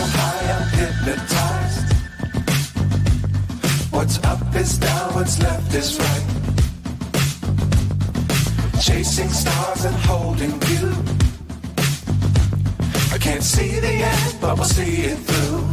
high, I'm hypnotized. What's up is down, what's left is right. Chasing stars and holding you. I can't see the end, but we'll see it through.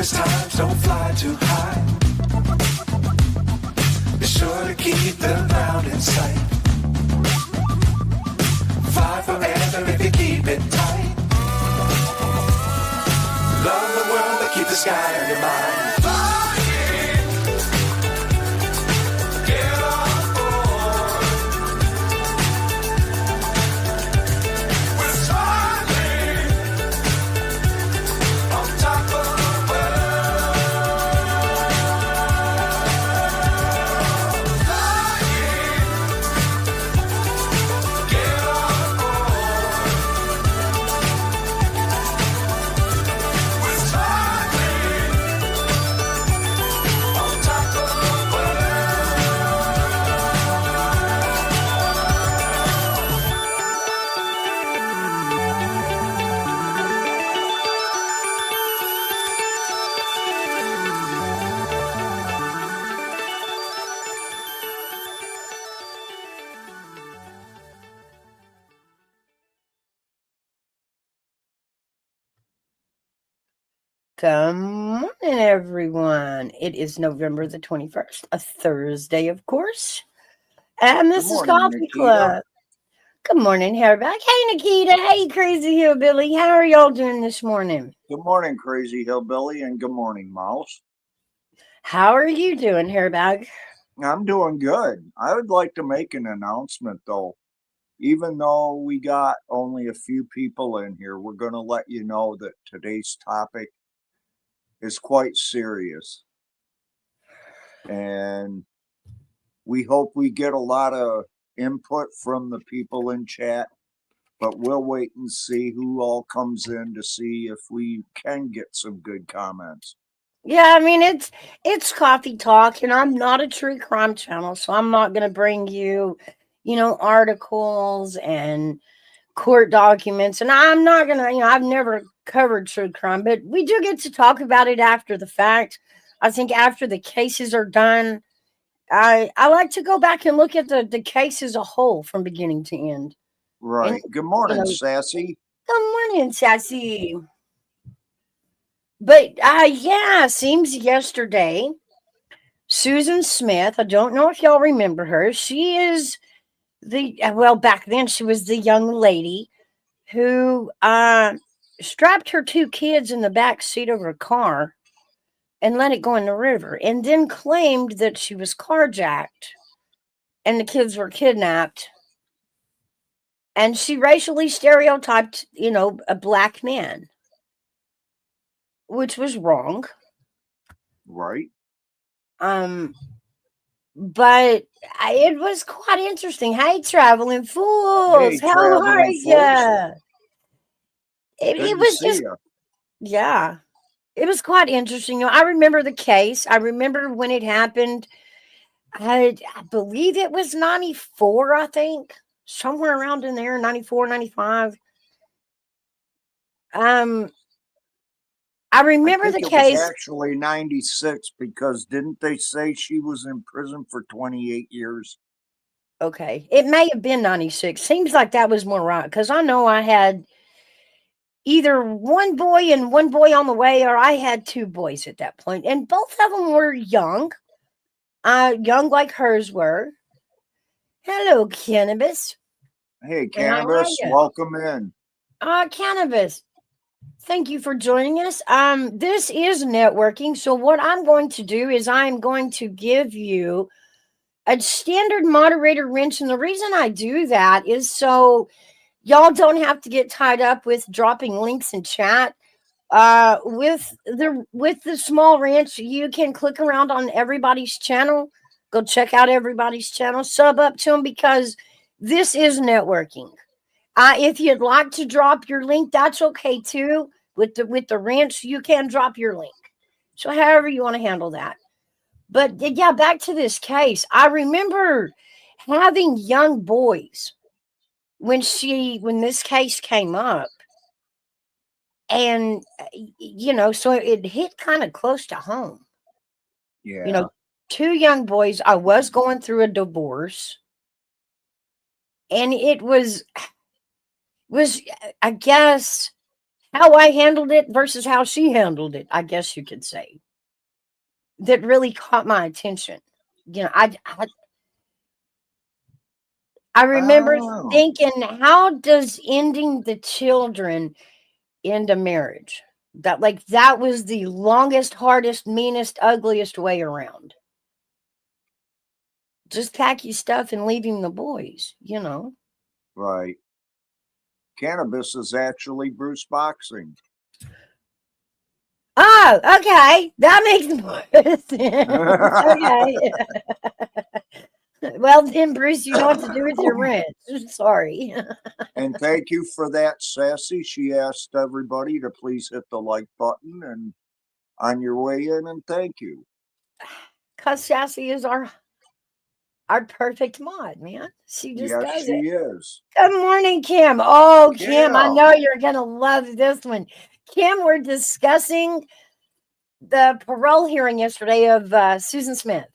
Times don't fly too high. Be sure to keep the ground in sight. Fly forever if you keep it tight. Love the world but keep the sky on your mind. Good morning, everyone. It is November the 21st, a Thursday, of course. And this is Coffee Nikita. Club. Good morning, Hairback. Hey, Nikita. Hey, Crazy Hillbilly. How are y'all doing this morning? Good morning, Crazy Hillbilly, and good morning, Mouse. How are you doing, Hairback? I'm doing good. I would like to make an announcement, though. Even though we got only a few people in here, we're going to let you know that today's topic is quite serious. And we hope we get a lot of input from the people in chat, but we'll wait and see who all comes in to see if we can get some good comments. Yeah, I mean, it's Coffee Talk, and I'm not a true crime channel, so I'm not going to bring you, articles and court documents, and I'm not going to, I've never covered true crime, but we do get to talk about it after the fact. I think after the cases are done, I like to go back and look at the case as a whole from beginning to end. Right. Good morning, Sassy. Good morning, Sassy. But seems yesterday, Susan Smith, I don't know if y'all remember her. She is back then she was the young lady who strapped her two kids in the back seat of her car and let it go in the river, and then claimed that she was carjacked and the kids were kidnapped. And she racially stereotyped, a black man, which was wrong. Right. But it was quite interesting. Hey, Traveling Fools. Hey, How are you? It was just, yeah, it was quite interesting. I remember the case. I remember when it happened. I believe it was 94, I think. Somewhere around in there, 94, 95. I remember the case. It was actually 96 because didn't they say she was in prison for 28 years? Okay. It may have been 96. Seems like that was more right, because I know I had either one boy and one boy on the way, or I had two boys at that point, and both of them were young. Young like hers were. Hello, Cannabis. Hey, Cannabis, welcome in. Cannabis, thank you for joining us. This is networking, so what I'm going to do is I'm going to give you a standard moderator wrench, and the reason I do that is so y'all don't have to get tied up with dropping links in chat. With the small ranch, you can click around on everybody's channel. Go check out everybody's channel. Sub up to them because this is networking. If you'd like to drop your link, that's okay too. With the ranch, you can drop your link. So however you want to handle that. But yeah, back to this case. I remember having young boys when this case came up. And so it hit kind of close to home. Yeah. Two young boys. I was going through a divorce. And it was I guess how I handled it versus how she handled it, I guess you could say. That really caught my attention. I remember Oh, thinking, how does ending the children end a marriage? That was the longest, hardest, meanest, ugliest way around. Just pack your stuff and leaving the boys, right. Cannabis is actually Bruce boxing. Oh, okay. That makes more sense. Okay. Well, then, Bruce, you know what to do with your rent. Sorry. And thank you for that, Sassy. She asked everybody to please hit the like button and on your way in, and thank you. Because Sassy is our perfect mod, man. She just Yes, does she it. is. Good morning, Kim. Oh, Kim, I Yeah. know you're going to love this one. Kim, we're discussing the parole hearing yesterday of Susan Smith.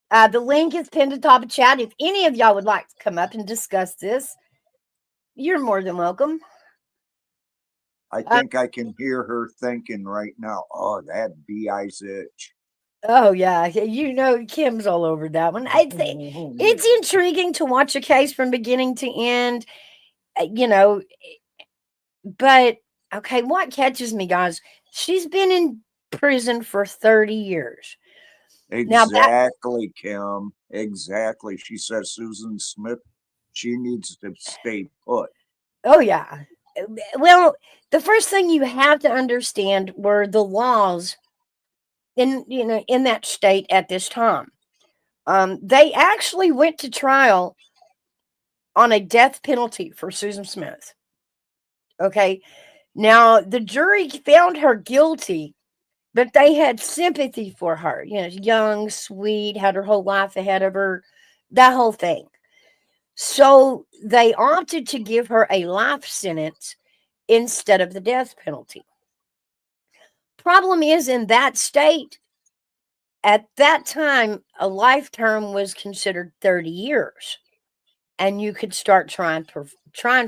The link is pinned to the top of chat. If any of y'all would like to come up and discuss this, you're more than welcome. I think I can hear her thinking right now, oh, that BI's itch. Oh, yeah. Kim's all over that one. It's intriguing to watch a case from beginning to end, but okay, what catches me, guys, she's been in prison for 30 years. Exactly, Kim. Exactly. She says Susan Smith, she needs to stay put. Oh, yeah. Well, the first thing you have to understand were the laws in that state at this time. They actually went to trial on a death penalty for Susan Smith. Okay. Now, the jury found her guilty, but they had sympathy for her. Young, sweet, had her whole life ahead of her, that whole thing. So they opted to give her a life sentence instead of the death penalty. Problem is, in that state, at that time, a life term was considered 30 years. And you could start trying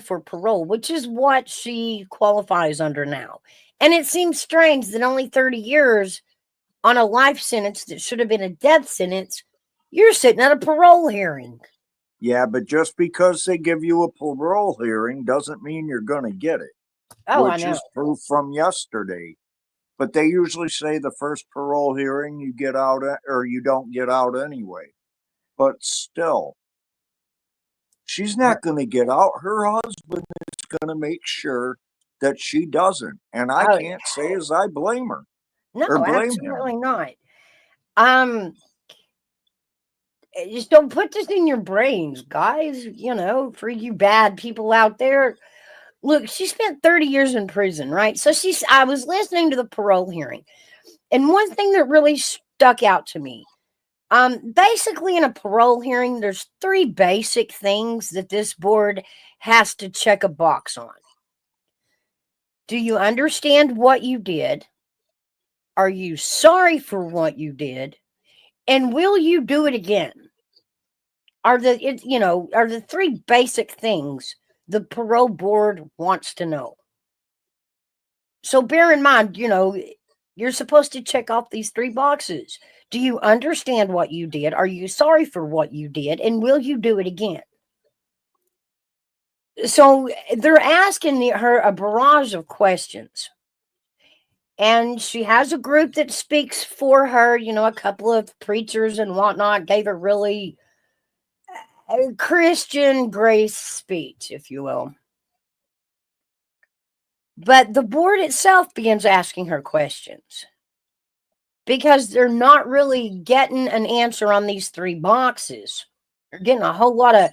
for parole, which is what she qualifies under now. And it seems strange that only 30 years on a life sentence that should have been a death sentence, you're sitting at a parole hearing. Yeah, but just because they give you a parole hearing doesn't mean you're going to get it. Oh, which I know. is proof from yesterday. But they usually say the first parole hearing you get out or you don't get out anyway. But still, she's not going to get out. Her husband is going to make sure that she doesn't. And I can't say as I blame her. No, or blame absolutely him. not. Just don't put this in your brains, guys. For you bad people out there. Look, she spent 30 years in prison, right? So I was listening to the parole hearing. And one thing that really stuck out to me, basically in a parole hearing, there's 3 basic things that this board has to check a box on. Do you understand what you did? Are you sorry for what you did? And will you do it again? Are the 3 basic things the parole board wants to know. So bear in mind, you're supposed to check off these 3 boxes. Do you understand what you did? Are you sorry for what you did? And will you do it again? So they're asking her a barrage of questions. And she has a group that speaks for her. A couple of preachers and whatnot gave a really Christian grace speech, if you will. But the board itself begins asking her questions because they're not really getting an answer on these 3 boxes. They're getting a whole lot of,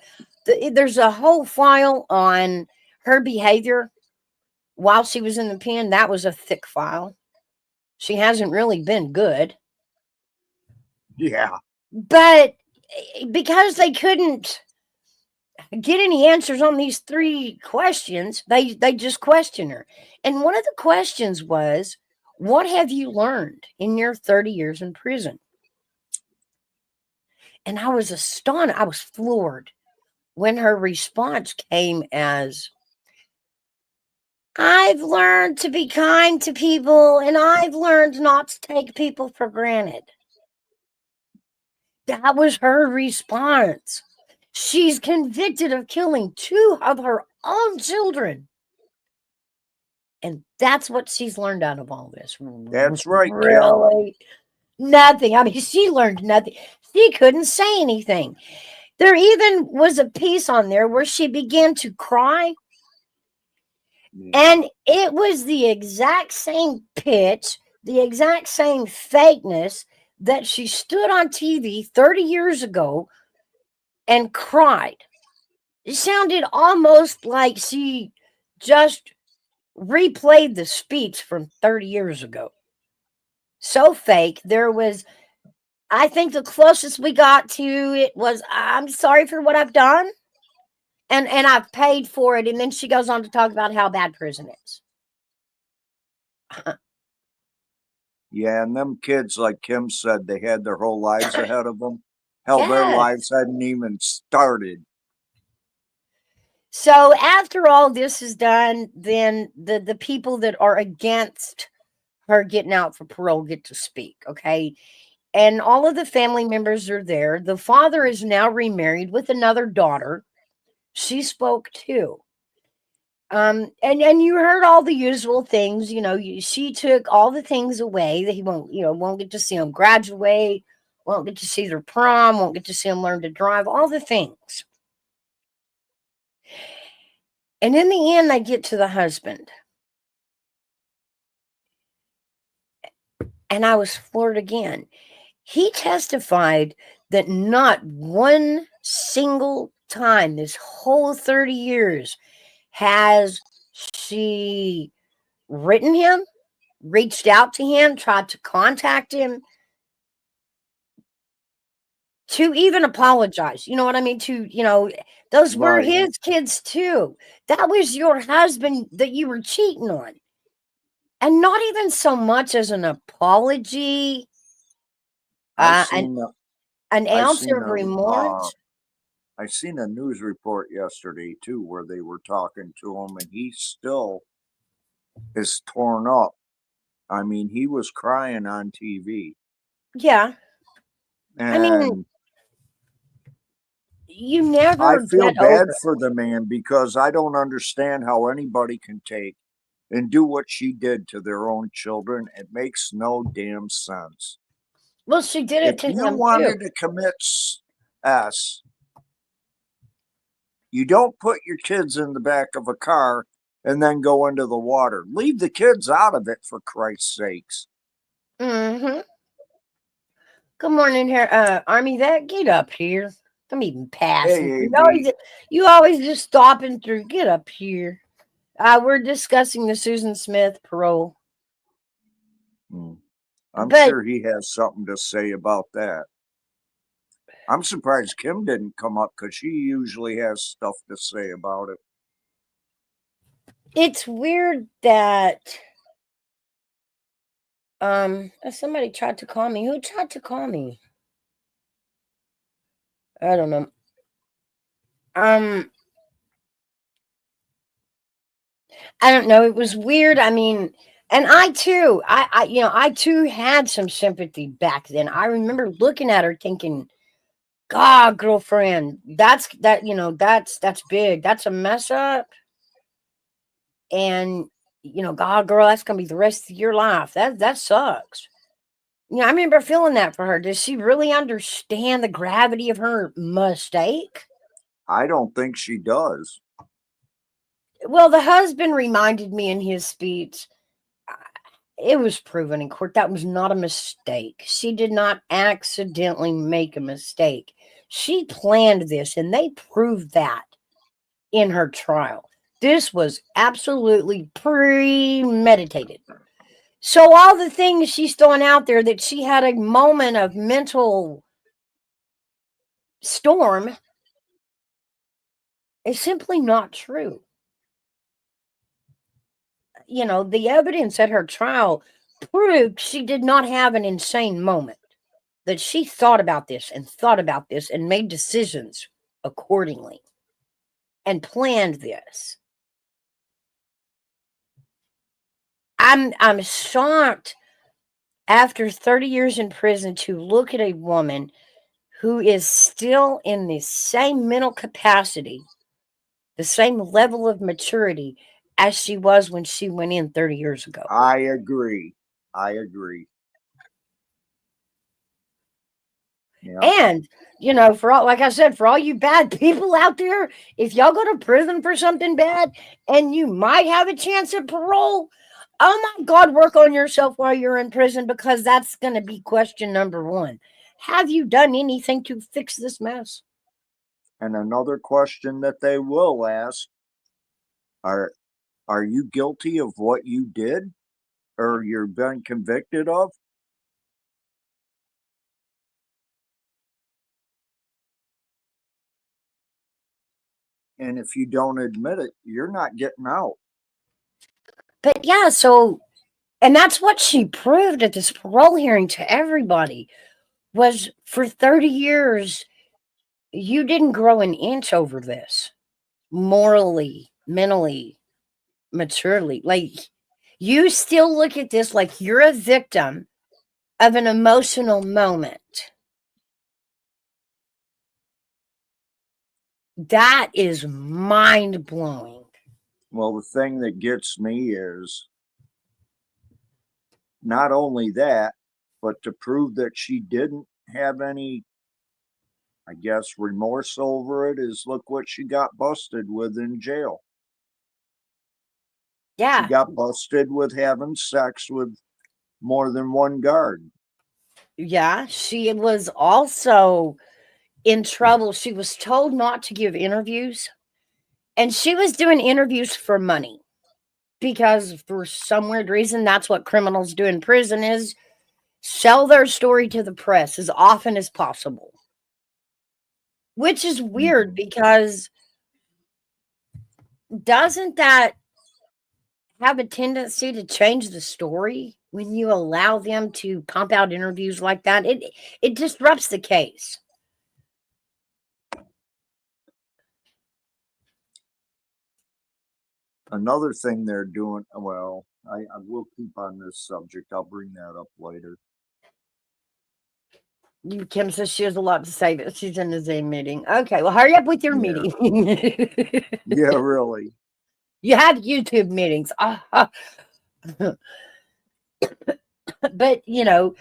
there's a whole file on her behavior while she was in the pen. That was a thick file. She hasn't really been good. Yeah. But because they couldn't get any answers on these 3 questions, they just questioned her. And one of the questions was, what have you learned in your 30 years in prison? And I was astonished. I was floored when her response came as, I've learned to be kind to people, and I've learned not to take people for granted. That was her response. She's convicted of killing 2 of her own children. And that's what she's learned out of all this. That's right, Kim. Really? Nothing. I mean, she learned nothing. She couldn't say anything. There even was a piece on there where she began to cry. And it was the exact same pitch, the exact same fakeness that she stood on TV 30 years ago and cried. It sounded almost like she just replayed the speech from 30 years ago. So fake. There was, I think the closest we got to it was, I'm sorry for what I've done. And I've paid for it. And then she goes on to talk about how bad prison is. Yeah, and them kids, like Kim said, they had their whole lives ahead of them. Hell, their Yes. lives hadn't even started. So after all this is done, then the people that are against her getting out for parole get to speak, okay? And all of the family members are there. The father is now remarried with another daughter. She spoke too. And you heard all the usual things, she took all the things away that he won't get to see them graduate, won't get to see their prom, won't get to see them learn to drive, all the things. And in the end, they get to the husband. And I was floored again. He testified that not one single time this whole 30 years has she written him, reached out to him, tried to contact him, to even apologize. You know what I mean? Those were Right. his kids too. That was your husband that you were cheating on. And not even so much as an apology, I an seen ounce seen of remorse. I seen a news report yesterday too, where they were talking to him, and he still is torn up. I mean, he was crying on TV, Yeah. I mean, and you I never feel get bad over it. for the man because I don't understand how anybody can take and do what she did to their own children. It makes no damn sense. Well, she did it If to you him wanted too. to commit S, you don't put your kids in the back of a car and then go into the water. Leave the kids out of it, for Christ's sakes. Mm-hmm. Good morning, here, Army. That get up here. I'm even passing. Hey, You always just stopping through. Get up here. We're discussing the Susan Smith parole. I'm But sure he has something to say about that. I'm surprised Kim didn't come up because she usually has stuff to say about it. it's weird that somebody tried to call me. Who tried to call me? I don't know. I don't know. It was weird. I mean, and I too, I too had some sympathy back then. I remember looking at her thinking, God, girlfriend, that's big. That's a mess up. And God, girl, that's gonna be the rest of your life. That sucks. I remember feeling that for her. Does she really understand the gravity of her mistake? I don't think she does. Well, the husband reminded me in his speech, it was proven in court that was not a mistake. She did not accidentally make a mistake. She planned this, and they proved that in her trial. This was absolutely premeditated. So all the things she's throwing out there that she had a moment of mental storm is simply not true. You know, the evidence at her trial proved she did not have an insane moment, that she thought about this and made decisions accordingly and planned this. I'm shocked after 30 years in prison to look at a woman who is still in the same mental capacity, the same level of maturity as she was when she went in 30 years ago. I agree. Yeah. And, you know, for all, like I said, for all you bad people out there, if y'all go to prison for something bad and you might have a chance at parole, oh my God, work on yourself while you're in prison, because that's going to be question number one. Have you done anything to fix this mess? And another question that they will ask, are you guilty of what you did or you've been convicted of? And if you don't admit it, you're not getting out. But yeah, so, and that's what she proved at this parole hearing to everybody, was for 30 years, you didn't grow an inch over this, morally, mentally, maturely. Like, you still look at this like you're a victim of an emotional moment. That is mind-blowing. Well, the thing that gets me is not only that, but to prove that she didn't have any, I guess, remorse over it, is look what she got busted with in jail. Yeah. She got busted with having sex with more than one guard. Yeah, she was also in trouble. She was told not to give interviews, and she was doing interviews for money, because for some weird reason, that's what criminals do in prison, is sell their story to the press as often as possible. Which is weird, because doesn't that have a tendency to change the story when you allow them to pump out interviews like that? It disrupts the case. Another thing they're doing, well, I will keep on this subject. I'll bring that up later. Kim says she has a lot to say, but she's in the Zoom meeting. Okay, well, hurry up with your meeting. Yeah, really. You have YouTube meetings. But, you know,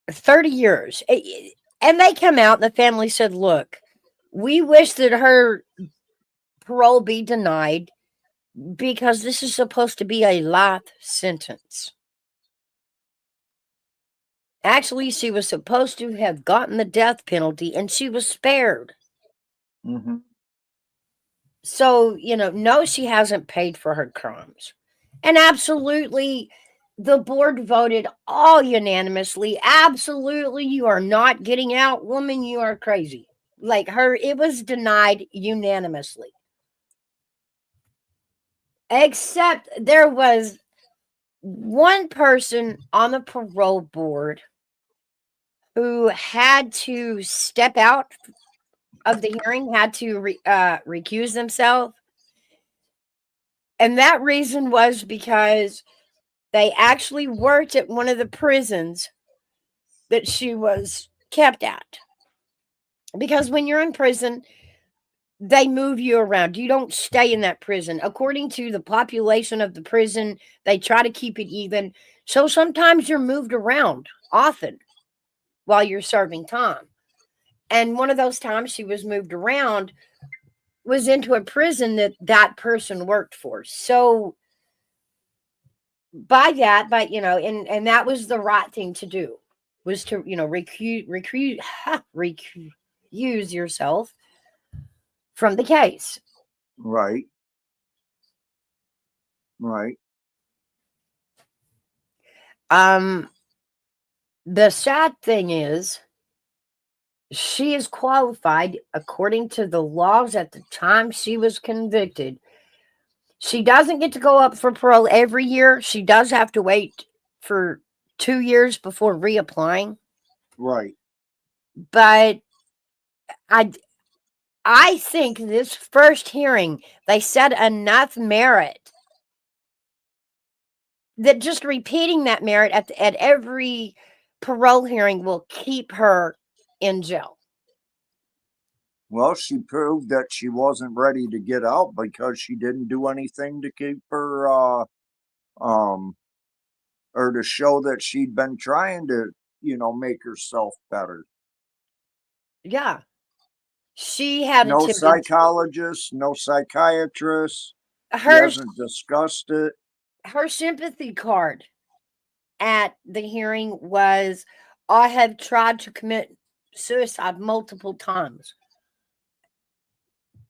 30 years. And they come out, and the family said, look, we wish that her parole be denied because this is supposed to be a life sentence. Actually, she was supposed to have gotten the death penalty, and she was spared. Mm-hmm. So, you know, no, she hasn't paid for her crimes. And absolutely, the board voted all unanimously. Absolutely, you are not getting out, woman. You are crazy. Like her, it was denied unanimously. Except there was one person on the parole board who had to step out of the hearing, had to recuse themselves. And that reason was because they actually worked at one of the prisons that she was kept at. Because when you're in prison, they move you around. You don't stay in that prison. According to the population of the prison, they try to keep it even. So sometimes you're moved around often while you're serving time. And one of those times she was moved around was into a prison that that person worked for. So by that, but and that was the right thing to do, was to recuse yourself from the case. Right. Right. The sad thing is, she is qualified according to the laws at the time she was convicted. She doesn't get to go up for parole every year. She does have to wait for 2 years before reapplying. Right. But I think this first hearing, they said enough merit that just repeating that merit at every parole hearing will keep her in jail. Well, she proved that she wasn't ready to get out because she didn't do anything to keep her, or to show that she'd been trying to, make herself better. Yeah. She had No attempted. psychologist, no psychiatrist. She Her hasn't discussed it. her sympathy card at the hearing was, I have tried to commit suicide multiple times.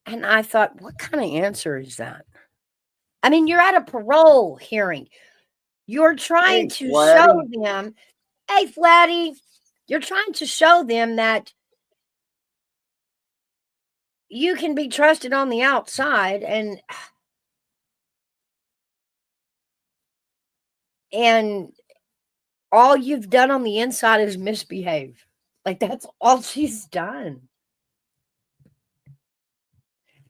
And I thought, what kind of answer is that? I mean, you're at a parole hearing. You're trying to show them, hey, Flatty, you're trying to show them that you can be trusted on the outside, and all you've done on the inside is misbehave. Like, that's all she's done.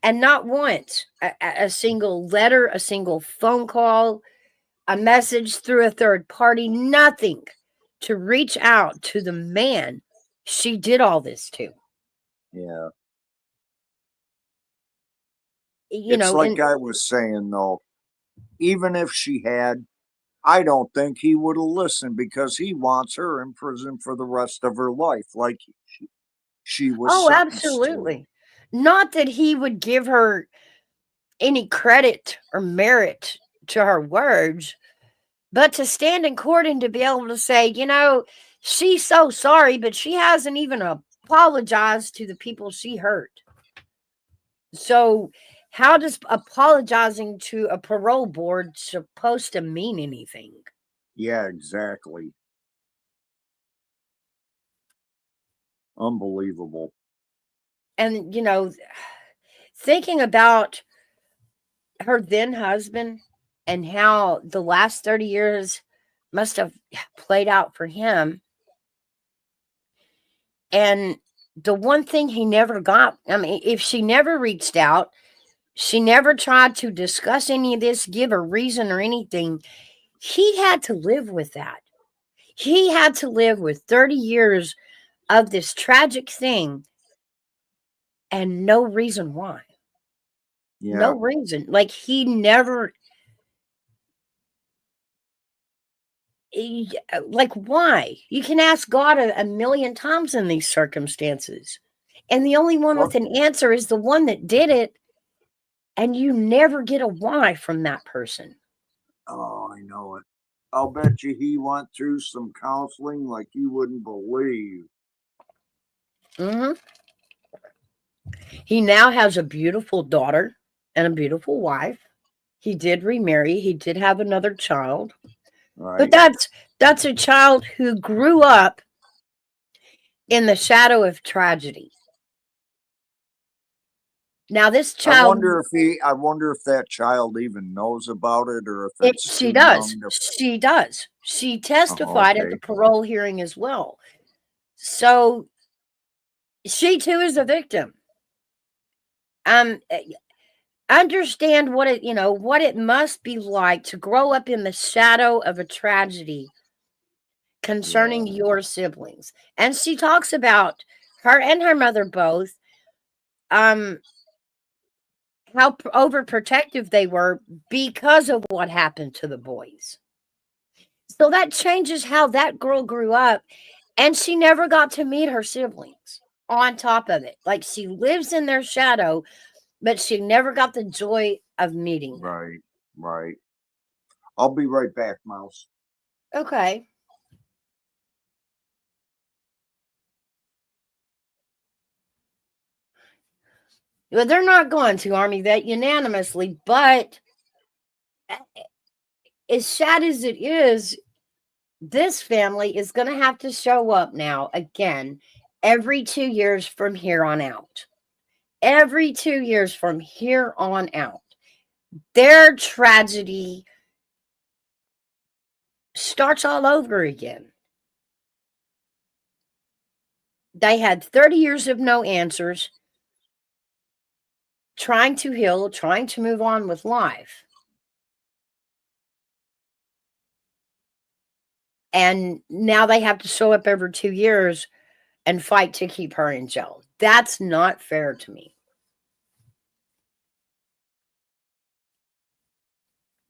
And not once a single letter, a single phone call, a message through a third party, nothing to reach out to the man she did all this to. Yeah. You It's know, like and I was saying, though, even if she had, I don't think he would have listened because he wants her in prison for the rest of her life, like she was oh, sentenced to. absolutely. Not that he would give her any credit or merit to her words, but to stand in court and to be able to say, she's so sorry, but she hasn't even apologized to the people she hurt. So how does apologizing to a parole board supposed to mean anything? Yeah, exactly. Unbelievable. And, thinking about her then husband and how the last 30 years must have played out for him. And the one thing he never got, I mean, if she never reached out, she never tried to discuss any of this, give a reason or anything, he had to live with that. He had to live with 30 years of this tragic thing and no reason why. Yeah. No reason. Like, he never, like, why? You can ask God a million times in these circumstances. And the only one with an answer is the one that did it. And you never get a why from that person. Oh, I know it. I'll bet you he went through some counseling like you wouldn't believe. Mm-hmm. He now has a beautiful daughter and a beautiful wife. He did remarry. He did have another child. Right. But that's a child who grew up in the shadow of tragedy. Now this child, I wonder if that child even knows about it, or if it's she too does. young to- She does. She testified at the parole hearing as well. So she too is a victim. Understand what it must be like to grow up in the shadow of a tragedy concerning your siblings. And she talks about her and her mother both, how overprotective they were because of what happened to the boys. So that changes how that girl grew up, and she never got to meet her siblings on top of it. Like, she lives in their shadow, but she never got the joy of meeting them. Right, right. I'll be right back, Mouse. Okay. Well, they're not going to, Army Vet, unanimously, but as sad as it is, this family is going to have to show up now again every 2 years from here on out. Every 2 years from here on out. Their tragedy starts all over again. They had 30 years of no answers, trying to heal, trying to move on with life. And now they have to show up every 2 years and fight to keep her in jail. That's not fair to me.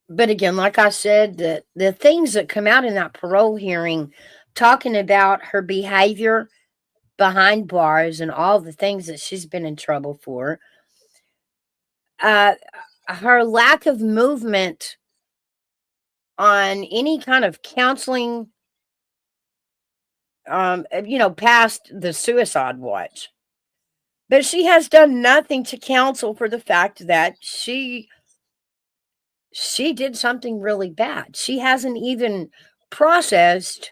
But again, like I said, the things that come out in that parole hearing, talking about her behavior behind bars and all the things that she's been in trouble for, her lack of movement on any kind of counseling, past the suicide watch. But she has done nothing to counsel for the fact that she did something really bad. She hasn't even processed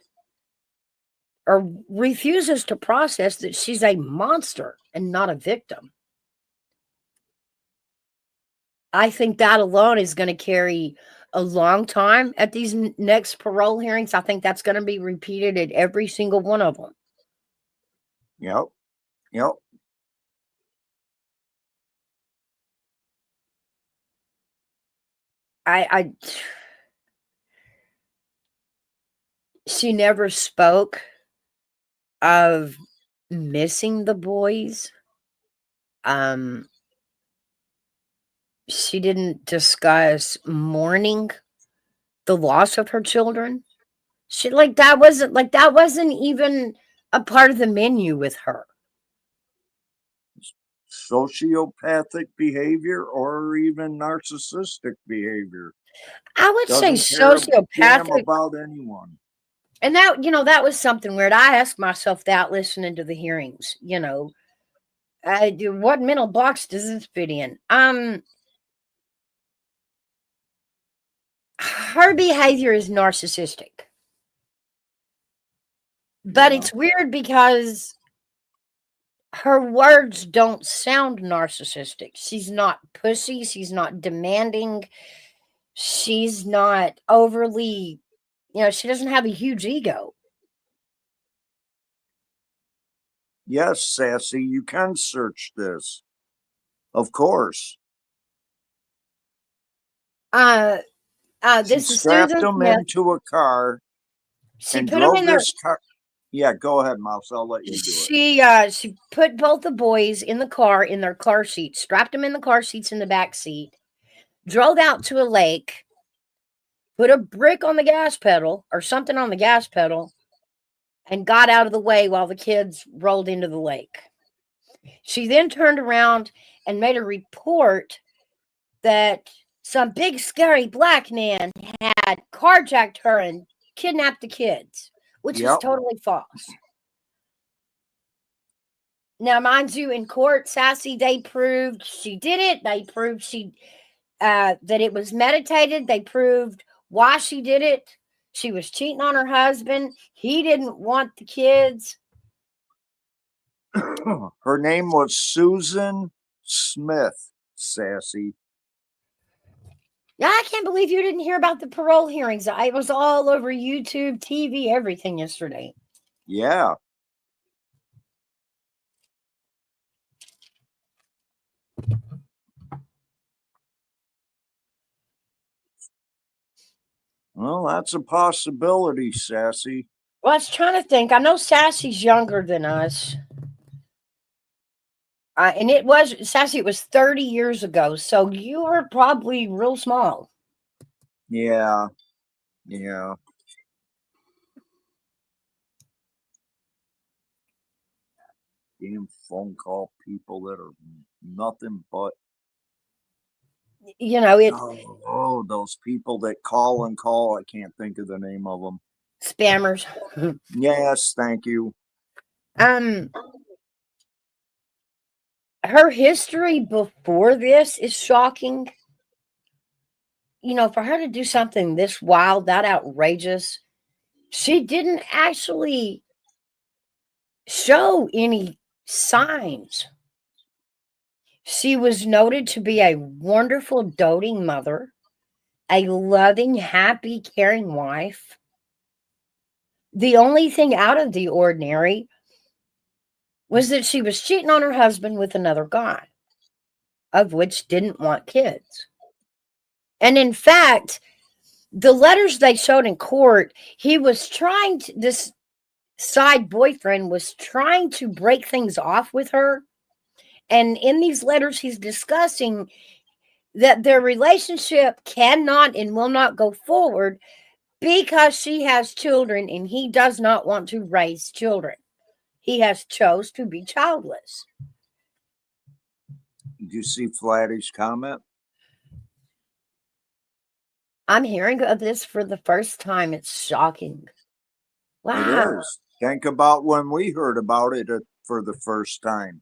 or refuses to process that she's a monster and not a victim. I think that alone is going to carry a long time at these next parole hearings. I think that's going to be repeated at every single one of them. Yep. Yep. She never spoke of missing the boys. She didn't discuss mourning the loss of her children. That wasn't even a part of the menu with her. Sociopathic behavior or even narcissistic behavior. I would say Doesn't care a damn sociopathic. about anyone. And that was something weird. I asked myself that listening to the hearings, what mental box does this fit in? Her behavior is narcissistic. But Yeah. it's weird because her words don't sound narcissistic. She's not pussy. She's not demanding. She's not overly, she doesn't have a huge ego. Yes, Sassy, you can search this. Of course. This She is strapped Susan them Smith. into a car She and put them drove in their. this car. Yeah, go ahead, Mouse. I'll let you do it. She put both the boys in the car in their car seats, strapped them in the car seats in the back seat, drove out to a lake, put a brick on the gas pedal or something on the gas pedal, and got out of the way while the kids rolled into the lake. She then turned around and made a report that some big scary black man had carjacked her and kidnapped the kids, which is Yep. totally false. Now, mind you, in court, Sassy, they proved she did it. They proved that it was meditated. They proved why she did it. She was cheating on her husband. He didn't want the kids. Her name was Susan Smith, Sassy. Yeah, I can't believe you didn't hear about the parole hearings. I was all over YouTube, TV, everything yesterday. Yeah. Well, that's a possibility, Sassy. Well, I was trying to think. I know Sassy's younger than us. And Sassy, it was 30 years ago. So you were probably real small. Yeah. Yeah. Damn phone call people that are nothing but You know, it Oh, those people that call and call. I can't think of the name of them. spammers. Yes, thank you. Um, her history before this is shocking. You know, for her to do something this wild, that outrageous, she didn't actually show any signs. She was noted to be a wonderful, doting mother, a loving, happy, caring wife. The only thing out of the ordinary was that she was cheating on her husband with another guy, of which didn't want kids. And in fact, the letters they showed in court, he was trying to, this side boyfriend was trying to break things off with her. And in these letters, he's discussing that their relationship cannot and will not go forward because she has children and he does not want to raise children. He has chose to be childless. Did you see Flatty's comment? I'm hearing of this for the first time. It's shocking. Wow. It is. Think about when we heard about it for the first time.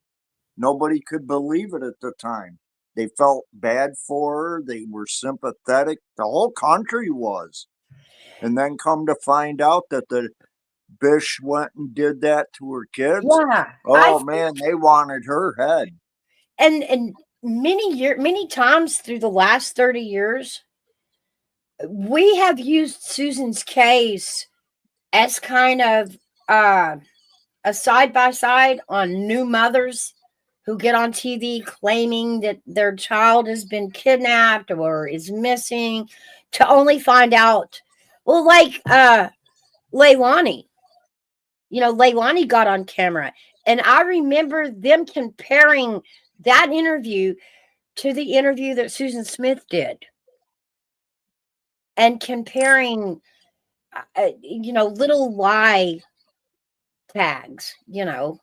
Nobody could believe it at the time. They felt bad for her. They were sympathetic. The whole country was. And then come to find out that the Bish went and did that to her kids. Yeah. Oh man, they wanted her head. And many times through the last 30 years, we have used Susan's case as kind of a side by side on new mothers who get on TV claiming that their child has been kidnapped or is missing, to only find out, well, like Leilani. You know, Leilani got on camera, and I remember them comparing that interview to the interview that Susan Smith did, and comparing, you know, little lie tags, you know.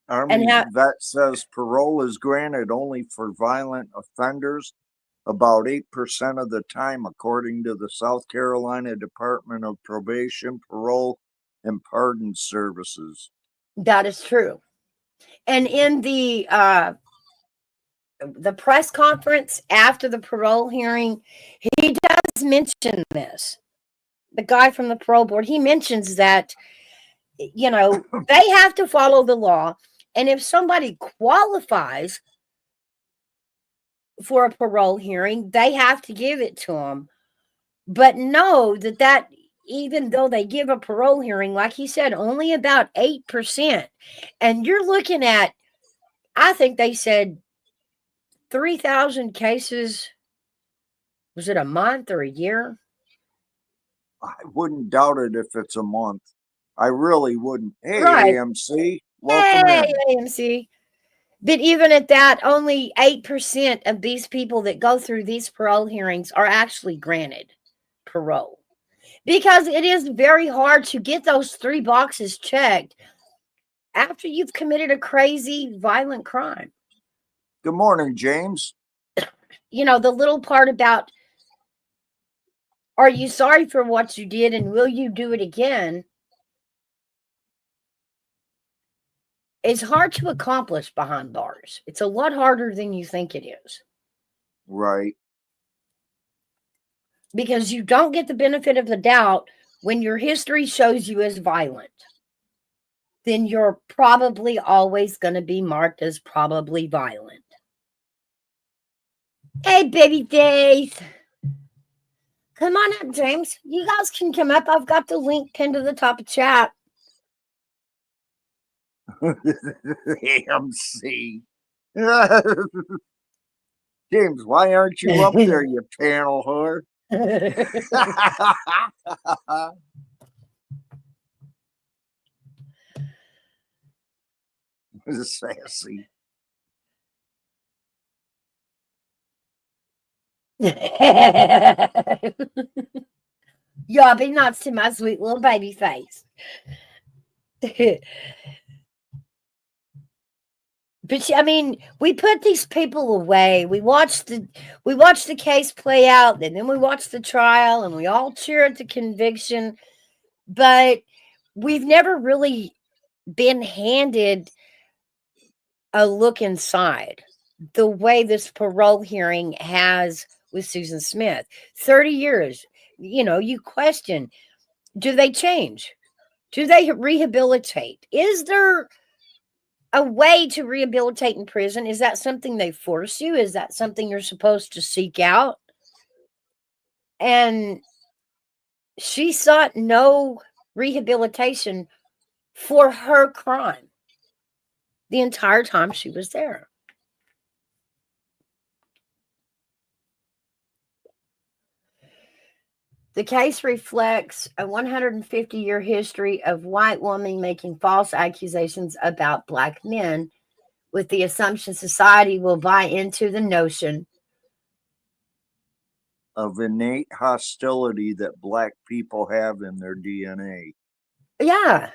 Army vet says parole is granted only for violent offenders about 8% of the time, according to the South Carolina Department of Probation, Parole, and Pardon Services. That is true. And in the press conference after the parole hearing, he does mention this. The guy from the parole board, he mentions that, you know, they have to follow the law. And if somebody qualifies for a parole hearing, they have to give it to them. But know that even though they give a parole hearing, like he said, only about 8%. And you're looking at, I think they said 3,000 cases. Was it a month or a year? I wouldn't doubt it if it's a month. I really wouldn't. Hey, Right. AMC, welcome Hey, in. AMC. But even at that, only 8% of these people that go through these parole hearings are actually granted parole. Because it is very hard to get those 3 boxes checked after you've committed a crazy, violent crime. Good morning, James. You know, the little part about, are you sorry for what you did and will you do it again? It's hard to accomplish behind bars. It's a lot harder than you think it is. Right. Because you don't get the benefit of the doubt when your history shows you as violent. Then you're probably always going to be marked as probably violent. Hey, baby face. Come on up, James. You guys can come up. I've got the link pinned to the top of chat. AMC. James, why aren't you up there, you panel whore? Sassy. Y'all be nuts to my sweet little baby face. But I mean, we put these people away. We watched the case play out, and then we watched the trial, and we all cheer at the conviction. But we've never really been handed a look inside the way this parole hearing has with Susan Smith. 30 years, you question, do they change? Do they rehabilitate? Is there a way to rehabilitate in prison? Is that something they force you? Is that something you're supposed to seek out? And she sought no rehabilitation for her crime the entire time she was there. The case reflects a 150-year history of white women making false accusations about Black men with the assumption society will buy into the notion of innate hostility that Black people have in their DNA. Yeah.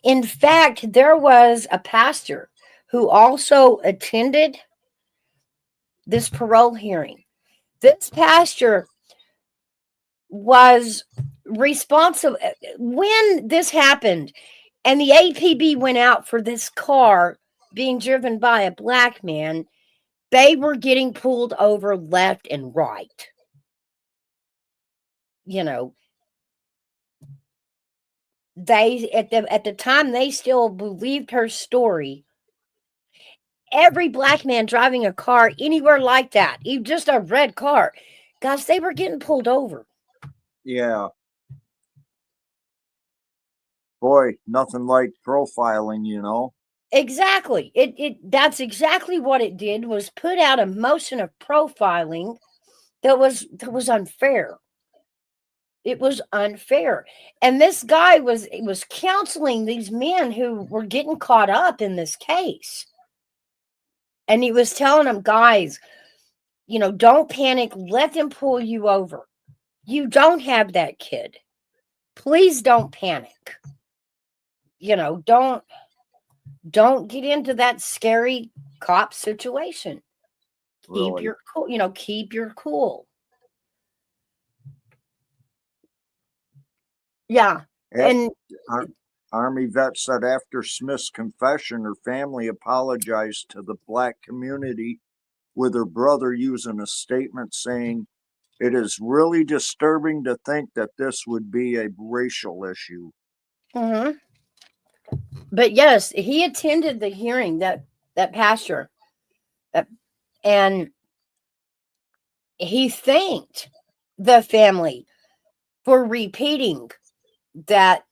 In fact, there was a pastor who also attended this parole hearing. This pastor was responsible when this happened, and the APB went out for this car being driven by a Black man. They were getting pulled over left and right. They at the time they still believed her story. Every Black man driving a car anywhere like that, even just a red car, guys, they were getting pulled over. Yeah. Boy, nothing like profiling, Exactly. That's exactly what it did, was put out a motion of profiling that was unfair. It was unfair. And this guy was counseling these men who were getting caught up in this case. And he was telling them, guys, don't panic. Let them pull you over. You don't have that kid. Please don't panic. Don't get into that scary cop situation. Really. Keep your cool, keep your cool. Yeah. And Army vet said after Smith's confession, her family apologized to the Black community, with her brother using a statement saying, "It is really disturbing to think that this would be a racial issue." Mm-hmm. But yes, he attended the hearing, that pastor, and he thanked the family for repeating that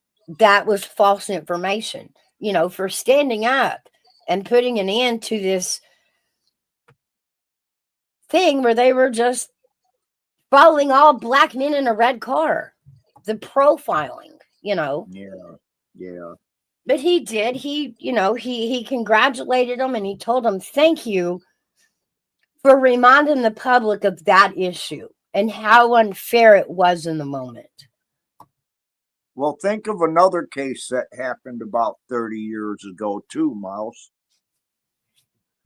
was false information, for standing up and putting an end to this thing where they were just following all Black men in a red car, the profiling, Yeah. But he did. He congratulated them, and he told them, thank you for reminding the public of that issue and how unfair it was in the moment. Well, think of another case that happened about 30 years ago too, Mouse.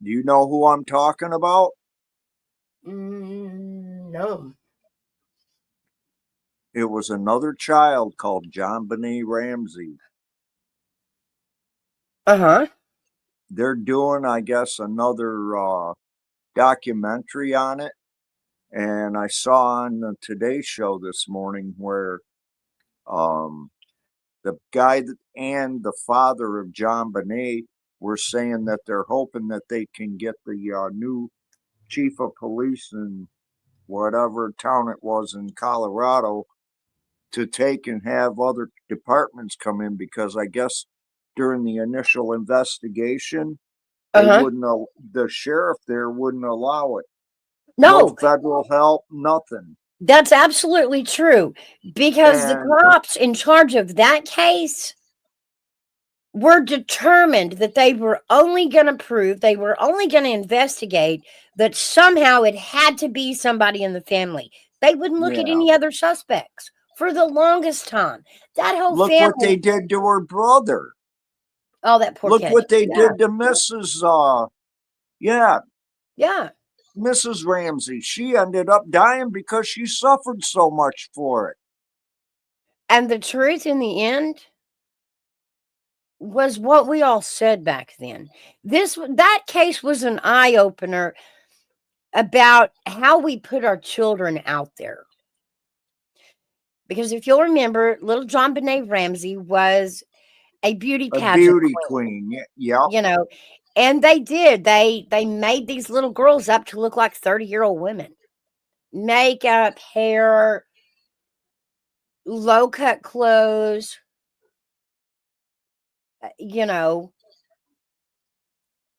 Do you know who I'm talking about? No. It was another child called JonBenét Ramsey. Uh-huh. They're doing, I guess, another documentary on it. And I saw on the Today Show this morning where the guy and the father of JonBenét were saying that they're hoping that they can get the new chief of police in whatever town it was in Colorado to take and have other departments come in, because I guess during the initial investigation, they wouldn't. The sheriff there wouldn't allow it. No federal help, nothing. That's absolutely true, because the cops in charge of that case were determined that they were only going to investigate that somehow it had to be somebody in the family. They wouldn't look at any other suspects for the longest time. That whole family. Look what they did to her brother. Oh, that poor Look kid. what they Yeah. did to Mrs. Yeah, Yeah. Mrs. Ramsey. She ended up dying because she suffered so much for it. And the truth in the end was what we all said back then. That case was an eye opener about how we put our children out there. Because if you'll remember, little JonBenet Ramsey was a beauty A pageant beauty queen, queen. Yeah. you know, and they did. They made these little girls up to look like 30-year-old women. Makeup, hair, low cut clothes, you know,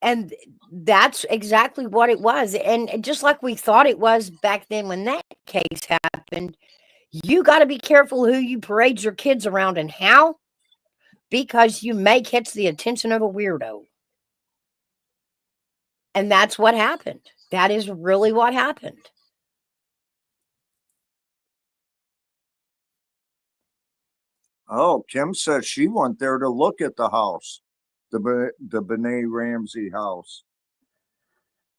and that's exactly what it was. And just like we thought it was back then when that case happened, you got to be careful who you parade your kids around and how, because you may catch the attention of a weirdo. And that's what happened. That is really what happened. Oh, Kim says she went there to look at the house, the Benet Ramsey house.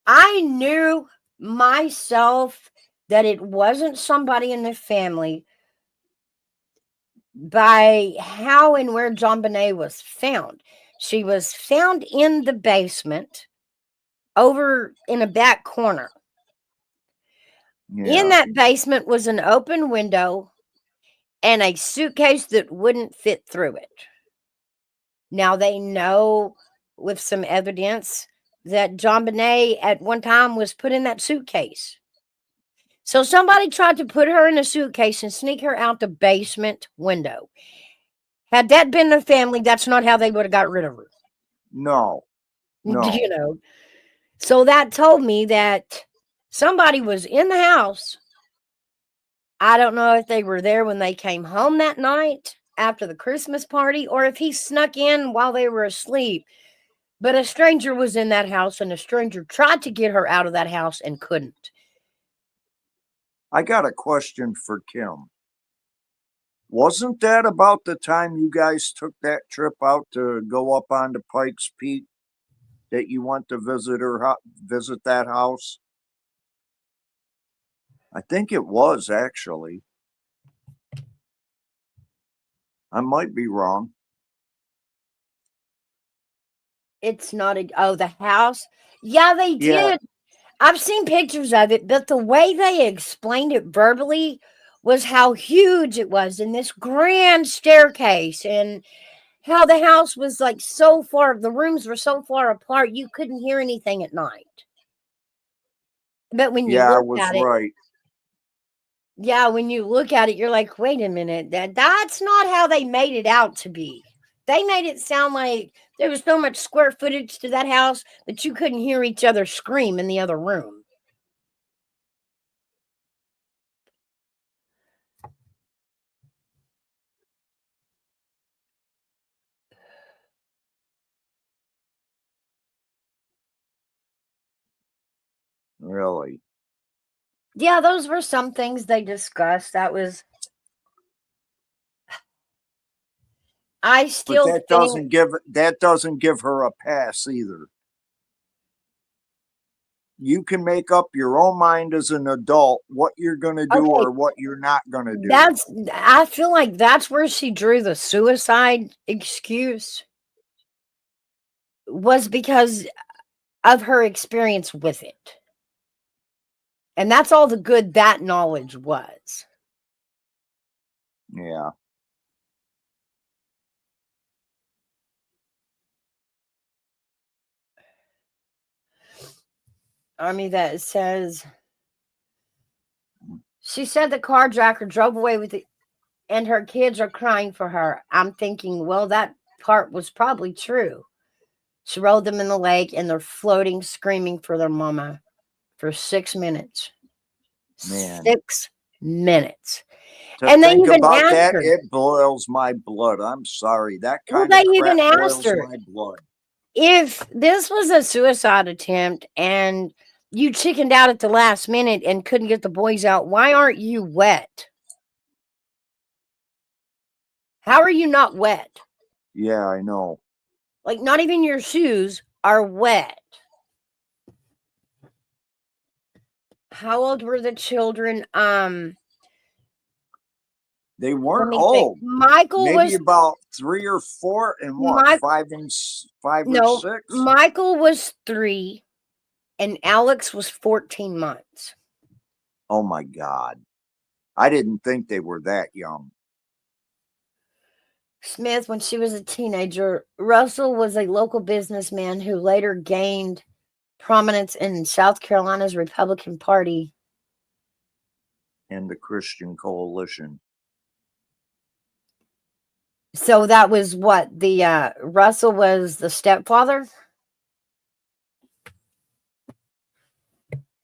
I knew myself that it wasn't somebody in the family by how and where JonBenet was found. She was found in the basement over in a back corner. Yeah. In that basement was an open window and a suitcase that wouldn't fit through it. Now they know with some evidence that JonBenet at one time was put in that suitcase. So somebody tried to put her in a suitcase and sneak her out the basement window. Had that been the family, that's not how they would have got rid of her. No. No. You know. So that told me that somebody was in the house. I don't know if they were there when they came home that night after the Christmas party or if he snuck in while they were asleep. But a stranger was in that house and a stranger tried to get her out of that house and couldn't. I got a question for Kim. Wasn't that about the time you guys took that trip out to go up onto Pikes Peak that you went to visit that house? I think it was, actually. I might be wrong. It's not the house. Yeah, they did. Yeah. I've seen pictures of it, but the way they explained it verbally was how huge it was in this grand staircase and how the house was like so far, the rooms were so far apart, you couldn't hear anything at night. But when you Yeah, I look was at it, right. yeah, when you look at it, you're like, wait a minute, that's not how they made it out to be. They made it sound like there was so much square footage to that house that you couldn't hear each other scream in the other room. Really. Yeah, those were some things they discussed. I But still that doesn't give her a pass either. You can make up your own mind as an adult what you're going to do Okay. or what you're not going to do. I feel like that's where she drew the suicide excuse, was because of her experience with it. And that's all the good that knowledge was. Yeah. I mean, that says, she said the carjacker drove away with it and her kids are crying for her. I'm thinking, well, that part was probably true. She rolled them in the lake and they're floating, screaming for their mama for 6 minutes. Man. 6 minutes. To And they think even about asked that, her. it boils my blood. I'm sorry. That Well, kind of they even crap asked boils her. my blood. If this was a suicide attempt and you chickened out at the last minute and couldn't get the boys out, why aren't you wet? How are you not wet? Yeah, I know. Like, not even your shoes are wet. How old were the children? They Let weren't me think. old. Michael Maybe was about 3 or 4, and what, Mike. 5 or No, 6? Michael was 3, and Alex was 14 months. Oh my God. I didn't think they were that young. Smith, when she was a teenager, Russell was a local businessman who later gained prominence in South Carolina's Republican Party. And the Christian Coalition. So that was what the Russell was the stepfather.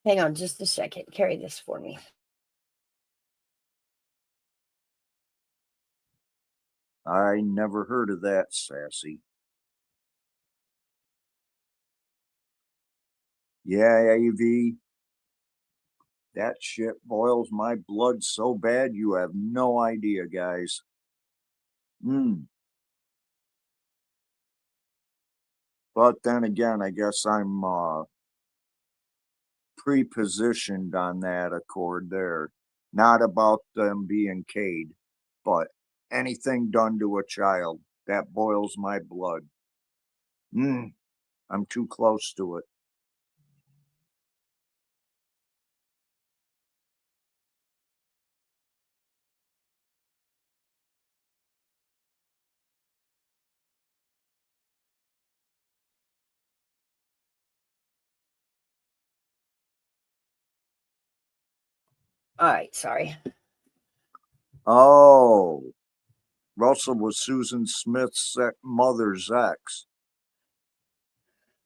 Hang on just a second. Carry this for me. I never heard of that, Sassy. Yeah, AV. That shit boils my blood so bad you have no idea, guys. But then again, I guess I'm pre-positioned on that accord there. Not about them being Cade, but anything done to a child, that boils my blood. I'm too close to it. All right, sorry. Oh, Russell was Susan Smith's mother's ex.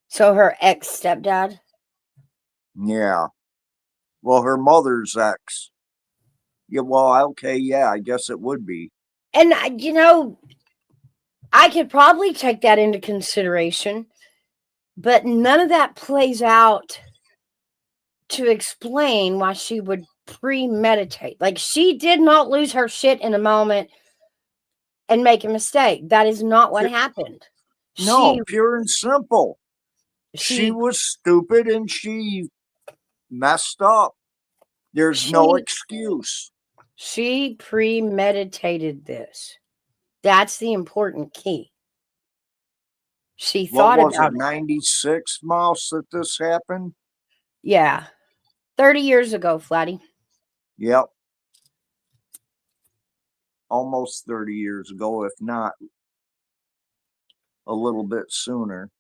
So her ex stepdad. Yeah. Well, her mother's ex. Yeah, well, okay, yeah, I guess it would be. And I could probably take that into consideration, but none of that plays out to explain why she would premeditate. Like, she did not lose her shit in a moment and make a mistake. That is not what happened. No, pure and simple. She She was stupid and she messed up. There's no excuse. She premeditated this. That's the important key. She What thought was about it, it. 96, Mouse, that this happened? Yeah. 30 years ago, Flatty. Yep. Almost 30 years ago, if not a little bit sooner.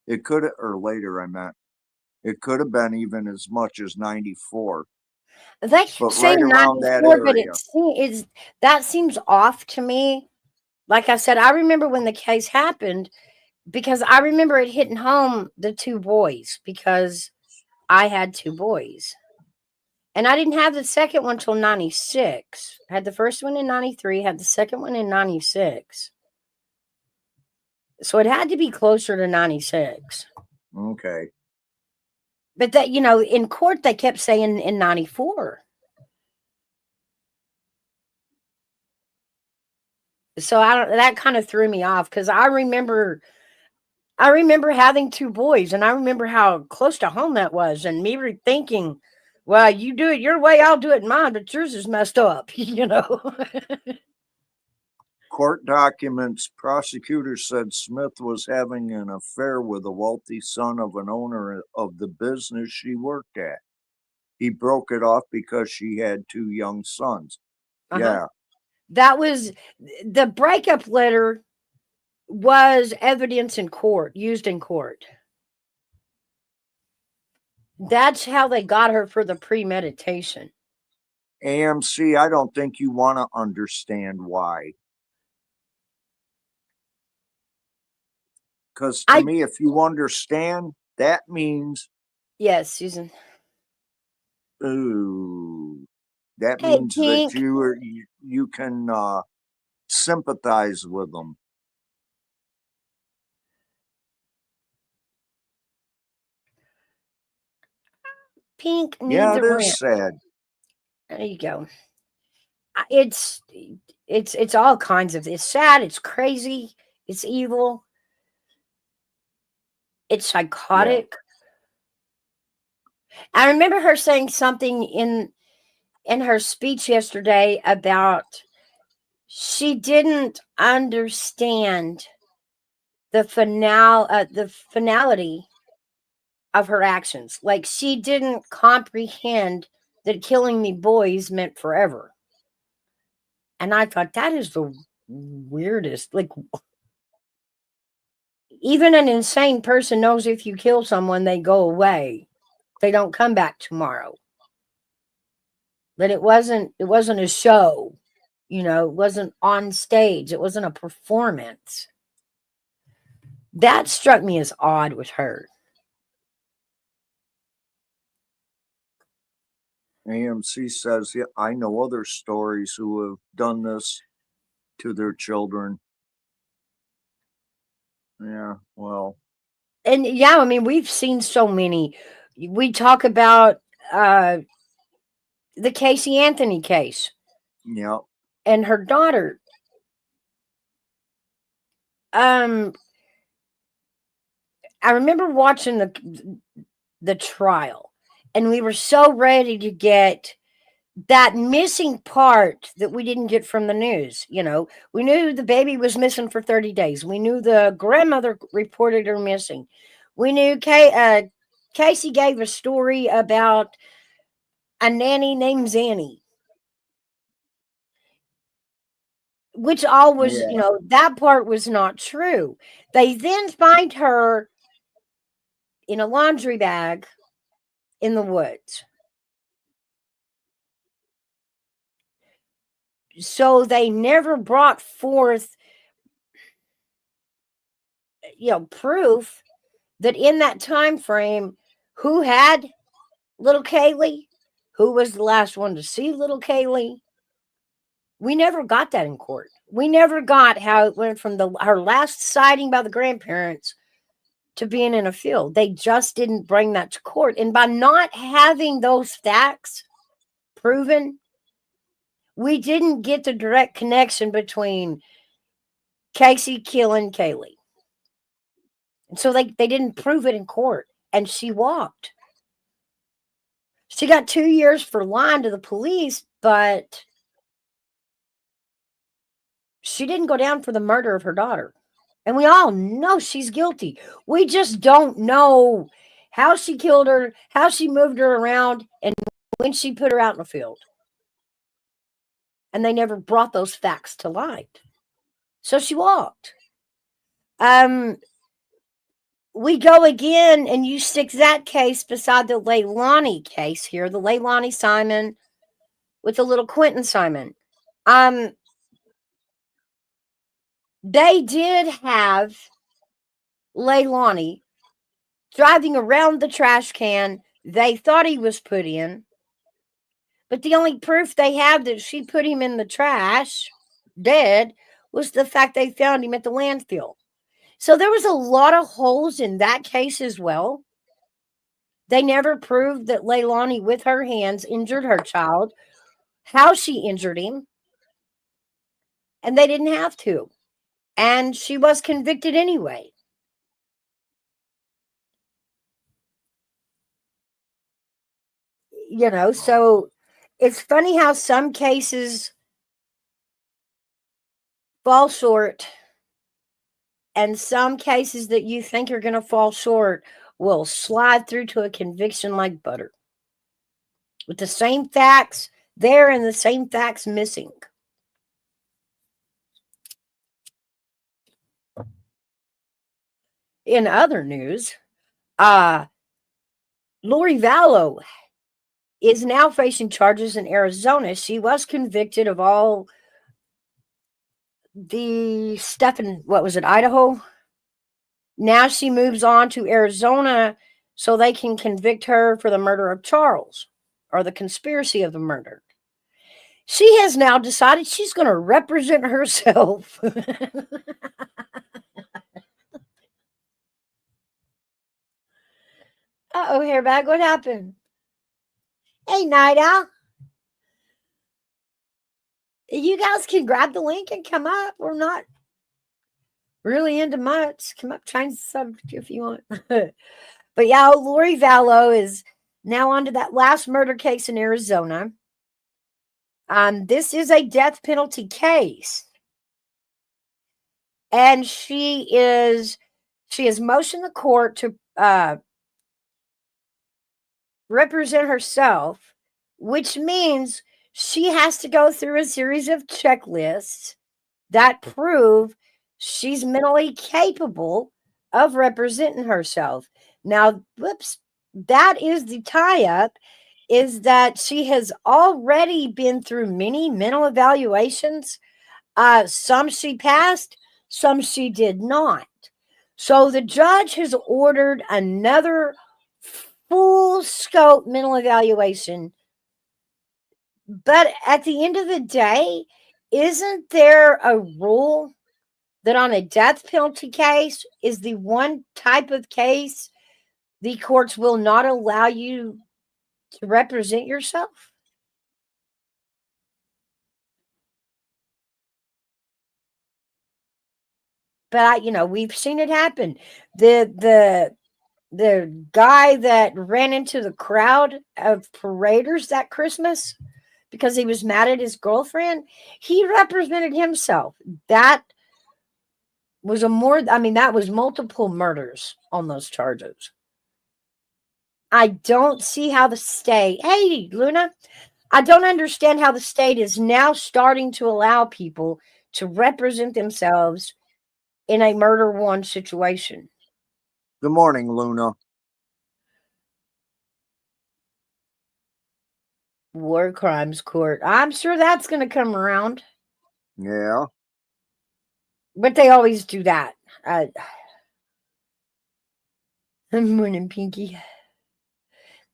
It could have, or later, I meant. It could have been even as much as 94. They keep But saying right around that 94, but area. that seems off to me. Like I said, I remember when the case happened because I remember it hitting home the 2 boys because I had 2 boys. And I didn't have the second one till 96. I had the first one in 93, had the second one in 96. So it had to be closer to 96. Okay. But that, in court, they kept saying in 94. So that kind of threw me off because I remember having 2 boys and I remember how close to home that was. And me thinking, well, you do it your way, I'll do it mine, but yours is messed up, Court documents, prosecutors said Smith was having an affair with a wealthy son of an owner of the business she worked at. He broke it off because she had 2 young sons. Yeah. That was the breakup letter was evidence in court, used in court. That's how they got her for the premeditation. AMC, I don't think you want to understand why. Because to me, if you understand, that means. Yes, Susan. Ooh, that Hey, means Pink. that you can sympathize with them. Pink needs Yeah, a it rant. is sad. There you go. it's all kinds of, it's sad, it's crazy, it's evil, it's Yeah. psychotic. I remember her saying something in her speech yesterday about she didn't understand the finality of her actions. Like she didn't comprehend that killing me boys meant forever. And I thought that is the weirdest. Like even an insane person knows if you kill someone, they go away. They don't come back tomorrow. But it wasn't a show. You know, it wasn't on stage. It wasn't a performance. That struck me as odd with her. AMC says, yeah, I know other stories who have done this to their children. Yeah, well, And yeah, I mean, we've seen so many. We talk about the Casey Anthony case yeah, and her daughter. I remember watching the trial, and we were so ready to get that missing part that we didn't get from the news. You know, we knew the baby was missing for 30 days. We knew the grandmother reported her missing. We knew Casey gave a story about a nanny named Zanny, which all was, yeah. you know, that part was not true. They then find her in a laundry bag in the woods. So they never brought forth, you know, proof that in that time frame who had little Kaylee, who was the last one to see little Kaylee. We never got that in court. We never got how it went from her last sighting by the grandparents to being in a field. They just didn't bring that to court. And by not having those facts proven, we didn't get the direct connection between Casey killing Kaylee. And so they didn't prove it in court. And she walked. She got 2 years for lying to the police, but she didn't go down for the murder of her daughter. And we all know she's guilty. We just don't know how she killed her, how she moved her around, and when she put her out in the field. And they never brought those facts to light. So she walked. We go again, and you stick that case beside the Leilani case here, the Leilani Simon with the little Quentin Simon. They did have Leilani driving around the trash can they thought he was put in, but the only proof they have that she put him in the trash dead was the fact they found him at the landfill. So there was a lot of holes in that case as well. They never proved that Leilani with her hands injured her child, how she injured him, and they didn't have to. And she was convicted anyway. You know, so it's funny how some cases fall short, and some cases that you think are going to fall short will slide through to a conviction like butter. With the same facts there and the same facts missing. In other news, Lori Vallow is now facing charges in Arizona. She was convicted of all the stuff in, what was it, Idaho? Now she moves on to Arizona so they can convict her for the murder of Charles or the conspiracy of the murder. She has now decided she's going to represent herself. Uh-oh, hairbag, what happened? Hey, Night Owl. You guys can grab the link and come up. We're not really into much. Come up, change the subject if you want. But yeah, Lori Vallow is now on to that last murder case in Arizona. This is a death penalty case. And she has motioned the court to represent herself, which means she has to go through a series of checklists that prove she's mentally capable of representing herself. Now, that is the tie-up, is that she has already been through many mental evaluations. Some she passed, some she did not. So the judge has ordered another full scope mental evaluation. But at the end of the day, isn't there a rule that on a death penalty case is the one type of case the courts will not allow you to represent yourself? But we've seen it happen. The guy that ran into the crowd of paraders that Christmas because he was mad at his girlfriend, he represented himself. That was that was multiple murders on those charges. I don't see how the state, hey, Luna, I don't understand how the state is now starting to allow people to represent themselves in a murder one situation. Good morning, Luna. War crimes court. I'm sure that's going to come around. Yeah. But they always do that. Good morning, Pinky.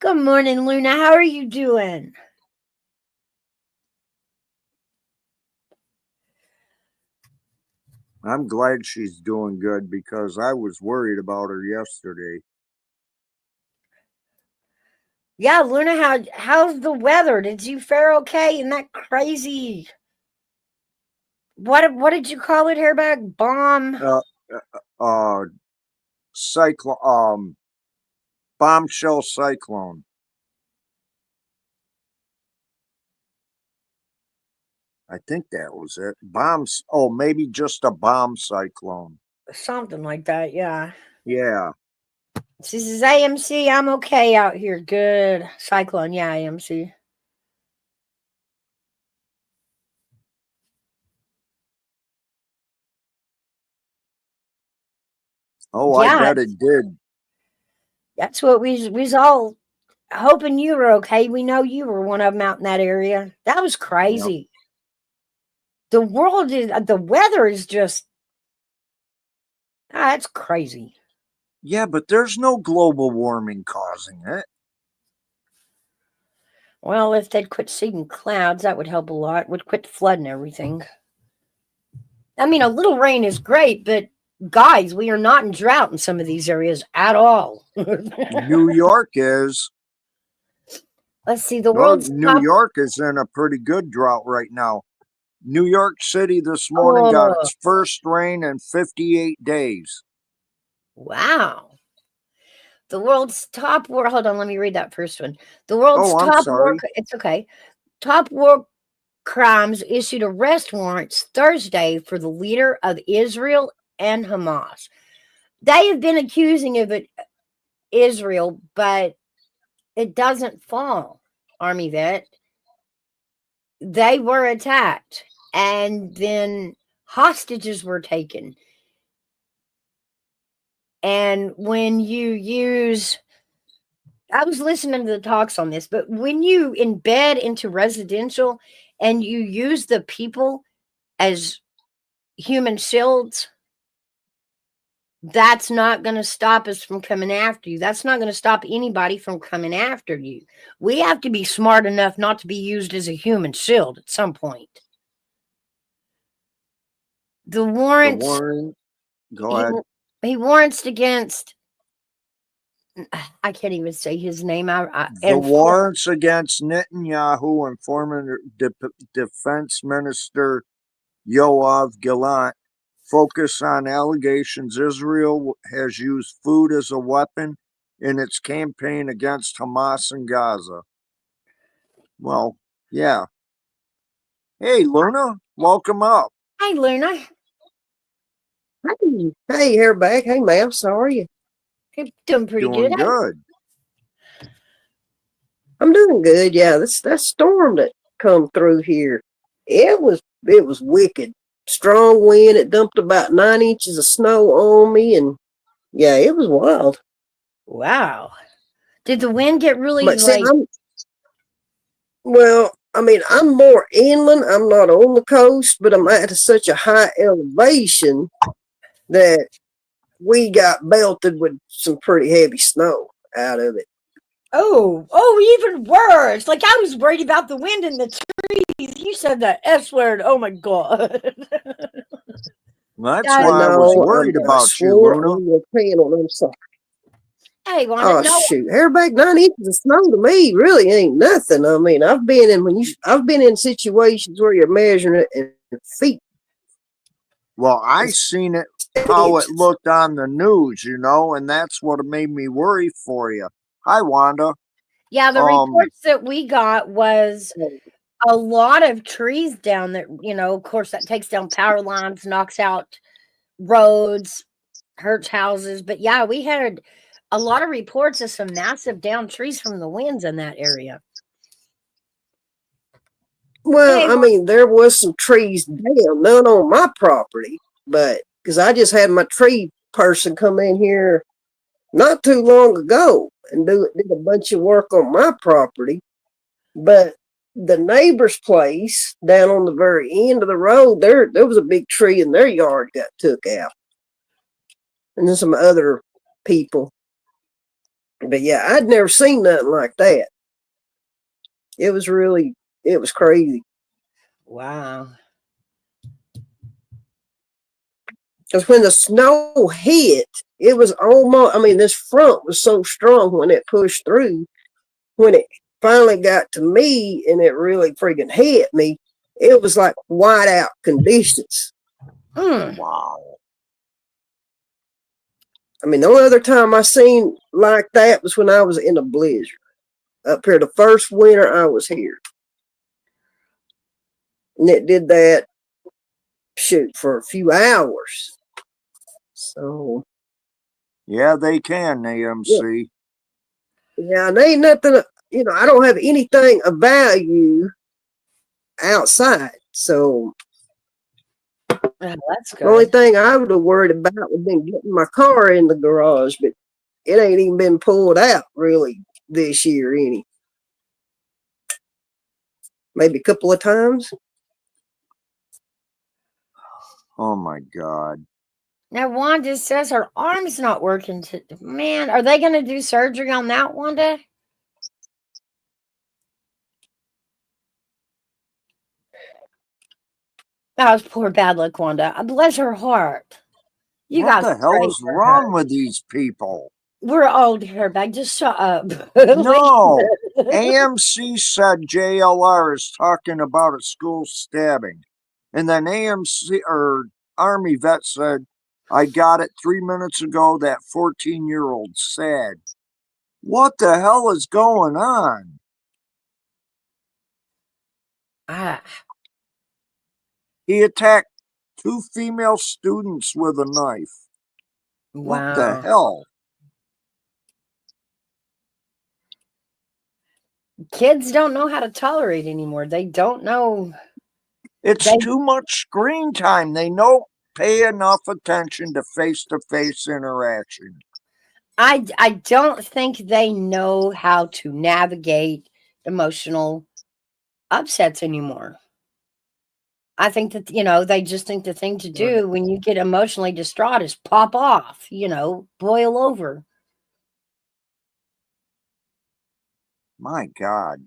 Good morning, Luna. How are you doing? I'm glad she's doing good because I was worried about her yesterday. Yeah, Luna, how's the weather? Did you fare okay in that crazy what did you call it, Hairbag? Bomb? Cyclone, bombshell cyclone. I think that was it. Bombs. Oh, maybe just a bomb cyclone. Something like that, yeah. Yeah. She says, AMC, I'm okay out here. Good. Cyclone, yeah, AMC. Oh, yeah, I bet it did. That's what we was all hoping you were okay. We know you were one of them out in that area. That was crazy. Yep. The weather is just, it's crazy. Yeah, but there's no global warming causing it. Well, if they'd quit seeding clouds, that would help a lot. Would quit flooding everything. I mean, a little rain is great, but guys, we are not in drought in some of these areas at all. New York is. Let's see, New York is in a pretty good drought right now. New York City this morning got its first rain in 58 days. Wow. The world's top war. Hold on, let me read that first one. The world's top war. It's okay. Top war crimes issued arrest warrants Thursday for the leader of Israel and Hamas. They have been accusing of it Israel, but it doesn't fall, Army vet. They were attacked, and then hostages were taken. And when you use, I was listening to the talks on this, but when you embed into residential and you use the people as human shields, that's not going to stop us from coming after you. That's not going to stop anybody from coming after you. We have to be smart enough not to be used as a human shield at some point. The warrants. Go ahead. He warrants against I can't even say his name. The warrants against Netanyahu and former Defense Minister Yoav Gallant focus on allegations Israel has used food as a weapon in its campaign against Hamas in Gaza. Well, yeah. Hey, Luna, welcome up. Hi, Luna. Hey, Hairback. Hey, Mouse. How are you? You're doing pretty Doing good. good. I'm doing good. Yeah, that storm that come through here, it was wicked. Strong wind. It dumped about 9 inches of snow on me, and yeah, it was wild. Wow. Did the wind get really But see, like? I mean, I'm more inland. I'm not on the coast, but I'm at such a high elevation that we got belted with some pretty heavy snow out of it. Oh, even worse. Like I was worried about the wind in the trees. You said that S word. Oh my god. That's I why I was worried I about you, swore Luna. on your panel. I'm sorry. Hey, Wanda. Oh No, shoot! Hairback 9 inches of snow to me really ain't nothing. I mean, I've been in situations where you're measuring it in feet. Well, I seen it how it looked on the news, and that's what made me worry for you. Hi, Wanda. yeah, the reports that we got was a lot of trees down that, of course, that takes down power lines, knocks out roads, hurts houses. But yeah, we had a lot of reports of some massive down trees from the winds in that area. Well, Hey, I mean, there was some trees down, none on my property, but because I just had my tree person come in here not too long ago and did a bunch of work on my property. But the neighbor's place down on the very end of the road, there was a big tree in their yard got took out. And then some other people. But yeah, I'd never seen nothing like that. It was crazy. wow. Because when the snow hit, it was almost, I mean, this front was so strong when it pushed through. When it finally got to me and it really freaking hit me, it was like whiteout conditions. Wow. I mean, the only other time I seen like that was when I was in a blizzard up here the first winter I was here. And it did that, for a few hours. So. Yeah, they can, AMC. Yeah, and ain't nothing, I don't have anything of value outside. So. That's good. The only thing I would have worried about would have been getting my car in the garage, but it ain't even been pulled out really this year any. Maybe a couple of times. Oh my God. Now Wanda says her arm's not working. Man, are they going to do surgery on that, Wanda? That was poor bad luck, Wanda. Bless her heart. What the hell is wrong with these people? We're old Hairback. Just shut up. No. AMC said JLR is talking about a school stabbing. And then AMC or Army vet said, I got it 3 minutes ago, that 14-year-old sad. What the hell is going on? He attacked 2 female students with a knife. Wow. What the hell? Kids don't know how to tolerate anymore. They don't know. It's too much screen time. They don't pay enough attention to face-to-face interaction. I don't think they know how to navigate emotional upsets anymore. I think that, they just think the thing to do when you get emotionally distraught is pop off, boil over. My God.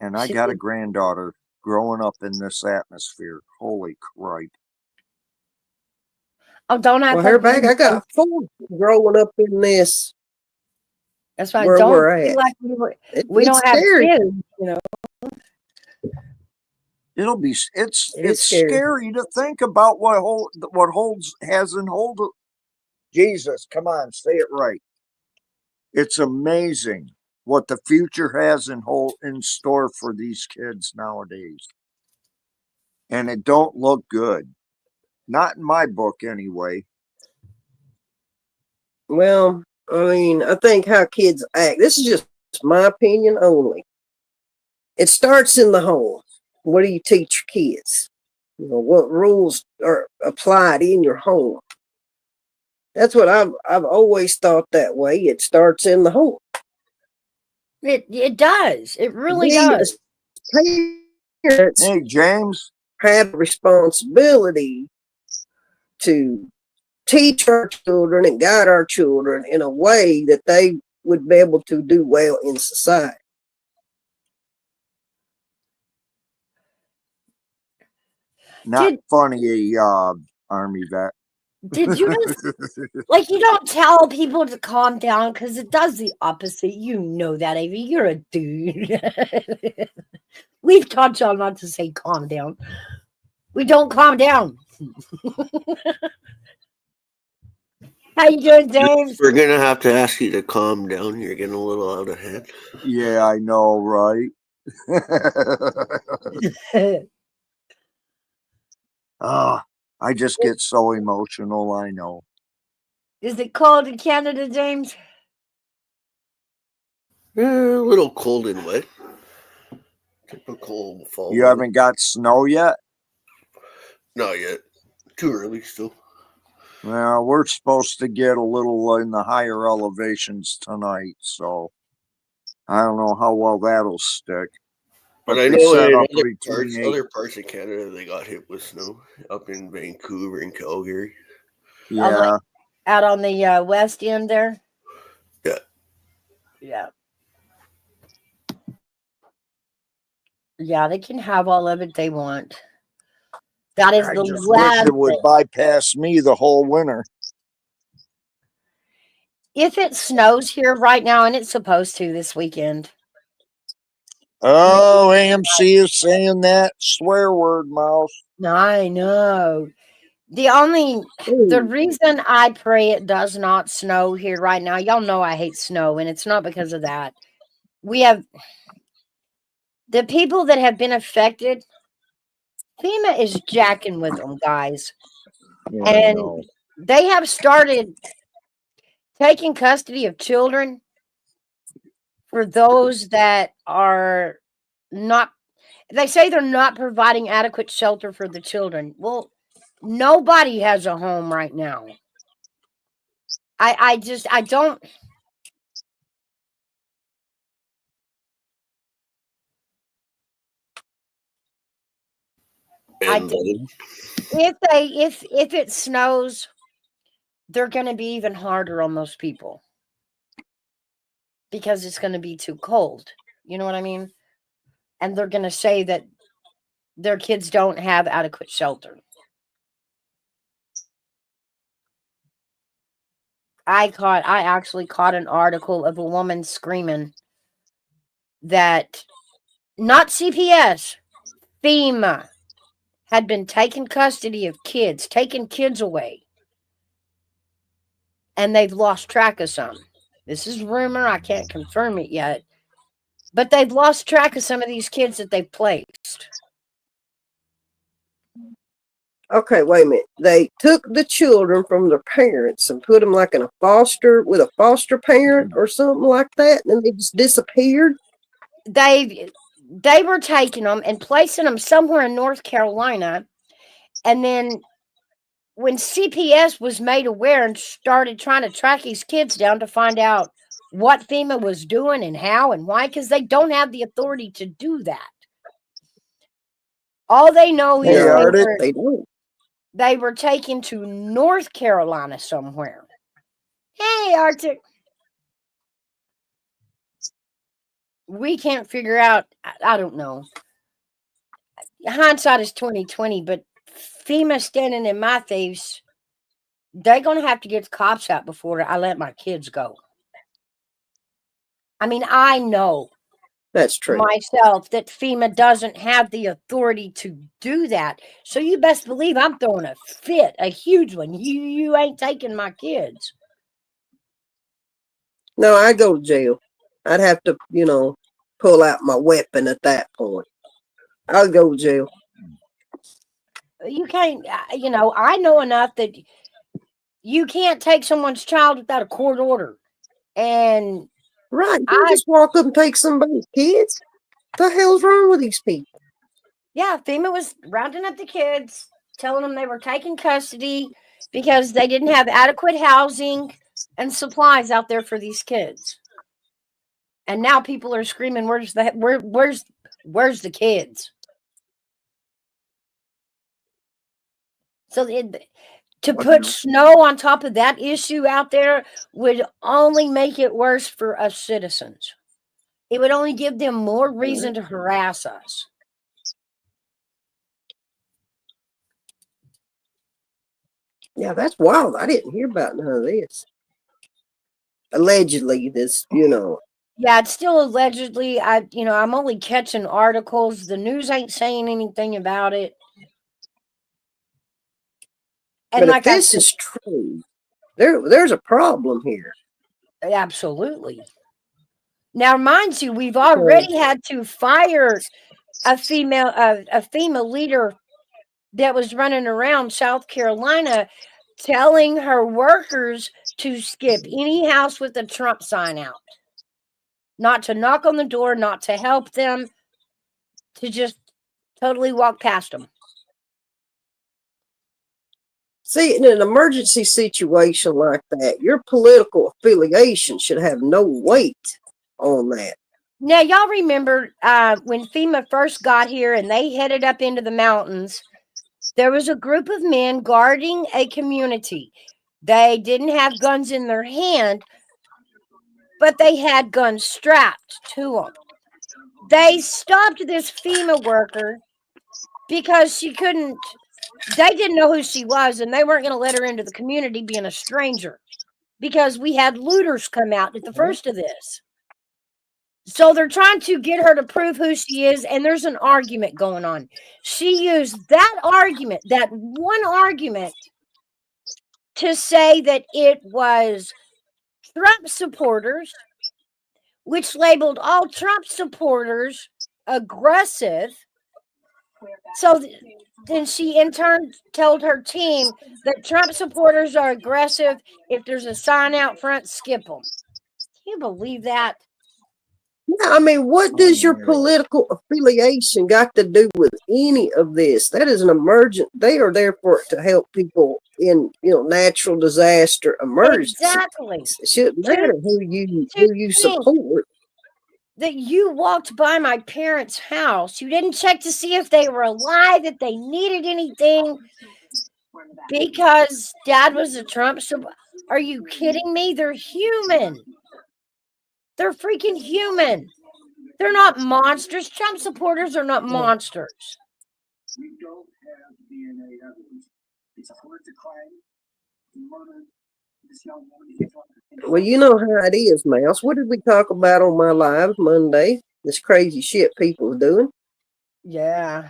And I got a granddaughter growing up in this atmosphere. Holy crap. Oh, don't act Well, like her back, you I know. got 4 growing up in this That's right. where Don't we're feel at. like we It's don't have scary. kids, you know. It'll be It is it's scary. scary to think about what holds has in hold of Jesus. Come on, say it right. It's amazing what the future has in store for these kids nowadays. And it don't look good. Not in my book anyway. Well, I mean, I think how kids act. This is just my opinion only. It starts in the home. What do you teach your kids? You know, what rules are applied in your home? That's what I've always thought that way. It starts in the home. It does. It really We does. as parents Hey, James. have a responsibility to teach our children and guide our children in a way that they would be able to do well in society. Not Did funny, Army vet. did you know, like, you don't tell people to calm down because it does the opposite. You know that, Avi. You're a dude. We've taught y'all not to say calm down. We don't calm down. How you doing, James? We're gonna have to ask you to calm down. You're getting a little out of hand. Yeah, I know, right? I just get so emotional, I know. Is it cold in Canada, James? A little cold and wet. Typical fall. You weather. haven't got snow yet? Not yet. Too early still. Well, we're supposed to get a little in the higher elevations tonight, so I don't know how well that'll stick. But I they know set in up other parts of Canada they got hit with snow. Up in Vancouver and Calgary. Yeah, Out on the west end there? Yeah. Yeah. Yeah, they can have all of it they want. That is I the just wish last it would thing. bypass me the whole winter. If it snows here right now, and it's supposed to this weekend. Oh, AMC is saying that swear word, Mouse. I know. The reason I pray it does not snow here right now, y'all know I hate snow, and it's not because of that. We have the people that have been affected. FEMA is jacking with them, guys. Yeah, I And know. they have started taking custody of children for those that are not, they say they're not providing adequate shelter for the children. Well, nobody has a home right now. I don't. And then If it snows, they're going to be even harder on those people because it's going to be too cold. You know what I mean? And they're going to say that their kids don't have adequate shelter. I actually caught an article of a woman screaming that not CPS, FEMA had been taking custody of kids, taking kids away. And they've lost track of some. This is rumor. I can't confirm it yet. But they've lost track of some of these kids that they've placed. Okay, wait a minute. They took the children from their parents and put them like in a foster parent or something like that, and then they just disappeared. They were taking them and placing them somewhere in North Carolina, and then when CPS was made aware and started trying to track these kids down to find out what FEMA was doing and how and why, because they don't have the authority to do that. All they know is They don't. they were taken to North Carolina somewhere. Hey, Arctic. We can't figure out. I don't know. Hindsight is 20/20, but FEMA standing in my face they're going to have to get the cops out before I let my kids go. I mean, I know That's true. myself that FEMA doesn't have the authority to do that. So you best believe I'm throwing a fit, a huge one. You ain't taking my kids. No, I go to jail. I'd have to, pull out my weapon at that point. I'll go to jail. You can't, I know enough that you can't take someone's child without a court order. And Right. You just walk up and take somebody's kids. What the hell's wrong with these people? yeah, FEMA was rounding up the kids, telling them they were taking custody because they didn't have adequate housing and supplies out there for these kids. And now people are screaming, where's the kids? So to put snow on top of that issue out there would only make it worse for us citizens. It would only give them more reason to harass us. Yeah, that's wild. I didn't hear about none of this. Allegedly, this, Yeah, it's still allegedly. I'm only catching articles. The news ain't saying anything about it. And but if this is true, there's a problem here. Absolutely. Now, mind you, we've already had to fire a FEMA leader that was running around South Carolina telling her workers to skip any house with a Trump sign out. Not to knock on the door, not to help them, to just totally walk past them. See, in an emergency situation like that, your political affiliation should have no weight on that. Now, y'all remember when FEMA first got here and they headed up into the mountains, there was a group of men guarding a community. They didn't have guns in their hand, but they had guns strapped to them. They stopped this FEMA worker because they didn't know who she was, and they weren't going to let her into the community being a stranger because we had looters come out at the first of this. So they're trying to get her to prove who she is, and there's an argument going on. She used that one argument, to say that it was Trump supporters, which labeled all Trump supporters aggressive. So then she in turn told her team that Trump supporters are aggressive. If there's a sign out front, skip them. Can you believe that? Yeah, I mean, what does your political affiliation got to do with any of this? That is an emergent. They are there to help people in, natural disaster emergencies. Exactly. It shouldn't matter who you support. That you walked by my parents' house. You didn't check to see if they were alive, if they needed anything, because Dad was a Trump supporter. Are you kidding me? They're human. They're freaking human. They're not monsters. Trump supporters are not monsters. We don't have DNA evidence. It's a horrific crime. He murdered this young woman. Well, you know how it is, Mouse. What did we talk about on my live Monday? This crazy shit people are doing. Yeah.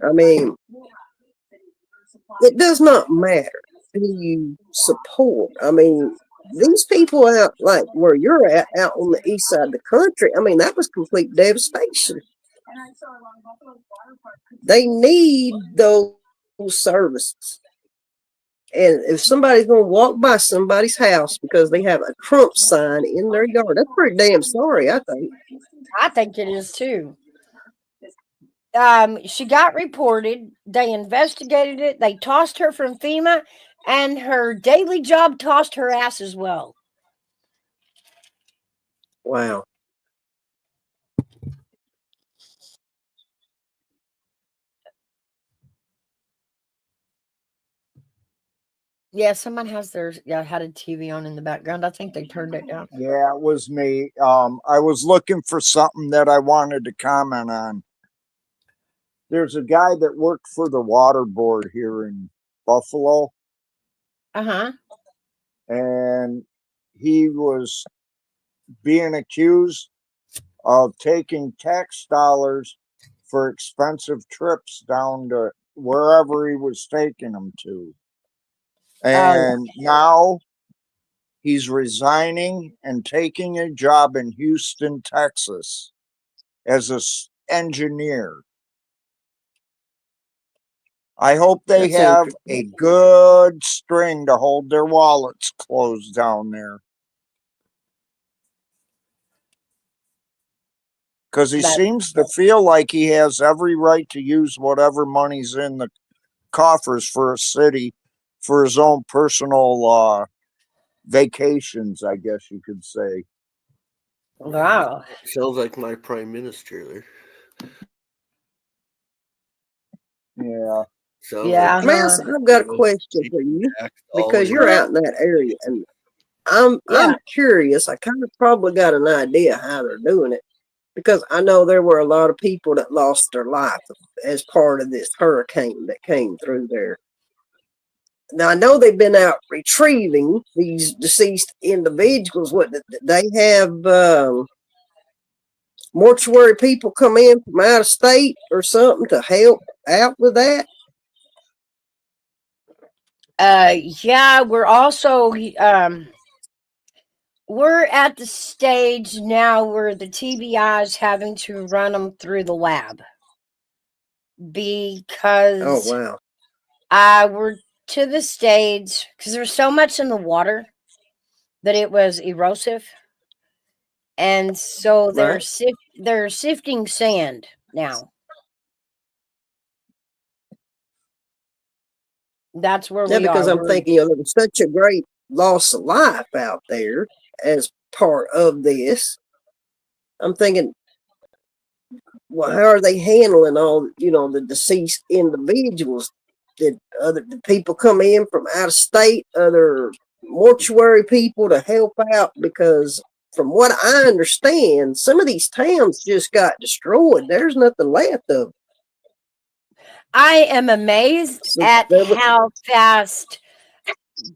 I mean, it does not matter who you support. I mean, these people out like where you're at, out on the east side of the country, I mean, that was complete devastation. They need those services. And if somebody's going to walk by somebody's house because they have a Trump sign in their yard, that's pretty damn sorry, I think. I think it is too. She got reported. They investigated it. They tossed her from FEMA, and her daily job tossed her ass as well. Wow. Yeah, someone has had a TV on in the background. I think they turned it down. Yeah, it was me. I was looking for something that I wanted to comment on. there's a guy that worked for the water board here in Buffalo, Uh-huh. and he was being accused of taking tax dollars for expensive trips down to wherever he was taking them to. And now he's resigning and taking a job in Houston, Texas as an engineer. I hope they That's have a interesting. good string to hold their wallets closed down there. Because he That seems to feel like he has every right to use whatever money's in the coffers for a city for his own personal vacations, I guess you could say. wow. Sounds like my prime minister there. Yeah. Sounds Yeah. like Mouse, I've got a question for you tax because dollars. you're out in that area, and I'm Yeah. curious. I kind of probably got an idea how they're doing it because I know there were a lot of people that lost their life as part of this hurricane that came through there. Now I know they've been out retrieving these deceased individuals. What did they have? Mortuary people come in from out of state or something to help out with that? Yeah, we're also we're at the stage now where the TBI is having to run them through the lab Oh because wow! we're to the stage because there's so much in the water that it was erosive, and so Right? they're sifting sand now. That's where Yeah, we because are. I'm thinking, there was such a great loss of life out there as part of this. I'm thinking, well, how are they handling all the deceased individuals? Did people come in from out of state, other mortuary people to help out? Because from what I understand, some of these towns just got destroyed. There's nothing left of them. I am amazed So at there was, how fast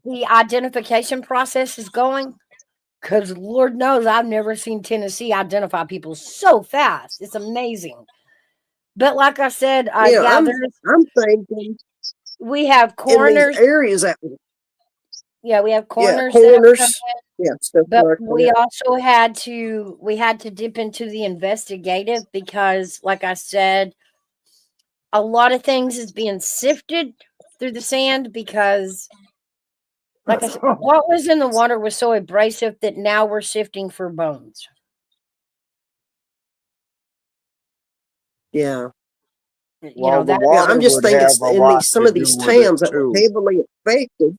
the identification process is going. Because Lord knows I've never seen Tennessee identify people so fast. It's amazing. But like I said, yeah, I'm thinking we have in these coroners. areas that Yeah, we have yeah, coroners that have come corners, in, yeah, stuff but like we that. also had to dip into the investigative because, like I said, a lot of things is being sifted through the sand because, like I said, what was in the water was so abrasive that now we're sifting for bones. Yeah. Well, the That Yeah, water I'm just would thinking have a in lot some to of do these with it towns that were too. heavily affected.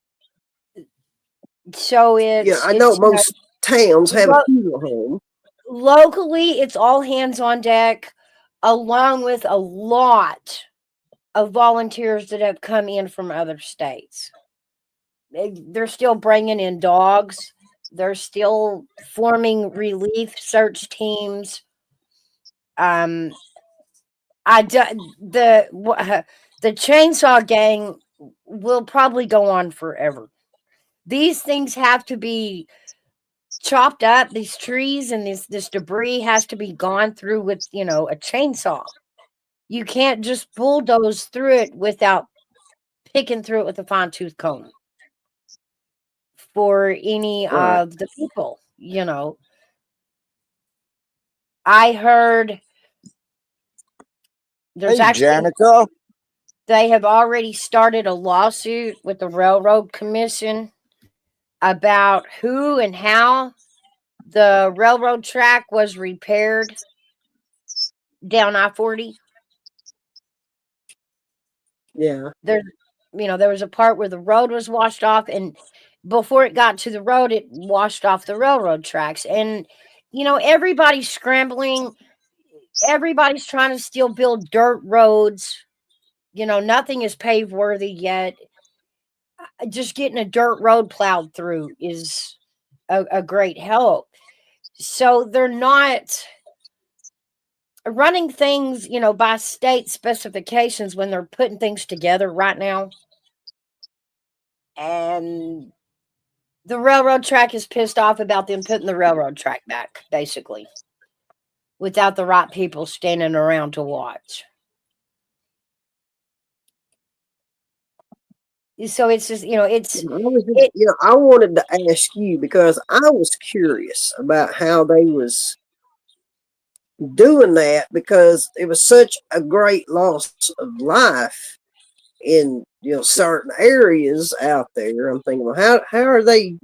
so Yeah, I it's know most towns have a lo- funeral home. locally it's all hands on deck, along with a lot of volunteers that have come in from other states. They're still bringing in dogs. They're still forming relief search teams. Um, the chainsaw gang will probably go on forever. These things have to be chopped up. These trees and this debris has to be gone through with a chainsaw. You can't just bulldoze through it without picking through it with a fine tooth comb for any Right. of the people. I heard there's Hey, actually Janica. they have already started a lawsuit with the Railroad Commission about who and how the railroad track was repaired down I-40. Yeah. There was a part where the road was washed off, and before it got to the road, it washed off the railroad tracks. And everybody's scrambling. Everybody's trying to still build dirt roads. Nothing is pave worthy yet. Just getting a dirt road plowed through is a great help. So they're not running things, by state specifications when they're putting things together right now. And the railroad track is pissed off about them putting the railroad track back, basically, without the right people standing around to watch. So it's just, I wanted to ask you because I was curious about how they was doing that because it was such a great loss of life in certain areas out there. I'm thinking, well, how are they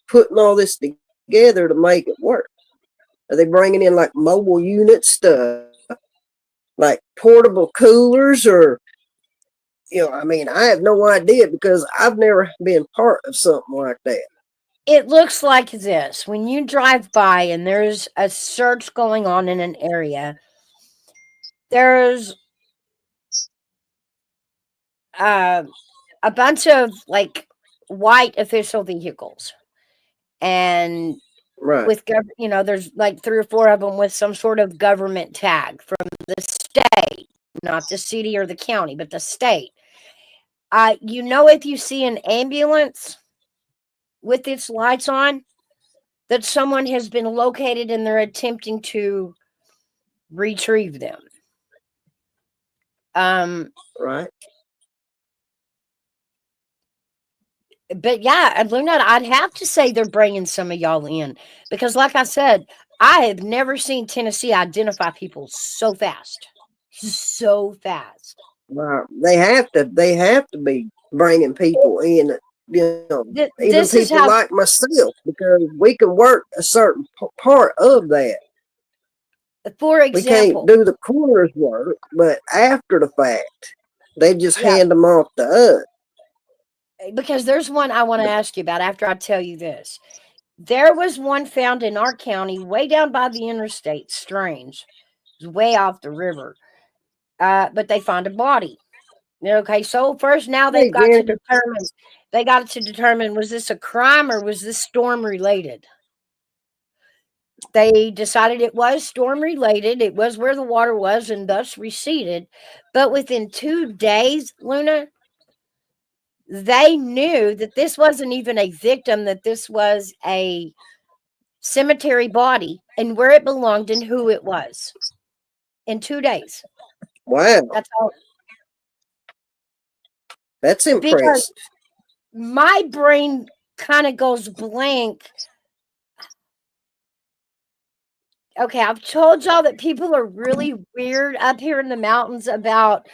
putting all this together to make it work? Are they bringing in like mobile units to like portable coolers or I have no idea because I've never been part of something like that. It looks like this. When you drive by and there's a search going on in an area, there's a bunch of like white official vehicles. And Right. with there's like 3 or 4 of them with some sort of government tag from the state, not the city or the county, but the state. If you see an ambulance with its lights on, that someone has been located and they're attempting to retrieve them. Right. But yeah, and Luna, I'd have to say they're bringing some of y'all in because, like I said, I have never seen Tennessee identify people so fast. Well, they have to be bringing people in, even people like myself, because we can work a certain part of that. For example, we can't do the coroner's work, but after the fact, they just hand them off to us. Because there's one I want to ask you about after I tell you this. There was one found in our county, way down by the interstate. Strange, it was way off the river. But they found a body. Okay, so first now they've got to determine. They got to determine, was this a crime or was this storm related? They decided it was storm related. It was where the water was and thus receded. But within 2 days, Luna, they knew that this wasn't even a victim, that this was a cemetery body and where it belonged and who it was. In 2 days. Wow. That's all. That's impressive. Because my brain kind of goes blank. Okay, I've told y'all that people are really weird up here in the mountains about,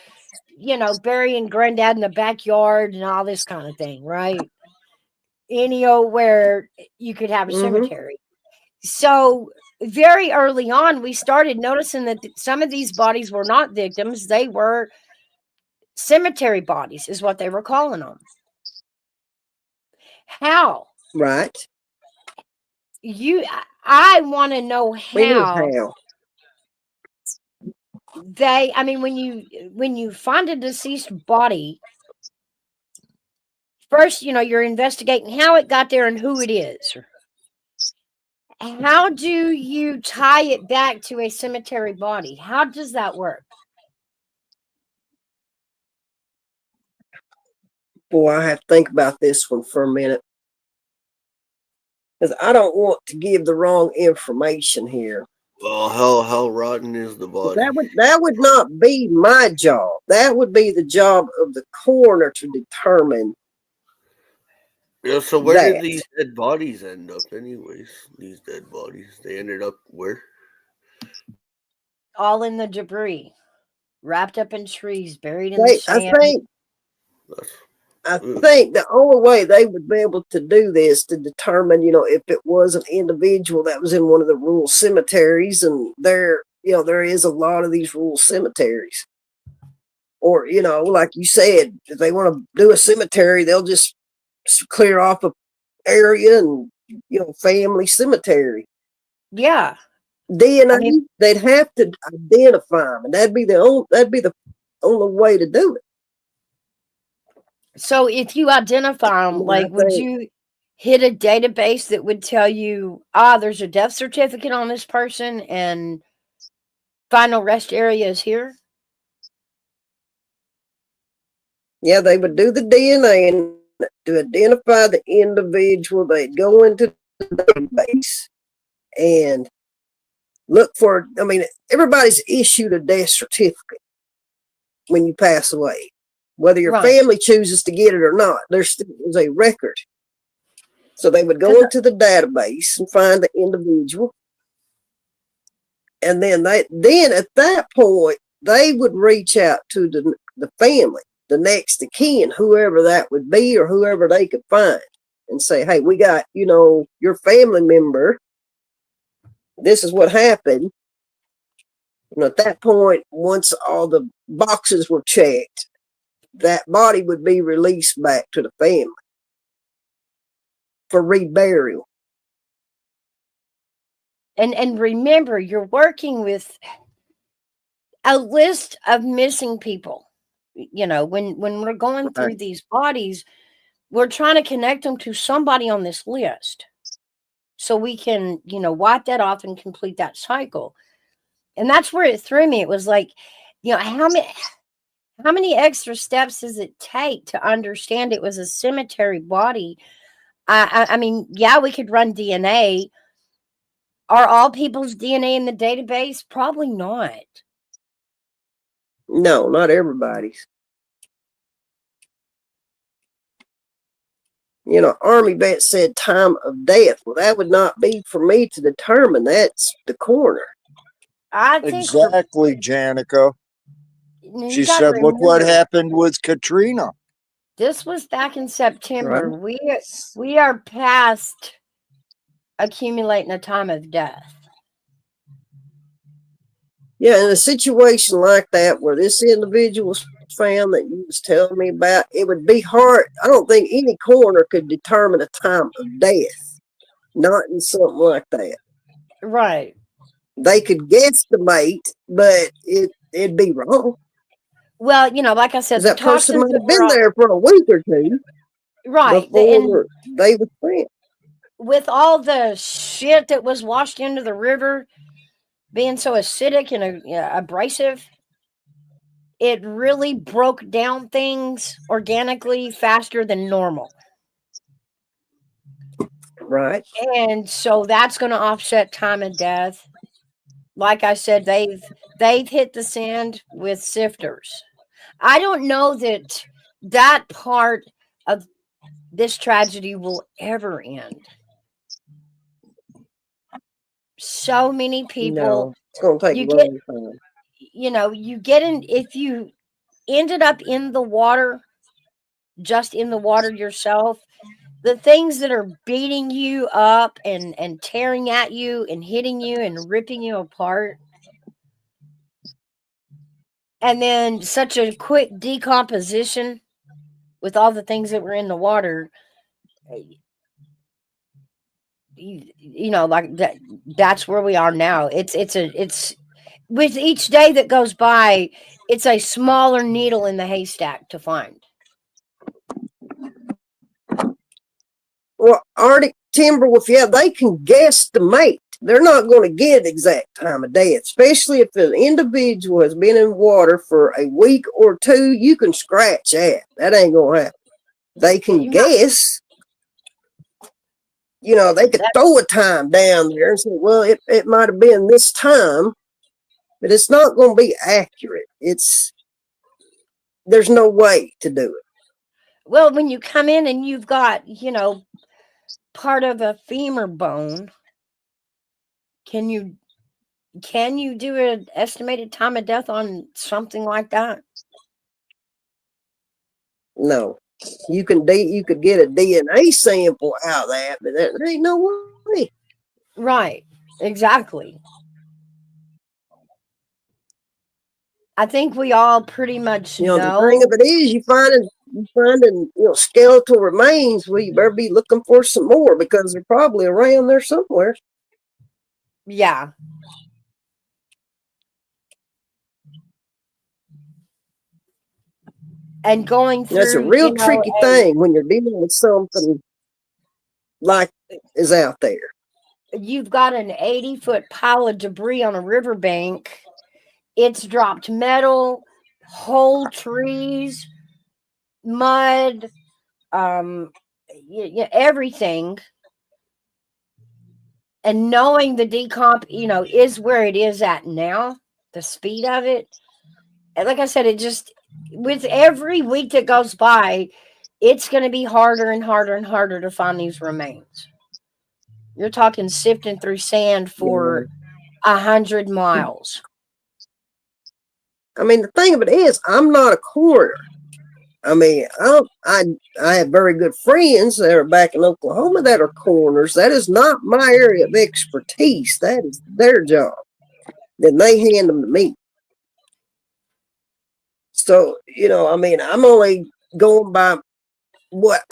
burying granddad in the backyard and all this kind of thing, right? Where you could have a cemetery. So very early on, we started noticing that some of these bodies were not victims. They were cemetery bodies is what they were calling them. How? Right. I want to know how when you find a deceased body, first, you're investigating how it got there and who it is. How do you tie it back to a cemetery body? How does that work? Boy, I have to think about this one for a minute. Because I don't want to give the wrong information here. Well, how rotten is the body? That would not be my job. That would be the job of the coroner to determine. Yeah, so where did these dead bodies end up anyways? These dead bodies, they ended up where? All in the debris. Wrapped up in trees, buried in the sand. I think the only way they would be able to do this to determine, if it was an individual that was in one of the rural cemeteries, and there is a lot of these rural cemeteries. Or, like you said, if they want to do a cemetery, they'll just clear off an area and, family cemetery. Yeah. DNA, they'd have to identify them, and that'd be the only way to do it. So if you identify them, would you hit a database that would tell you, there's a death certificate on this person and final rest area is here? Yeah, they would do the DNA and to identify the individual. They'd go into the database and look for, I mean, everybody's issued a death certificate when you pass away. Whether your Right. family chooses to get it or not, there still is a record. So they would go 'Cause into the database and find the individual. And then at that point, they would reach out to the family, the next of kin, whoever that would be or whoever they could find, and say, hey, we got, your family member. This is what happened. And at that point, once all the boxes were checked, that body would be released back to the family for reburial. And remember, you're working with a list of missing people. When we're going through Right. these bodies, we're trying to connect them to somebody on this list so we can, wipe that off and complete that cycle. And that's where it threw me. It was like, how many extra steps does it take to understand it was a cemetery body? I mean, yeah, we could run DNA. Are all people's DNA in the database? Probably not. No, not everybody's. Army vet said time of death. Well, that would not be for me to determine. That's the coroner. I think Exactly, Janica. you She gotta said, look what remember, happened with Katrina. this was back in September. Right. We are past accumulating a time of death. Yeah, in a situation like that where this individual was found that you was telling me about, it would be hard. I don't think any coroner could determine a time of death. Not in something like that. Right. They could guesstimate, but it'd be wrong. Well, like I said, Because the that person toxins might that have been were there for a week or two right, and before they were found. with all the shit that was washed into the river being so acidic and abrasive, it really broke down things organically faster than normal. Right. And so that's going to offset time of death. Like I said, they've hit the sand with sifters. I don't know that part of this tragedy will ever end. So many people, No, it's going to take a you get, long time. you get in, if you ended up in the water, just in the water yourself, the things that are beating you up and tearing at you and hitting you and ripping you apart, and then such a quick decomposition with all the things that were in the water, like that's where we are now. It's with each day that goes by, it's a smaller needle in the haystack to find. Well, Arctic Timberwolf, yeah, they can guesstimate. They're not going to get exact time of death, especially if an individual has been in water for a week or two. You can scratch that. That ain't going to happen. They can guess. They could throw a time down there and say, well, it might have been this time, but it's not going to be accurate. There's no way to do it. Well, when you come in and you've got, part of a femur bone, can you do an estimated time of death on something like that? No. You could get a DNA sample out of that, but there ain't no way. Right. Exactly. I think we all pretty much know. The thing of it is, you finding skeletal remains. Well, you better be looking for some more because they're probably around there somewhere. Yeah. And going through, That's a real tricky thing when you're dealing with something like is out there. You've got an 80-foot pile of debris on a riverbank It's dropped metal, whole trees, mud, everything. And knowing the decomp, is where it is at now, the speed of it. And like I said, it just, with every week that goes by, it's going to be harder and harder and harder to find these remains. You're talking sifting through sand for 100 miles. I mean, the thing of it is, I'm not a coroner. I mean, I have very good friends that are back in Oklahoma that are coroners. That is not my area of expertise. That is their job. Then they hand them to me. So, I mean, I'm only going by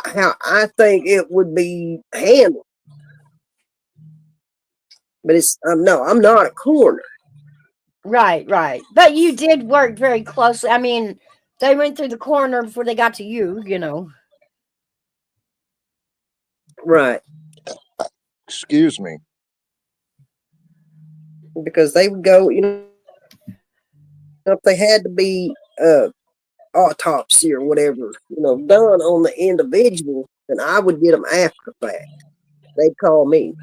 how I think it would be handled. But I'm not a coroner. Right. But you did work very closely. I mean, they went through the coroner before they got to you, Right. Excuse me. Because they would go, if they had to be autopsy or whatever, done on the individual, then I would get them after the fact. They'd call me.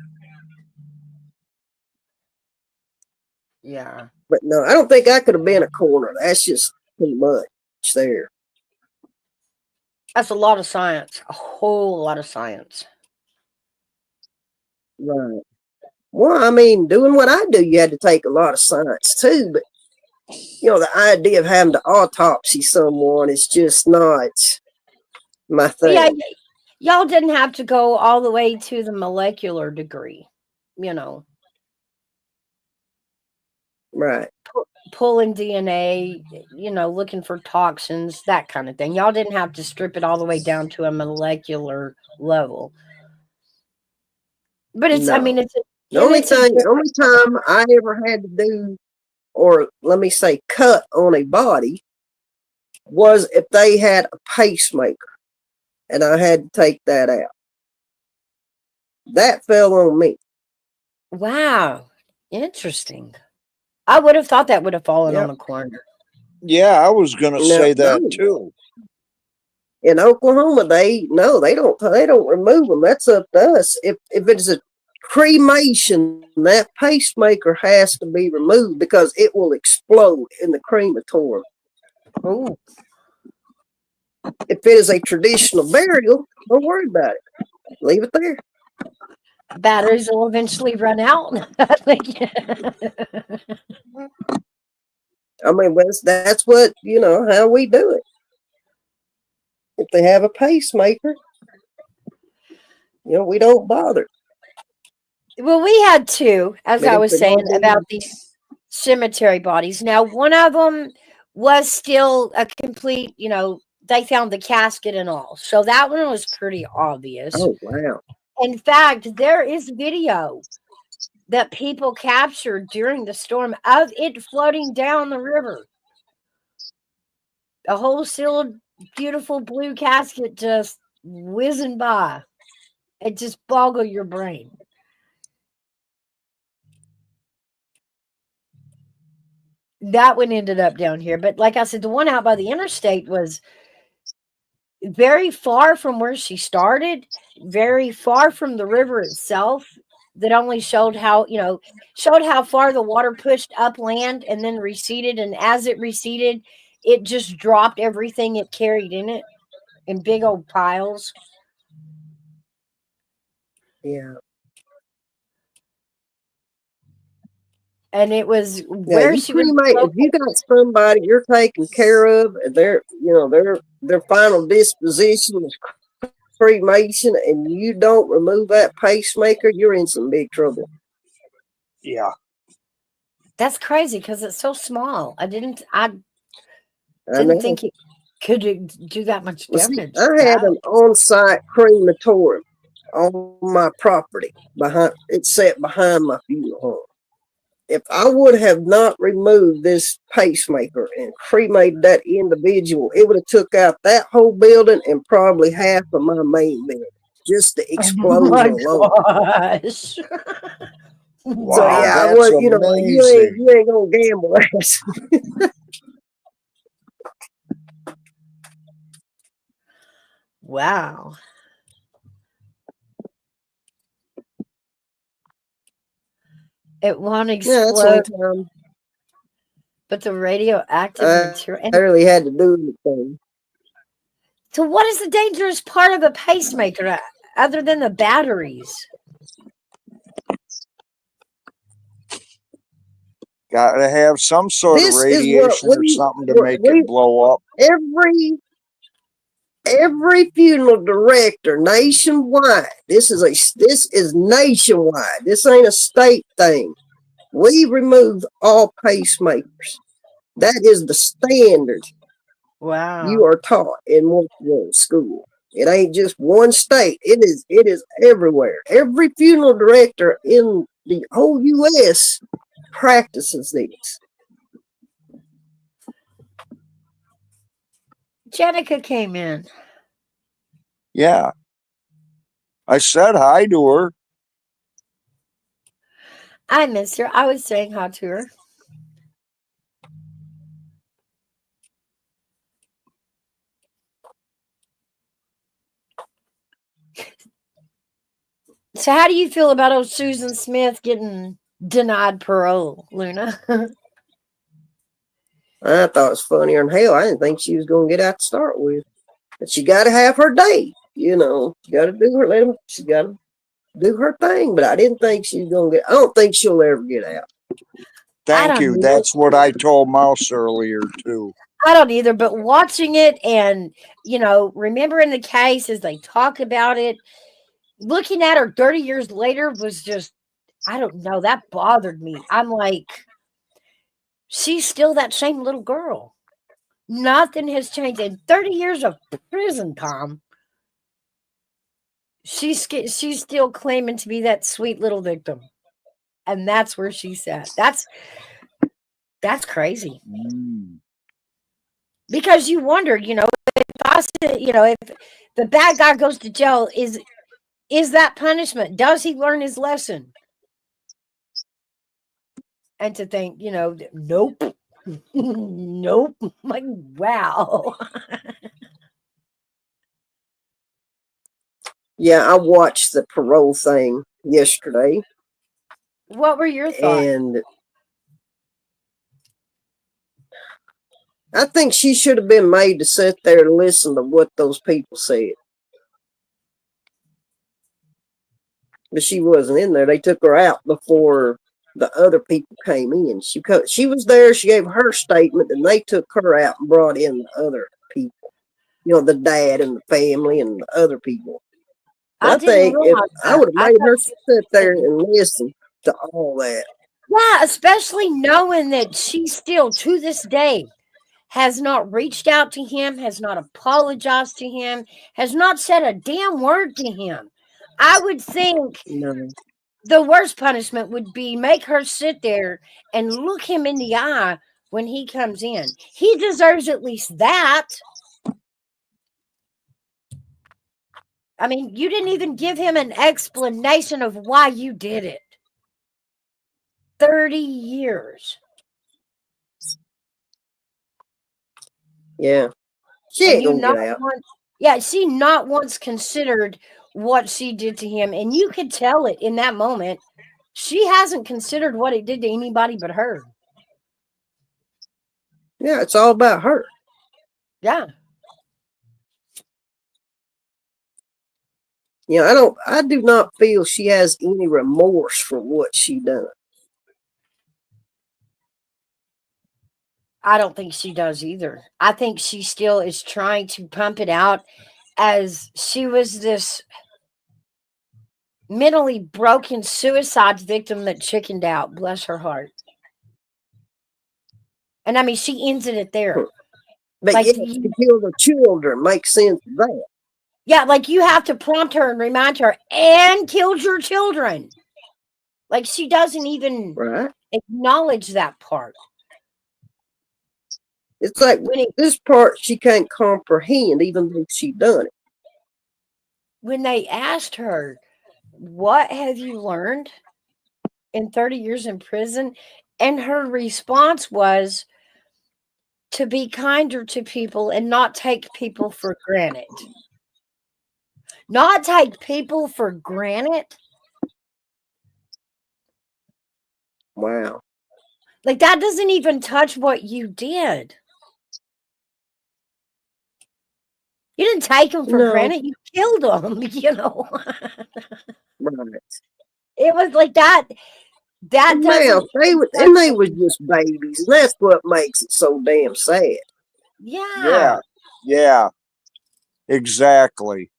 Yeah. But no, I don't think I could have been a coroner. That's just too much there. That's a lot of science. A whole lot of science. Right. Well, I mean, doing what I do, you had to take a lot of science too. But, the idea of having to autopsy someone is just not my thing. Yeah, y'all didn't have to go all the way to the molecular degree, Right. Pulling DNA, looking for toxins, that kind of thing. Y'all didn't have to strip it all the way down to a molecular level. But it's, No. I mean, it's The only time I ever had to do, or let me say, cut on a body was if they had a pacemaker, and I had to take that out. That fell on me. Wow, interesting. I would have thought that would have fallen Yep. on the coroner. Yeah, I was going to say that No. too. In Oklahoma, they don't remove them. That's up to us. If it's a cremation, that pacemaker has to be removed because it will explode in the crematorium. Oh, If it is a traditional burial, don't worry about it. Leave it there. batteries will eventually run out. I think. I mean, that's what, how we do it. If they have a pacemaker, we don't bother. Well, we had two, as But I if was they saying, don't do about these cemetery bodies. Now, one of them was still a complete, they found the casket and all. So that one was pretty obvious. Oh, wow. In fact, there is video that people captured during the storm of it floating down the river. A whole sealed, beautiful blue casket just whizzing by. It just boggled your brain. That one ended up down here. But like I said, the one out by the interstate was very far from where she started, very far from the river itself. That only showed how far the water pushed upland and then receded. And as it receded, it just dropped everything it carried in it in big old piles. Yeah. And it was Yeah, where you she was. if you got somebody you're taking care of, and their final disposition is cremation, and you don't remove that pacemaker, you're in some big trouble. Yeah. That's crazy because it's so small. I didn't know. think it could do that much Well, see, damage. I had an on-site crematorium on my property it's set behind my funeral home. If I would have not removed this pacemaker and cremated that individual, it would have took out that whole building and probably half of my main building. Just the explosion alone. Gosh. So Wow, yeah, I that's was, you know, amazing. you ain't gonna gamble that. Wow. It won't Yeah, that's the only explode, time but the radioactive I material. And really had to do anything. so, what is the dangerous part of a pacemaker other than the batteries? Got to have some sort of This is what radiation or something to make we it blow up. every funeral director nationwide. This is nationwide. This ain't a state thing. We remove all pacemakers. That is the standard you Wow. are taught in mortuary school. It ain't just one state. It is everywhere. Every funeral director in the whole U.S. practices this. Jenica came in. Yeah. I said hi to her. I missed her. I was saying hi to her. So, how do you feel about old Susan Smith getting denied parole, Luna? I thought it was funnier than hell. I didn't think she was going to get out to start with. But she got to have her day. You know, she got to do her. She got to do her thing. But I didn't think she was going to get. I don't think she'll ever get out. Thank don't you. know. That's what I told Mouse earlier, too. I don't either, but watching it and, remembering the case as they talk about it, looking at her 30 years later was just, I don't know, that bothered me. I'm like, she's still that same little girl. Nothing has changed. In 30 years of prison time, she's still claiming to be that sweet little victim. And that's where she's at. That's crazy. Because you wonder, if the bad guy goes to jail, is that punishment? Does he learn his lesson? And to think, nope. Nope. Like, wow. Yeah, I watched the parole thing yesterday. What were your thoughts? And I think she should have been made to sit there and listen to what those people said. But she wasn't in there. They took her out before the other people came in. She was there. She gave her statement, and they took her out and brought in the other people. The dad and the family and the other people. I think if I would have made her sit there and listen to all that. Yeah, especially knowing that she still, to this day, has not reached out to him, has not apologized to him, has not said a damn word to him. I would think the worst punishment would be make her sit there and look him in the eye when he comes in. He deserves at least that. I mean, you didn't even give him an explanation of why you did it. 30 years. Yeah. She ain't gonna get out. She not once considered what she did to him. And you could tell it in that moment. She hasn't considered what it did to anybody but her. Yeah, it's all about her. Yeah. I do not feel she has any remorse for what she done. I don't think she does either. I think she still is trying to pump it out as she was this mentally broken suicide victim that chickened out. Bless her heart. And I mean, she ended it there. But like, to kill the children makes sense of that. Yeah, like you have to prompt her and remind her, and killed your children. Like she doesn't even acknowledge that part. It's like this part she can't comprehend, even though she done it. When they asked her, what have you learned? in 30 years in prison. And her response was to be kinder to people and not take people for granted. Not take people for granted. Wow. Like, that doesn't even touch what you did. You didn't take them for No. granted. You killed them, you know. Right. It was like that. That Now, doesn't they even was, touch and they what was you- just babies, and that's what makes it so damn sad. Yeah. Yeah, exactly.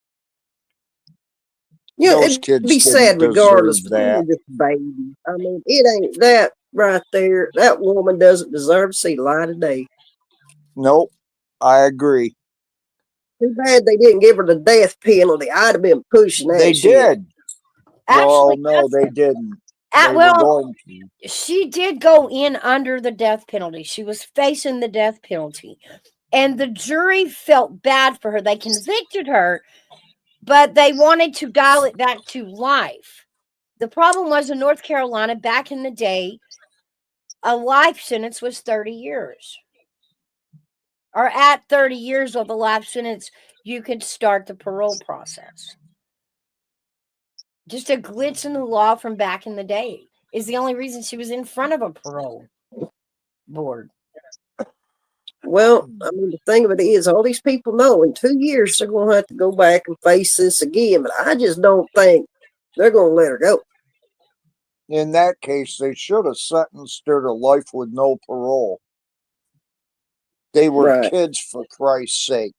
Yeah, Those it'd kids be sad didn't regardless, deserve but they were that. just babies. I mean, it ain't that right there. That woman doesn't deserve to see the light of day. Nope, I agree. Too bad they didn't give her the death penalty. I'd have been pushing that They shit. did. Well, Actually, no, they didn't. They were well, going to. she did go in under the death penalty. She was facing the death penalty. And the jury felt bad for her. They convicted her, but they wanted to dial it back to life. The problem was in North Carolina, back in the day, a life sentence was 30 years. Or at 30 years of the life sentence, you could start the parole process. Just a glitch in the law from back in the day is the only reason she was in front of a parole board. Well, I mean, the thing of it is, all these people know in 2 years they're going to have to go back and face this again. But I just don't think they're going to let her go. In that case, they should have sentenced her to life with no parole. They were Right. kids, for Christ's sake.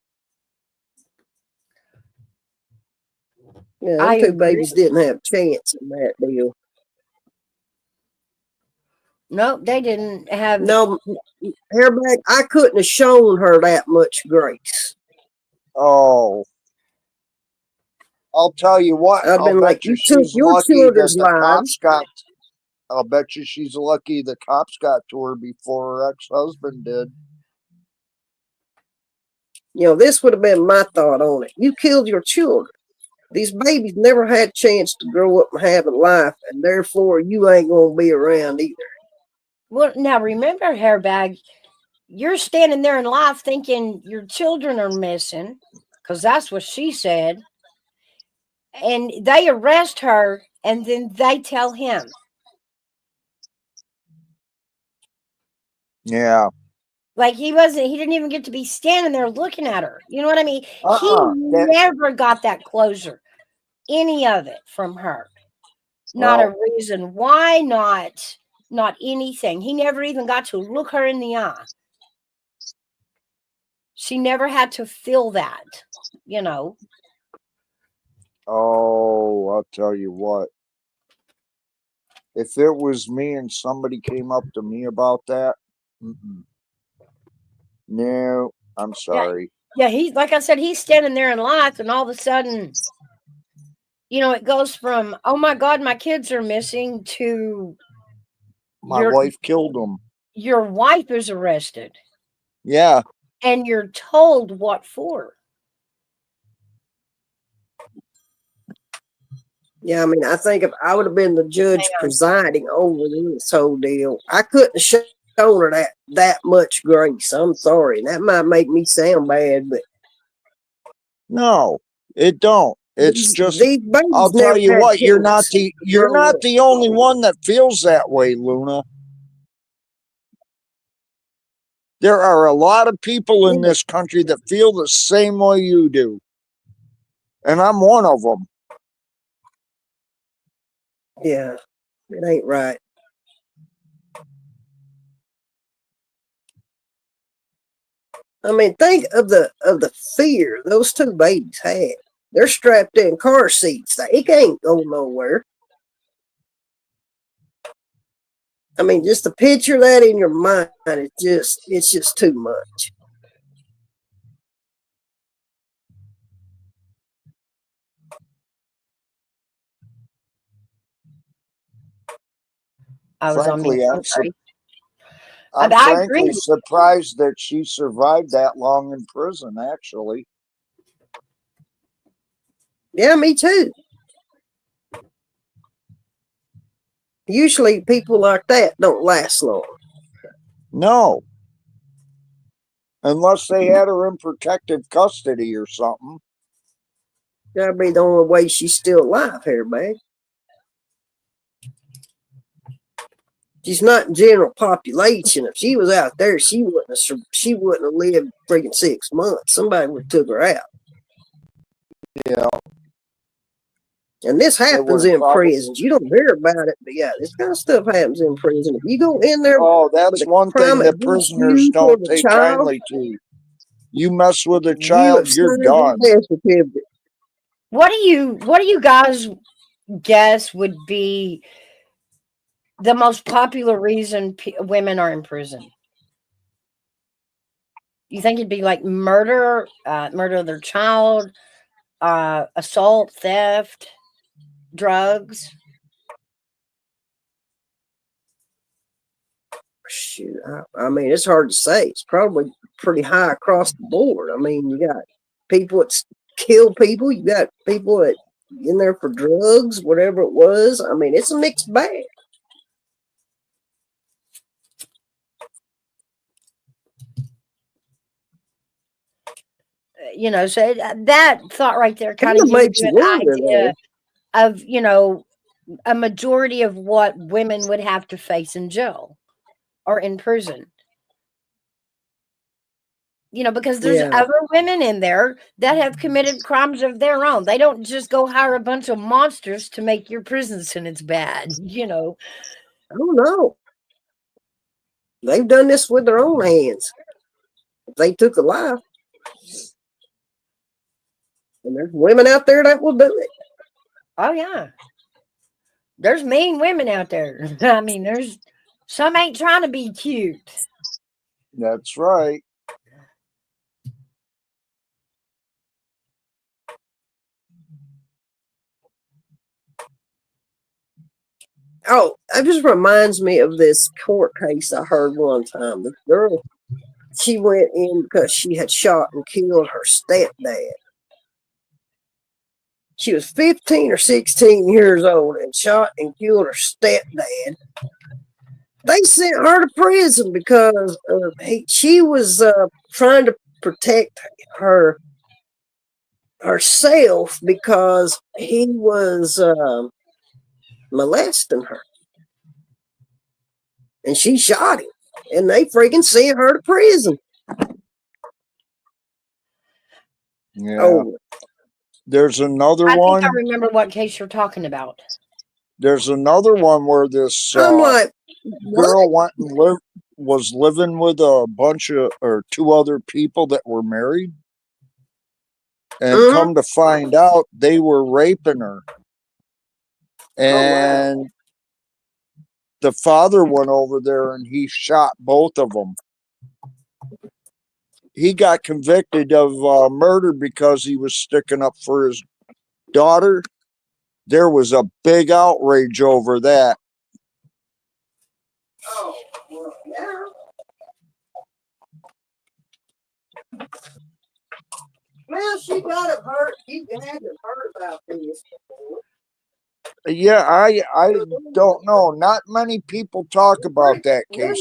Yeah, I them two agree. babies didn't have a chance in that deal. No, they didn't have. No, Hairback, I couldn't have shown her that much grace. Oh. I'll tell you what, I'd I'll been bet like, you you took she's your lucky that children's the cops lives. got. I'll bet you she's lucky the cops got to her before her ex-husband did. You know, this would have been my thought on it. You killed your children. These babies never had a chance to grow up and have a life, and therefore you ain't going to be around either. Well, now remember, Hairbag, you're standing there in life thinking your children are missing, because that's what she said. And they arrest her, and then they tell him. Yeah. Like he didn't even get to be standing there looking at her. You know what I mean? He That, never got that closure, any of it from her. Not well, a reason why, not anything. He never even got to look her in the eye. She never had to feel that, you know. oh, I'll tell you what. If it was me and somebody came up to me about that, no, I'm sorry. Yeah, he's like I said, he's standing there in life, and all of a sudden, you know, it goes from, oh my God, my kids are missing, to My wife killed him. your wife is arrested. Yeah. And you're told what for. Yeah, I mean, I think if I would have been the judge presiding over this whole deal, I couldn't have shown her that much grace. I'm sorry. And that might make me sound bad, but No, it don't. It's just, these babies I'll tell never you had what, you're not chance to grow up. the only one that feels that way, Luna. There are a lot of people in this country that feel the same way you do. And I'm one of them. Yeah, it ain't right. I mean, think of the fear those two babies had. They're strapped in car seats. They can't go nowhere. I mean, just to picture that in your mind, it's just too much. I was Frankly, on mute. I'm I frankly agree. surprised that she survived that long in prison, actually. Yeah, me too. Usually people like that don't last long. No. Unless they had her in protective custody or something. That'd be the only way she's still alive here, man. She's not general population. If she was out there, she wouldn't have lived freaking 6 months. Somebody would have took her out. Yeah. And this happens would've in probably- prisons. You don't hear about it, but yeah, this kind of stuff happens in prison. If you go in there, Oh, that's with a one thing crime that against prisoners you or don't the take child, kindly to. You mess with a you child, have you're signed your done. death certificate. What do you guys guess would be the most popular reason women are in prison? You think it'd be like murder, murder of their child, assault, theft, drugs? Shoot, I mean, it's hard to say. It's probably pretty high across the board. I mean, you got people that kill people. You got people that in there for drugs, whatever it was. I mean, it's a mixed bag. You know, so that thought right there kind of Kinda gives makes you you an wonder, idea of, you know, a majority of what women would have to face in jail or in prison. You know, because there's Yeah. other women in there that have committed crimes of their own. They don't just go hire a bunch of monsters to make your prison sentence bad, you know. I don't know. They've done this with their own hands. If they took a life. And there's women out there that will do it. Oh yeah. There's mean women out there. I mean, there's some ain't trying to be cute. That's right. Oh, that just reminds me of this court case I heard one time. The girl, she went in because she had shot and killed her stepdad. She was 15 or 16 years old and shot and killed her stepdad. They sent her to prison because she was trying to protect herself because he was molesting her. And she shot him. And they freaking sent her to prison. Yeah. Oh, There's another I one. think I remember what case you're talking about. There's another one where this I'm like, what? girl went and was living with a bunch of or two other people that were married. And Mhm. come to find out, they were raping her. And the father went over there and he shot both of them. He got convicted of murder because he was sticking up for his daughter. There was a big outrage over that. Oh, well, yeah. Well, she got it hurt. You had to heard about this before. Yeah, I don't know. Not many people talk about that case.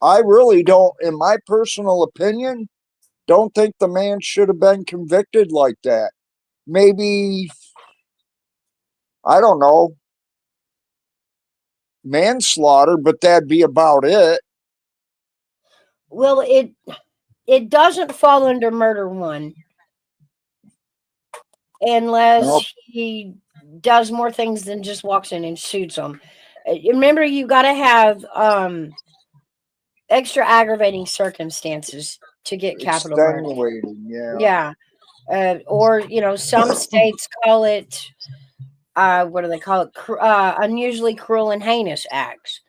I really don't, in my personal opinion, don't think the man should have been convicted like that. Maybe, I don't know, manslaughter, but that'd be about it. Well, it doesn't fall under murder one unless Nope. he does more things than just walks in and shoots them. Remember, you got to have extra aggravating circumstances to get capital murder. Extenuating, yeah. Yeah. Or, you know, some states call it, what do they call it? Unusually cruel and heinous acts.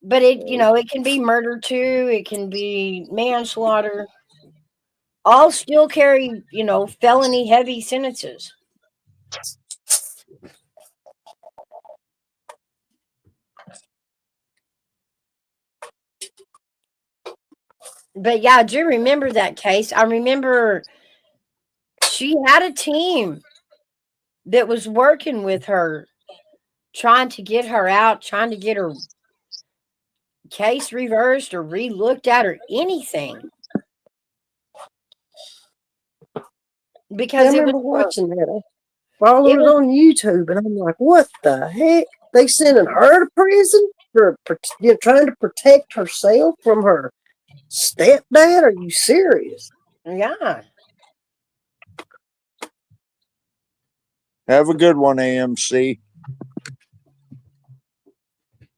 But it, you know, it can be murder too. It can be manslaughter. All still carry, you know, felony heavy sentences. But yeah, I do remember that case. I remember she had a team that was working with her, trying to get her out, trying to get her case reversed or re-looked at or anything. I Because it was remember watching that. I followed it it was on YouTube, and I'm like, what the heck? They sending her to prison for trying to protect herself from her stepdad? Are you serious? yeah. Have a good one, AMC.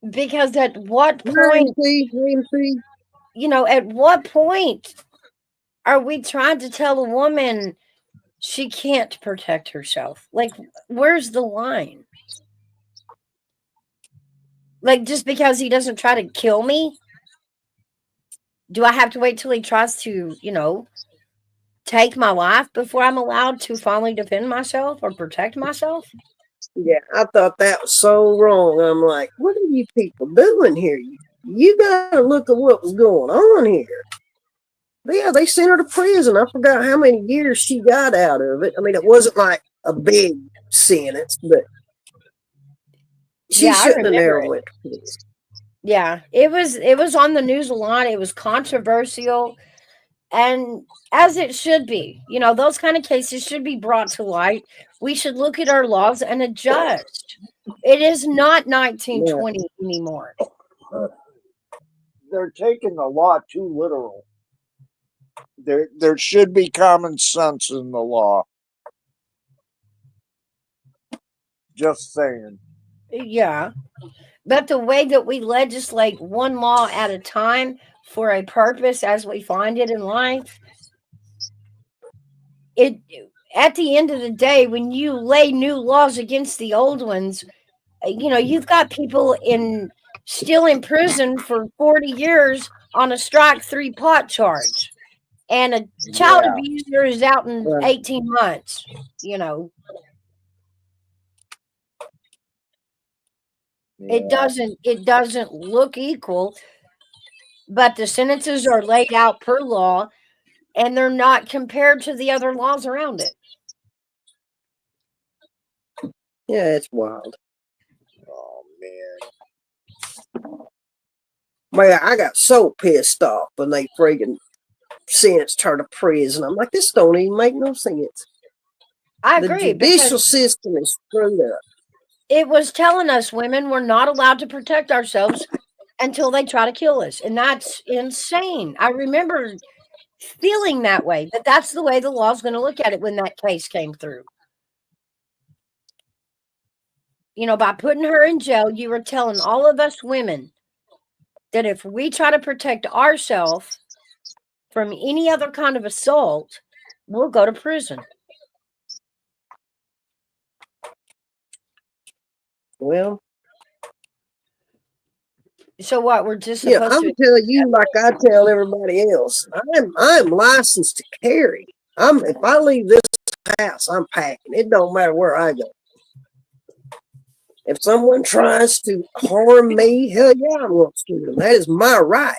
Because at what point, AMC. at what point are we trying to tell a woman she can't protect herself? Like, where's the line? Like, just because he doesn't try to kill me, do I have to wait till he tries to, take my life before I'm allowed to finally defend myself or protect myself? Yeah, I thought that was so wrong. I'm like, what are you people doing here? You gotta look at what was going on here. But yeah, they sent her to prison. I forgot how many years she got out of it. I mean, it wasn't like a big sentence, but she Yeah, I shouldn't have remember never it. went to prison. Yeah, it was on the news a lot. It was controversial, and as it should be. Those kind of cases should be brought to light. We should look at our laws and adjust. It is not Yeah. 1920 anymore. They're taking the law too literal. There should be common sense in the law. Just saying. Yeah, but the way that we legislate one law at a time for a purpose as we find it in life, it at the end of the day, when you lay new laws against the old ones, you've got people still in prison for 40 years on a strike 3 pot charge, and a child Yeah. abuser is out in Right. 18 months. It doesn't look equal, but the sentences are laid out per law, and they're not compared to the other laws around it. Yeah, it's wild. Oh man. Man, I got so pissed off when they freaking sentenced her to prison. I'm like, this don't even make no sense. I The agree, judicial because system is screwed up. it was telling us women were not allowed to protect ourselves until they try to kill us, and that's insane. I remember feeling that way, that that's the way the law's going to look at it when that case came through. By putting her in jail, you were telling all of us women that if we try to protect ourselves from any other kind of assault, we'll go to prison. Well, So what? We're just yeah, supposed I'm to. telling you like I tell everybody else. I'm licensed to carry. If I leave this house, I'm packing. It don't matter where I go. If someone tries to harm me, hell yeah, I'm going to shoot them. That is my right.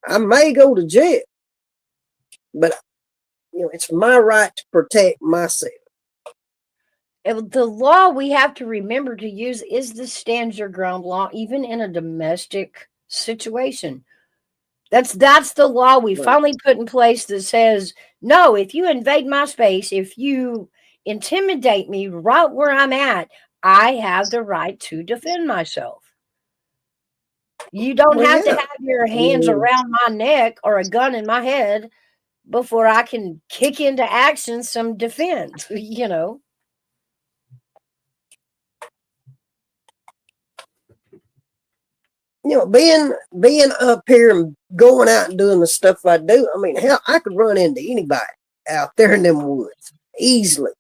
I may go to jail, but it's my right to protect myself. The law we have to remember to use is the stand your ground law, even in a domestic situation. That's the law we finally put in place that says, no, if you invade my space, if you intimidate me right where I'm at, I have the right to defend myself. You don't have to have your hands around my neck or a gun in my head before I can kick into action some defense, Being up here and going out and doing the stuff I do, I mean, hell, I could run into anybody out there in them woods easily.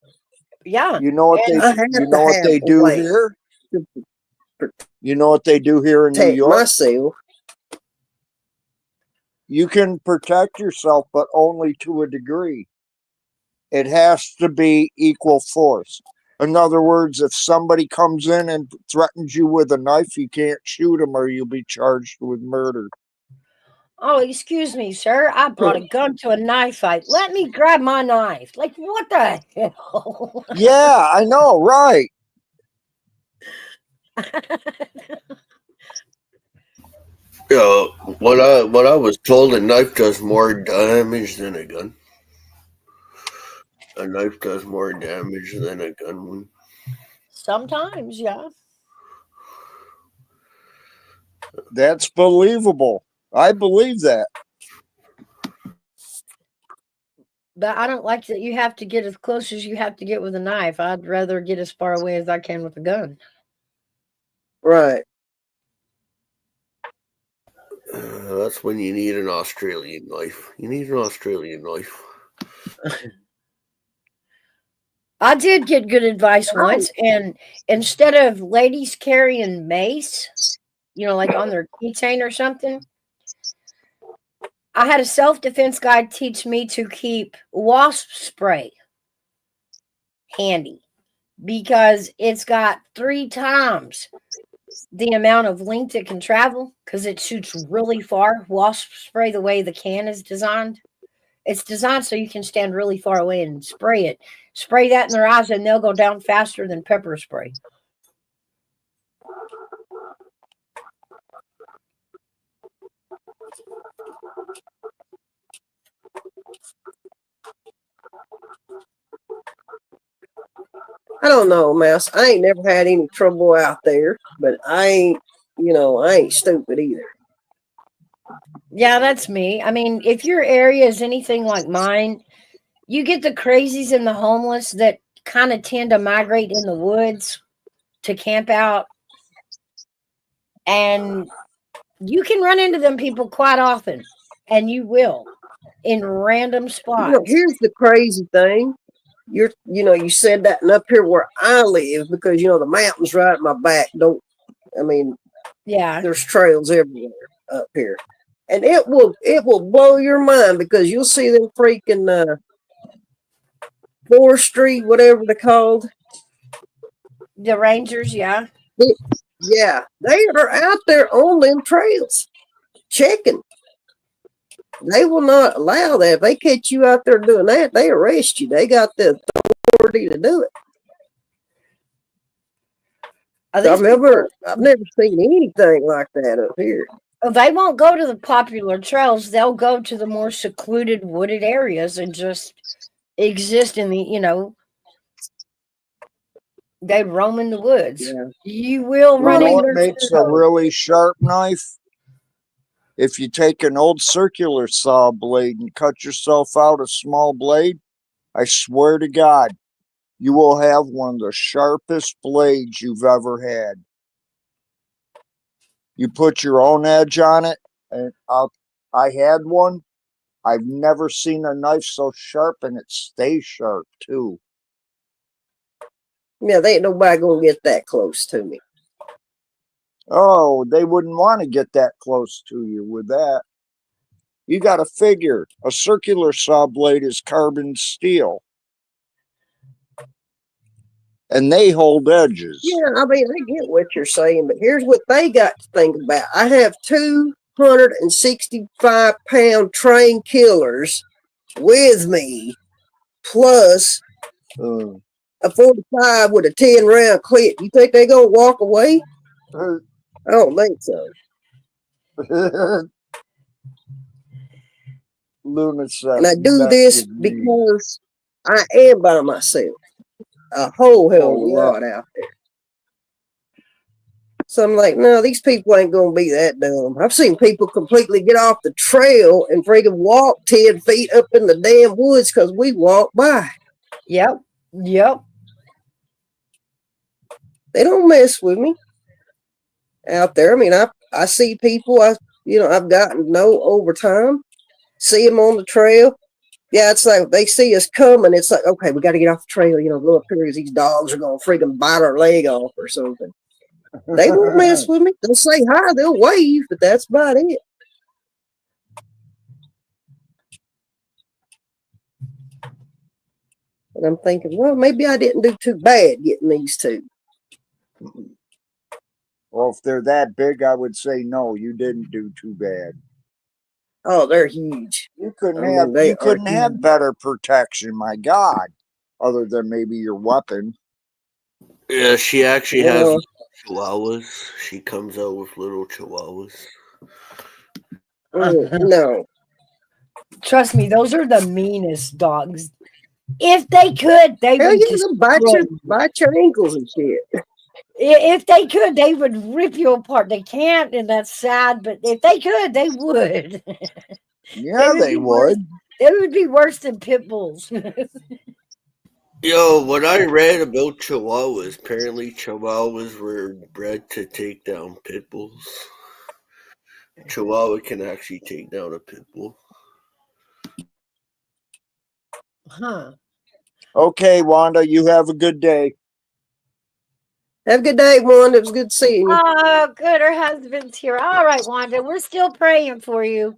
Yeah. You know what they do here? You know what they do here in New York? Myself. You can protect yourself, but only to a degree. It has to be equal force. In other words, if somebody comes in and threatens you with a knife, you can't shoot them or you'll be charged with murder. Oh, excuse me, sir. I brought a gun to a knife fight. Let me grab my knife. Like, what the hell? Yeah, I know, right? Yeah, what I was told, a knife does more damage than a gun. A knife does more damage than a gun would. Sometimes, yeah. That's believable. I believe that. But I don't like that you have to get as close as you have to get with a knife. I'd rather get as far away as I can with a gun. Right. That's when you need an Australian knife. You need an Australian knife. I did get good advice once, and instead of ladies carrying mace, like on their keychain or something, I had a self-defense guy teach me to keep wasp spray handy because it's got 3 times the amount of length it can travel because it shoots really far. Wasp spray, the way the can is designed, it's designed so you can stand really far away and spray it. Spray that in their eyes and they'll go down faster than pepper spray. I don't know, Mouse. I ain't never had any trouble out there, but I ain't stupid either. Yeah, that's me. I mean, if your area is anything like mine, you get the crazies and the homeless that kind of tend to migrate in the woods to camp out. And you can run into them people quite often, and you will in random spots. Here's the crazy thing. You said that, and up here where I live, because the mountains right at my back. Yeah. There's trails everywhere up here, and it will blow your mind because you'll see them freaking forestry, whatever they're called. The rangers, yeah. Yeah, they are out there on them trails checking. They will not allow that. If they catch you out there doing that, they arrest you. They got the authority to do it. I've never seen anything like that up here. They won't go to the popular trails. They'll go to the more secluded wooded areas and just exist in the, they roam in the woods. Yeah. You will run You know into what makes a really sharp knife? If you take an old circular saw blade and cut yourself out a small blade, I swear to God, you will have one of the sharpest blades you've ever had. You put your own edge on it, and I had one. I've never seen a knife so sharp, and it stays sharp too. Yeah, they ain't nobody gonna get that close to me. Oh, they wouldn't want to get that close to you with that. You got to figure a circular saw blade is carbon steel. And they hold edges. Yeah, I get what you're saying, but here's what they got to think about. I have 265-pound trained killers with me, plus a 45 with a 10-round clip. You think they're gonna walk away? I don't think so. Lunacy. And I do this because I am by myself. A whole hell of a lot out there. So I'm like, no, these people ain't gonna be that dumb. I've seen people completely get off the trail and freaking walk 10 feet up in the damn woods because we walk by. Yep. They don't mess with me out there. I mean, I see people I've gotten to know over time, see them on the trail. Yeah, it's like they see us coming. It's like, okay, we got to get off the trail. Go up here because these dogs are going to freaking bite our leg off or something. They won't mess with me. They'll say hi, they'll wave, but that's about it. And I'm thinking, well, maybe I didn't do too bad getting these two. Well, if they're that big, I would say no, you didn't do too bad. Oh, they're huge. You couldn't I mean, have they you couldn't are have huge. better protection, my God, other than maybe your weapon. Yeah, she actually has Well, chihuahuas. She comes out with little chihuahuas. no. Trust me, those are the meanest dogs. If they could, they Hell would yeah, they'll destroy you. bite your ankles and shit. If they could, they would rip you apart. They can't, and that's sad. But if they could, they would. Yeah, they worse. would. They would be worse than pit bulls. Yo, what I read about chihuahuas, apparently chihuahuas were bred to take down pit bulls. Chihuahua can actually take down a pit bull. Huh. Okay, Wanda, you have a good day. Have a good day, Wanda. It was good seeing you. Oh, good. Her husband's here. All right, Wanda. We're still praying for you.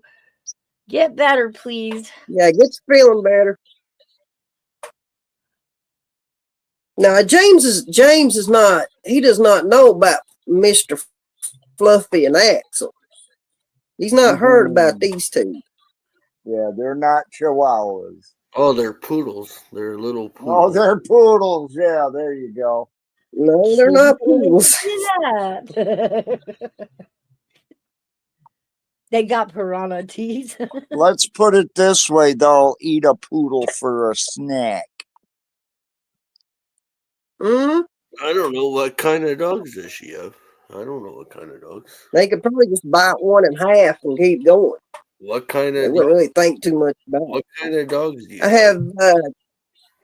Get better, please. Yeah, get you feeling better. Now, James is not. He does not know about Mr. Fluffy and Axel. He's not heard about these two. Yeah, they're not chihuahuas. Oh, they're poodles. They're little Oh, poodles. they're poodles. Yeah, there you go. No, they're not poodles. That. They got piranha teeth. Let's put it this way: they'll eat a poodle for a snack. Hmm. I don't know what kind of dogs does she have. I don't know what kind of dogs. They could probably just bite one in half and keep going. What kind They of wouldn't really think too much about it. what kind of dogs do you I have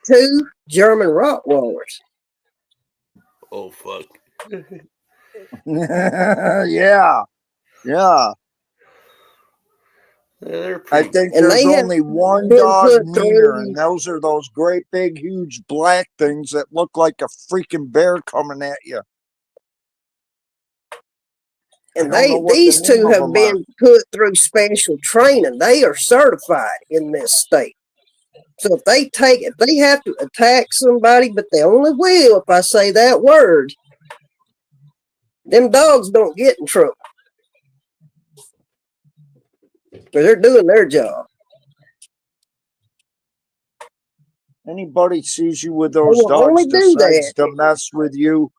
2 German Rottweilers. Oh fuck. Yeah, yeah. They're I pretty think And there's they have only one been dog put meaner, through- and those are those great big, huge black things that look like a freaking bear coming at you. And I don't know what the these name 2 of have them been put through special training. They are certified in this state. So if they have to attack somebody, but they only will if I say that word, them dogs don't get in trouble. Because they're doing their job. Anybody sees you with those will dogs only do decides that. to mess with you,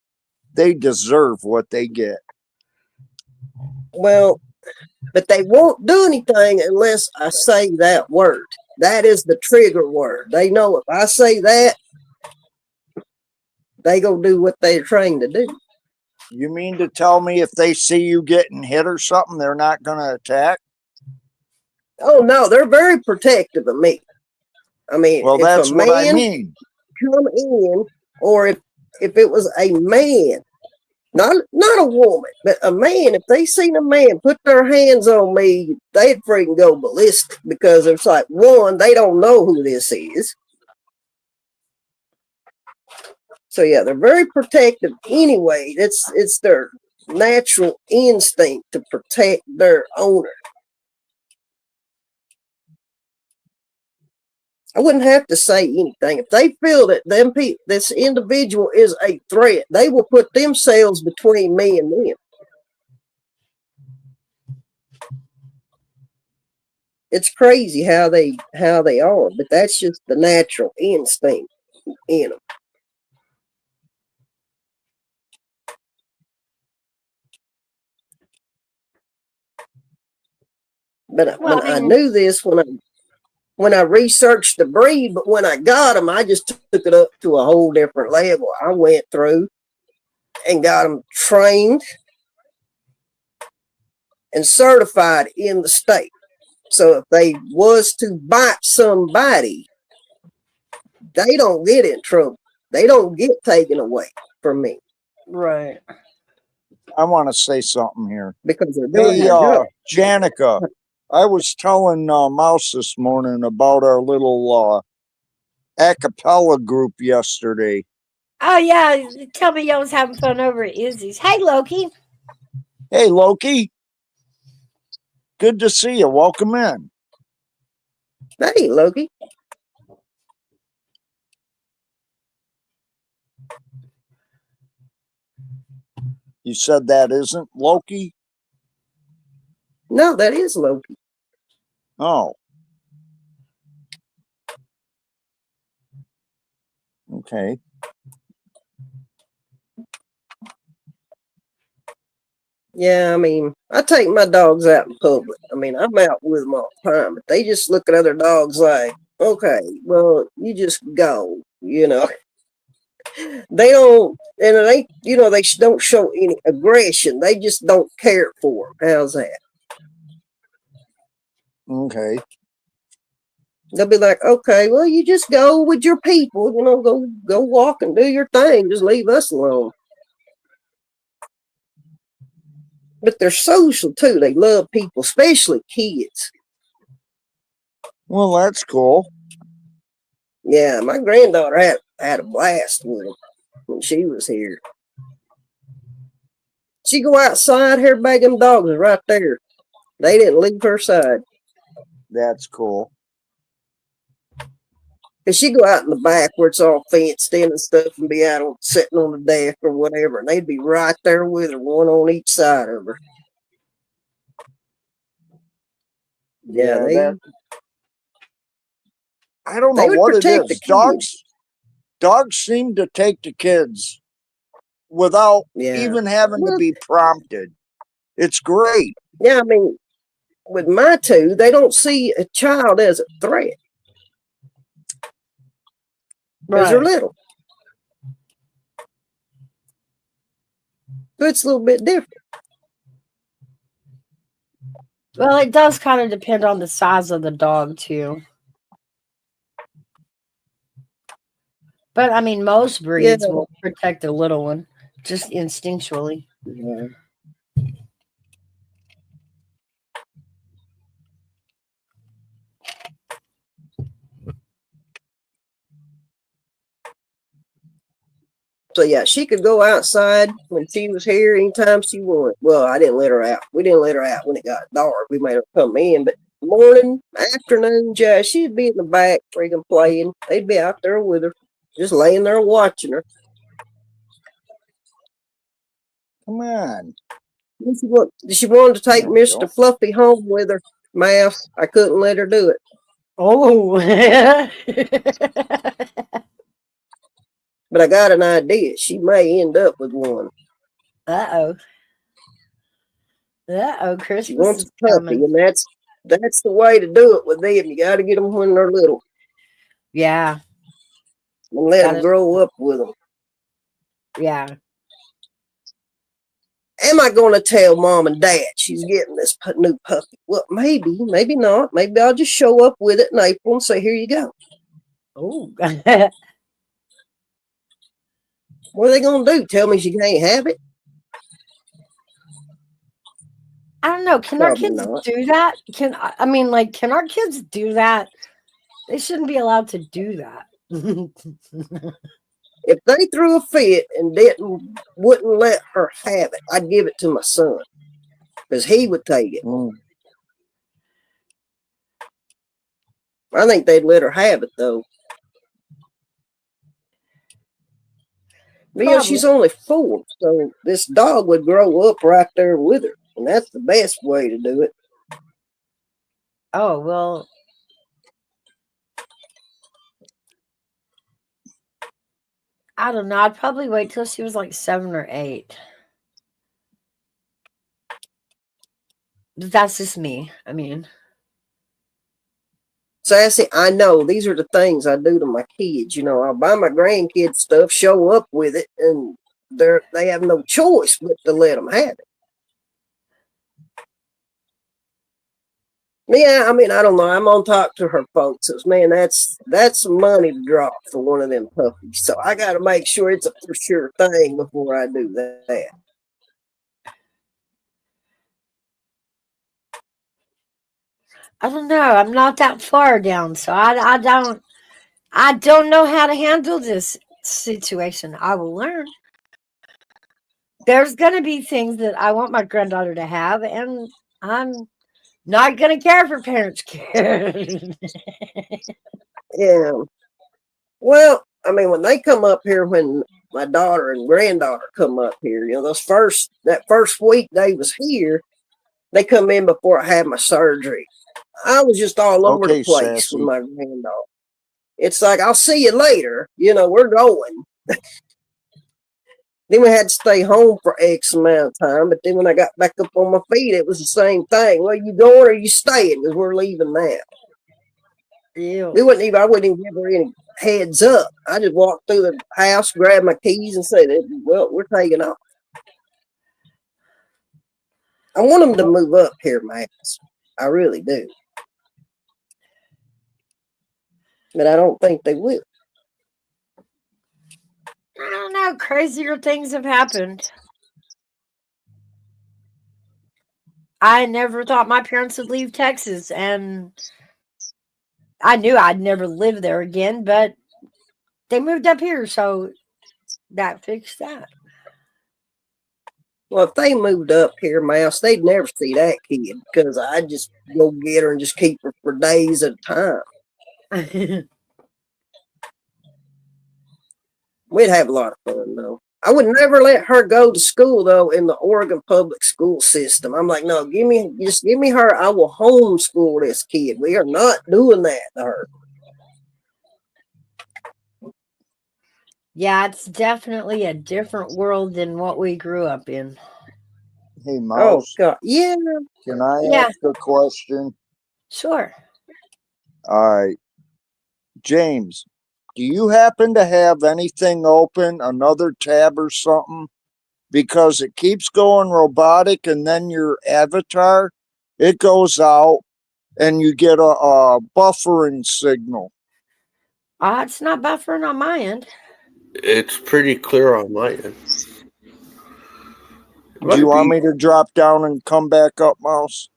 they deserve what they get. Well, but they won't do anything unless I say that word. That is the trigger word. They know if I say that, they go do what they're trained to do. You mean to tell me if they see you getting hit or something, they're not going to attack? Oh no, they're very protective of me. I mean, Well, if that's a what I man mean. come in, or if it was a man, not a woman, but a man, if they seen a man put their hands on me, they'd freaking go ballistic because it's like, one, they don't know who this is. So yeah, they're very protective anyway. It's their natural instinct to protect their owner. I wouldn't have to say anything. If they feel that this individual is a threat, they will put themselves between me and them. It's crazy how they are, but that's just the natural instinct in them. But I knew this when I researched the breed, but when I got them, I just took it up to a whole different level. I went through and got them trained and certified in the state. So if they was to bite somebody, they don't get in trouble. They don't get taken away from me Right. I want to say something here. because they're doing Hey, their job. Janica, I was telling Mouse this morning about our little a cappella group yesterday. Oh yeah. Tell me y'all was having fun over at Izzy's. Hey Loki. Hey, Loki. Good to see you. Welcome in. Hey, Loki. You said that isn't Loki? No, that is Loki. Oh. Okay. Yeah, I mean, I take my dogs out in public. I mean, I'm out with them all the time, but they just look at other dogs like, okay, well, you just go, you know. They don't, and they, you know, don't show any aggression. They just don't care for them. How's that? Okay. They'll be like, okay, well, you just go with your people, you know, go walk and do your thing. Just leave us alone. But they're social too. They love people, especially kids. Well, that's cool. Yeah, my granddaughter had a blast with them when she was here. She go outside, everybody, them dogs are right there. They didn't leave her side. That's cool. Cause she go out in the back where it's all fenced in and stuff, and be out on sitting on the deck or whatever, and they'd be right there with her, one on each side of her. Yeah, I don't they know would what it protect the is. kids. Dogs seem to take the kids without Yeah. even having to Well, be prompted. It's great. yeah, I mean, with my two, they don't see a child as a threat because they're little. So it's a little bit different. Well, it does kind of depend on the size of the dog too. But I mean, most breeds will protect a little one just instinctually. Yeah. So yeah, she could go outside when she was here anytime she wanted. Well, I didn't let her out. We didn't let her out when it got dark. We made her come in, but morning, afternoon, just she'd be in the back freaking playing. They'd be out there with her, just laying there watching her. Come on. She wanted to take There we Mr. go. Fluffy home with her. Mouse, I couldn't let her do it. Oh. But I got an idea. She may end up with one. Uh-oh. Uh-oh, She Christmas wants is a puppy, coming. and that's the way to do it with them. You got to get them when they're little Yeah, and let them Gotta- grow up with them. yeah. Am I going to tell mom and dad she's getting this new puppy? Well, maybe, maybe not. Maybe I'll just show up with it in April and say, here you go. Oh. What are they going to do? Tell me she can't have it? I don't know. Can Probably our kids not. do that? Can our kids do that? They shouldn't be allowed to do that. If they threw a fit and wouldn't let her have it, I'd give it to my son because he would take it. I think they'd let her have it though. But, you know, she's only 4, so this dog would grow up right there with her, and that's the best way to do it. Oh, well. I don't know. I'd probably wait till she was like 7 or 8. But that's just me. I mean, Sassy, I know these are the things I do to my kids. You know, I'll buy my grandkids stuff, show up with it, and they have no choice but to let them have it. Yeah, I mean, I don't know. I'm on talk to her folks. Says, man, that's some money to drop for one of them puppies. So I got to make sure it's a for sure thing before I do that. I don't know. I'm not that far down, so I don't know how to handle this situation. I will learn. There's gonna be things that I want my granddaughter to have, and I'm not gonna care for parents care. Yeah. Well, I mean, when they come up here, when my daughter and granddaughter come up here, you know, that first week they was here, they come in before I had my surgery. I was just all over Okay, the place Sassy. with my granddaughter. It's like, I'll see you later. We're going. Then we had to stay home for X amount of time. But then when I got back up on my feet, it was the same thing. Well, you going or you staying? Because we're leaving now. Ew. I wouldn't even give her any heads up. I just walked through the house, grabbed my keys, and said, well, we're taking off. I want them to move up here, Max. I really do. But I don't think they will. I don't know. Crazier things have happened. I never thought my parents would leave Texas, and I knew I'd never live there again, but they moved up here, so that fixed that. Well, if they moved up here, Mouse, they'd never see that kid because I'd just go get her and just keep her for days at a time. We'd have a lot of fun, though. I would never let her go to school, though, in the Oregon public school system. I'm like, no, give me her. I will homeschool this kid. We are not doing that to her. Yeah, it's definitely a different world than what we grew up in. Hey, Oh, Mouse, God. Yeah. can I Yeah. ask a question? Sure. All right. James, do you happen to have anything open, another tab or something? Because it keeps going robotic and then your avatar, it goes out and you get a buffering signal. It's not buffering on my end. It's pretty clear on my end. Do you want me to drop down and come back up, Mouse?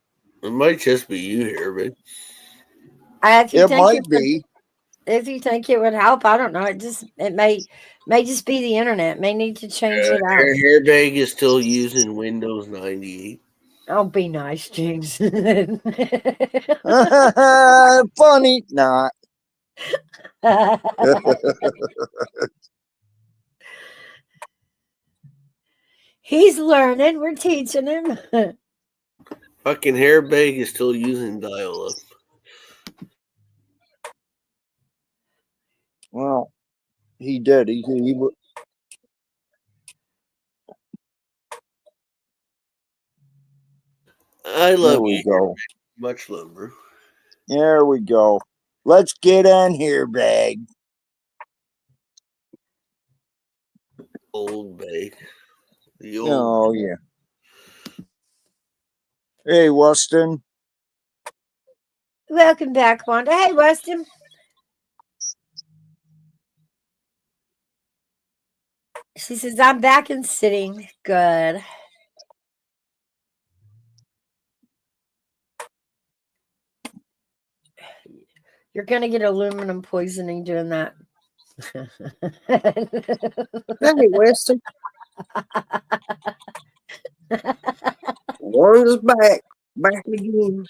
It might just be you here, man. It might be. If you think it would help, I don't know. It may just be the internet. It may need to change it out. Hairbag is still using Windows 98. Oh, be nice, James. Funny, not. He's learning. We're teaching him. Fucking Hairbag is still using dial-up. Well, he did. I love There we you. go. Much love, bro. There we go. Let's get on here, bag. Old bag. The old. Oh, yeah. Hey, Weston. Welcome back, Wanda. Hey, Weston. She says, I'm back and sitting. Good. You're going to get aluminum poisoning doing that. Hey, Weston. Wanda's back. Back again.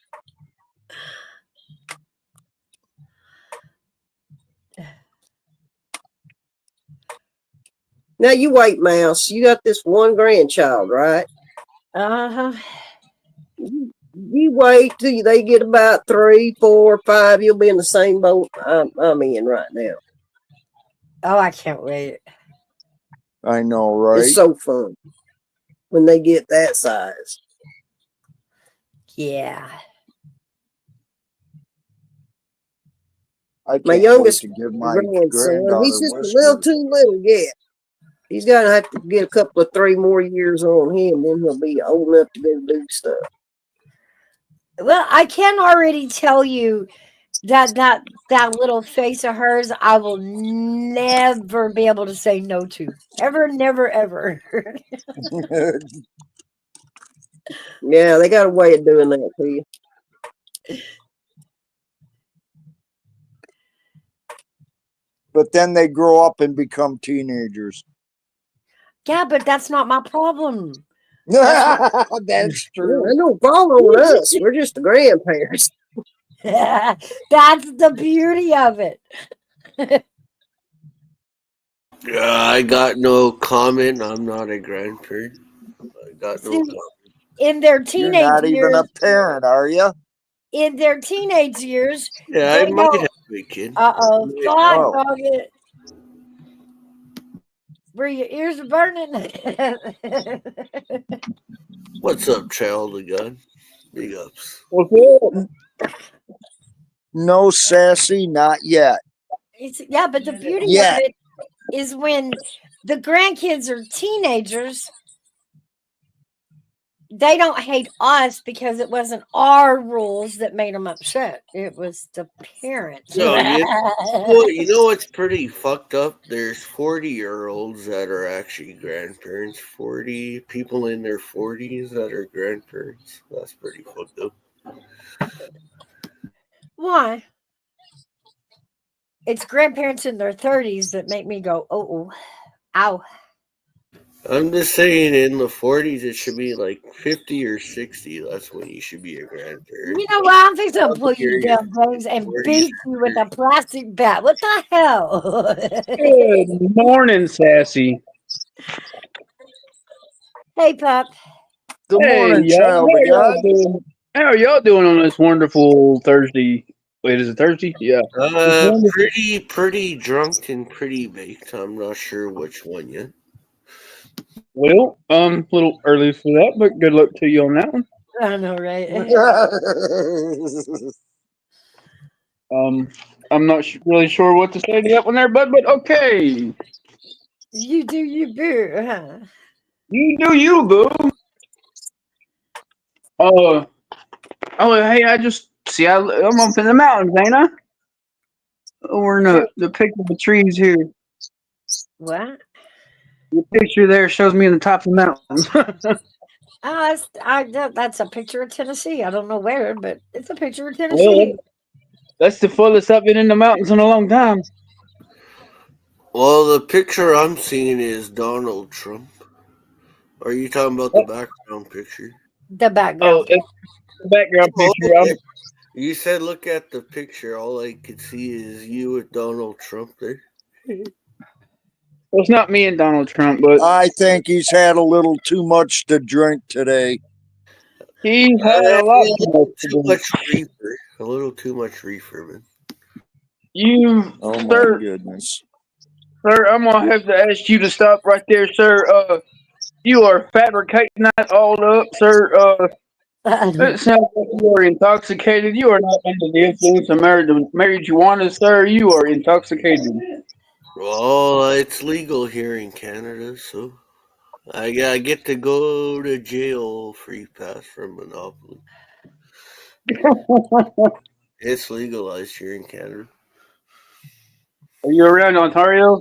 Now you wait, Mouse. You got this one grandchild, right? Uh-huh. You wait till they get about 3, 4, 5. You'll be in the same boat I'm in right now. Oh, I can't wait. I know, right? It's so fun when they get that size. Yeah. I My can't youngest wait to give my grandson, granddaughter he's just a whiskers. little too little yet. He's got to have to get a couple of 3 more years on him, then he'll be old enough to go do stuff. Well, I can already tell you that little face of hers, I will never be able to say no to. Ever, never, ever. Yeah, they got a way of doing that to you. But then they grow up and become teenagers. Yeah, but that's not my problem. That's true. Yeah, they don't fall on us. We're just the grandparents. That's the beauty of it. I got no comment. I'm not a grandparent. I got no See, comment. in their You're teenage not even years, a parent, are you? in their teenage years. Yeah, They I might don't. have a kid. Uh-oh. I Thought, Oh. dog it. Were your ears burning? What's up, child of God? Big ups. No, sassy, not yet. Yeah, but the beauty Yeah. of it is when the grandkids are teenagers, they don't hate us because it wasn't our rules that made them upset. It was the parents. No, you know what's pretty fucked up? There's 40-year-olds that are actually grandparents. 40 people in their 40s that are grandparents. That's pretty fucked up. Why? It's grandparents in their 30s that make me go, oh, ow. I'm just saying, in the 40s, it should be like 50 or 60. That's when you should be a grandparent. You know what? I'm fixing to pull you You're down, James, and 40s. beat you with a plastic bat. What the hell? Good morning, Sassy. Hey, pup. Good Hey, morning, y'all. child of God. How are y'all doing on this wonderful Thursday? Wait, is it Thursday? Yeah. Pretty drunk and pretty baked. I'm not sure which one yet. Well, a little early for that, but good luck to you on that one. I know, right? I'm not really sure what to say to that one there, bud, but okay. You do you, boo. Huh? You do you, boo. Oh, hey, I just see. I'm up in the mountains, ain't I? We're in the picture of the trees here. What? The picture there shows me in the top of the mountains. That's a picture of Tennessee. I don't know where, but it's a picture of Well, Tennessee. that's the furthest I've been in the mountains in a long time. Well, the picture I'm seeing is Donald Trump. Are you talking about the background picture? The background. It's the background picture. You said look at the picture. All I could see is you with Donald Trump there. Well, it's not me and Donald Trump, but I think he's had a little too much to drink today. he's had a lot too much reefer. A little too much reefer, man. You, Oh my sir, goodness. sir, I'm gonna have to ask you to stop right there, sir. You are fabricating that all up, sir. It sounds like you are intoxicated. You are not under the influence of marijuana, sir. You are intoxicated. Well, it's legal here in Canada, so I get to go to jail free pass from Monopoly. It's legalized here in Canada. Are you around Ontario?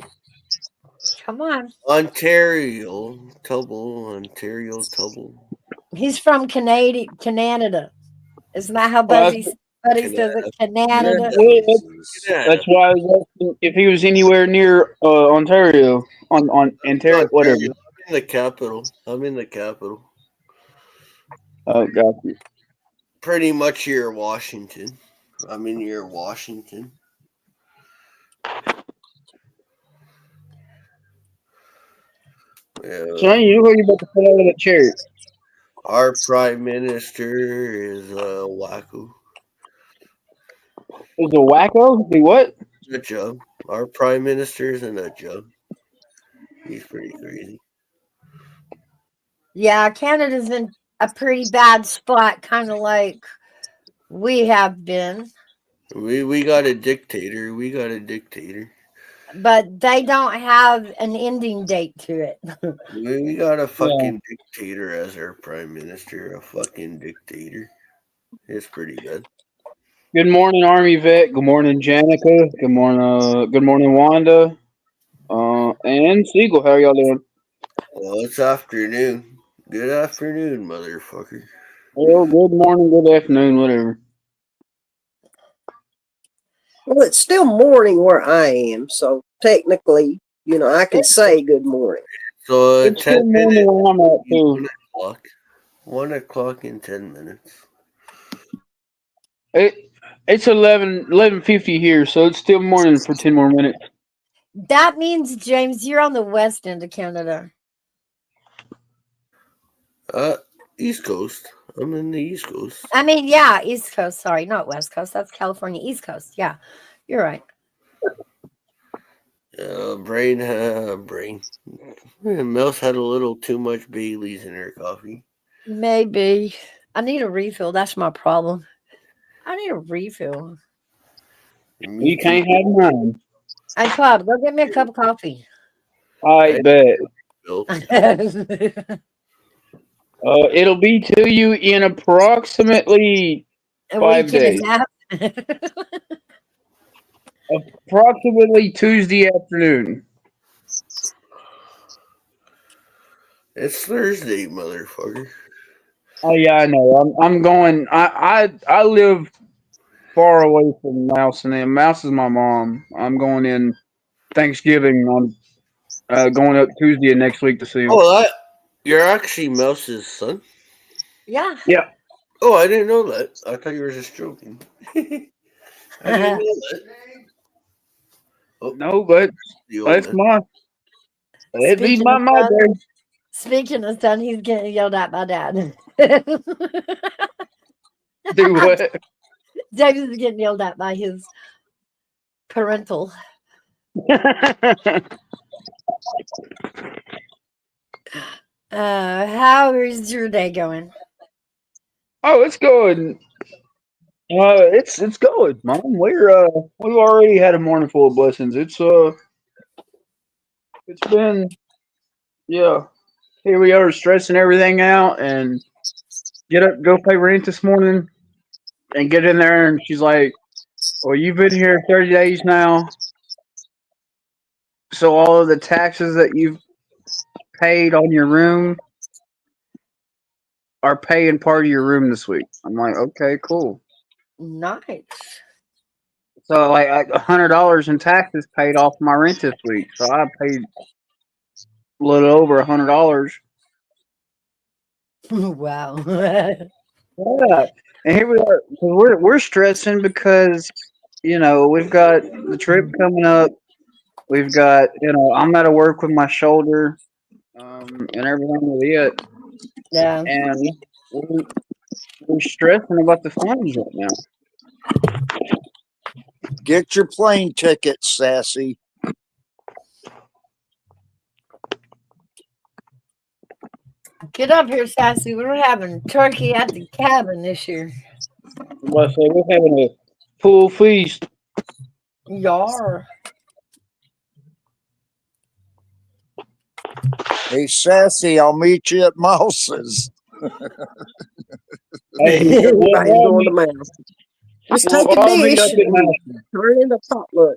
Come on. Ontario Tubble. He's from Canada. Isn't that how Buddy says it? Canada. That's why I was asking if he was anywhere near Ontario, on Ontario, whatever. I'm in the capital. Oh, got you. Pretty much near Washington. I'm in near Washington. Yeah. So you know you're about to pull out of the chair. Our prime minister is wacko. Is a wacko? Be what? A job. Our prime minister is a nut job. He's pretty crazy. Yeah, Canada's in a pretty bad spot, kind of like we have been. We got a dictator. But they don't have an ending date to it. We got a fucking dictator as our prime minister. A fucking dictator. It's pretty good. Good morning, Army vet. Good morning, Janica. Good morning, Wanda. And Siegel. How are y'all doing? Well, it's afternoon. Good afternoon, motherfucker. Well, good morning, good afternoon, whatever. Well, it's still morning where I am, so technically, I can say good morning. So It's 10 good morning minutes. where I'm at, too. 1 o'clock in 10 minutes. It's 11:50 here, so it's still morning for 10 more minutes. That means, James, you're on the west end of Canada. East Coast. I'm in the East Coast. I mean, yeah, East Coast. Sorry, not West Coast. That's California. East Coast. Yeah, you're right. Brain. Mouse had a little too much Bailey's in her coffee. Maybe. I need a refill. That's my problem. I need a refill. Me You can't have mine. Hey, Pub, go get me a cup of coffee. I bet. too. It'll be to you in approximately And we 5 can days. adapt. Approximately Tuesday afternoon. It's Thursday, motherfucker. Oh yeah, I know. I'm going. I live far away from Mouse, and then Mouse is my mom. I'm going in Thanksgiving. I'm going up Tuesday of next week to see him. Oh, you're actually Mouse's son? Yeah. Yeah. Oh, I didn't know that. I thought you were just joking. I didn't know that. Oh, No, but the old that's man. my. That'd be Speaking my of mother. son, speaking of son, he's getting yelled at by dad. Do what? David's getting yelled at by his parental. How is your day going? Oh, it's going. It's going, Mom. We've already had a morning full of blessings. It's been, yeah. Here we are stressing everything out and get up, go pay rent this morning, and get in there, and she's like, "Well, you've been here 30 days now, so all of the taxes that you've paid on your room are paying part of your room this week." I'm like, "Okay, cool." Nice. So like $100 in taxes paid off my rent this week. So I paid a little over $100. Wow. Yeah, and here we are. We're stressing because we've got the trip coming up. We've got I'm out of work with my shoulder, and everything with it, Yeah. and we're stressing about the funds right now. Get your plane ticket, Sassy. Get up here, Sassy. We're having turkey at the cabin this year. Well, so we're having a full feast. Yar. Hey, Sassy, I'll meet you at Mouse's. Hey, Everybody's going to Mouse. Just take a I'll meet dish up at and Mouse. turn it into potluck.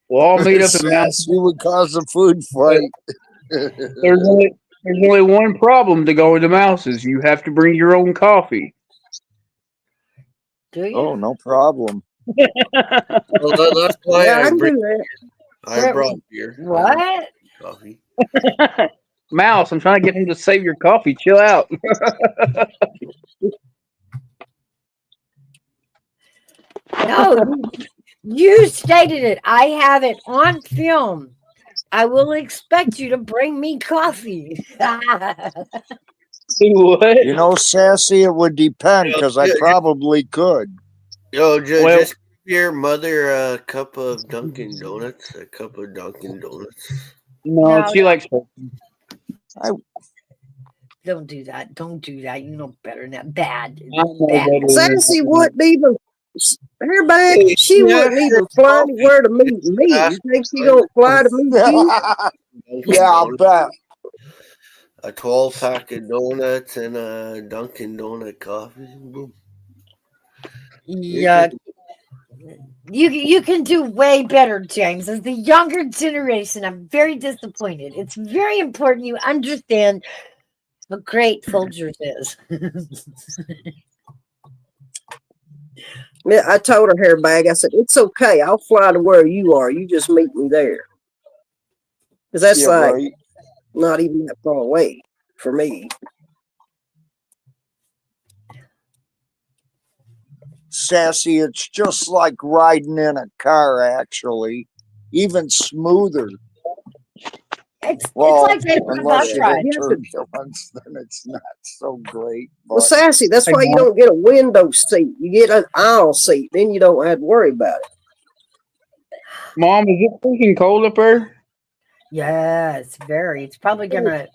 We'll all meet up at Mouse. Sassy would cause a food fight. There's only one problem to going to Mouse's. You have to bring your own coffee. Do you? Oh, no problem. Well, that's why Yeah, I I can do that. brought beer. What? Coffee. Mouse, I'm trying to get him to save your coffee. Chill out. No, you stated it. I have it on film. I will expect you to bring me coffee. What? You know, Sassy, it would depend because I probably could. Yo, Well- just give your mother a cup of Dunkin' Donuts. A cup of Dunkin' Donuts. No, No, she no. likes. Don't do that. Don't do that. You know better than that. Bad. I know Bad. better than Sassy that. wouldn't even. Her back, Hey, she yeah, wouldn't even fly anywhere to meet me. You think she don't fly to meet you? Yeah, I'll bet. A 12-pack of donuts and a Dunkin' Donut coffee. Boom. Yeah. You can do way better, James. As the younger generation, I'm very disappointed. It's very important you understand what great Folgers is. Yeah, I told her, Hairbag, I said, it's okay. I'll fly to where you are. You just meet me there. Because that's Yeah, like right. not even that far away for me. Sassy, it's just like riding in a car, actually. Even smoother. It's Well, like taking a unless bus you ride. hit turbulence, then it's not so great. Well, But Sassy, that's Hey, why you Mom. don't get a window seat. You get an aisle seat. Then you don't have to worry about it. Mom, is it freaking cold up there? Yes, very. It's probably gonna,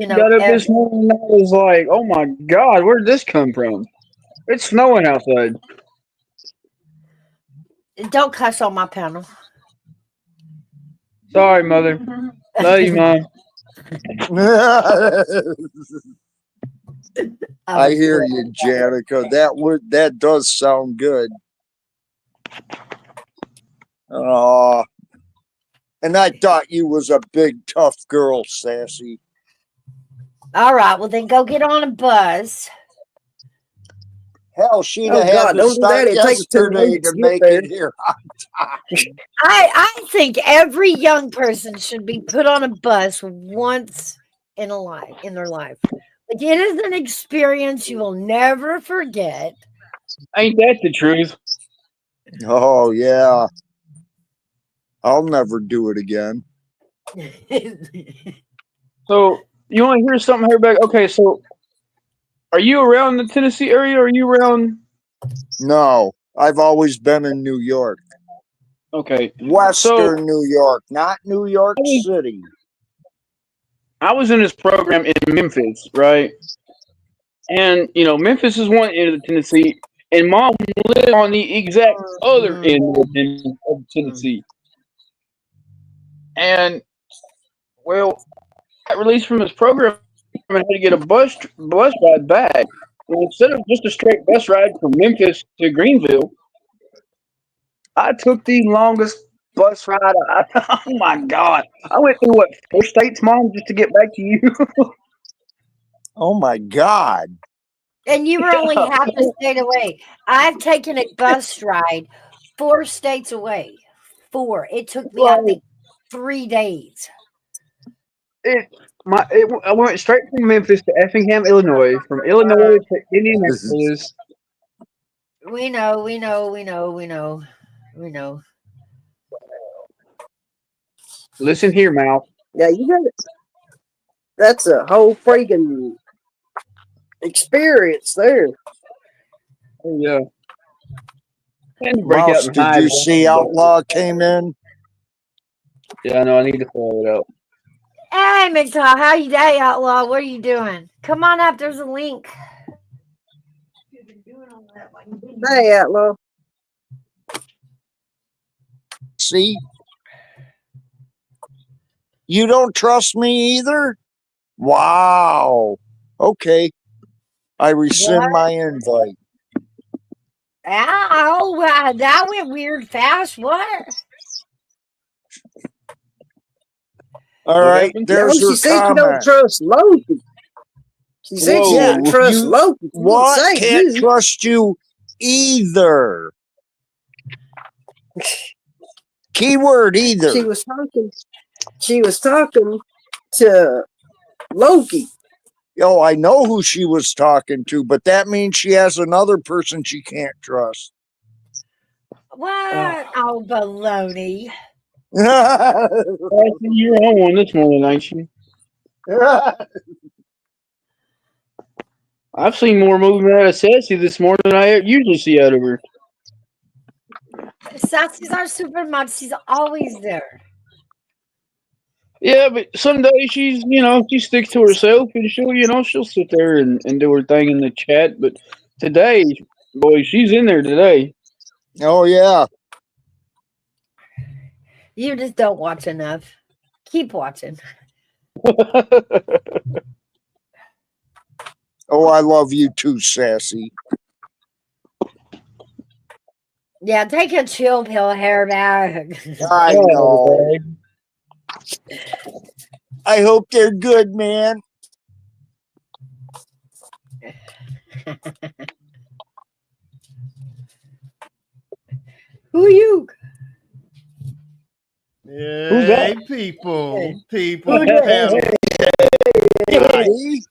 Got up this morning and I was like, oh my God, where'd this come from? It's snowing outside. don't cuss on my panel. Sorry, Mother. Love you, Mom. I hear you, Janica. That does sound good. And I thought you was a big tough girl, Sassy. All right, well then go get on a bus. Hell, she'd Oh, have had God, to don't do start that. It takes 2 yesterday weeks to to get make there. it here. I think every young person should be put on a bus once in their life. Like, it is an experience you will never forget. Ain't that the truth? Oh yeah, I'll never do it again. So, you want to hear something here back? Okay, so are you around the Tennessee area or are you around? No, I've always been in New York, Okay. Western New York, not New York City. I was in this program in Memphis, right? And, Memphis is one end of Tennessee, and Mom lived on the exact other end of Tennessee. And, well, I got released from this program and had to get a bus ride back. And instead of just a straight bus ride from Memphis to Greenville, I took the longest bus ride. Oh, my God. I went through, 4 states, Mom, just to get back to you? Oh my God. And you were only half a state away. I've taken a bus ride 4 states away. 4. It took me, I think, 3 days. I went straight from Memphis to Effingham, Illinois. From Illinois to Indianapolis. We know. Listen here, Mal. Yeah, you got it. That's a whole freaking experience there. Oh, yeah. And to break out Mouse, and did hide. you see Outlaw came in? Yeah, I know. I need to follow it out. Hey, McTaw, how you day, Outlaw? What are you doing? Come on up. There's a link. Hey, Outlaw. See? You don't trust me either? Wow. Okay. I rescind my invite. Ow, wow, that went weird fast. What? All right, happened? there's She her said you don't comment. trust Loki. She said Whoa. she didn't trust You- Loki. She didn't What? say Can't you. trust you either. Keyword either. She was talking to Loki. Oh, I know who she was talking to, but that means she has another person she can't trust. What? Oh, baloney. You're on one this morning, ain't you? I've seen more movement out of Sassy this morning than I usually see out of her. Sassy's our super mom. She's always there. Yeah, but some days she sticks to herself and she'll sit there and do her thing in the chat. But today, boy, she's in there today. Oh, yeah. You just don't watch enough. Keep watching. Oh, I love you too, Sassy. Yeah, take a chill pill, hair bag. I know. I hope they're good, man. Who are you? Hey, people.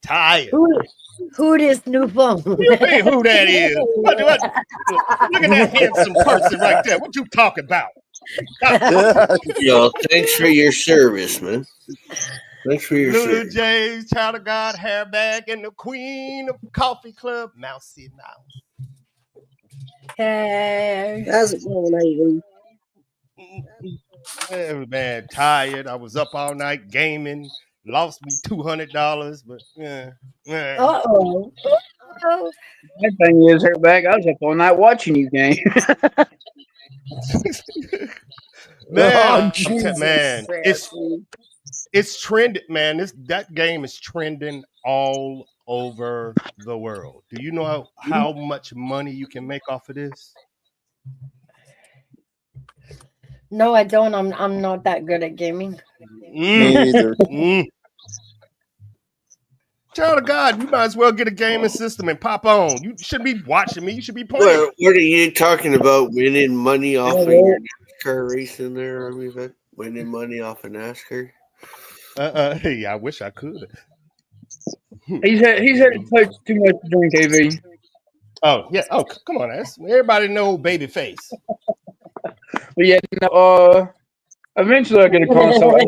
Tired. Who this new phone? Hey, who that is? What? Look at that handsome person right there. What you talking about? Yo, thanks for your service, man. Thanks for your Blue share. Jays, Child of God, Hair Bag, and the Queen of Coffee Club, Mousy Mouse. Hey. How's it going, Man, tired. I was up all night gaming. Lost me $200, but yeah. Uh-oh. That thing is, her back. I was up all night watching you game. Man, Jesus. man, it's trended, man. That game is trending all over the world. Do you know how much money you can make off of this? No, I don't. I'm not that good at gaming. Me either. Child of God, you might as well get a gaming system and pop on. You shouldn't be watching me. You should be playing. What are you talking about? Winning money off of your NASCAR racing there, Army Vet? Winning money off of NASCAR? Hey, I wish I could. He's had to take too much to drink, AV. Oh yeah. Oh, come on, ass. Everybody know Babyface. But yeah, eventually I get a console. Are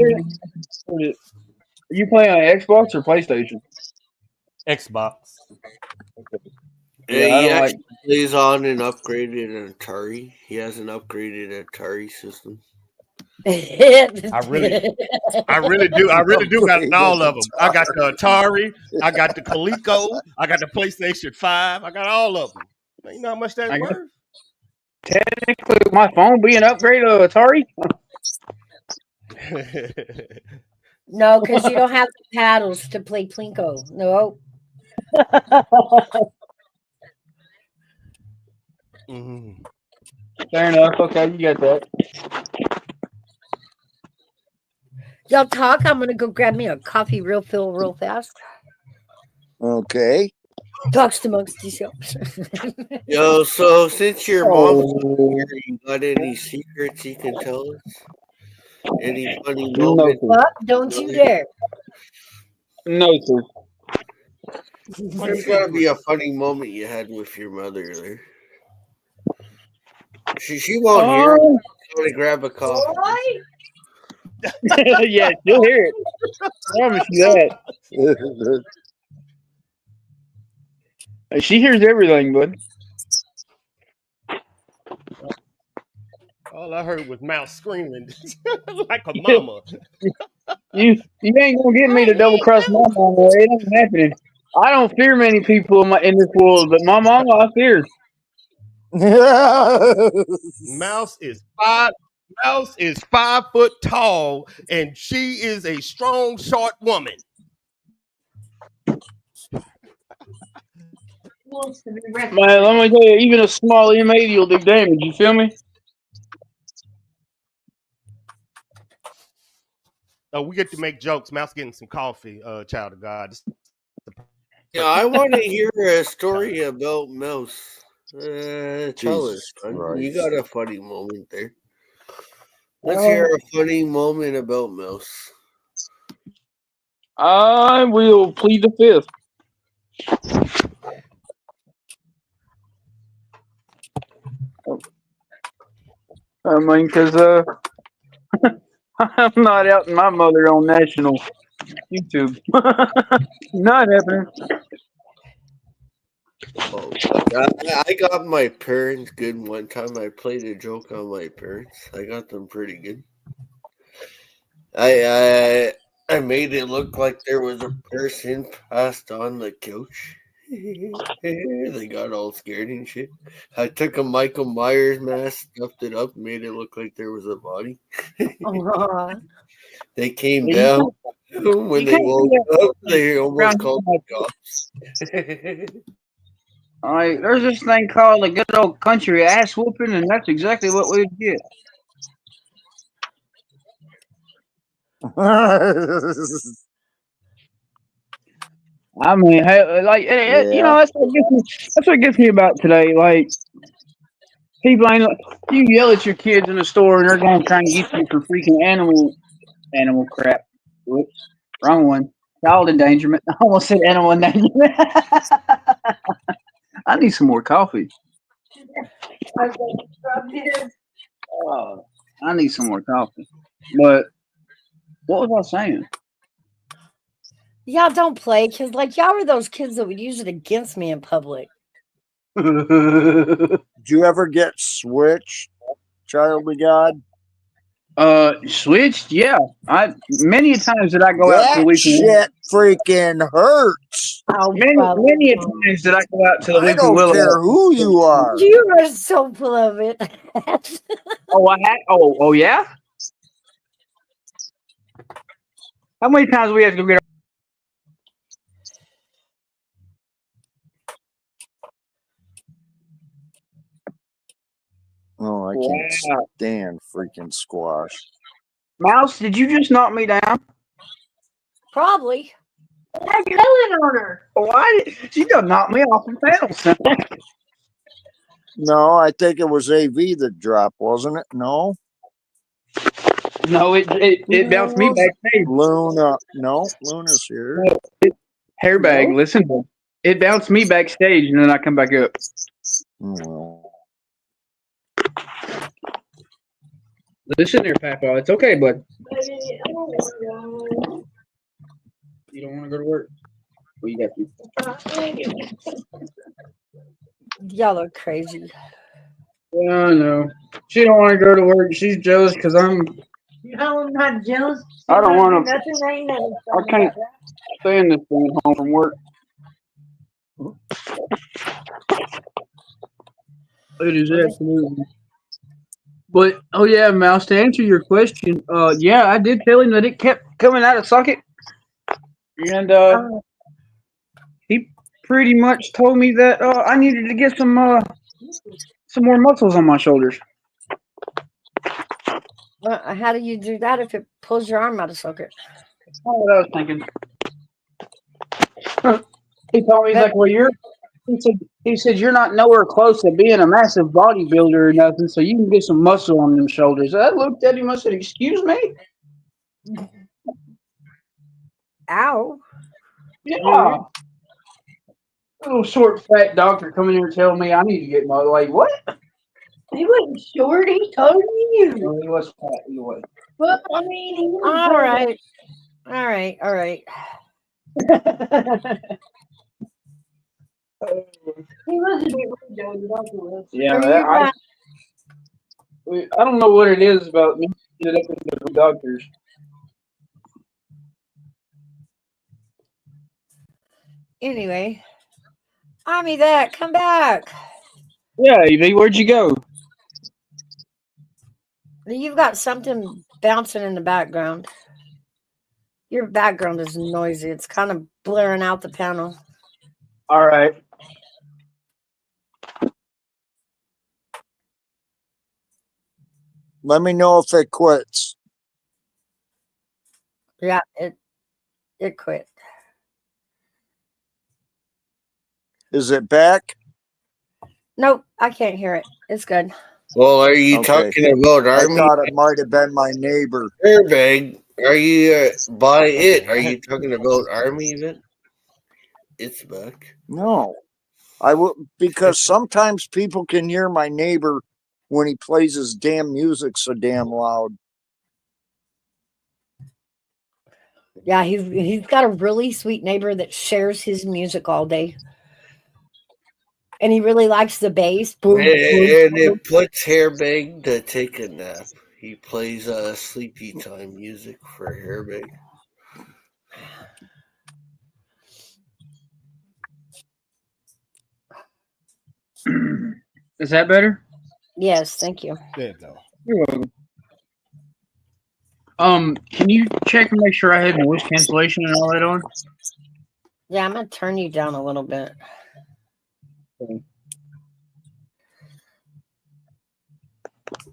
you playing on Xbox or PlayStation? Xbox. Yeah, I he don't actually plays on an upgraded Atari. He has an upgraded Atari system. I really do got all of them. I got the Atari, I got the Coleco, I got the PlayStation 5, I got all of them. You know how much that's worth? Technically, my phone being upgraded to Atari. No, because you don't have the paddles to play Plinko. No. Fair enough. Okay, you got that. Y'all talk. I'm gonna go grab me a coffee real fast. Okay. Talks amongst yourselves. Yo, so since your mom's here, you got any secrets you can tell us? Any funny moments? What? Don't you dare. No, sir. There's gotta be a funny moment you had with your mother there. She won't hear it. She's gonna grab a coffee. Yeah, she'll hear it. I promise you that. She hears everything, bud. All I heard was Mouse screaming like a mama. You ain't gonna get me to double cross my mama. It ain't happening. I don't fear many people in this world, but my mama I fear. Mouse is 5 foot tall, and she is a strong, short woman. Man, let me tell you, even a small M80 will do damage. You feel me? Oh, we get to make jokes. Mouse getting some coffee, child of God. Yeah, I want to hear a story about Mouse. Tell us, son. You got a funny moment there. Let's hear a funny moment about Mouse. I will plead the fifth. I mean, because I'm not outing my mother on national YouTube. Not happening. Oh, I got my parents good one time. I played a joke on my parents. I got them pretty good. I made it look like there was a person passed on the couch. They got all scared and shit. I took a Michael Myers mask, stuffed it up, made it look like there was a body. They came down. When they woke up, they almost called the cops. All right, there's this thing called a good old country ass whooping, and that's exactly what we'd get. I mean, like, you know, that's what gets me about today. Like, people ain't, you yell at your kids in the store, and they're going to try and get you for freaking animal crap. Whoops, wrong one. Child endangerment. I almost said animal endangerment. I need some more coffee. I need some more coffee. But What was I saying? Y'all don't play because, like, y'all were those kids that would use it against me in public. Did you ever get switched, child of God? Switched? Yeah. Many times that I go out to the That weekend. shit freaking hurts. Oh, Many a times that I go out to the I weekend don't willow. care who you are. you are so full of it. Oh, I had. Oh, yeah. How many times we have to go get? Oh, I Wow. can't stand freaking squash. Mouse, did you just knock me down? Probably. I'm killing on her. Why? She done knocked me off the panel. No, I think it was AV that dropped, wasn't it? No, No, it bounced me backstage. Luna. No, Luna's here. Hairbag, No. listen. It bounced me backstage, and then I come back up. Well, Listen there, Papa. It's okay, bud. You don't want to go to work? Well, you got to. Y'all are crazy. Yeah, I know. She don't want to go to work. She's jealous because I'm. No, I'm not jealous. I don't want to. Nothing ain't nothing. I can't stand this thing home from work. It is absolutely. But oh yeah, Mouse. To answer your question, yeah, I did tell him that it kept coming out of socket, and he pretty much told me that I needed to get some more muscles on my shoulders. How do you do that if it pulls your arm out of socket? That's what I was thinking. He told me, he's like, well, he said, you're not nowhere close to being a massive bodybuilder or nothing, so you can get some muscle on them shoulders. I looked at him, I said, excuse me? Ow. Yeah. Little short, fat doctor coming here telling me I need to get my, like, what? He wasn't short. He told you. No, he was fat. He was. Well, I mean, he was All right. All right. He wasn't big, though. The doctor was. Yeah, Are you I don't know what it is about me ended up with the doctors. Anyway, Army, that come back. Yeah, Evie, where'd you go? You've got something bouncing in the background. Your background is noisy. It's kind of blaring out the panel. All right. let me know if it quits. Yeah, it quit. Is it back? Nope, I can't hear it. It's good. Well, are you Okay. talking about I Army thought it might have been my neighbor. airbag? Are you by it? Are you talking about Army event? It's back. No, I will, because sometimes people can hear my neighbor when he plays his damn music so damn loud. Yeah, he's got a really sweet neighbor that shares his music all day. And he really likes the bass. Boom, And boom, it puts Hairbag to take a nap. He plays sleepy time music for Hairbag. Is that better? Yes, thank you. There you go. You're welcome. Can you check and make sure I had noise cancellation and all that on? Yeah, I'm gonna turn you down a little bit.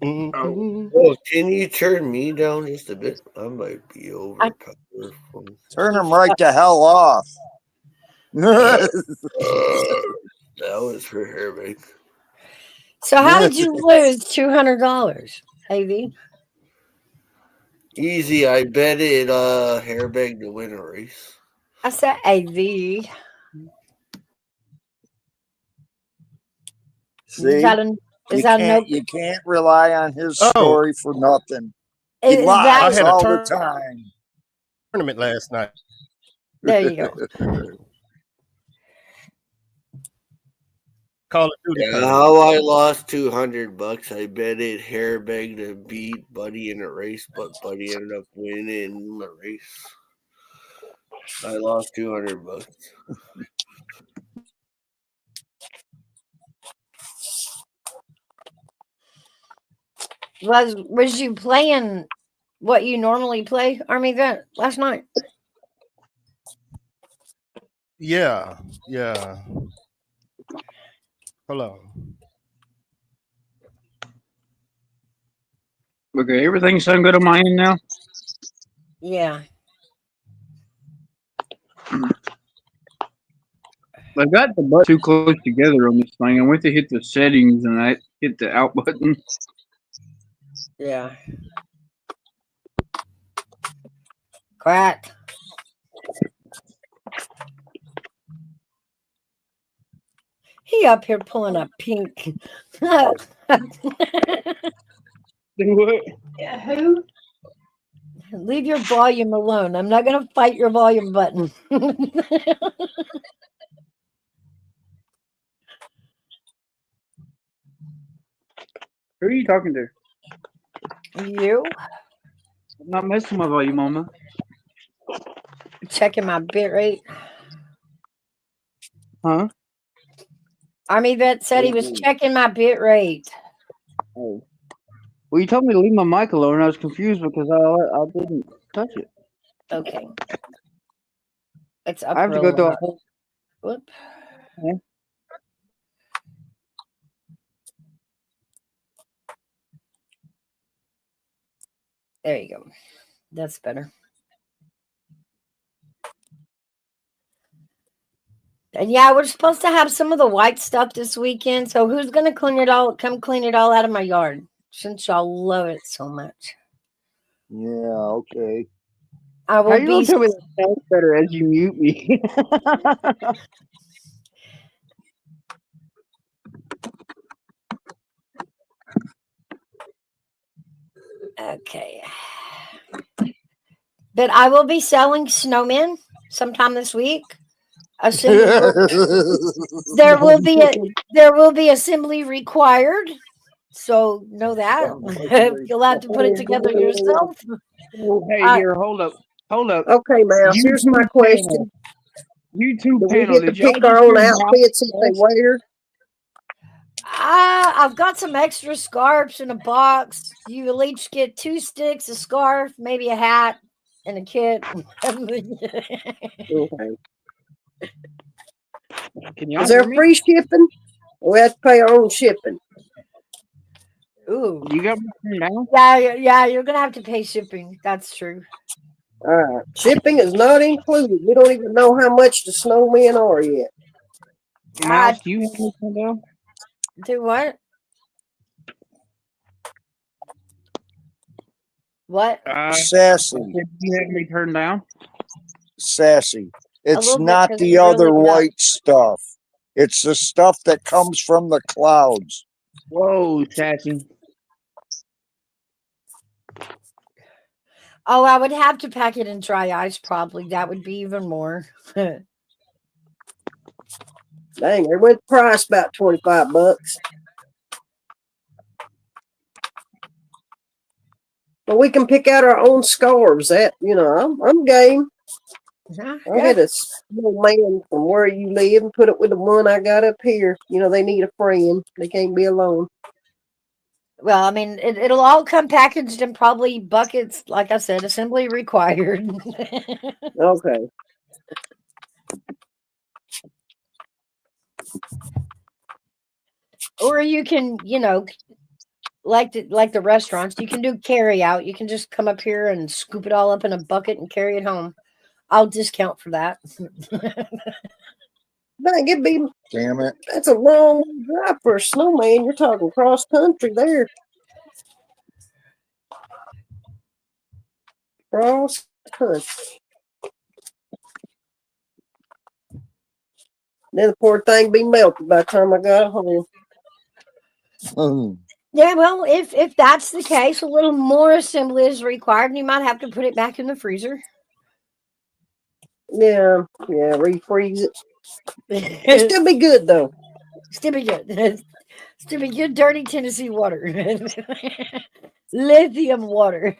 Mhm. Oh, can you turn me down just a bit? I might be overpowered. Turn him right the hell off. That was for Hairbag. So how did you lose $200, AV? Easy, I bet it Hairbag to win a race. I said AV. See, Is that a no? you can't rely on his Oh. story for nothing. He Is lies that I had a all the turn. time. tournament last night. There you go. Call of Duty Yeah, tournament. how I lost $200. I bet it Hairbag to beat Buddy in a race, but Buddy ended up winning the race. I lost $200. Was you playing what you normally play, Army Vet, last night? Yeah. Hold on. Okay, everything sound good on my end now? Yeah. I got the button too close together on this thing. I went to hit the settings and I hit the out button. Yeah. Crack. He up here pulling a pink. What? Yeah, who? Leave your volume alone. I'm not going to fight your volume button. Who are you talking to? You I'm not messing with my volume, Mama. checking my bit rate. Huh? Army Vet said he was checking my bit rate. Oh. Well, you told me to leave my mic alone, and I was confused because I didn't touch it. Okay. It's up. I have to real go through a loud. whole. Whoop. Yeah. There you go. That's better. And yeah, we're supposed to have some of the white stuff this weekend. So who's gonna clean it all? Come clean it all out of my yard, since y'all love it so much. Yeah, okay. I How will you gonna be. tell me that sounds better as you mute me? Okay. But I will be selling snowmen sometime this week. There will be assembly required. So know that. You'll have to put it together yourself. Hey, here, hold up. Okay, Mouse, here's my question. YouTube Do we panel. get to Did y'all pick our just own do outfits if they wear? I've got some extra scarves in a box. You will each get 2 sticks, a scarf, maybe a hat, and a kit. Okay. Can y'all Is there hear me? free shipping? We have to pay our own shipping. Ooh. You got me turned down? Yeah, you're gonna have to pay shipping. That's true. All right. Shipping is not included. We don't even know how much the snowmen are yet. Mouse, do you have me turned down? Do what? What? Sassy. Did you have me turned down? Sassy. It's little bit, not 'cause the it's really other loud. white stuff. It's the stuff that comes from the clouds. Whoa, Sassy. Oh, I would have to pack it in dry ice probably. That would be even more. Dang, they went the price about $25. But we can pick out our own scarves. That I'm game. I'll get a snowman from where you live and put it with the one I got up here. They need a friend. They can't be alone. Well, I mean, it'll all come packaged in probably buckets. Like I said, assembly required. Okay. Or you can, like the restaurants, you can do carry out. You can just come up here and scoop it all up in a bucket and carry it home. I'll discount for that. Dang, it'd be. Damn it. That's a long drive for a snowman. You're talking cross country there. Cross country. Then the poor thing be melted by the time I got home. Yeah, well, if that's the case, a little more assembly is required, and you might have to put it back in the freezer. Yeah, refreeze it. It'll still be good though. Still be good. Still be good, dirty Tennessee water. Lithium water.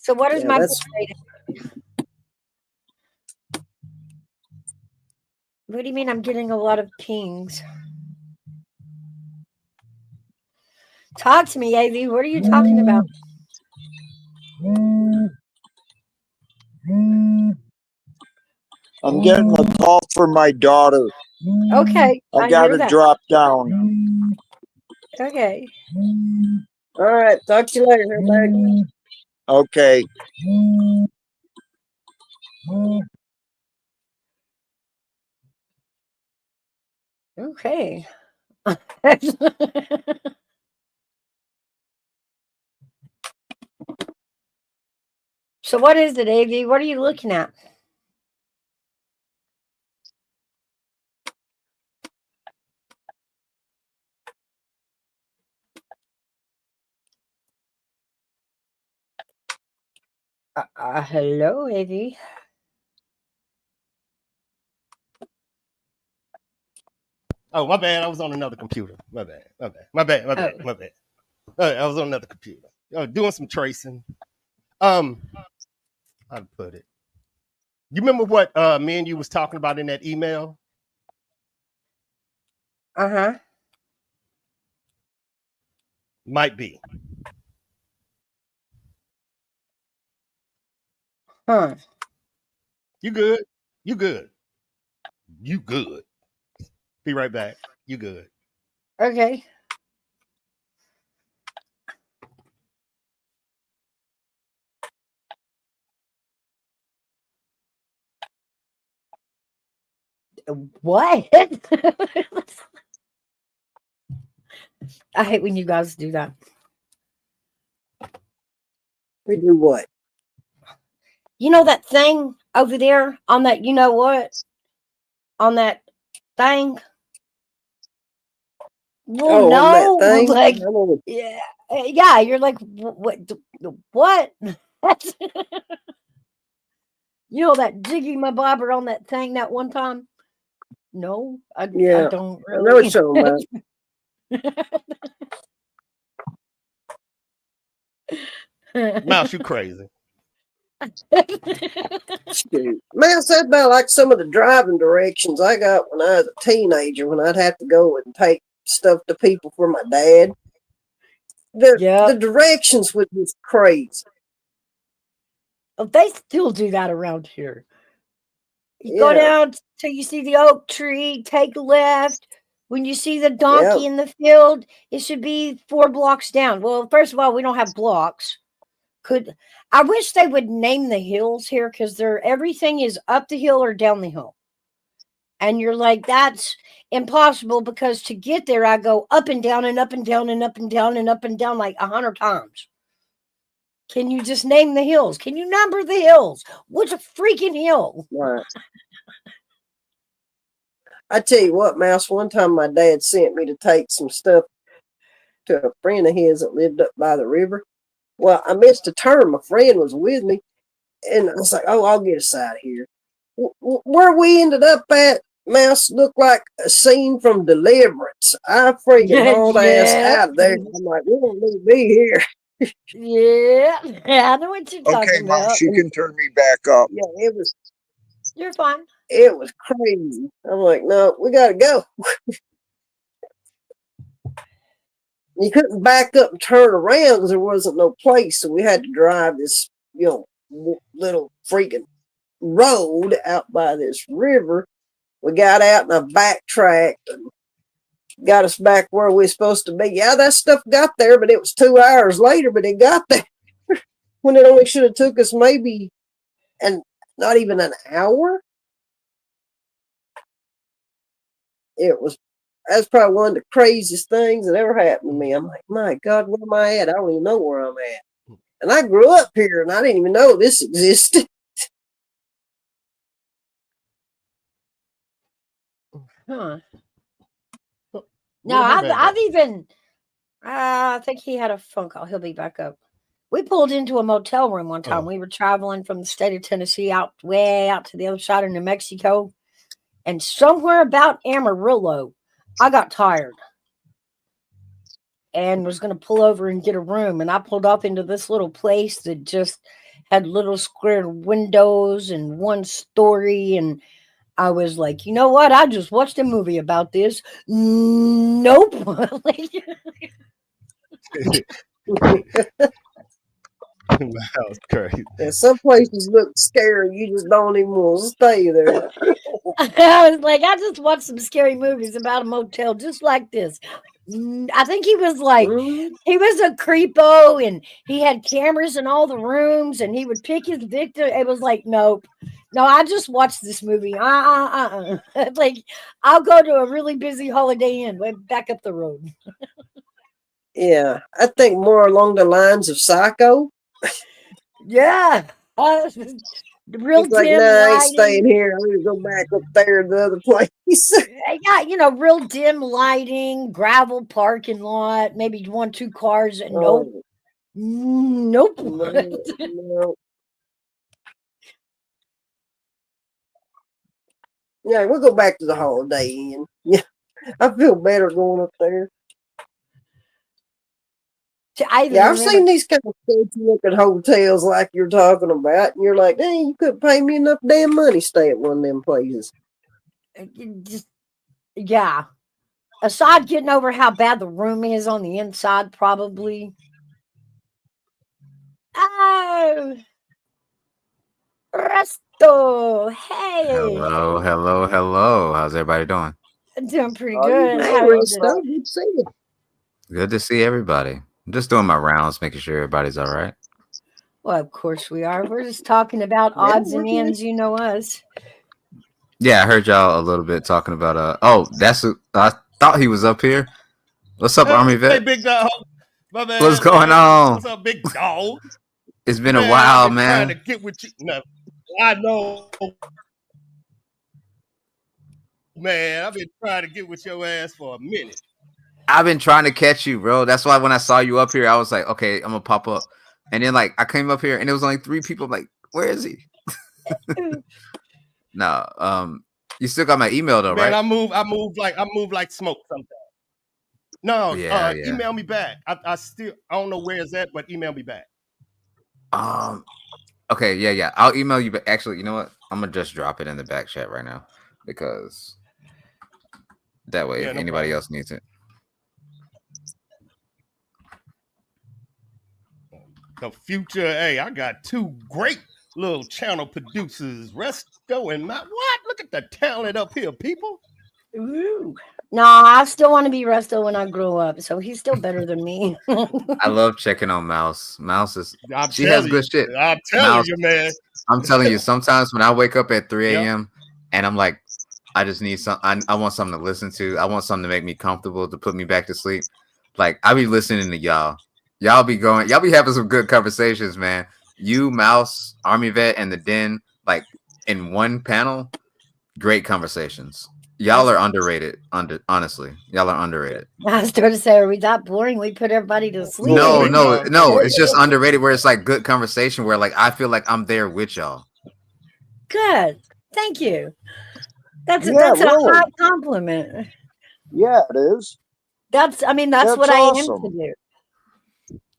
So what is Yeah, my that's what do you mean I'm getting a lot of pings? Talk to me, AV. What are you talking about? I'm getting a call from my daughter. Okay, I I got hear to that. drop down. Okay. all right. Talk to you later, everybody. Okay. Okay. So what is it, AV? What are you looking at? Hello, AV. Oh, my bad. I was on another computer. My bad. I was on another computer. Doing some tracing. How to put it? You remember what me and you was talking about in that email? Uh-huh. Might be. Huh. You good? You good? You good? Be right back. You good? Okay. What? I hate when you guys do that. We do what? You know that thing over there on that, you know what? On that thing? Well, Oh, on that no, thing? like, I know. yeah, you're like, what? What? You know that jiggy my bobber on that thing that one time? No, I Yeah, don't I know what really. you're talking about. Mouse, you crazy. Shoot. Man, that's about like some of the driving directions I got when I was a teenager when I'd have to go and take stuff to people for my dad. The Yeah, directions were just crazy. they still do that around here. You go Yeah, down till you see the oak tree, take a left. When you see the yeah. donkey in the field, it should be 4 blocks down. Well, first of all, we don't have blocks. I wish they would name the hills here because they're everything is up the hill or down the hill. And you're like, that's impossible because to get there, I go up and down and up and down and up and down and up and down like 100 times. Can you just name the hills? Can you number the hills? What's a freaking hill? Right. I tell you what, Mouse, one time my dad sent me to take some stuff to a friend of his that lived up by the river. Well, I missed a turn. My friend was with me. And I was like, oh, I'll get us out of here. Where we ended up at, Mouse, looked like a scene from Deliverance. I freaking hauled ass Yeah. out of there. I'm like, we don't need to be here. Yeah. I know what you're Okay, talking about. Mouse, you can turn me back up. Yeah, You're fine. it was crazy. I'm like, no, we gotta go. You couldn't back up and turn around because there wasn't no place, so we had to drive this, little freaking road out by this river. We got out and I backtracked and got us back where we were supposed to be. Yeah, that stuff got there, but it was 2 hours later, but it got there when it only should have took us maybe and not even an hour. That's probably one of the craziest things that ever happened to me. I'm like, my God, where am I at? I don't even know where I'm at. And I grew up here and I didn't even know this existed. Huh. No, Where'd I've Herbeck I've go? even I think he had a phone call. He'll be back up. We pulled into a motel room one time. Oh, We were traveling from the state of Tennessee out way out to the other side of New Mexico, and somewhere about Amarillo, I got tired and was going to pull over and get a room. And I pulled up into this little place that just had little square windows and one story. And I was like, you know what? I just watched a movie about this. Nope. that was crazy. And some places look scary. You just don't even want to stay there. I was like, I just watched some scary movies about a motel just like this. I think he was like, Mhm. he was a creepo and he had cameras in all the rooms and he would pick his victim. It was like, nope. No, I just watched this movie. Like, I'll go to a really busy Holiday Inn, way back up the road. Yeah, I think more along the lines of Psycho. Yeah. Real He's like, dim nah, I ain't lighting. staying here. I'm gonna go back up there to the other place. Yeah, real dim lighting, gravel parking lot, maybe 1-2 cars. Nope. Oh, Nope. no. Yeah, we'll go back to the Holiday Inn. Yeah, I feel better going up there. I even Yeah, I've remember seen these kind of fancy looking hotels like you're talking about, and you're like, dang, you couldn't pay me enough damn money to stay at one of them places. Yeah. Aside getting over how bad the room is on the inside, probably. Oh, Resto. Hey. Hello. How's everybody doing? I'm doing pretty Oh, you good. doing, How are you Resto? doing? Good to see you. Good to see everybody. I'm just doing my rounds, making sure everybody's all right. Well, of course we are. We're just talking about Yeah, odds we're and good. ends. You know us. Yeah, I heard y'all a little bit talking about I thought he was up here. What's up, Army Hey, Vet? big dog. My man. What's going on? What's up, big dog? It's been a Man, while, I've been trying to man. get with you. No, I know. Man, I've been trying to get with your ass for a minute. I've been trying to catch you, bro. That's why when I saw you up here, I was like, okay, I'm gonna pop up. And then like I came up here and it was only 3 people. I'm like, where is he? No, you still got my email though, Man, right? I move like smoke sometimes. No, Yeah. email me back. I don't know where it's at, but email me back. Okay, yeah. I'll email you, but actually, you know what? I'm gonna just drop it in the back chat right now because that way, Yeah, if no anybody problem. else needs it. The future, hey, I got 2 great little channel producers, Resto and Matt. What? Look at the talent up here, people. Ooh. No, I still want to be Resto when I grow up, so he's still better than me. I love checking on Mouse. Mouse is I'm she has telling good shit. you. I'm telling Mouse, you, man. I'm telling you, sometimes when I wake up at 3 Yep. a.m. and I'm like, I just need I want something to listen to. I want something to make me comfortable to put me back to sleep. Like I be listening to y'all. Y'all be having some good conversations, man. You, Mouse, Army Vet, and the Den, like in one panel, great conversations. Y'all are underrated. Honestly, y'all are underrated. I was going to say, are we that boring? We put everybody to sleep. No, Big no, dog. no. It's just underrated where it's like good conversation where like I feel like I'm there with y'all. Good. Thank you. That's Yeah, a really. high compliment. Yeah, it is. That's That's what I aim to awesome. do.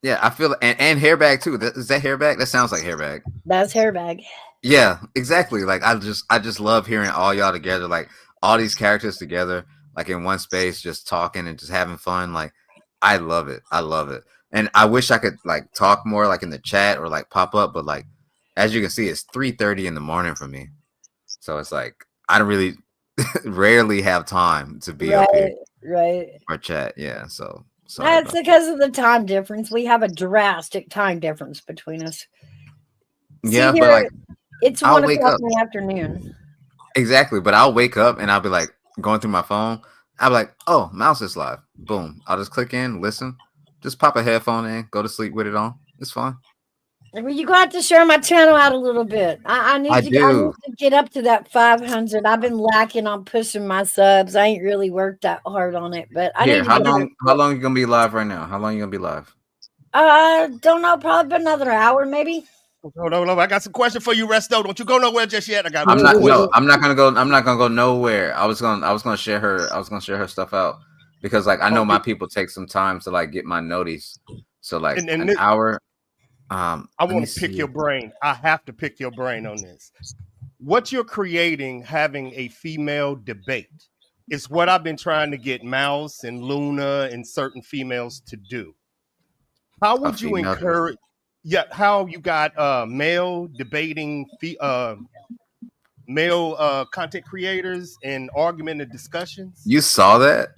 Yeah, I feel and hairbag too. Is that hairbag? That sounds like hairbag. That's hairbag. Yeah, exactly. Like I just love hearing all y'all together, like all these characters together, like in one space, just talking and just having fun. Like I love it. I love it. And I wish I could like talk more like in the chat or like pop up, but like as you can see, it's 3:30 in the morning for me. So it's like I don't really rarely have time to be up here Right. or chat. Yeah. So sorry That's about that. because of the time difference. We have a drastic time difference between us. See Yeah, here, but like it's I'll 1 wake o'clock up. in the afternoon. Exactly, but I'll wake up and I'll be like going through my phone. I'll be like, oh, Mouse is live. Boom. I'll just click in, listen, just pop a headphone in, go to sleep with it on. It's fine. Well, you got to share my channel out a little bit. I need I to do. get up to that 500. I've been lacking on pushing my subs. I ain't really worked that hard on it, but I Here, need to get back. how long you gonna be live right now? How long you gonna be live? Don't know, probably another hour, maybe. Hold on. I got some question for you, Resto. Don't you go nowhere just yet. I got I'm one not question. I'm not gonna go nowhere. I was gonna share her stuff out because like I know my people take some time to like get my notice. So like an hour. I want to pick your brain. I have to pick your brain on this. What you're creating, having a female debate, is what I've been trying to get Mouse and Luna and certain females to do. How would you encourage? Yeah, how you got male debating male content creators and argumentative discussions? You saw that?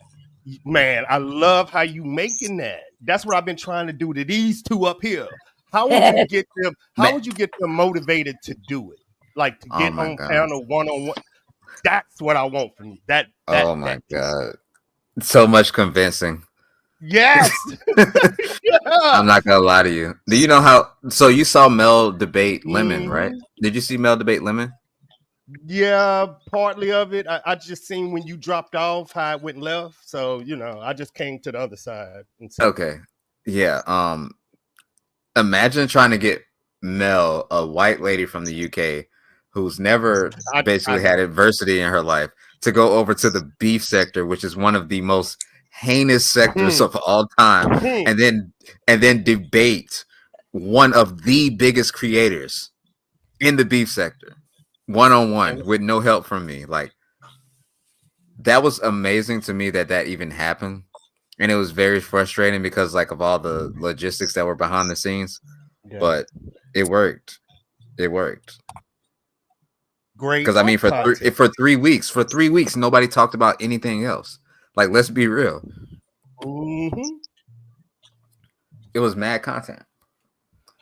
Man, I love how you making that. That's what I've been trying to do to these two up here. How would you get them? How would you get them motivated to do it? Like to get on panel one-on-one. That's what I want from you. Oh my God. So much convincing. Yes. I'm not gonna lie to you. Do you know how? So you saw Mel debate Lemon, right? Did you see Mel debate Lemon? Yeah, partly of it. I just seen when you dropped off how it went left. So you know, I just came to the other side. Okay. Yeah. Imagine trying to get Mel, a white lady from the UK, who's never basically had adversity in her life, to go over to the beef sector, which is one of the most heinous sectors of all time, and then debate one of the biggest creators in the beef sector one-on-one with no help from me. Like, that was amazing to me that even happened, and it was very frustrating because like of all the logistics that were behind the scenes. But it worked. Great. Because I mean, for 3 weeks, nobody talked about anything else. Like, let's be real. It was mad content.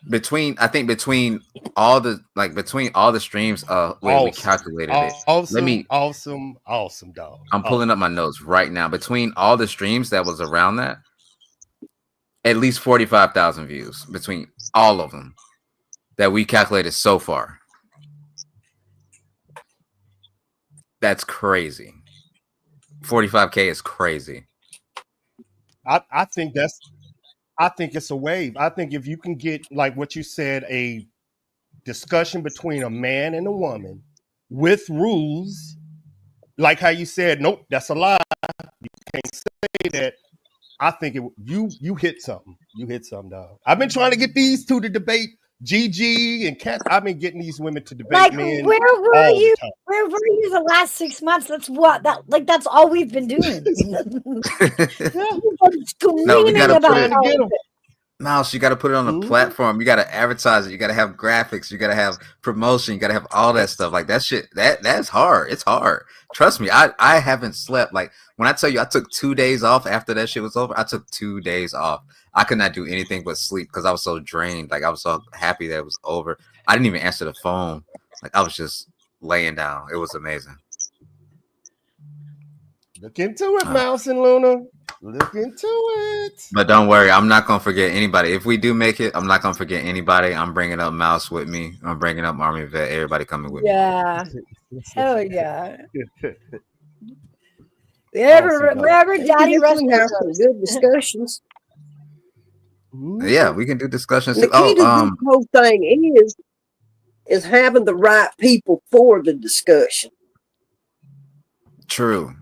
Between all the streams, we calculated it. Awesome, dog. I'm pulling up my notes right now. Between all the streams that was around that, at least 45,000 views between all of them that we calculated so far. That's crazy. 45K is crazy. I think it's a wave. I think if you can get, like what you said, a discussion between a man and a woman with rules, like how you said, nope, that's a lie. You can't say that. I think you hit something. You hit something, dog. I've been trying to get these two to debate. Gigi and Kat. I've been getting these women to debate. Like, men where were you? Where were you the last 6 months? That's all we've been doing. No, we gotta put it. Mouse, you got to put it on a platform. You got to advertise it. You got to have graphics. You got to have promotion. You got to have all that stuff. Like, that shit, that's hard. It's hard. Trust me. I haven't slept. Like, when I tell you I took 2 days off after that shit was over, I took 2 days off. I could not do anything but sleep because I was so drained. Like, I was so happy that it was over. I didn't even answer the phone. Like, I was just laying down. It was amazing. Look into it, Mouse and Luna. Look into it. But don't worry, I'm not gonna forget anybody. If we do make it, I'm not gonna forget anybody. I'm bringing up Mouse with me. I'm bringing up Army Vet. Everybody coming with me. Yeah. Hell yeah. Wherever Daddy Russ have some good discussions. Yeah, we can do discussions. The key to the whole thing is having the right people for the discussion. True.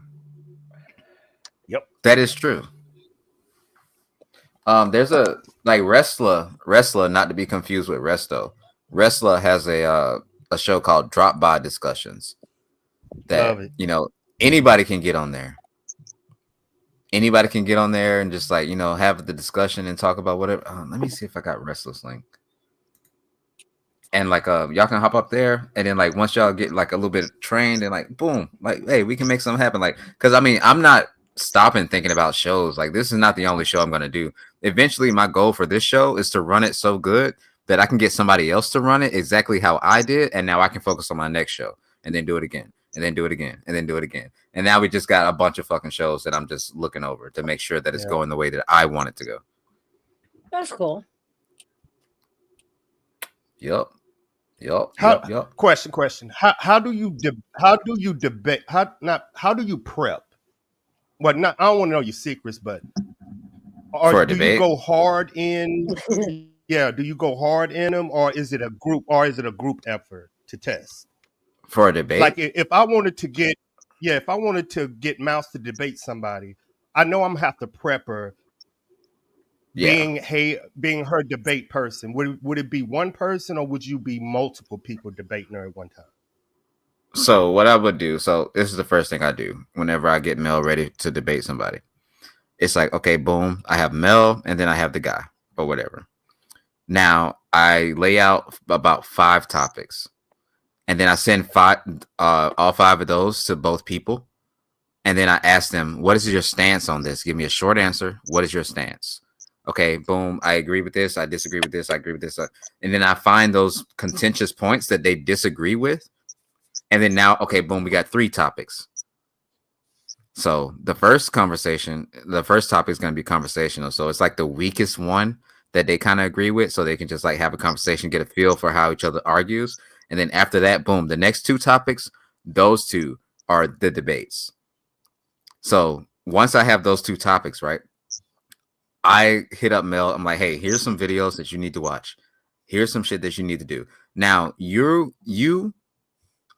Yep. That is true. There's a Wrestler, not to be confused with Resto. Wrestler has a show called Drop By Discussions that anybody can get on there. Anybody can get on there and just have the discussion and talk about whatever. Let me see if I got Wrestler's link. And y'all can hop up there, and then once y'all get a little bit trained and boom, hey, we can make something happen. Because I mean, I'm not stopping thinking about shows. This is not the only show I'm gonna do. Eventually, my goal for this show is to run it so good that I can get somebody else to run it exactly how I did, and now I can focus on my next show and then do it again. And then do it again, and then do it again. And now we just got a bunch of fucking shows that I'm just looking over to make sure that it's going the way that I want it to go. That's cool. Yup. Yup. How Yup. Yup. question. How do you debate? How do you prep? Well, not I don't want to know your secrets, but For or a do you debate. go hard in? Yeah, do you go hard in them, or is it a group effort to test? For a debate. Like if I wanted to get, yeah, if I wanted to get Mouse to debate somebody, I know I'm gonna have to prep her. Yeah. Being her debate person, would it be one person or would you be multiple people debating her at one time? So what I would do, so this is the first thing I do whenever I get Mel ready to debate somebody. It's like, okay, boom, I have Mel and then I have the guy or whatever. Now I lay out about 5 topics and then I send all 5 of those to both people. And then I ask them, what is your stance on this? Give me a short answer. What is your stance? Okay, boom, I agree with this. I disagree with this. I agree with this. And then I find those contentious points that they disagree with. And then now, okay, boom, we got 3 topics. So the first topic is going to be conversational. So it's like the weakest one that they kind of agree with. So they can just like have a conversation, get a feel for how each other argues. And then after that, boom, the next 2 topics, those 2 are the debates. So once I have those 2 topics, right, I hit up Mel. I'm like, hey, here's some videos that you need to watch. Here's some shit that you need to do. Now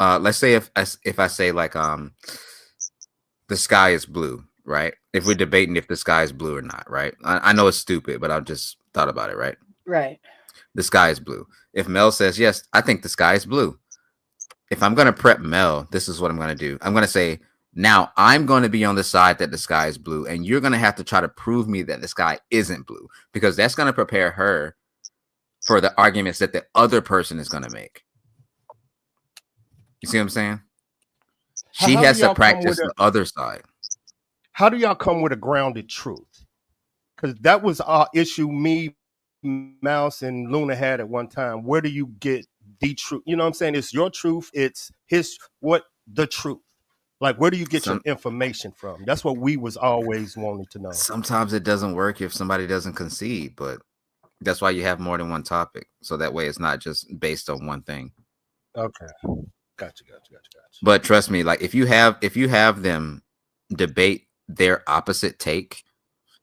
let's say if I say like the sky is blue, right? If we're debating if the sky is blue or not, right? I know it's stupid, but I just thought about it, right? Right. The sky is blue. If Mel says yes, I think the sky is blue. If I'm gonna prep Mel, this is what I'm gonna do. I'm gonna say, now I'm going to be on the side that the sky is blue, and you're going to have to try to prove me that the sky isn't blue, because that's going to prepare her for the arguments that the other person is going to make. You see what I'm saying? She has to practice the other side. How do y'all come with a grounded truth? Because that was our issue me, Mouse, and Luna had at one time. Where do you get the truth? You know what I'm saying? It's your truth. It's the truth. Like, where do you get your information from? That's what we was always wanting to know. Sometimes it doesn't work if somebody doesn't concede, but that's why you have more than one topic. So that way it's not just based on one thing. Okay. Gotcha. But trust me, like if you have them debate their opposite take,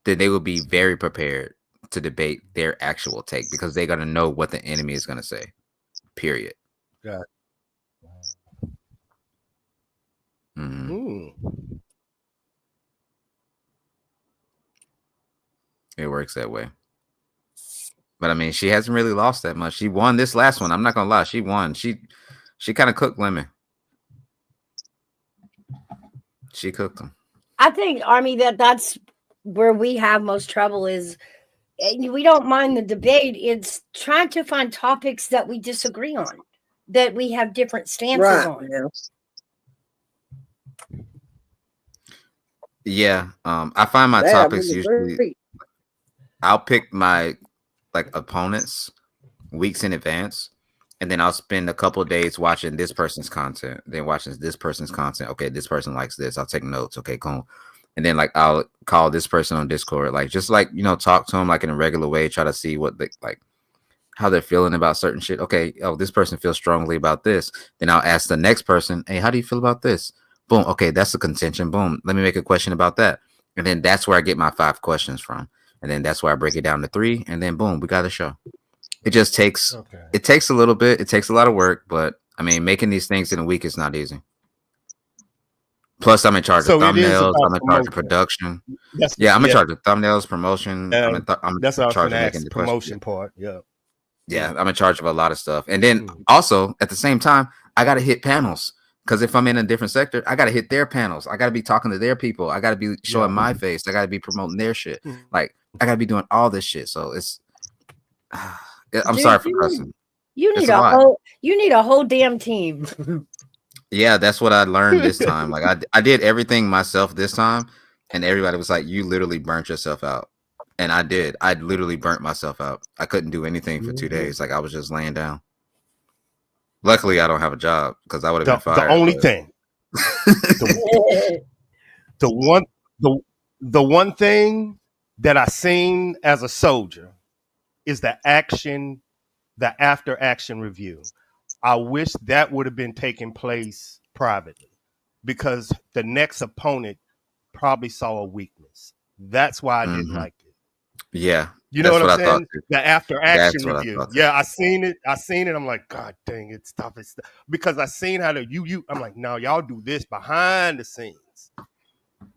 then they will be very prepared to debate their actual take, because they're going to know what the enemy is going to say. Period. Got it. It works that way. But I mean, she hasn't really lost that much. She won this last one. I'm not gonna lie, she won. She kind of cooked Lemon. She cooked them. I think, Army, that's where we have most trouble is we don't mind the debate. It's trying to find topics that we disagree on, that we have different stances on. Yeah. I find my topics usually. I'll pick my opponents weeks in advance, and then I'll spend a couple of days watching this person's content, then watching this person's content. Okay, this person likes this. I'll take notes. Okay, cool. And then I'll call this person on Discord, talk to them like in a regular way, try to see what they how they're feeling about certain shit. Okay, this person feels strongly about this. Then I'll ask the next person, hey, how do you feel about this? Boom. Okay, that's a contention. Boom. Let me make a question about that. And then that's where I get my 5 questions from. And then that's where I break it down to 3. And then boom, we got a show. It just takes it takes a little bit. It takes a lot of work, but I mean, making these things in a week is not easy. Plus, I'm in charge of thumbnails. I'm in charge of production. I'm in charge of thumbnails, promotion. I'm in charge of making the promotion part. Yeah, I'm in charge of a lot of stuff. And then also at the same time, I got to hit panels. Because if I'm in a different sector, I got to hit their panels. I got to be talking to their people. I got to be showing my face. I got to be promoting their shit. I got to be doing all this shit. So it's, I'm sorry for cussing. You need a whole damn team. Yeah, that's what I learned this time. I did everything myself this time, and everybody was like, you literally burnt yourself out. And I did. I literally burnt myself out. I couldn't do anything for 2 days. I was just laying down. Luckily, I don't have a job, because I would have been fired. The only thing, the one thing that I seen as a soldier is the action the after action review. I wish that would have been taking place privately because the next opponent probably saw a weakness. That's why I didn't like it. Yeah. You know That's what I'm I thought saying? too. The after action That's what I review. thought too. Yeah, I seen it. I'm like, God dang it, stop it. Because I seen how I'm like, no, y'all do this behind the scenes.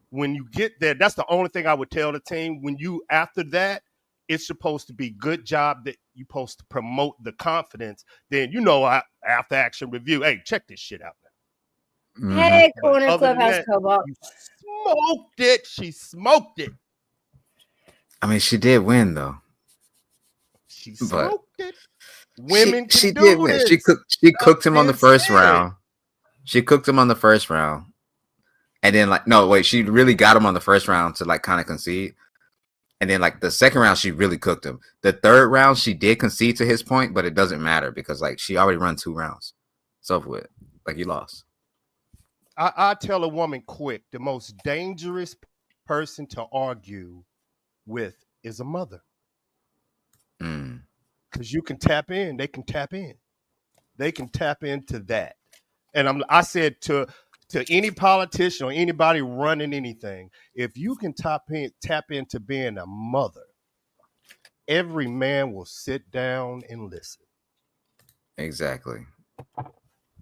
When you get there, that's the only thing I would tell the team. When you after that, it's supposed to be good job that you're supposed to promote the confidence. Then after action review. Hey, check this shit out now. Hey, But Corner other than Clubhouse that, Cobalt. you smoked it. She smoked it. I mean, she did win though. She But smoked it. Women can she do did win. this. She cooked him on the Been first said. round. She cooked him on the first round. And then she really got him on the first round to like kind of concede. And then like the second round, she really cooked him. The third round, she did concede to his point, but it doesn't matter because like she already run 2 rounds. It's over with. Like you lost. I tell a woman quick, the most dangerous person to argue with is a mother. Because you can tap in. They can tap in. They can tap into that. And I said to any politician or anybody running anything, if you can tap into being a mother, every man will sit down and listen. Exactly.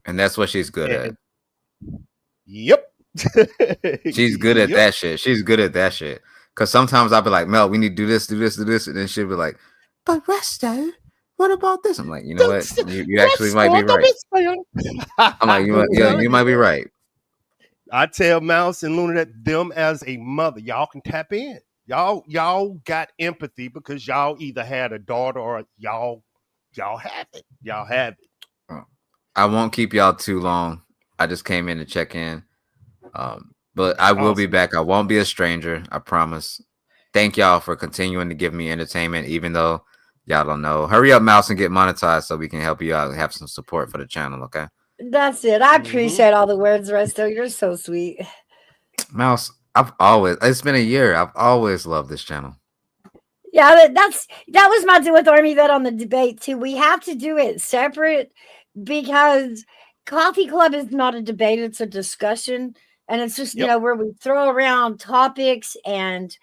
And that's what she's good at. Yep. She's good at that shit. She's good at that shit. Because sometimes I'll be like, Mel, we need to do this. And then she'll be like, but Resto, what about this? I'm like, you know what? You actually might be right. I'm like, you might be right. I tell Mouse and Luna that them as a mother, y'all can tap in. Y'all got empathy because y'all either had a daughter or y'all have it. Y'all have it. I won't keep y'all too long. I just came in to check in. But I will be back. I won't be a stranger. I promise. Thank y'all for continuing to give me entertainment, even though y'all don't know. Hurry up, Mouse, and get monetized so we can help you out and have some support for the channel, okay? That's it. I appreciate all the words, Resto. You're so sweet. Mouse, it's been a year. I've always loved this channel. Yeah, that was my deal with Army Vet on the debate too. We have to do it separate because Coffee Club is not a debate, it's a discussion. And it's just, where we throw around topics and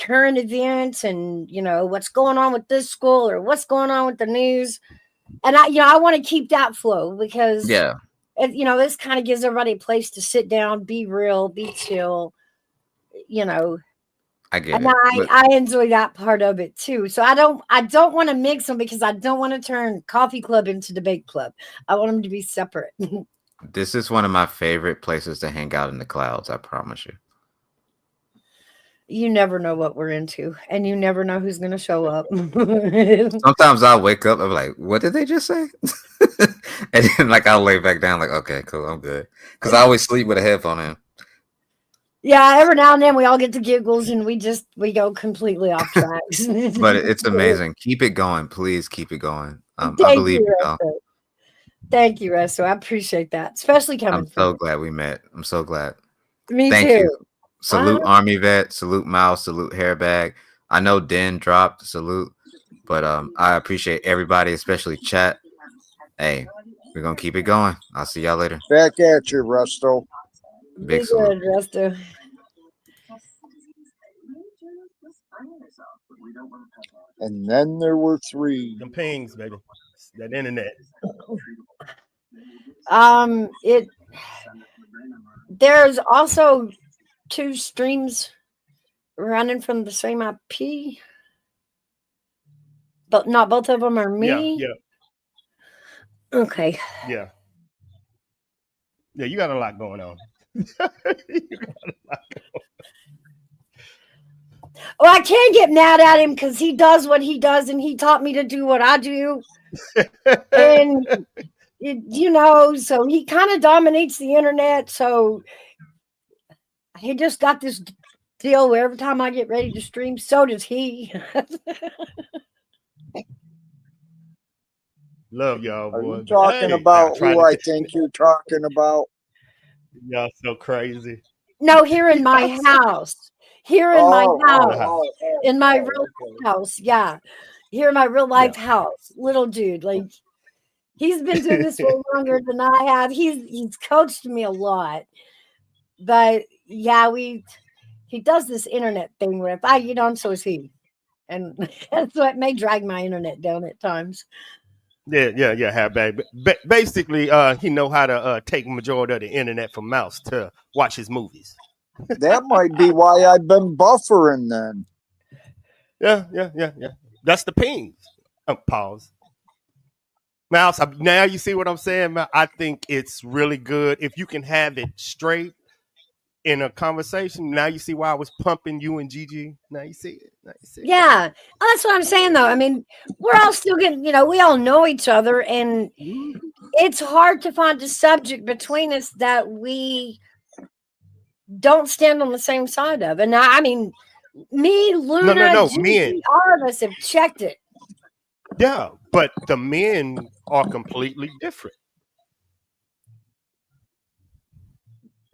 current events and, what's going on with this school or what's going on with the news. And I want to keep that flow because, this kind of gives everybody a place to sit down, be real, be chill, I get and it. I enjoy that part of it too. So I don't want to mix them because I don't want to turn Coffee Club into Debate Club. I want them to be separate. This is one of my favorite places to hang out in the clouds. I promise you. You never know what we're into, and you never know who's going to show up. Sometimes I'll wake up and be like, what did they just say? And then I'll lay back down like, okay, cool, I'm good. Because I always sleep with a headphone in. Yeah, every now and then we all get the giggles and we go completely off track. But it's amazing. Keep it going. Please keep it going. I believe you, Resto. Thank you, Resto. I appreciate that, especially coming I'm so glad we met. I'm so glad. Me Thank too. You. Salute Army Vet, salute Mouse, salute Hairbag. I know Den dropped, salute, but I appreciate everybody, especially chat. Hey, we're gonna keep it going. I'll see y'all later. Back at you, Resto. Big salute. Good, Resto. And then there were 3. Them pings, baby. That internet. There's also 2 streams running from the same IP, but not both of them are me. Yeah. Okay. Yeah, you got a lot going on. Well, I can't get mad at him because he does what he does, and he taught me to do what I do. And so he kind of dominates the internet. So he just got this deal where every time I get ready to stream, so does he. Love y'all, boy. Are you talking about who I think you're talking about? Y'all so crazy. No, here in my house. Here in my house. In my real house, yeah. here in my real life house. Little dude, like he's been doing this for longer than I have. He's coached me a lot, but yeah, he does this internet thing where if I get on, so is he, and that's what may drag my internet down at times. Yeah, Halfback. Basically, he know how to take majority of the internet from Mouse to watch his movies. That might be why I've been buffering then. Yeah. That's the pings. Pause. Mouse, now you see what I'm saying? I think it's really good if you can have it straight in a conversation. Now you see why I was pumping you and Gigi. Now you see it. Yeah, that's what I'm saying though. I mean, we're all still getting, we all know each other, and it's hard to find a subject between us that we don't stand on the same side of. And I mean, me, Luna, No, Gigi, men. all of us have checked it. Yeah, but the men are completely different.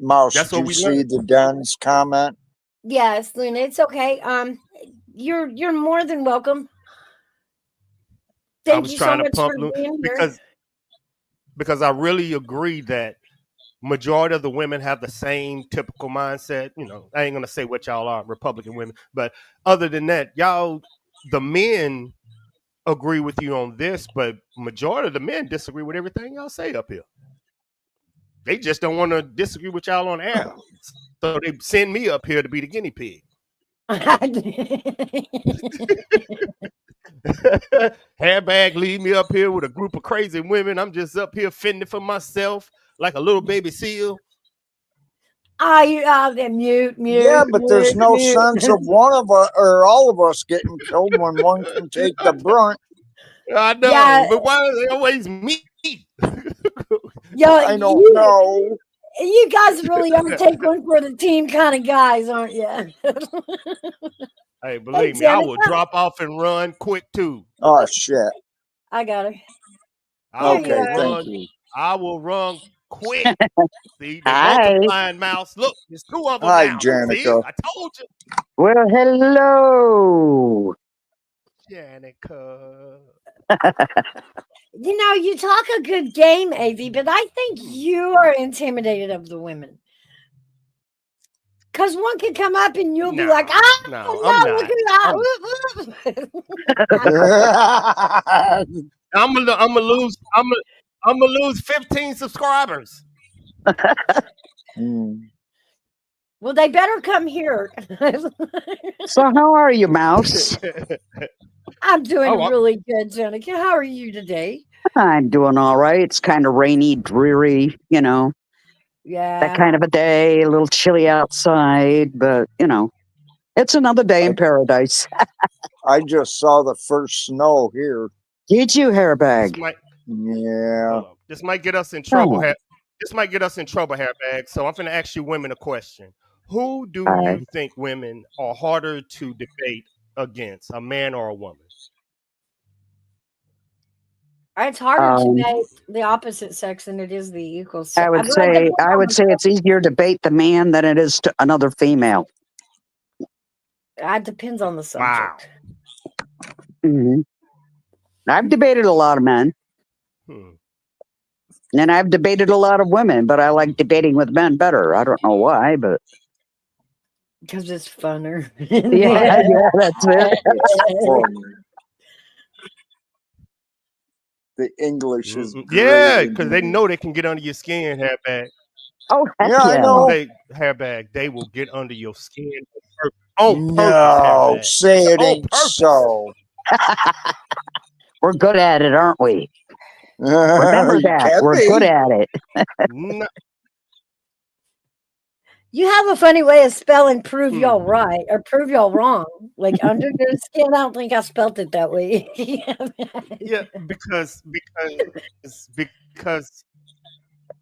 Mouse, That's did what you we see learned. the Den's comment? Yes, Luna, it's okay. You're more than welcome. I Thank was you so trying to much pump for Luna being here. because I really agree that majority of the women have the same typical mindset. I ain't gonna say what y'all are, Republican women, but other than that, y'all, the men agree with you on this, but majority of the men disagree with everything y'all say up here. They just don't want to disagree with y'all on air, so they send me up here to be the guinea pig. Hairbag leave me up here with a group of crazy women. I'm just up here fending for myself like a little baby seal. Then mute. Yeah, but there's no sense of one of us or all of us getting killed when one can take the brunt. I know, but why are they always me? I don't know. You guys really are take one for the team kind of guys, aren't you? Hey, believe me, I will drop off and run quick too. Oh shit! I got her. Okay, thank you. I will run quick. See, they multiplying, Mouse. Look, there's two of them Hi, now. Janica. See, I told you. Well, hello. Janica. You talk a good game, AV, but I think you are intimidated of the women. Because one could come up and you'll be like, I'm not. I'm gonna lose. I'm gonna lose 15 subscribers. Well, they better come here. So, how are you, Mouse? I'm doing really good, Jenica. How are you today? I'm doing all right. It's kind of rainy, dreary, Yeah. that kind of a day, a little chilly outside, but, it's another day in paradise. I just saw the first snow here. Did you, Hairbag? Yeah. This might get us in trouble. This might get us in trouble, Hairbag. So I'm going to ask you women a question. Who do you think women are harder to debate against, a man or a woman? It's harder to debate the opposite sex than it is the equal sex. I would say it's easier to debate the man than it is to another female. It depends on the subject. Wow. Mm-hmm. I've debated a lot of men. And I've debated a lot of women, but I like debating with men better. I don't know why, but because it's funner. yeah, that's it. The English is great. Because they know they can get under your skin, Hairbag. Oh, heck yeah. I know. Hairbag, they will get under your skin on purpose. No, say it ain't so. We're good at it, aren't we? Remember that. We're good at it. You have a funny way of spelling prove y'all right or prove y'all wrong. Like under your skin, I don't think I spelled it that way. Yeah, because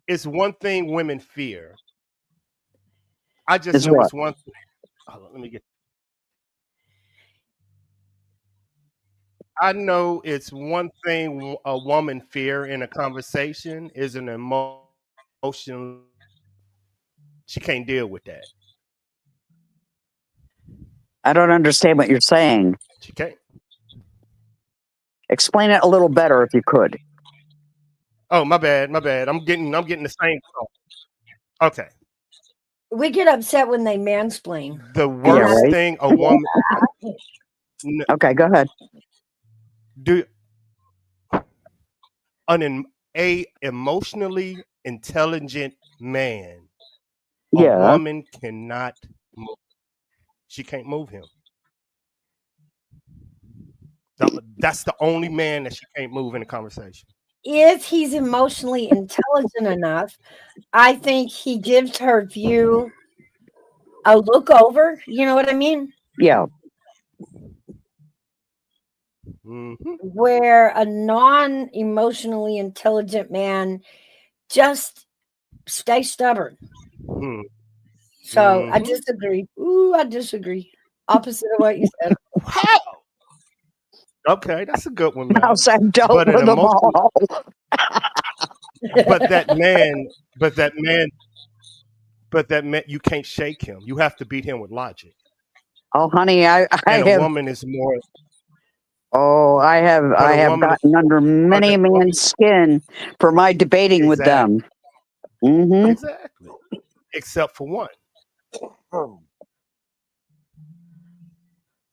it's one thing women fear. I just know it's one thing. Hold on, let me get. I know it's one thing a woman fear in a conversation is an emotion. She can't deal with that. I don't understand what you're saying. She can't. Explain it a little better if you could. Oh, my bad. I'm getting the same thought. Okay. We get upset when they mansplain. The Yeah, worst right. thing a woman Okay, go ahead. do a emotionally intelligent man, a Yeah. woman cannot move. She can't move him. That's the only man that she can't move in a conversation. If he's emotionally intelligent enough, I think he gives her view a look over. You know what I mean? Yeah. Where a non-emotionally intelligent man just stays stubborn. So I disagree. Ooh, I disagree. Opposite of what you said. How? Okay, that's a good one, man. Mouse, I've dealt But an with them emotional, all. but that man, you can't shake him. You have to beat him with logic. Oh, honey, I And a have. woman is more. Oh, I have gotten under many a man's skin for my debating with them. Mm-hmm. Exactly. Except for one.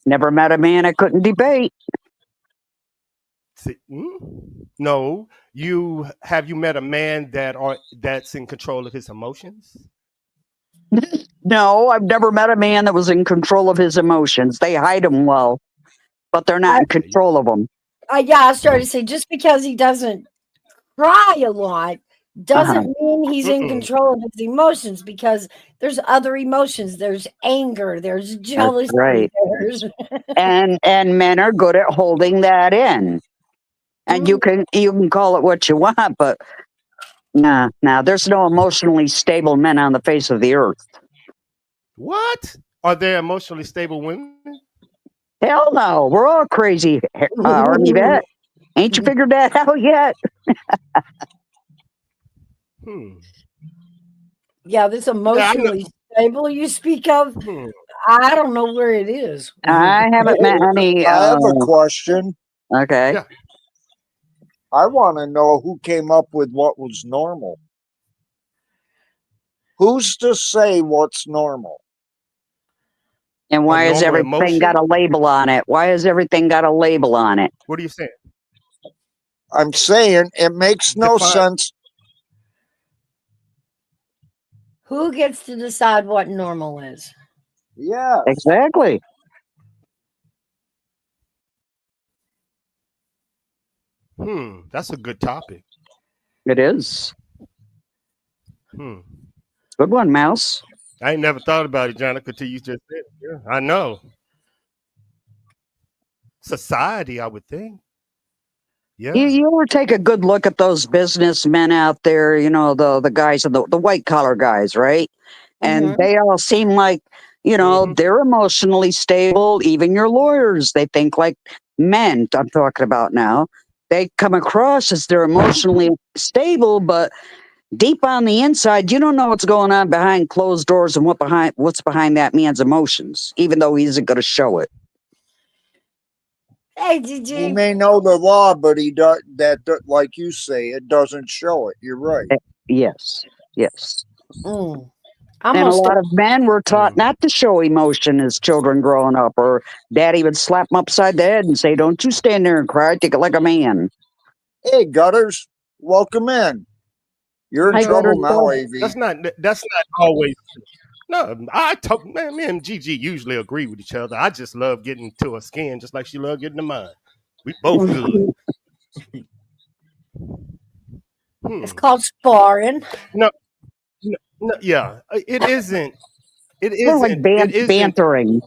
Never met a man I couldn't debate. See, no, you met a man that's in control of his emotions? No, I've never met a man that was in control of his emotions. They hide them well, but they're not in control of them. Yeah, I started to say just because he doesn't cry a lot doesn't mean he's in control of his emotions, because there's other emotions. There's anger, there's jealousy, right. there's and men are good at holding that in. And you can call it what you want, but nah, there's no emotionally stable men on the face of the earth. What? Are there emotionally stable women? Hell no. We're all crazy, Army vet. Ain't you figured that out yet? Yeah, this emotionally stable you speak of, I don't know where it is. I haven't met any. I have a question. Okay. Yeah. I want to know who came up with what was normal. Who's to say what's normal? And why has everything emotion? got a label on it? Why has everything got a label on it? What are you saying? I'm saying it makes no sense. Who gets to decide what normal is? Yeah. Exactly. That's a good topic. It is. Good one, Mouse. I ain't never thought about it, Jonica, until you just said it. Yeah, I know. Society, I would think. Yeah. You ever take a good look at those businessmen out there, the guys, the white collar guys, right? And they all seem like, they're emotionally stable. Even your lawyers, they think like men, I'm talking about now. They come across as they're emotionally stable, but deep on the inside, you don't know what's going on behind closed doors and what's behind that man's emotions, even though he isn't going to show it. Hey, Gigi. He may know the law, but he does that. Like you say, it doesn't show it. You're right. Yes. Mm. And a lot of men were taught not to show emotion as children growing up, or daddy would slap them upside the head and say, "Don't you stand there and cry. Take it like a man." Hey, Gutters, welcome in. You're in trouble now, AV. That's not always true. No, me and Gigi usually agree with each other. I just love getting to her skin, just like she loves getting to mine. We both good. It's called sparring. No, yeah, it isn't. It More like isn't. bantering.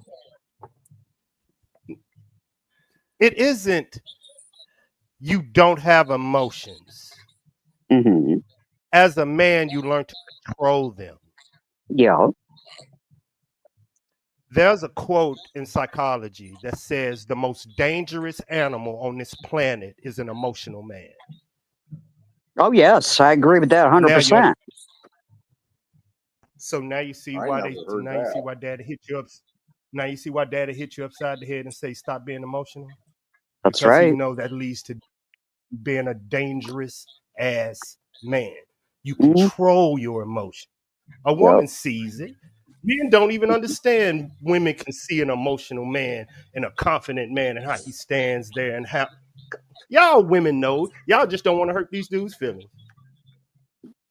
It isn't. You don't have emotions. As a man, you learn to control them. Yeah. There's a quote in psychology that says the most dangerous animal on this planet is an emotional man. Oh, yes, I agree with that 100%. So now you see why you see why daddy hit you up. Now you see why daddy hit you upside the head and say stop being emotional. That's because he right. know that leads to being a dangerous ass man. You Mhm. control your emotion. A Yep. woman sees it. Men don't even understand women can see an emotional man and a confident man and how he stands there and how y'all women know. Y'all just don't want to hurt these dudes' feelings.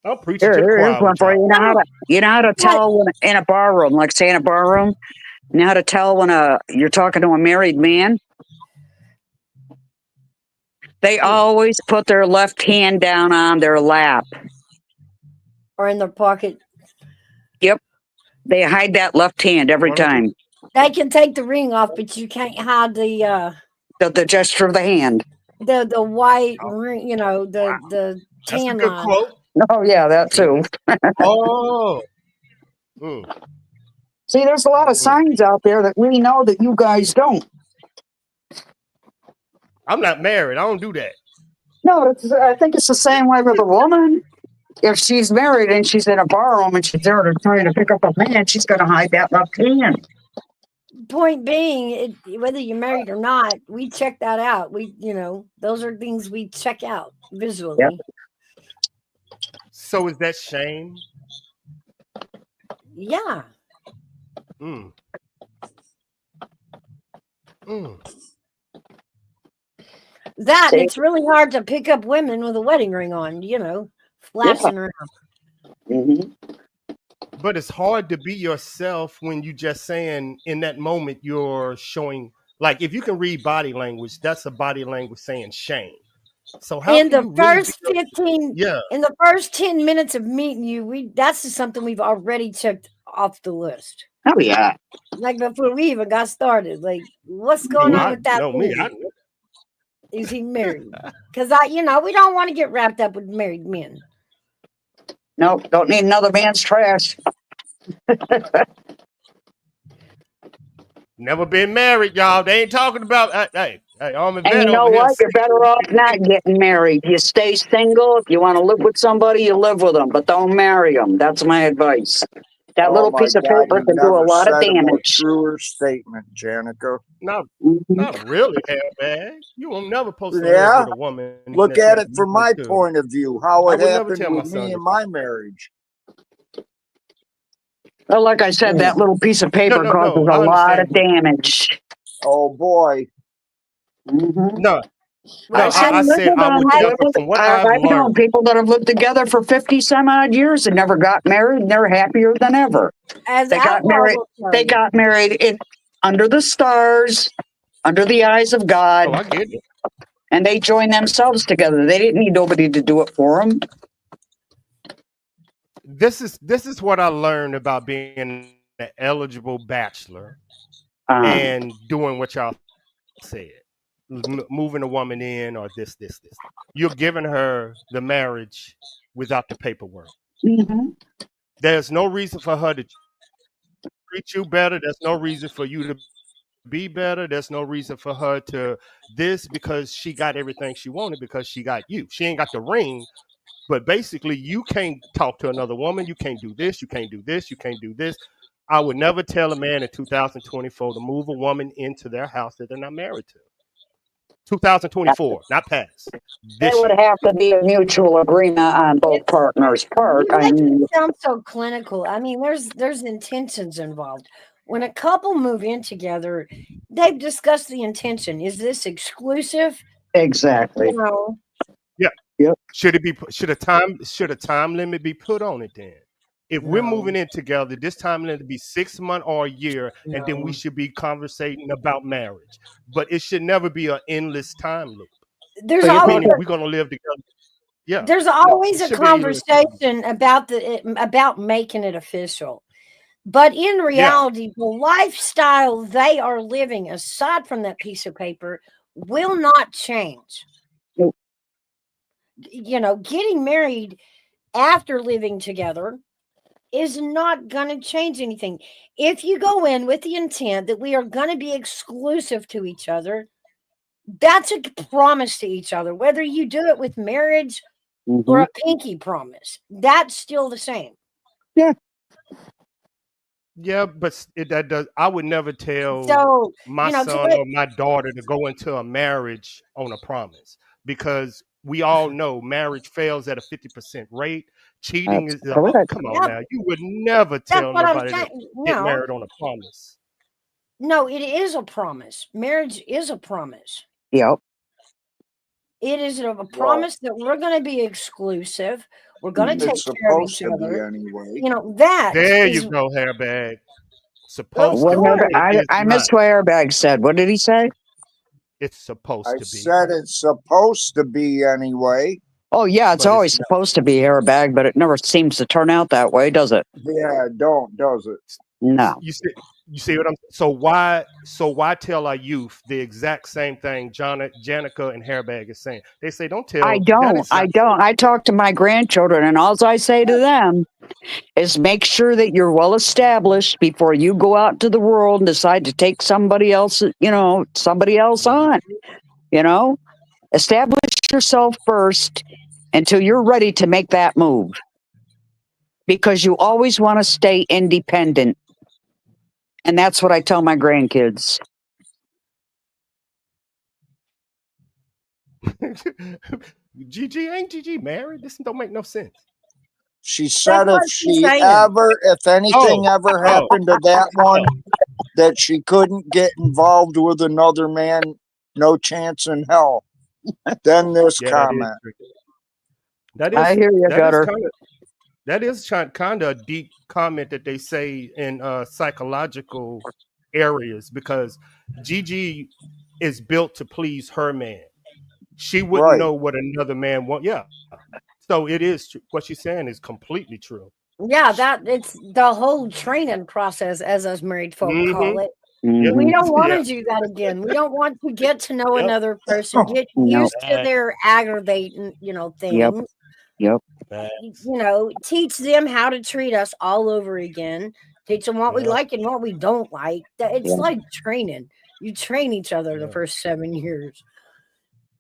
I'm preaching to the Here's choir one with for y'all. you. You know how to tell when in a bar room, like say in a bar room, you know how to tell when you're talking to a married man? They always put their left hand down on their lap. Or in their pocket. Yep. They hide that left hand every time. They can take the ring off, but you can't hide The gesture of the hand. the white ring, you know, the That's a tan good line. quote. Oh yeah, that too. Oh. See, there's a lot of signs out there that we know that you guys don't. I'm not married. I don't do that. No, I think it's the same way with a woman. If she's married and she's in a bar room and she's there to trying to pick up a man, she's going to hide that left hand. Point being, whether you're married or not, we check that out. Those are things we check out visually. Yep. So is that shame? Yeah. Mm. That See? it's really hard to pick up women with a wedding ring on, flashing around. Mm-hmm. But it's hard to be yourself when you just saying in that moment you're showing, like if you can read body language, that's a body language saying shame. So how In can the you really first 15, yeah. in the first 10 minutes of meeting you, that's just something we've already checked off the list. Oh yeah. Like before we even got started, like what's going on with that? Is he married? Because we don't want to get wrapped up with married men. Nope, don't need another man's trash. Never been married, y'all. They ain't talking about hey, I'm a vet. And you know over what? here. You're better off not getting married. You stay single. If you want to live with somebody, you live with them, but don't marry them. That's my advice. That little my piece of God, paper you've can do a never lot of said a more damage. truer statement, Janica. Not really, bag. You will never post to live Yeah, with a woman. look at it from my point of view. How I it would never happened tell my with son me to- and my marriage. Well, like I said, that little piece of paper causes a lot of damage. Oh boy. Mm-hmm. No. I said I would never, from what I've known people that have lived together for 50 some odd years and never got married, and they're happier than ever. As They got married. They got married under the stars, under the eyes of God. Oh, I get it. And they joined themselves together. They didn't need nobody to do it for them. This is what I learned about being an eligible bachelor and doing what y'all said. Moving a woman in or this. You're giving her the marriage without the paperwork. Mm-hmm. There's no reason for her to treat you better. There's no reason for you to be better. There's no reason for her to this because she got everything she wanted because she got you. She ain't got the ring, but basically you can't talk to another woman. You can't do this. You can't do this. You can't do this. I would never tell a man in 2024 to move a woman into their house that they're not married to. 2024, not past. There would have to be a mutual agreement on both partners' part. You make it sound so clinical. I mean, there's intentions involved. When a couple move in together, they've discussed the intention. Is this exclusive? Exactly. Yeah. Yep. Should a time limit be put on it then? If we're moving in together, this time limit be 6 months or a year, and then we should be conversating about marriage. But it should never be an endless time loop. There's always we're gonna live together. Yeah. There's always a should be endless. conversation about making it official. But in reality, the lifestyle they are living, aside from that piece of paper, will not change. Nope. Getting married after living together is not going to change anything. If you go in with the intent that we are going to be exclusive to each other, that's a promise to each other. Whether you do it with marriage or a pinky promise, that's still the same. Yeah. Yeah, but that does. I would never tell So, my to son let or my daughter to go into a marriage on a promise because we all know marriage fails at a 50% rate. Cheating That's is correct. come on yeah, now. You would never that's tell what I'm nobody to saying. get No, married on a promise. no, it is a promise. Marriage is a promise. Yep. It is a Well, promise that we're going to be exclusive. We're going to take it's care of supposed each to be other. anyway. That There you is, go, hairbag. of Supposed What to be. course. It is I not. missed what Airbag said. What did he say? It's I supposed to be, said it's supposed to be anyway. Oh yeah, it's but it's always not. supposed to be Airbag, but it never seems to turn out that way, does it? Yeah, does it? No. You see what I'm so why tell our youth the exact same thing Janica and Hairbag is saying? They say don't I tell that don't. is I not don't. I talk to my grandchildren, and all I say to them is make sure that you're well established before you go out into the world and decide to take somebody else, somebody else on. Establish yourself first until you're ready to make that move, because you always want to stay independent. And that's what I tell my grandkids. Gigi ain't Gigi married? This don't make no sense. She That's said what she's saying. if anything ever Oh, happened to that one, oh, that she couldn't get involved with another man, no chance in hell. Then this yeah, that is comment. true. That I is hear you, that is Gutter. kind of a deep comment that they say in psychological areas because Gigi is built to please her man. She wouldn't Right. know what another man wants. Yeah. So it is true. What she's saying is completely true. Yeah, it's the whole training process, as us married folk call Mm-hmm. it. Yep. We Mhm. don't want Yeah. to do that again. We don't want to get to know Yep. another person, get No. used to their aggravating, Yep. things. Yep. Teach them how to treat us all over again. Teach them what we Yeah. like and what we don't like. It's Yeah. like training. You train each other the Yeah. first 7 years.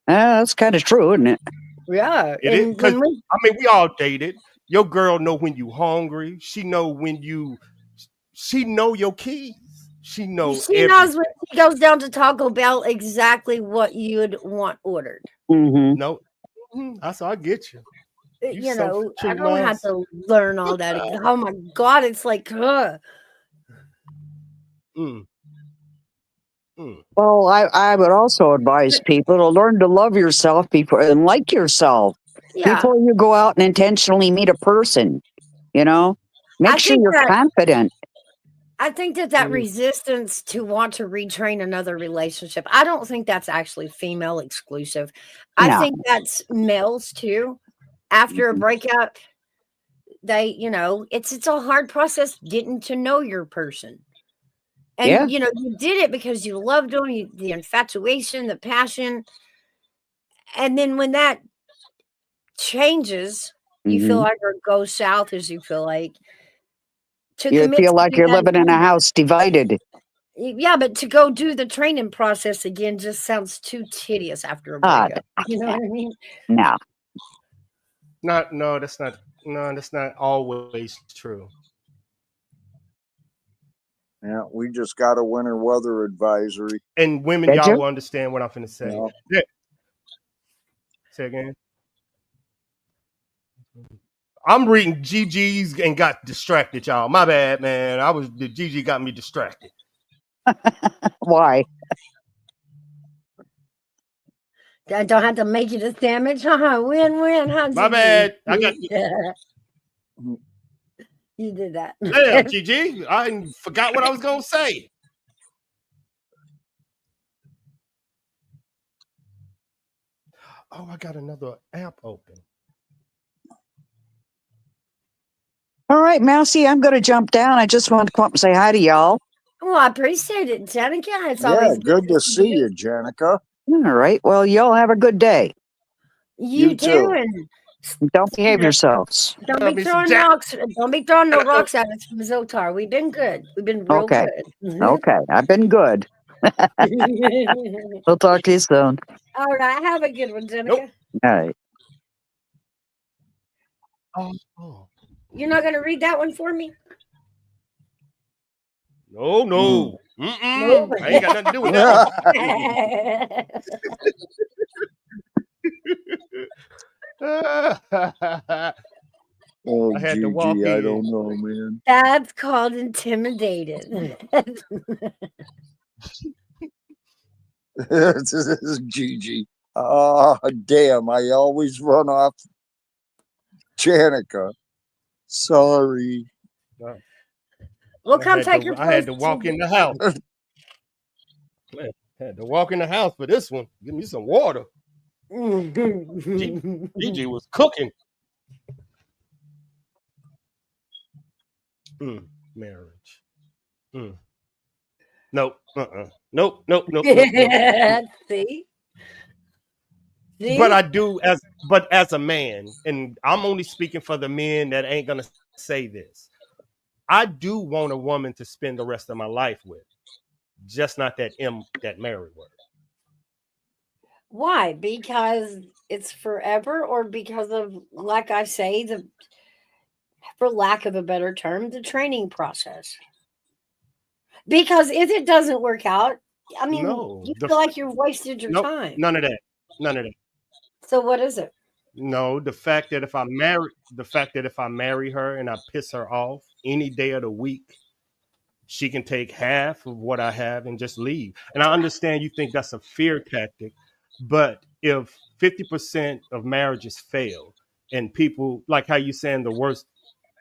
That's kind of true, isn't it? Yeah, It is and because when we all dated. Your girl know when you hungry. She know when you. She know your keys. She know she everything. knows when she goes down to Taco Bell exactly what you'd want ordered. Mm-hmm. No, I get you. You so I true, don't have man. to learn all that again. Oh my God, it's like, ugh. Mm. Mm. Well, I would also advise people to learn to love yourself before and like yourself Yeah. before you go out and intentionally meet a person. Make sure you're confident. I think that Mm. resistance to want to retrain another relationship, I don't think that's actually female exclusive. I No. think that's males too. After a Mhm. breakup, they, it's a hard process getting to know your person. And Yeah. you did it because you loved them, the infatuation, the passion. And then when that changes, you feel Mhm. like or goes south, as you feel like to You commit feel to like do you're that living in a again. house divided. Yeah, but to go do the training process again just sounds too tedious after a Ah, breakup. You know what I mean? no. That's not always true. Yeah, we just got a winter weather advisory. And women, Did y'all you? will understand what I'm finna say. Yeah. Yeah. Say again. I'm reading GG's and got distracted, y'all. My bad, man. The GG got me distracted. Why? I don't have to make you the sandwich. Win-win, huh? My GG? bad. I got You did that. damn GG. I forgot what I was gonna say. Oh, I got another app open. All right, Mousy, I'm going to jump down. I just wanted to come up and say hi to y'all. Well, I appreciate it, Jenica. It's Yeah, always good to see you, Jenica. All right. Well, y'all have a good day. You You too, too. and Don't behave yourselves. don't Love be me some throwing Jack. rocks. Don't be throwing no rocks at us from Zotar. We've been good. We've been real Okay. good. Okay. I've been good. We'll talk to you soon. All right. Have a good one, Jenica. Nope. All right. Oh. You're not going to read that one for me? No. Mm-mm. I ain't got nothing to do with that one. Oh, I had to walk Gigi, I in. don't know, man. That's called intimidated. This is Gigi. Oh, damn, I always run off Janica. Sorry. Well, come take your place. I had to walk in the house. Man, had to walk in the house for this one. Give me some water. Gigi was cooking. Marriage. Nope. Nope. See? But I do as a man, and I'm only speaking for the men that ain't gonna say this. I do want a woman to spend the rest of my life with, just not that married word. Why? Because it's forever, or because of, like I say, for lack of a better term, the training process. Because if it doesn't work out, I mean, you feel like you've wasted your time. None of that. So what is it? No, the fact that if I marry her and I piss her off any day of the week, she can take half of what I have and just leave. And I understand you think that's a fear tactic, but if 50% of marriages fail and people, like how you saying the worst,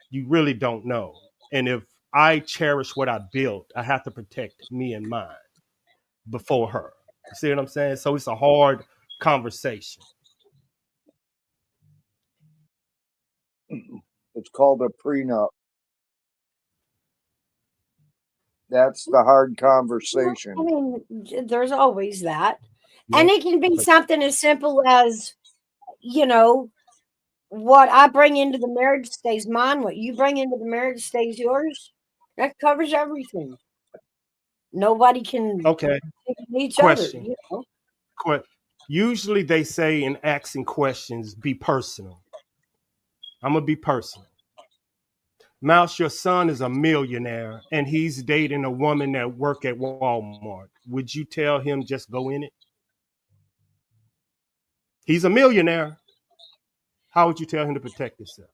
you really don't know. And if I cherish what I built, I have to protect me and mine before her. You see what I'm saying? So it's a hard conversation. It's called a prenup. That's the hard conversation. I mean, there's always that. Yeah. And it can be something as simple as, what I bring into the marriage stays mine. What you bring into the marriage stays yours. That covers everything. Nobody can each question. other. Usually they say in asking questions, be personal. I'm going to be personal. Mouse, your son is a millionaire and he's dating a woman that work at Walmart. Would you tell him just go in it? He's a millionaire. How would you tell him to protect himself?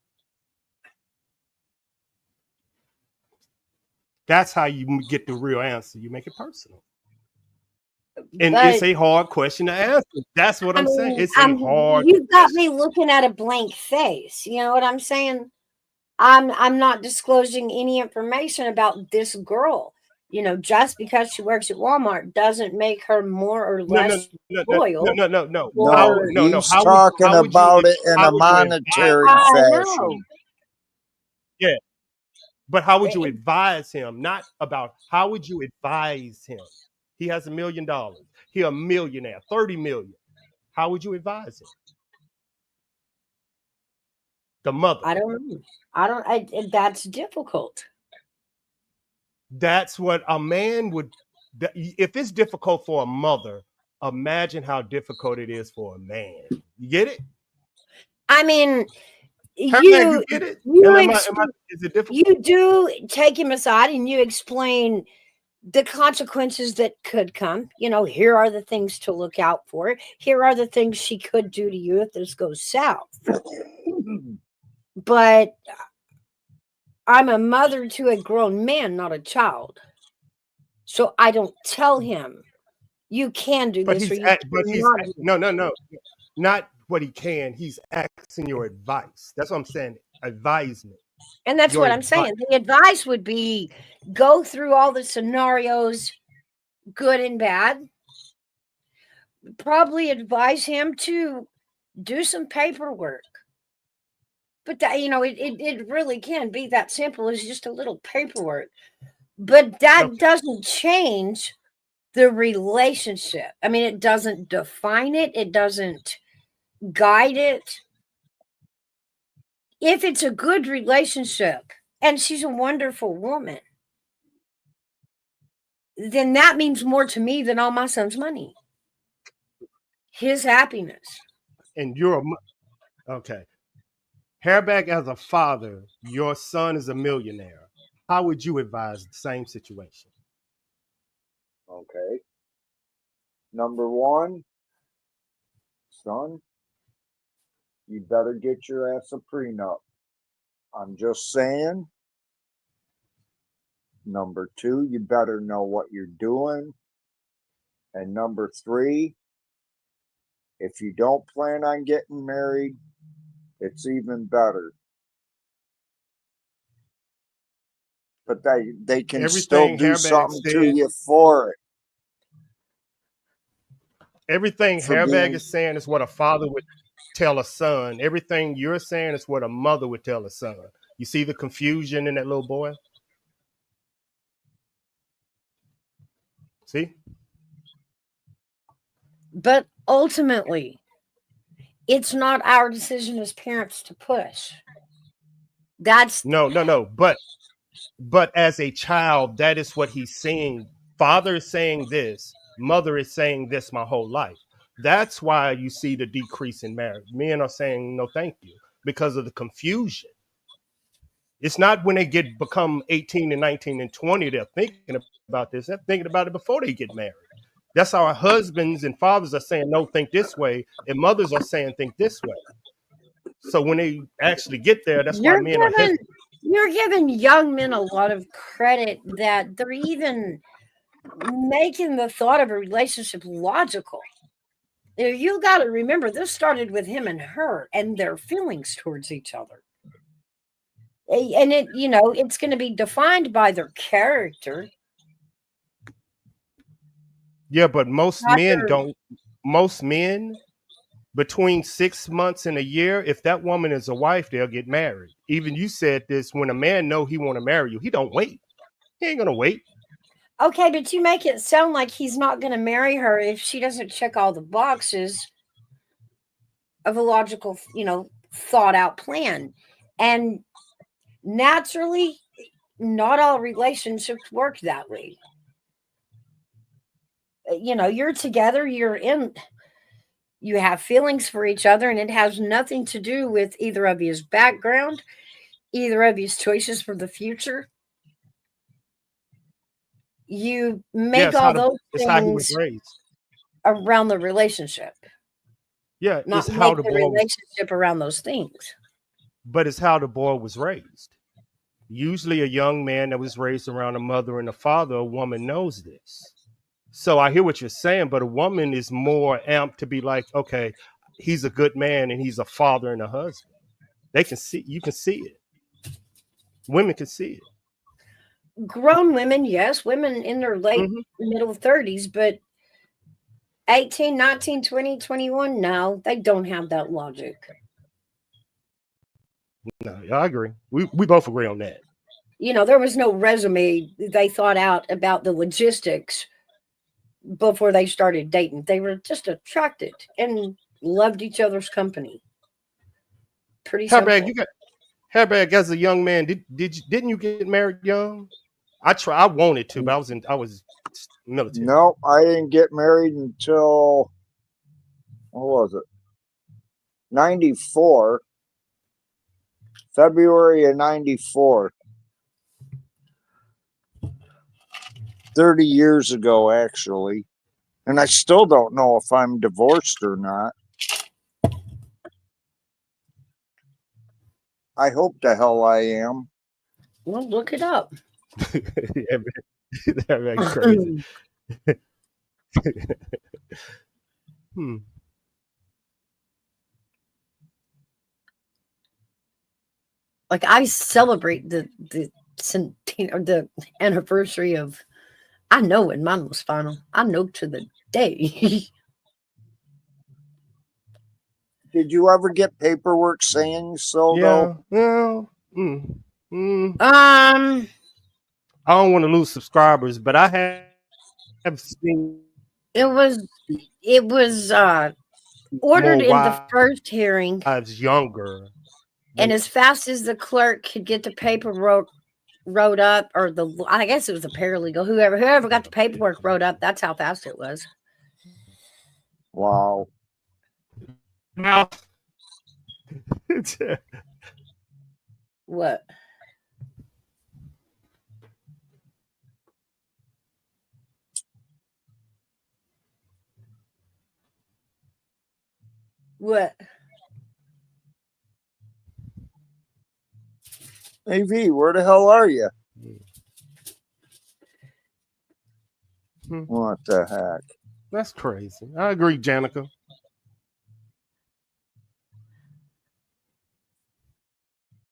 That's how you get the real answer. You make it personal. And it's a hard question to answer. That's what I'm saying. It's a hard You've got me looking at a blank face. You know what I'm saying? I'm not disclosing any information about this girl. Just because she works at Walmart doesn't make her more or less loyal. No, he's talking about it in a monetary fashion. Yeah. But how would you advise him? Not about how would you advise him? He has $1 million. He a millionaire, 30 million. How would you advise him? The mother. I don't. That's difficult. That's what a man would. If it's difficult for a mother, imagine how difficult it is for a man. You get it? I mean, you get it? Is it difficult? You do take him aside and you explain the consequences that could come. Here are the things to look out for. Here are the things she could do to you if this goes south. But I'm a mother to a grown man, not a child. So I don't tell him, you can do this. No. Not what he can. He's asking your advice. That's what I'm saying. Advisement. And that's what I'm saying. The advice would be go through all the scenarios, good and bad. Probably advise him to do some paperwork. But that, it really can be that simple as just a little paperwork. But that doesn't change the relationship. I mean, it doesn't define it. It doesn't guide it. If it's a good relationship and she's a wonderful woman, then that means more to me than all my son's money. His happiness. And you're okay. Hairback, as a father, your son is a millionaire. How would you advise the same situation? Number one, son, you better get your ass a prenup. I'm just saying. Number two, you better know what you're doing. And number three, if you don't plan on getting married, it's even better. But they can still Everything do Hairbag something to said, you for it. everything For Hairbag being is saying is what a father would tell a son. Everything you're saying is what a mother would tell a son. You see the confusion in that little boy? See? But ultimately, it's not our decision as parents to push. That's No. But as a child, that is what he's saying. Father is saying this, mother is saying this my whole life. That's why you see the decrease in marriage. Men are saying no thank you because of the confusion. It's not when they become 18 and 19 and 20 they're thinking about this. They're thinking about it before they get married. That's how our husbands and fathers are saying no, think this way, and mothers are saying think this way. So when they actually get there, that's why you're men are giving hesitant. you're giving young men a lot of credit that they're even making the thought of a relationship logical. You got to remember, this started with him and her and their feelings towards each other. And it's going to be defined by their character. Yeah, but most Not men their, don't. Most men between 6 months and a year, if that woman is a wife, they'll get married. Even you said this, when a man know he want to marry you, he don't wait. He ain't gonna wait. okay, but you make it sound like he's not going to marry her if she doesn't check all the boxes of a logical, thought out plan. And naturally, not all relationships work that way. You're together, you have feelings for each other, and it has nothing to do with either of you's background, either of you's choices for the future. You Yeah, make all those it's how he was things raised. around the relationship, Yeah, not it's how make the the boy was, relationship around those things. but it's how the boy was raised. Usually, a young man that was raised around a mother and a father, a woman knows this. So I hear what you're saying, but a woman is more amped to be like, okay, he's a good man and he's a father and a husband. They can see, you can see it. Women can see it. Grown women, yes, women in their late Mhm. middle 30s, but 18, 19, 20, 21, no, they don't have that logic. No, I agree. We both agree on that. There was no resume they thought out about the logistics before they started dating. They were just attracted and loved each other's company. Pretty Hairbag, simple. Hairbag as a young man, didn't you get married young? I wanted to, but I was military. No, I didn't get married until, what was it? 94. February of 94. 30 years ago, actually. And I still don't know if I'm divorced or not. I hope the hell I am. Well, look it up. Hairbag crazy. Hmm. Like, I celebrate the anniversary of. I know when mine was final. I know to the day. Did you ever get paperwork saying so, Yeah. though? Well, Um, I don't want to lose subscribers, but I have seen it was ordered more in the first hearing, wives younger. and as fast as the clerk could get the paperwork wrote up, or I guess it was the paralegal, whoever got the paperwork wrote up, that's how fast it was. Wow. Now, What? Hey V, where the hell are you? Hmm. What the heck? That's crazy. I agree, Janica.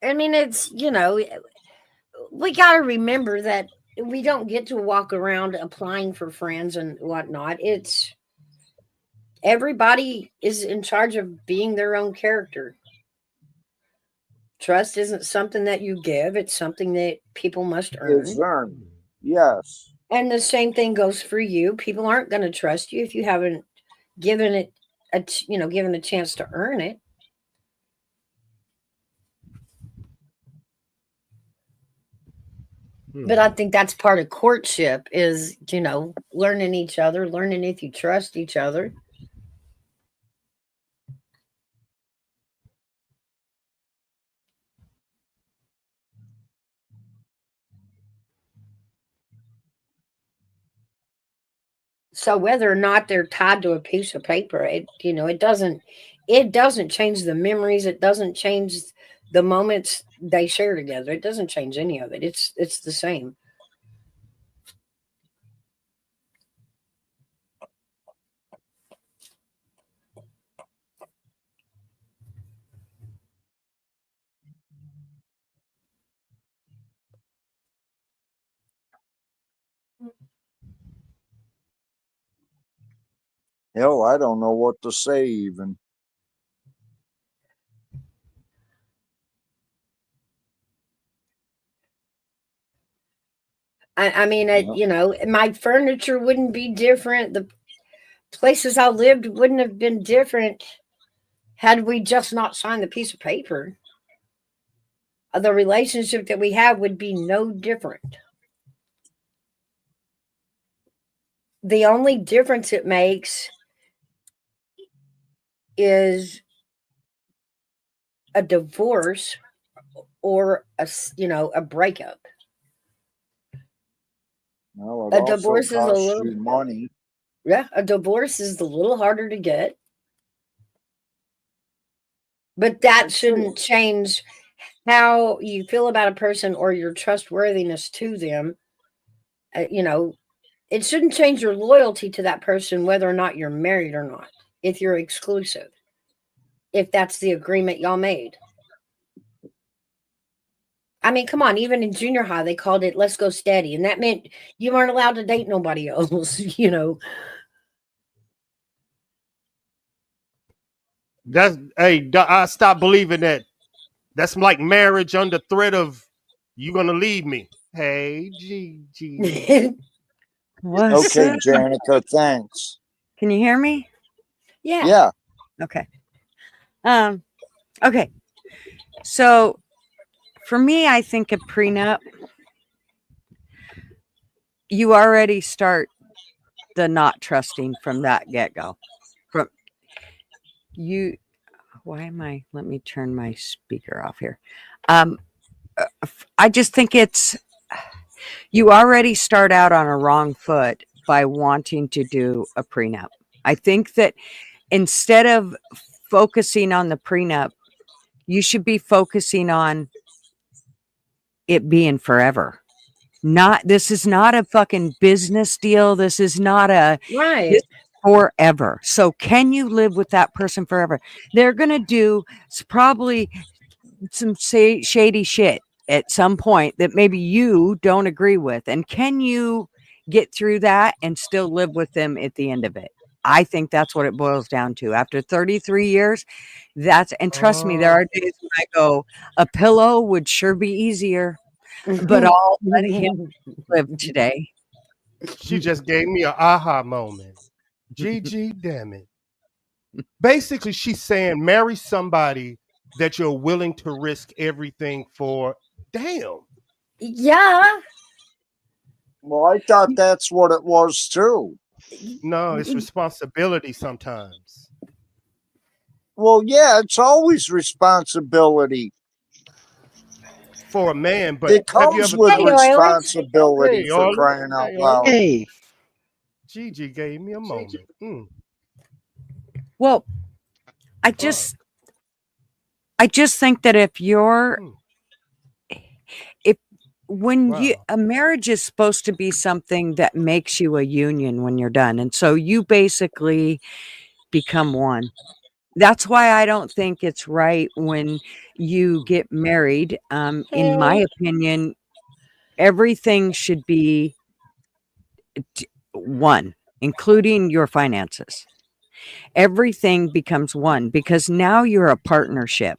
I mean, it's, we got to remember that we don't get to walk around applying for friends and whatnot. It's everybody is in charge of being their own character. Trust isn't something that you give, it's something that people must It's earn. earned. Yes. And the same thing goes for you. People aren't going to trust you if you haven't given it given a chance to earn it. But I think that's part of courtship is, learning each other, learning if you trust each other. So whether or not they're tied to a piece of paper, it doesn't change the memories. It doesn't change the moments they share together. It doesn't change any of it. It's the same. Hell, I don't know what to say even. I mean, my furniture wouldn't be different. The places I lived wouldn't have been different had we just not signed the piece of paper. The relationship that we have would be no different. The only difference it makes is a divorce or a breakup. Well, A divorce is a little money. Yeah, a divorce is a little harder to get. But that shouldn't change how you feel about a person or your trustworthiness to them. It shouldn't change your loyalty to that person whether or not you're married or not, if you're exclusive, if that's the agreement y'all made. I mean, come on, even in junior high, they called it "let's go steady," and that meant you weren't allowed to date nobody else, I stopped believing that. That's like marriage under threat of you gonna leave me. Hey, Gigi. What's Okay, up? Janica, thanks. Can you hear me? Yeah. Yeah. Okay. Okay. So for me, I think a prenup, you already start the not trusting from that get-go. From you, let me turn my speaker off here. I just think you already start out on a wrong foot by wanting to do a prenup. I think that instead of focusing on the prenup, you should be focusing on it being forever. This is not a fucking business deal. This is not right. Forever. So can you live with that person forever? They're going to do probably some shady shit at some point that maybe you don't agree with. And can you get through that and still live with them at the end of it? I think that's what it boils down to. After 33 years, and trust me, there are days when I go, a pillow would sure be easier, but I'll let him live today. She just gave me an aha moment. Gigi, damn it. Basically, she's saying marry somebody that you're willing to risk everything for. Damn. Yeah. Well, I thought that's what it was too. No, it's responsibility sometimes. Well, yeah, it's always responsibility. For a man, but it comes with responsibility for crying out loud. Hey. Gigi gave me a moment. Well, I just think that if you're when you Wow. a marriage is supposed to be something that makes you a union when you're done, and so you basically become one. That's why I don't think it's right when you get married. In my Hey, opinion, everything should be one, including your finances. Everything becomes one because now you're a partnership.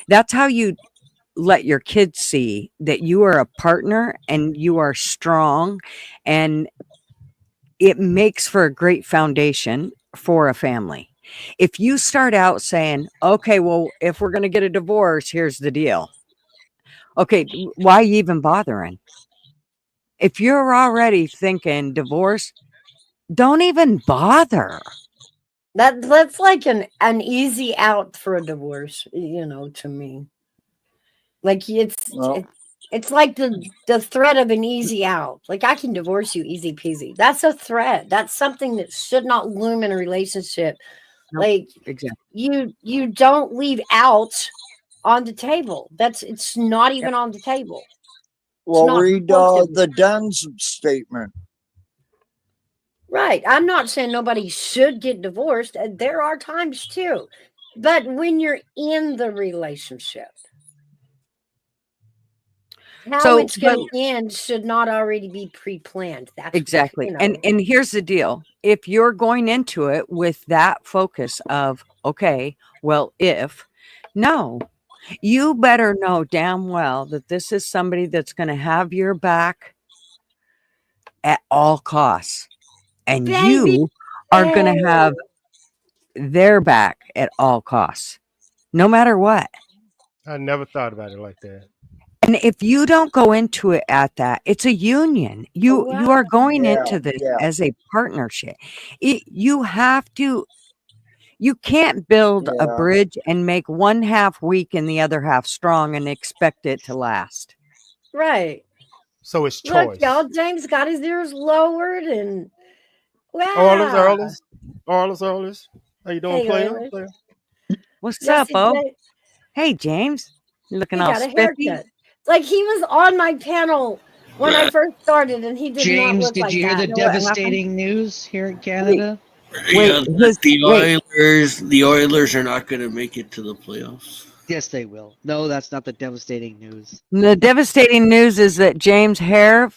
That's how you let your kids see that you are a partner and you are strong, and it makes for a great foundation for a family. If you start out saying, okay, well, if we're going to get a divorce, here's the deal. Okay, why even bothering? If you're already thinking divorce, don't even bother. that's like an easy out for a divorce, to me. Like Well, it's like the threat of an easy out. Like I can divorce you easy peasy. That's a threat. That's something that should not loom in a relationship. Nope, Like exactly. you don't leave out on the table. It's not even on the table. It's well, not read supposed to be. the Dunn's statement. Right. I'm not saying nobody should get divorced. There are times too. But when you're in the relationship, how So, it's but going to end should not already be pre-planned. That's exactly. And here's the deal. If you're going into it with that focus of, okay, well, if no, you better know damn well that this is somebody that's going to have your back at all costs, and baby. you are going to have their back at all costs, no matter what. I never thought about it like that. And if you don't go into it at that, it's a union. You are going Yeah, into this yeah, as a partnership. You have to. You can't build a yeah. bridge and make one half weak and the other half strong and expect it to last. Right. So it's Look, choice. y'all, James got his ears lowered and Arliss, wow. Arliss. How you doing, Hey, player? Oiler. Player? What's Yes, up, he Bo? did. Hey, James. You're looking He all got a spiffy. haircut. Like he was on my panel when I first started, and he did not James, look did like you hear that. the You know what happened? devastating news here in Wait, Canada? Yeah, wait. the Oilers are not going to make it to the playoffs. Yes, they will. No, that's not the devastating news. The devastating news is that James' hair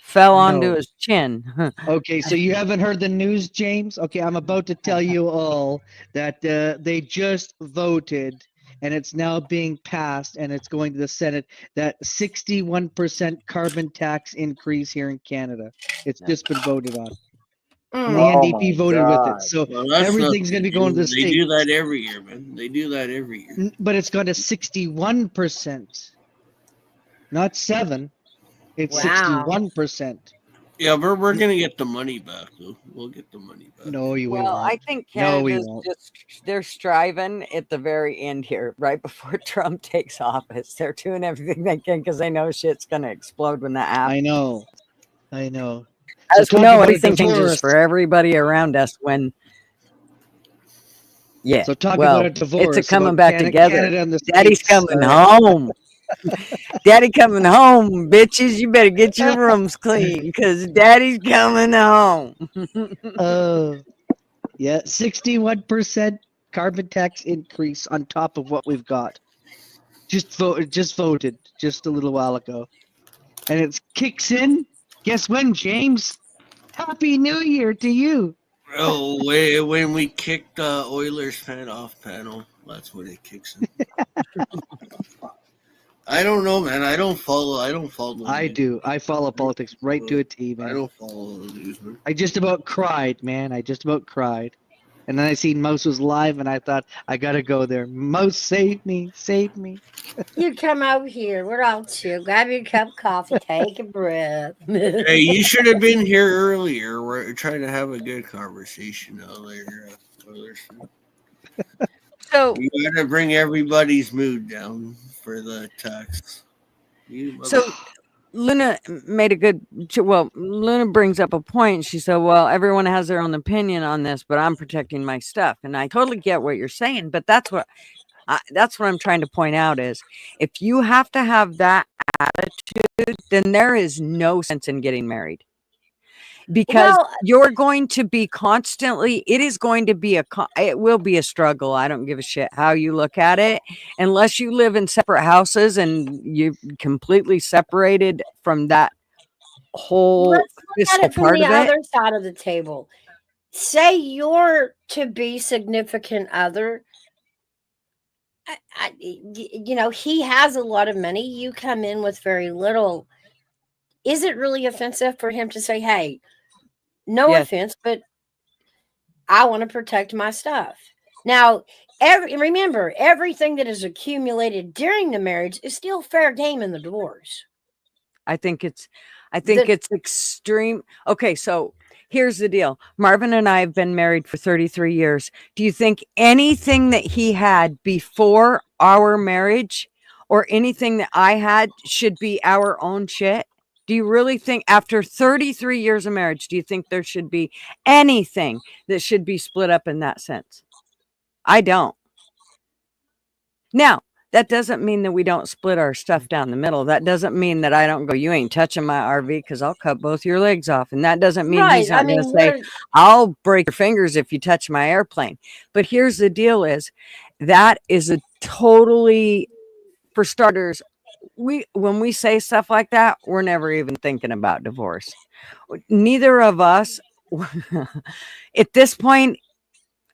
fell onto No. his chin. Okay, so you haven't heard the news, James? Okay, I'm about to tell you all that they just voted and it's now being passed and it's going to the Senate that 61% carbon tax increase here in Canada. It's just been voted on. And the Oh NDP my voted with it. God. So Well, that's everything's nothing going to be going to the They do states. that every year, man. They do that every year. But it's gone to 61%. Not 7. It's Wow. 61%. Yeah, but we're going to get the money back, though. We'll get the money back. No, we Well, I won't. think No, we Canada's won't. they're striving at the very end here, right before Trump takes office. They're doing everything they can because they know shit's going to explode when that happens. I know. I know. As we talk know, about a everything changes divorce. for everybody around us when. Yeah. So talk well, about a divorce. it's a coming about back together. Canada and the Daddy's States. coming home. Daddy coming home, bitches. You better get your rooms clean because Daddy's coming home. Yeah, 61% carbon tax increase on top of what we've got. Just voted just a little while ago. And it kicks in. Guess when, James? Happy New Year to you. Oh, when we kick the Oilers fan off panel, that's when it kicks in. I don't know, man. I don't follow. I do. I follow politics right to a T, man. I don't follow the news, man. I just about cried, man. I just about cried. And then I seen Mouse was live, and I thought, I gotta go there. Mouse, save me, save me. You come over here. We're all chill. Grab your cup of coffee. Take a breath. Hey, you should have been here earlier. We're trying to have a good conversation earlier. So you gotta bring everybody's mood down for the tax. So Luna made a good. Well, Luna brings up a point. She said, "Well, everyone has their own opinion on this, but I'm protecting my stuff," and I totally get what you're saying. But that's what That's what I'm trying to point out is if you have to have that attitude, then there is no sense in getting married. Because Well, you're going to be constantly, it is going to be it will be a struggle. I don't give a shit how you look at it, unless you live in separate houses and you're completely separated from that whole let's look at physical it from part the of it. other side of the table. Say your to be significant other, he has a lot of money. You come in with very little. Is it really offensive for him to say, hey, no Yes. offense, but I want to protect my stuff? Now, remember, everything that is accumulated during the marriage is still fair game in the divorce. I think it's extreme. Okay, so here's the deal. Marvin and I have been married for 33 years. Do you think anything that he had before our marriage or anything that I had should be our own shit? Do you really think after 33 years of marriage, do you think there should be anything that should be split up in that sense? I don't. Now, that doesn't mean that we don't split our stuff down the middle. That doesn't mean that I don't go, you ain't touching my RV because I'll cut both your legs off. And that doesn't mean he's not going to say, I'll break your fingers if you touch my airplane. But here's the deal is that is a totally, for starters, when we say stuff like that, we're never even thinking about divorce. Neither of us, at this point,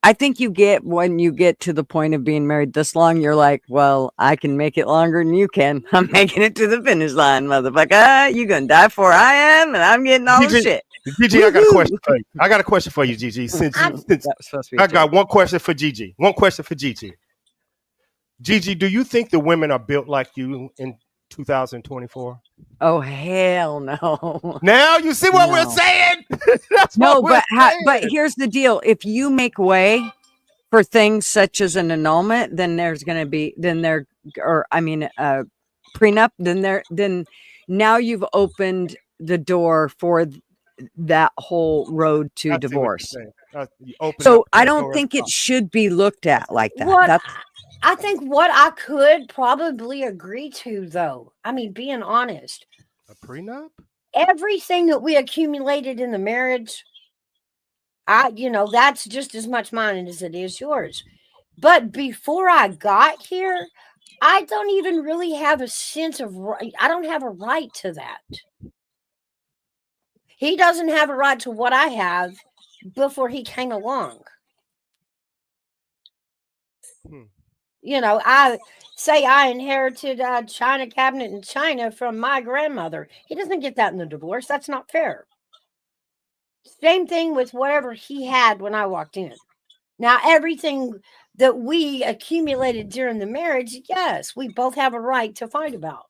I think when you get to the point of being married this long, you're like, well, I can make it longer than you can. I'm making it to the finish line, motherfucker. You gonna die before I am, and I'm getting all the shit. Gigi, I got a question for you. I got a question for you, Gigi. I got one question for Gigi. One question for Gigi. Gigi, do you think the women are built like you in 2024? Oh, hell no. Now you see what we're saying? But here's the deal. If you make way for things such as an annulment, then there's going to be, prenup, then now you've opened the door for that whole road to divorce. So I don't think it should be looked at like that. I think what I could probably agree to, though, I mean, being honest, a prenup? Everything that we accumulated in the marriage, that's just as much mine as it is yours. But before I got here, I don't even really have a sense of right. I don't have a right to that. He doesn't have a right to what I have before he came along. I inherited a china cabinet in China from my grandmother. He doesn't get that in the divorce. That's not fair. Same thing with whatever he had when I walked in. Now, everything that we accumulated during the marriage, yes, we both have a right to fight about.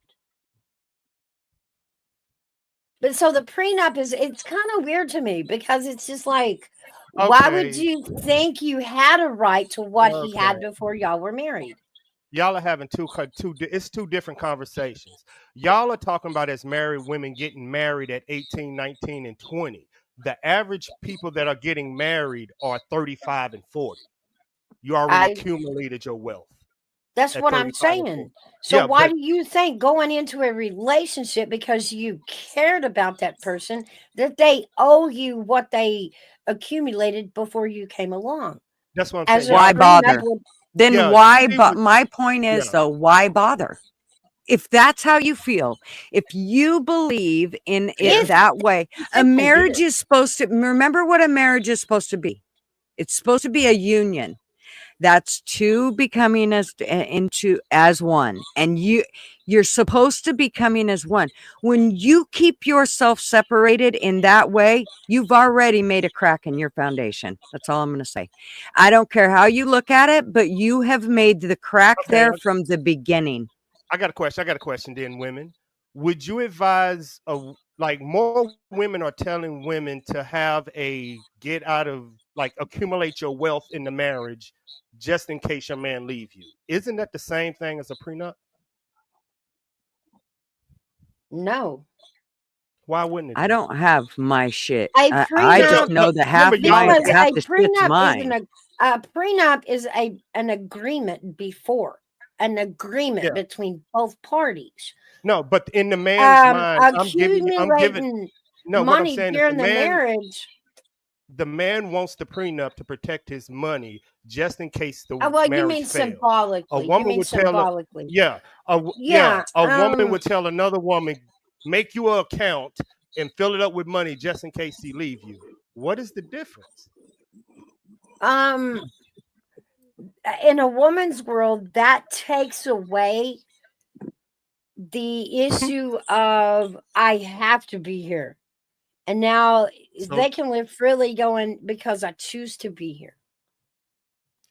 But so the prenup it's kind of weird to me because it's just like, why would you think you had a right to what he had before y'all were married? Y'all are having two different conversations. Y'all are talking about as married women getting married at 18, 19, and 20. The average people that are getting married are 35 and 40. You already accumulated your wealth. That's what I'm saying. So why do you think going into a relationship because you cared about that person that they owe you what they accumulated before you came along? That's what I'm saying. Why bother? But my point is though, why bother? If that's how you feel, if you believe in it that way, a marriage is supposed to, remember what a marriage is supposed to be. It's supposed to be a union. That's two becoming as one. And you're supposed to be coming as one. When you keep yourself separated in that way, you've already made a crack in your foundation. That's all I'm going to say. I don't care how you look at it, but you have made the crack there from the beginning. I got a question then, women. Would you advise, more women are telling women to have accumulate your wealth in the marriage just in case your man leave you. Isn't that the same thing as a prenup? No. Why wouldn't it? I don't have my shit. I just know that half the shit's mine. A prenup is an agreement before, an agreement Yeah. between both parties. No, but in the man's mind, I'm giving. Accumulating No, what I'm money saying is during the marriage. the man wants the prenup to protect his money just in case the Well, you marriage mean fails. symbolically. A woman would tell symbolically. a woman would tell another woman, make you an account and fill it up with money just in case he leave you. What is the difference? In a woman's world, that takes away the issue of I have to be here. And now they can live freely going because I choose to be here.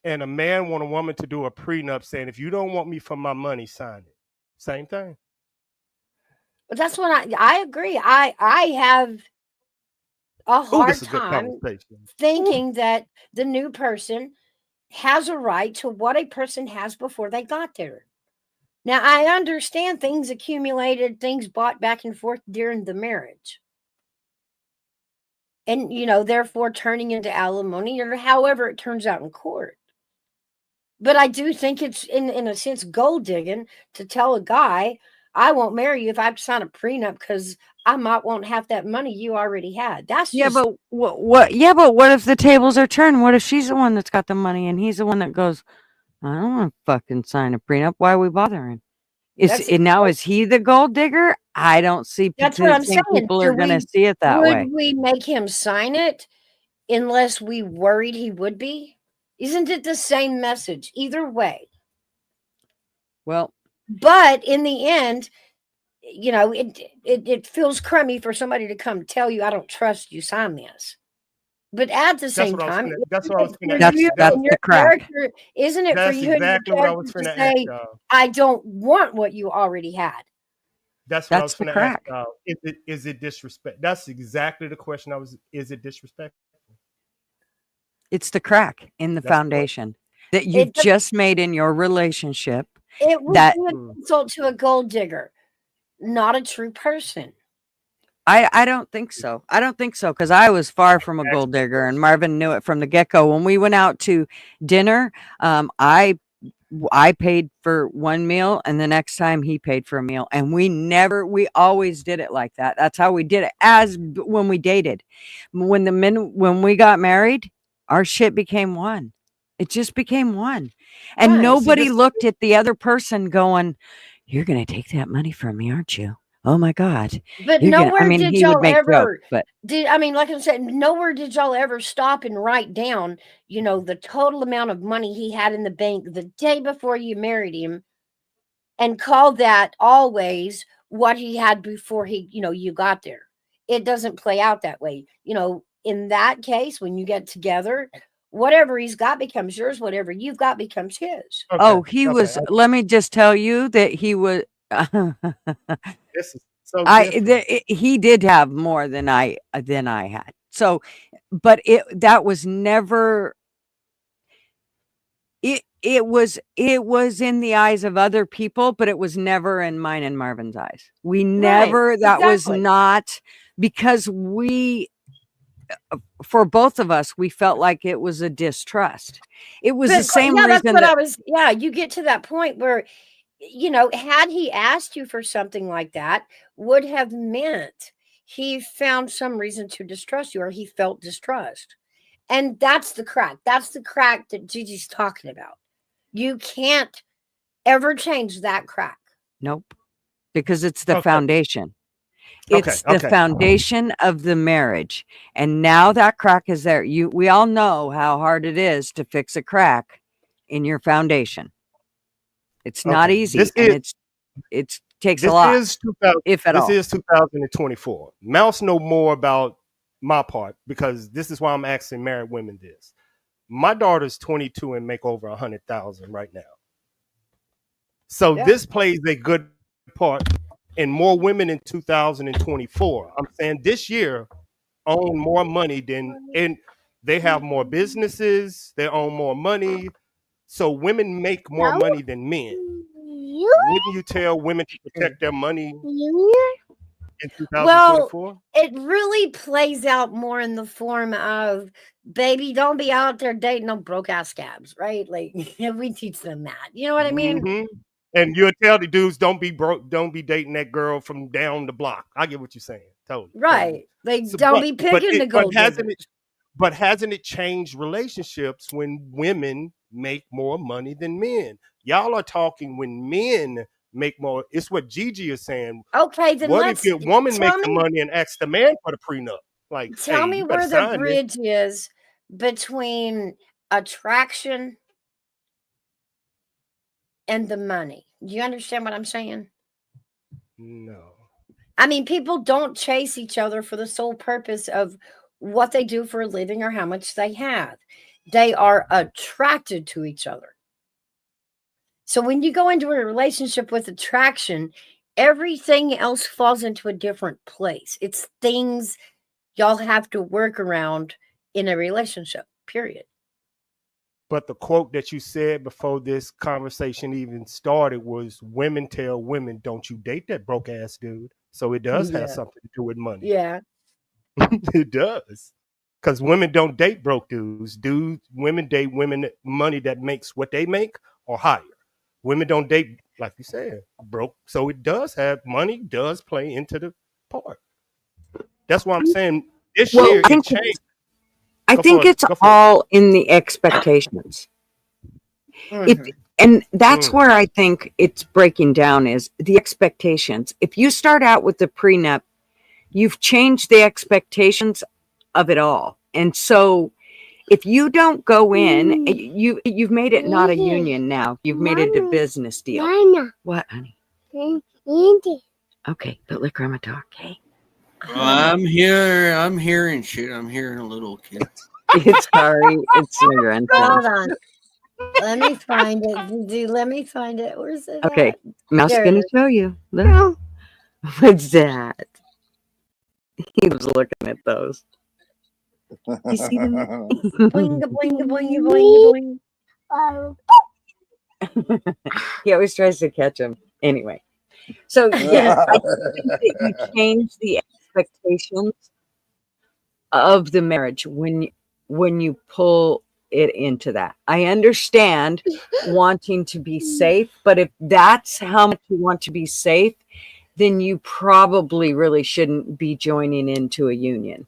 And a man want a woman to do a prenup saying, if you don't want me for my money, sign it. Same thing. But that's what I agree. I have a hard this is a good time conversation. thinking that the new person has a right to what a person has before they got there. Now, I understand things accumulated, things bought back and forth during the marriage. And, therefore turning into alimony or however it turns out in court. But I do think it's, in a sense, gold digging to tell a guy, I won't marry you if I have to sign a prenup because I won't have that money you already had. That's Yeah, just, but what? Yeah, but what if the tables are turned? What if she's the one that's got the money and he's the one that goes, I don't want to fucking sign a prenup. Why are we bothering? Is he the gold digger? I don't see. That's what I'm saying. People are going to see it that way. Would we make him sign it unless we worried he would be? Isn't it the same message either way? Well, but in the end, it feels crummy for somebody to come tell you, I don't trust you, sign this. But at the same time, that's what I was going to That's the crack. Isn't it for you exactly what I was to finna say, ask y'all. I don't want what you already had? That's what I was going to ask y'all. Is it disrespect? That's exactly the question is it disrespect? It's the crack in the foundation that you've just made in your relationship. It would be an insult to a gold digger, not a true person. I don't think so. I don't think so because I was far from a gold digger, and Marvin knew it from the get-go. When we went out to dinner, I paid for one meal, and the next time he paid for a meal, and we always did it like that. That's how we did it as when we dated. When we got married, our shit became one. It just became one, and nobody looked at the other person going, "You're going to take that money from me, aren't you? Oh my God!" But nowhere did y'all ever. Like I said, nowhere did y'all ever stop and write down, the total amount of money he had in the bank the day before you married him, and call that always what he had before you got there. It doesn't play out that way. In that case, when you get together, whatever he's got becomes yours. Whatever you've got becomes his. Was. Let me just tell you that he was. This is so he did have more than I had. So, but that was never. It was in the eyes of other people, but it was never in mine and Marvin's eyes. We never. That was not because for both of us, we felt like it was a distrust. It was the same reason. You get to that point where, had he asked you for something like that, would have meant he found some reason to distrust you or he felt distrust. And that's the crack. That's the crack that Gigi's talking about. You can't ever change that crack. Nope. Because it's the foundation. It's the foundation of the marriage. And now that crack is there. We all know how hard it is to fix a crack in your foundation. It's not easy. It takes a lot. If at all. This is 2024. Mouse know more about my part because this is why I'm asking married women this. My daughter's 22 and make over 100,000 right now. So this plays a good part in more women in 2024. I'm saying this year own more money and they have more businesses, they own more money. So women make more money than men. Wouldn't you tell women to protect their money? in Well, 2024? it really plays out more in the form of, baby, don't be out there dating no broke ass scabs, right? Like we teach them that. You know what I mean? Hmm. And you'll tell the dudes, don't be broke, don't be dating that girl from down the block. I get what you're saying. Totally. Right. Like So, don't be picking the gold hasn't digger. hasn't it changed relationships when women make more money than men? Y'all are talking when men make more. It's what Gigi is saying. Okay, then What if let's your woman tell make the me money and asks the man for the prenup? Like, tell hey, me you better where the sign this. bridge is between attraction and the money. Do you understand what I'm saying? No. I mean, people don't chase each other for the sole purpose of what they do for a living or how much they have. They are attracted to each other. So when you go into a relationship with attraction, everything else falls into a different place. It's things y'all have to work around in a relationship, period. But the quote that you said before this conversation even started was, women tell women, don't you date that broke ass dude. So it does have Yeah. something to do with money. Yeah. It does. Because women don't date broke dudes. Women date women money that makes what they make or higher. Women don't date, like you said, broke. So it does have, money does play into the part. That's why I'm saying this Well, year it changed. I Go think for it. it's Go for it. all in the expectations. If and that's where I think it's breaking down, is the expectations. If you start out with the prenup, you've changed the expectations of it all. And so if you don't go in, you've made it not a union now. You've made it a business deal. What, honey? Okay, but let grandma talk, okay? I'm here. I'm hearing shit. I'm hearing a little kid. It's sorry, it's my grandson. Hold on. Let me find it. Let me find it. Where's it Okay, at? Mouse There it gonna is. show you. Look. What's that? He was looking at those. You see them? Bling, bling, bling, bling, bling. He always tries to catch them. Anyway, so yeah, I think that you change the expectations of the marriage when you pull it into that. I understand wanting to be safe, but if that's how much you want to be safe, then you probably really shouldn't be joining into a union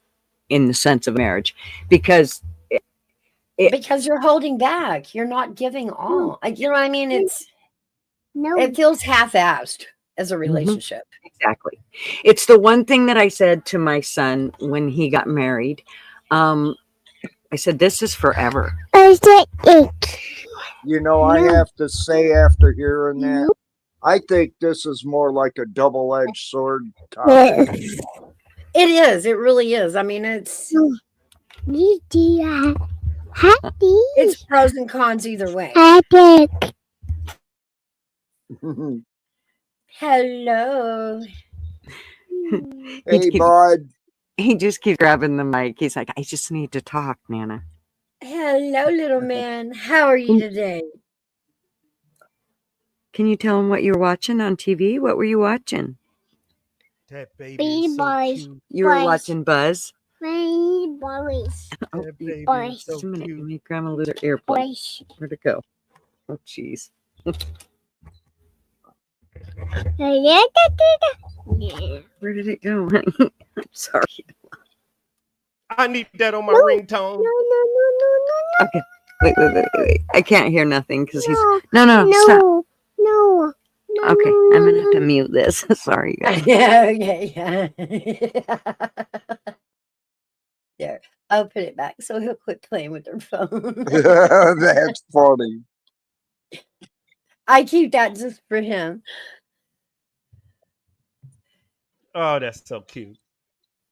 in the sense of marriage, because because you're holding back. You're not giving all. You know what I mean? It feels half-assed as a relationship. Exactly. It's the one thing that I said to my son when he got married. I said, this is forever. You know, I have to say, after hearing that, I think this is more like a double-edged sword topic. It is. It really is. I mean, it's pros and cons either way. Hello. Hey, bud. He just keeps grabbing the mic. He's like, I just need to talk, Nana. Hello, little man. How are you today? Can you tell him what you were watching on TV? What were you watching? That baby is so cute. You were watching Buzz? That baby is so Just a minute. cute. Let me grandma lose her earplug. Where'd it go? Oh, jeez. Where did it go? I'm sorry. I need that on my ringtone. Okay. Wait. I can't hear nothing because he's... No, stop. No. Okay, I'm going to have to mute this. Sorry, guys. Yeah. There. I'll put it back so he'll quit playing with their phone. That's funny. I keep that just for him. Oh, that's so cute.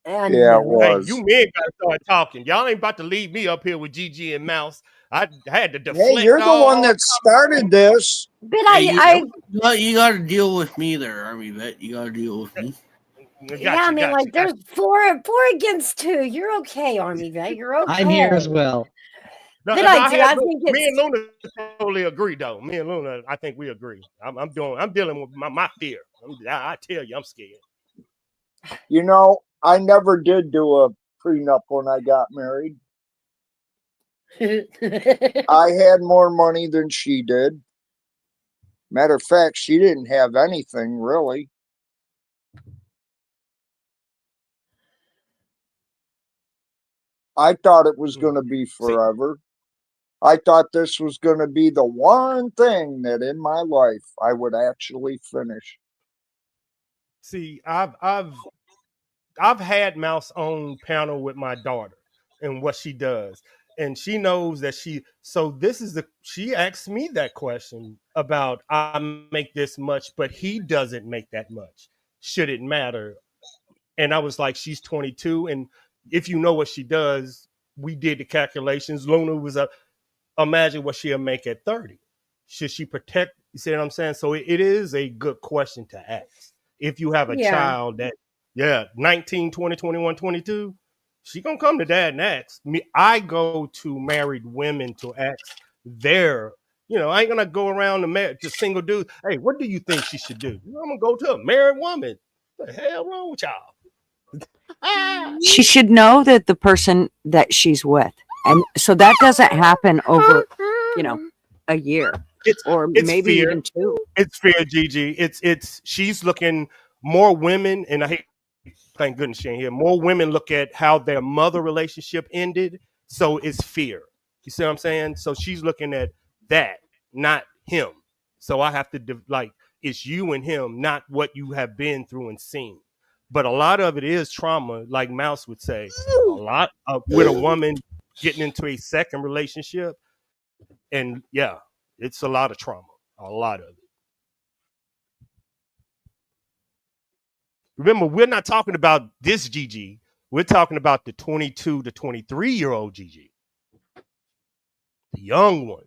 Yeah, it was. Hey, you men gotta start talking. Y'all ain't about to leave me up here with Gigi and Mouse. I had to deflect. Hey, you're the one that started this. But you got to deal with me there, Army Vet. You got to deal with me. There's four against two. You're okay, Army Vet. You're okay. I'm here as well. No, But I think me and Luna totally agree, though. Me and Luna, I think we agree. I'm dealing with my fear. I tell you, I'm scared. You know, I never did do a prenup when I got married. I had more money than she did. Matter of fact, she didn't have anything really. I thought it was going to be forever. I thought this was going to be the one thing that in my life I would actually finish. See, I've had Mouse on panel with my daughter and what she does. And she knows that she asked me that question about I make this much, but he doesn't make that much. Should it matter? And I was like, she's 22. And if you know what she does, we did the calculations. Luna was imagine what she'll make at 30. Should she protect? You see what I'm saying? So it is a good question to ask. If you have a Yeah. child that, 19, 20, 21, 22, she gonna come to dad and ask me. I go to married women to ask their, I ain't gonna go around to single dudes. Hey, what do you think she should do? I'm gonna go to a married woman. What the hell wrong with y'all? She should know that the person that she's with, and so that doesn't happen over, a year or It's maybe fear. even 2. It's fear, Gigi. She's looking more women, and I hate, thank goodness she ain't here. More women look at how their mother relationship ended, so it's fear. You see what I'm saying? So she's looking at that, not him. So I have to it's you and him, not what you have been through and seen. But a lot of it is trauma, like Mouse would say. A lot of with a woman getting into a second relationship, and it's a lot of trauma, a lot of it. Remember, we're not talking about this Gigi. We're talking about the 22 to 23-year-old Gigi, the young one.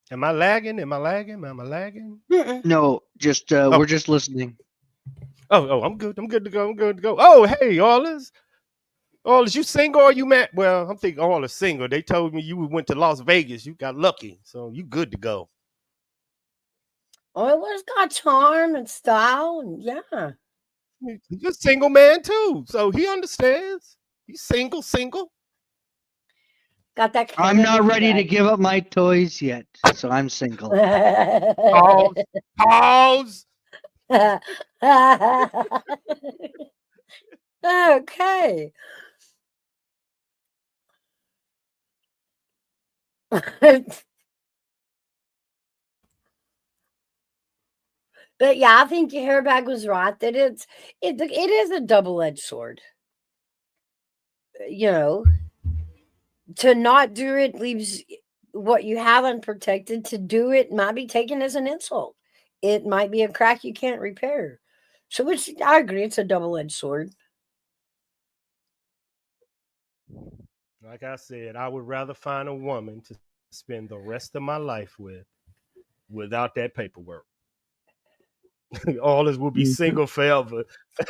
Am I lagging? Am I lagging? Am I lagging? No, just we're just listening. Oh, I'm good. I'm good to go. I'm good to go. Oh, hey, Orlis. Orlis, you single or you met? Well, I'm thinking Orlis single. They told me you went to Las Vegas. You got lucky. So you good to go. Oiler's got charm and style, and yeah. He's a single man too. So he understands. He's single. Got that I'm not Canada ready to guy. give up my toys yet, so I'm single. Pause. Okay. But yeah, I think your hairbag was right that it is a double-edged sword. You know, to not do it leaves what you have unprotected. To do it might be taken as an insult. It might be a crack you can't repair. So, which I agree, it's a double-edged sword. Like I said, I would rather find a woman to spend the rest of my life with without that paperwork. All this will be single forever.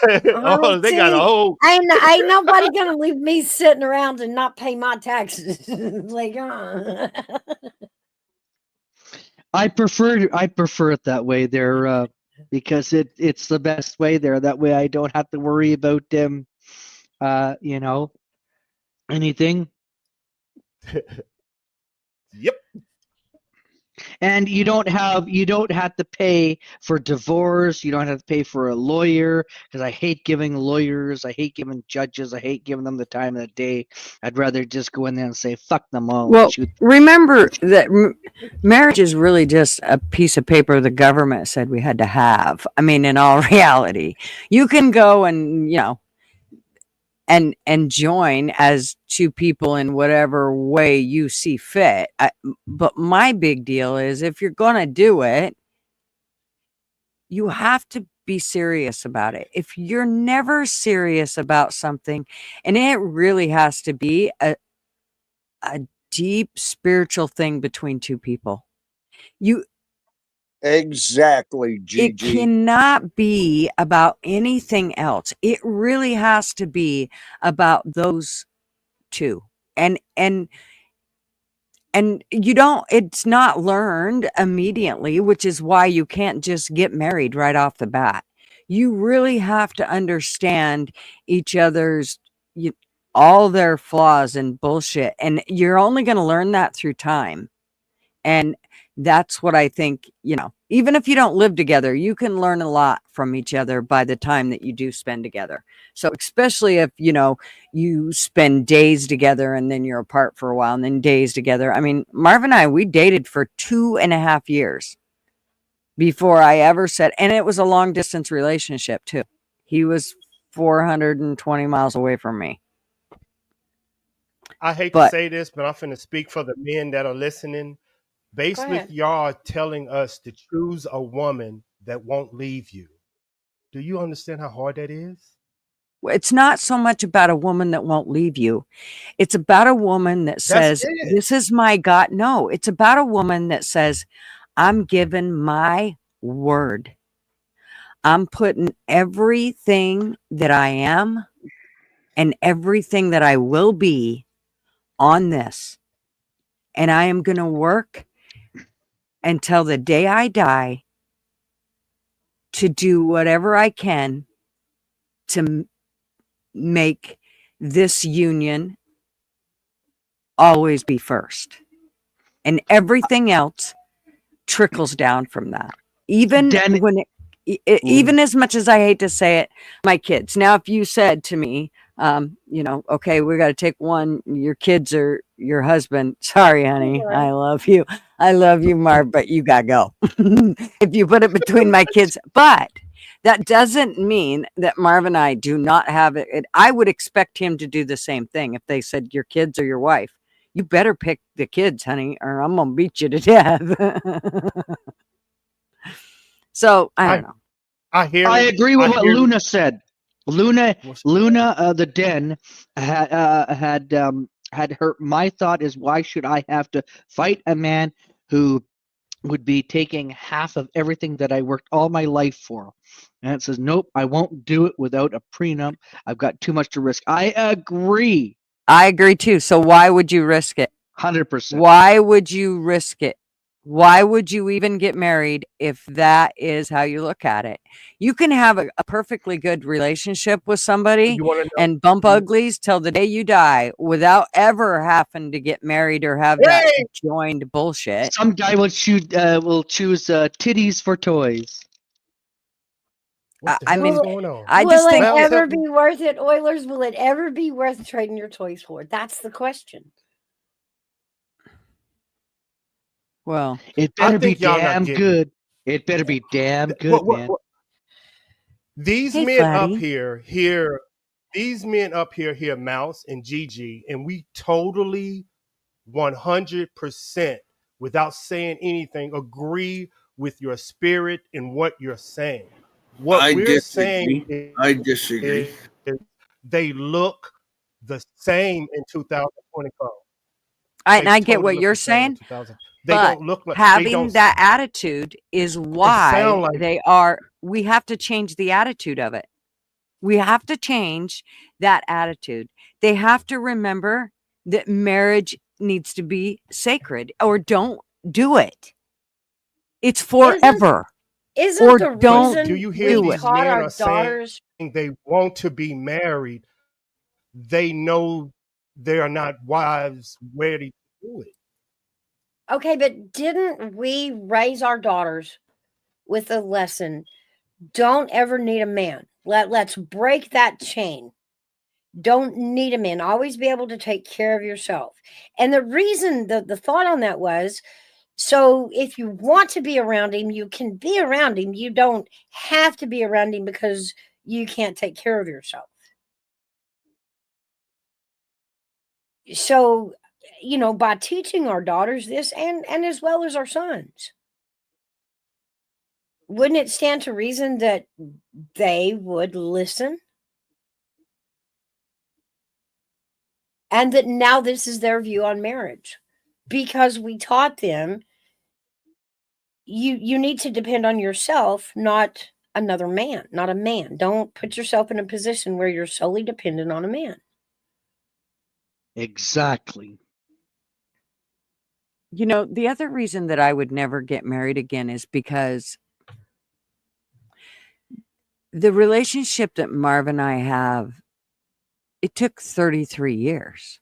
They got a whole. Ain't nobody gonna leave me sitting around and not pay my taxes. Like, I prefer it that way there, because it's the best way there. That way I don't have to worry about anything. Yep. And you don't have to pay for divorce. You don't have to pay for a lawyer, because I hate giving lawyers. I hate giving judges. I hate giving them the time of the day. I'd rather just go in there and say fuck them all. Well, and shoot. remember that marriage is really just a piece of paper the government said we had to have. I mean, in all reality, you can go and and join as two people in whatever way you see fit. But my big deal is, if you're going to do it, you have to be serious about it. If you're never serious about something, and it really has to be a deep spiritual thing between two people, Exactly, It Gigi. cannot be about anything else. It really has to be about those two. And you don't, it's not learned immediately, which is why you can't just get married right off the bat. You really have to understand each other's, you, all their flaws and bullshit. And you're only going to learn that through time. And that's what I think, even if you don't live together, you can learn a lot from each other by the time that you do spend together. So especially if, you spend days together and then you're apart for a while and then days together. I mean, Marv and I, we dated for 2.5 years before I ever said, and it was a long distance relationship too. He was 420 miles away from me. I hate to But say this, but I'm finna speak for the men that are listening. Basically, ahead. y'all are telling us to choose a woman that won't leave you. Do you understand how hard that is? it's not so much about a woman that won't leave you. It's about a woman that That's says, it. this is my God. No, it's about a woman that says, I'm giving my word. I'm putting everything that I am and everything that I will be on this. And I am going to work until the day I die to do whatever I can to make this union always be first. And everything else trickles down from that. Even Dan, when even as much as I hate to say it, my kids. Now, if you said to me, okay, we got to take one, your kids or your husband. Sorry, honey. I love you. I love you, Marv, but you got to go. If you put it between my kids. But that doesn't mean that Marv and I do not have it. I would expect him to do the same thing if they said your kids or your wife. You better pick the kids, honey, or I'm going to beat you to death. So I don't know. I hear I it. agree with I what hear it. Luna said. Luna, What's- the den had her. My thought is, why should I have to fight a man who would be taking half of everything that I worked all my life for? And it says, nope, I won't do it without a prenup. I've got too much to risk. I agree. I agree too. So why would you risk it? 100%. Why would you risk it? Why would you even get married if that is how you look at it? You can have a perfectly good relationship with somebody You want to know? and bump uglies till the day you die without ever having to get married or have that Hey! joined bullshit. Some guy will choose titties for toys. What the I hell mean, is going on? I Will just it think Well, ever tell- be worth it, Oilers? Will it ever be worth trading your toys for? That's the question. well, It I better be think y'all not damn getting good. It better be damn it. good, man. These Hey, men up Flatty. here, these men up here, Mouse and Gigi, and we totally 100% without saying anything agree with your spirit and what you're saying. What I we're saying disagree. I disagree. is they look the same in 2024. And They I get totally what look you're the same in saying, 2000. They but don't look like they having don't that attitude is why sound like we have to change the attitude of it. We have to change that attitude. They have to remember that marriage needs to be sacred, or don't do it. It's forever. Isn't Or the don't But do reason you hear do we it. these taught men our are saying daughters? they want to be married? They know they are not wives ready to do it. Okay, but didn't we raise our daughters with a lesson? Don't ever need a man. Let's break that chain. Don't need a man. Always be able to take care of yourself. And the reason, the thought on that was, so if you want to be around him, you can be around him. You don't have to be around him because you can't take care of yourself. So, by teaching our daughters this and as well as our sons, wouldn't it stand to reason that they would listen? And that now this is their view on marriage because we taught them you need to depend on yourself, not another man, not a man. Don't put yourself in a position where you're solely dependent on a man. Exactly. You know, the other reason that I would never get married again is because the relationship that Marv and I have, it took 33 years.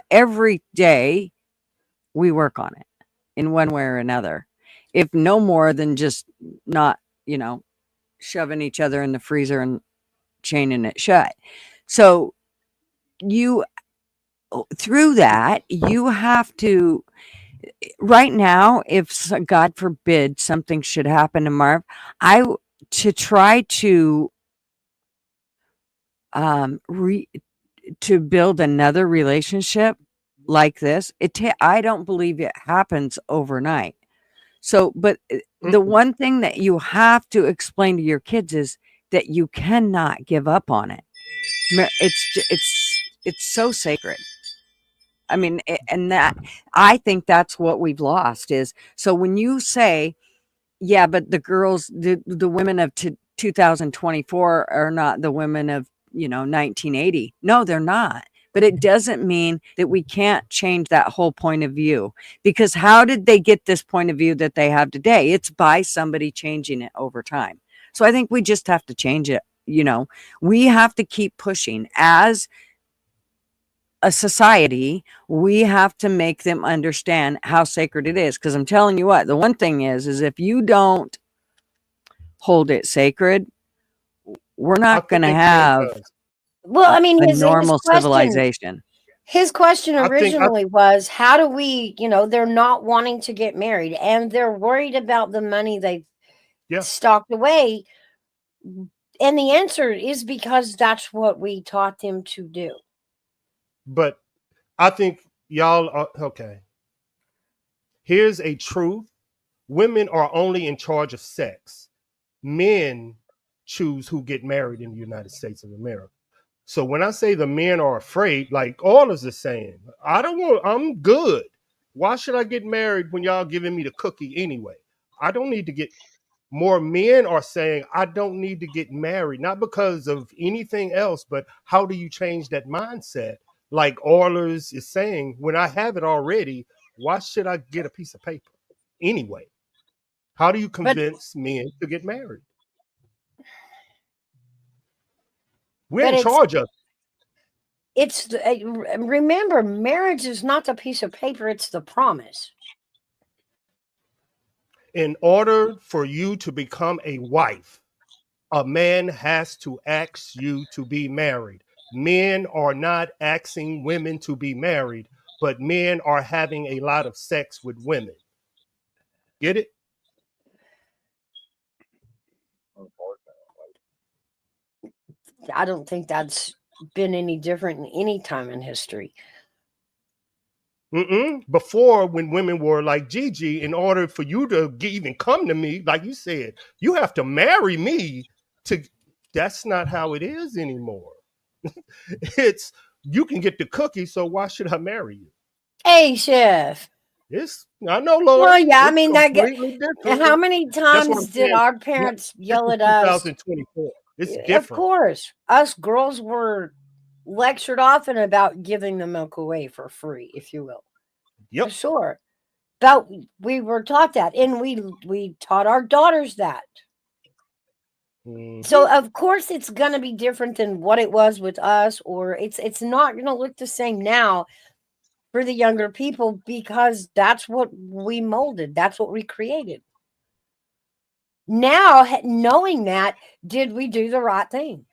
Every day we work on it in one way or another, if no more than just not, you know, shoving each other in the freezer and chaining it shut. So you, through that, you have to, right now, if God forbid something should happen to Marv, to try to to build another relationship like this, I don't believe it happens overnight. So, but the one thing that you have to explain to your kids is that you cannot give up on it. It's so sacred. I mean, and that, I think that's what we've lost is, so when you say, yeah, but the girls, the women of 2024 are not the women of, 1980. No, they're not. But it doesn't mean that we can't change that whole point of view, because how did they get this point of view that they have today? It's by somebody changing it over time. So I think we just have to change it. We have to keep pushing as a society. We have to make them understand how sacred it is. Because I'm telling you what, the one thing is if you don't hold it sacred, we're not going to have well, I mean, a his normal question, civilization. His question originally was, how do we, they're not wanting to get married and they're worried about the money they've stocked away. And the answer is because that's what we taught them to do. But I think y'all are okay. Here's a truth. Women are only in charge of sex. Men choose who get married in the United States of America. So when I say the men are afraid, like all is the saying, I'm good. Why should I get married when y'all giving me the cookie anyway? I don't need to get, more men are saying, I don't need to get married, not because of anything else, but how do you change that mindset? Like Orlers is saying, when I have it already, why should I get a piece of paper anyway? How do you convince men to get married? We're in charge of it. Remember, marriage is not the piece of paper, it's the promise. In order for you to become a wife, a man has to ask you to be married. Men are not asking women to be married, but men are having a lot of sex with women. Get it? I don't think that's been any different in any time in history. Before, when women were like Gigi, in order for you to even come to me, like you said, you have to marry me to. That's not how it is anymore. It's, you can get the cookie, so why should I marry you? Hey, Chef. I know, Lord. Well, yeah, I mean, how many times did our parents yell at us? 2024. It's different. Of course, us girls were lectured often about giving the milk away for free, if you will. Yep. For sure. But we were taught that, and we taught our daughters that. So of course it's going to be different than what it was with us, or it's not going to look the same now for the younger people, because that's what we molded, that's what we created. Now, knowing that, did we do the right thing?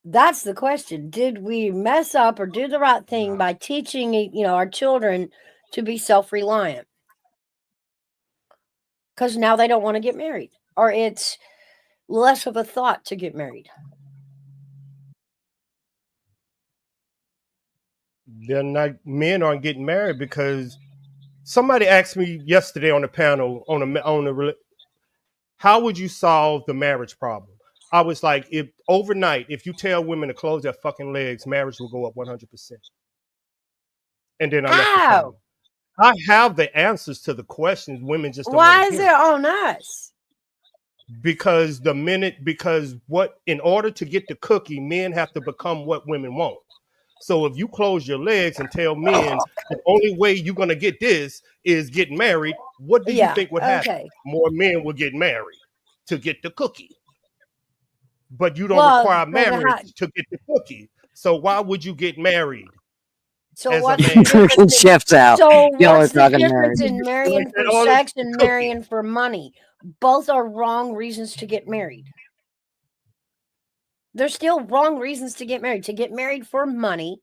That's the question. Did we mess up or do the right thing by teaching, our children to be self-reliant? Because now they don't want to get married, or it's less of a thought to get married. They're not, men aren't getting married because somebody asked me yesterday on the panel how would you solve the marriage problem? I was like, if overnight, if you tell women to close their fucking legs, marriage will go up 100%. And then I left the panel. I have the answers to the questions. Women just don't Why want to is hear it on us? because in order to get the cookie, men have to become what women want. So if you close your legs and tell men the only way you're gonna get this is get married, what do you Yeah. think would happen? Okay. More men will get married to get the cookie. But you don't Well, require but marriage to get the cookie. So why would you get married so as a what's the man? difference? Freaking shifts out. So Y'all are what's the talking difference married. in marrying for All sex the and cookie. marrying for money? Both are wrong reasons to get married. They're still wrong reasons to get married. To get married for money,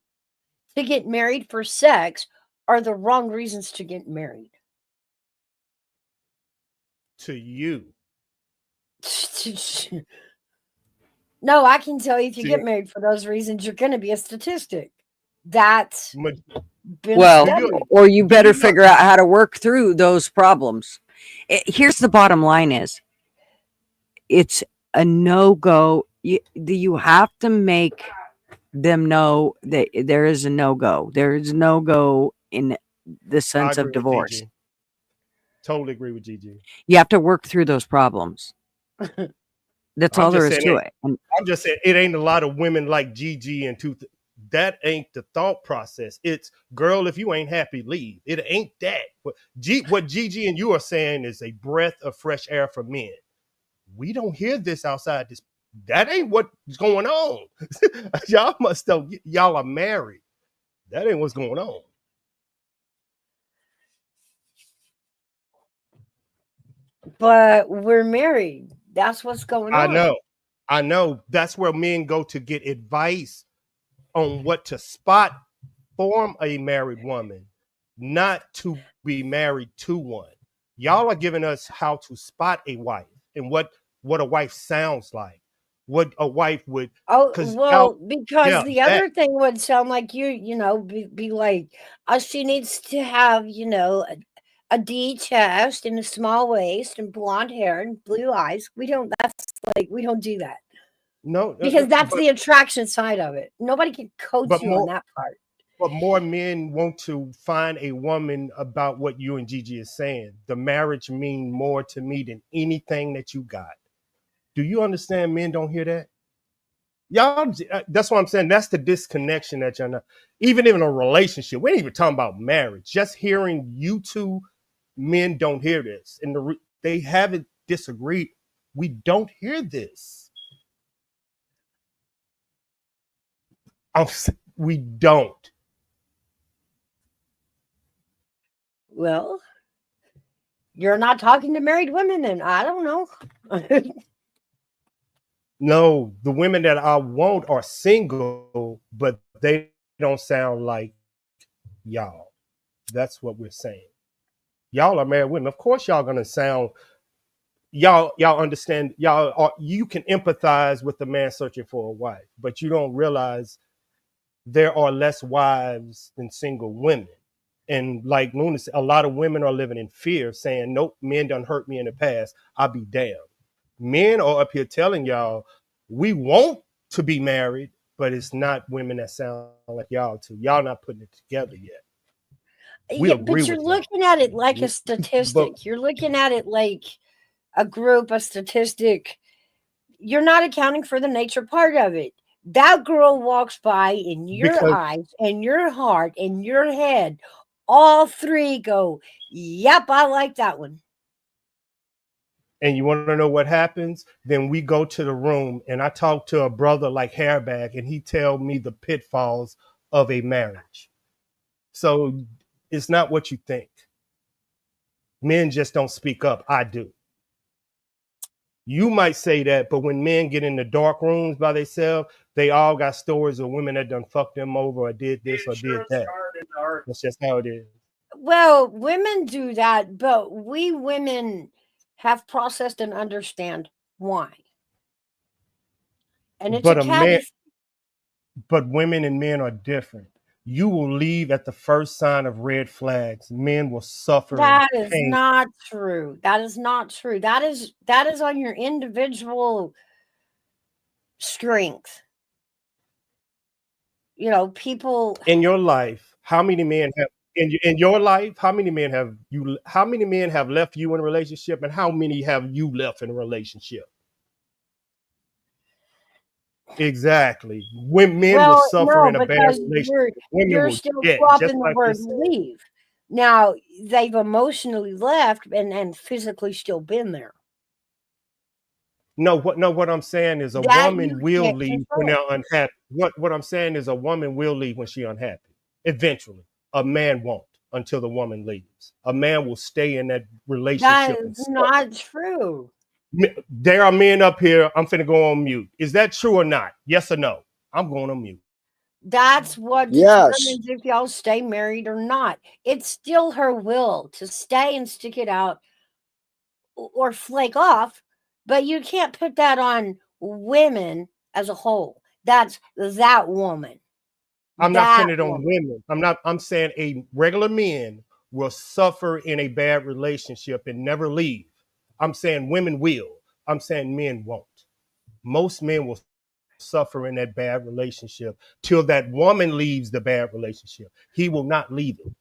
to get married for sex are the wrong reasons to get married. To you. No, I can tell you if you See, get married for those reasons, you're going to be a statistic. That's ma- been Well, do studied. you or you do better you know figure out how to work through those problems. Here's the bottom line is it's a no-go. You have to make them know that there is a no-go. There is no-go in the I sense of agree with divorce. Gigi. Totally agree with Gigi. You have to work through those problems. That's I'm all there just is saying to it. And I'm just saying it ain't a lot of women like Gigi and that ain't the thought process. It's girl, if you ain't happy, leave. It ain't that. What Gigi and you are saying is a breath of fresh air for men. We don't hear this outside this. That ain't what's going on. Y'all are married. That ain't what's going on. But we're married. That's what's going on. I know. That's where men go to get advice on what to spot from a married woman, not to be married to one. Y'all are giving us how to spot a wife and what a wife sounds like, what a wife would. Oh, Because well, because yeah, the other thing would sound like be like, she needs to have, a D chest and a small waist and blonde hair and blue eyes. We don't do that no, because that's the attraction side of it. Nobody can coach but you on that part. But more men want to find a woman about what you and Gigi is saying. The marriage mean more to me than anything that you got. Do you understand? Men don't hear that. Y'all, that's what I'm saying. That's the disconnection that y'all know. Even in a relationship, we ain't even talking about marriage. Just hearing you two men don't hear this, and they haven't disagreed. We don't hear this. We don't. Well, you're not talking to married women, then I don't know. No, the women that I want are single, but they don't sound like y'all. That's what we're saying. Y'all are married women. Of course, y'all gonna sound. Y'all understand. You can empathize with the man searching for a wife, but you don't realize there are less wives than single women. And like Luna said, a lot of women are living in fear, saying, "Nope, men done hurt me in the past. I'll be damned." Men are up here telling y'all, we want to be married, but it's not women that sound like y'all too. Y'all not putting it together yet. We agree but you're with y'all. looking at it like a statistic. You're looking at it like a group, a statistic. You're not accounting for the nature part of it. That girl walks by in your eyes and your heart and your head. All three go, yep, I like that one. And you want to know what happens? Then we go to the room and I talk to a brother like Hairbag and he tell me the pitfalls of a marriage. So it's not what you think. Men just don't speak up. I do. You might say that, but when men get in the dark rooms by themselves, they all got stories of women that done fucked them over or did this or did that. That's just how it is. Well, women do that, but we women have processed and understand why. And it's But a catty. But women and men are different. You will leave at the first sign of red flags. Men will suffer. That is not true. That is not true. That is on your individual strength. People in your life. How many men in your life, how many men have left you in a relationship, and how many have you left in a relationship? Exactly. When men will Well, suffer no, in a bad because relationship, women you're will still get just swapping the like you word said. leave. Now they've emotionally left and physically still been there. No, what I'm saying is a That you woman will can't leave when control. they're unhappy. What I'm saying is a woman will leave when she's unhappy. Eventually. A man won't until the woman leaves. A man will stay in that That relationship and is suffer. not true. There are men up here. I'm finna go on mute. Is that true or not? Yes or no? I'm going on mute. That's what Yes. determines if y'all stay married or not. It's still her will to stay and stick it out or flake off, but you can't put that on women as a whole. That's that woman. I'm not That putting it on woman. women. I'm saying a regular men will suffer in a bad relationship and never leave. I'm saying women will. I'm saying men won't. Most men will suffer in that bad relationship till that woman leaves the bad relationship. He will not leave it.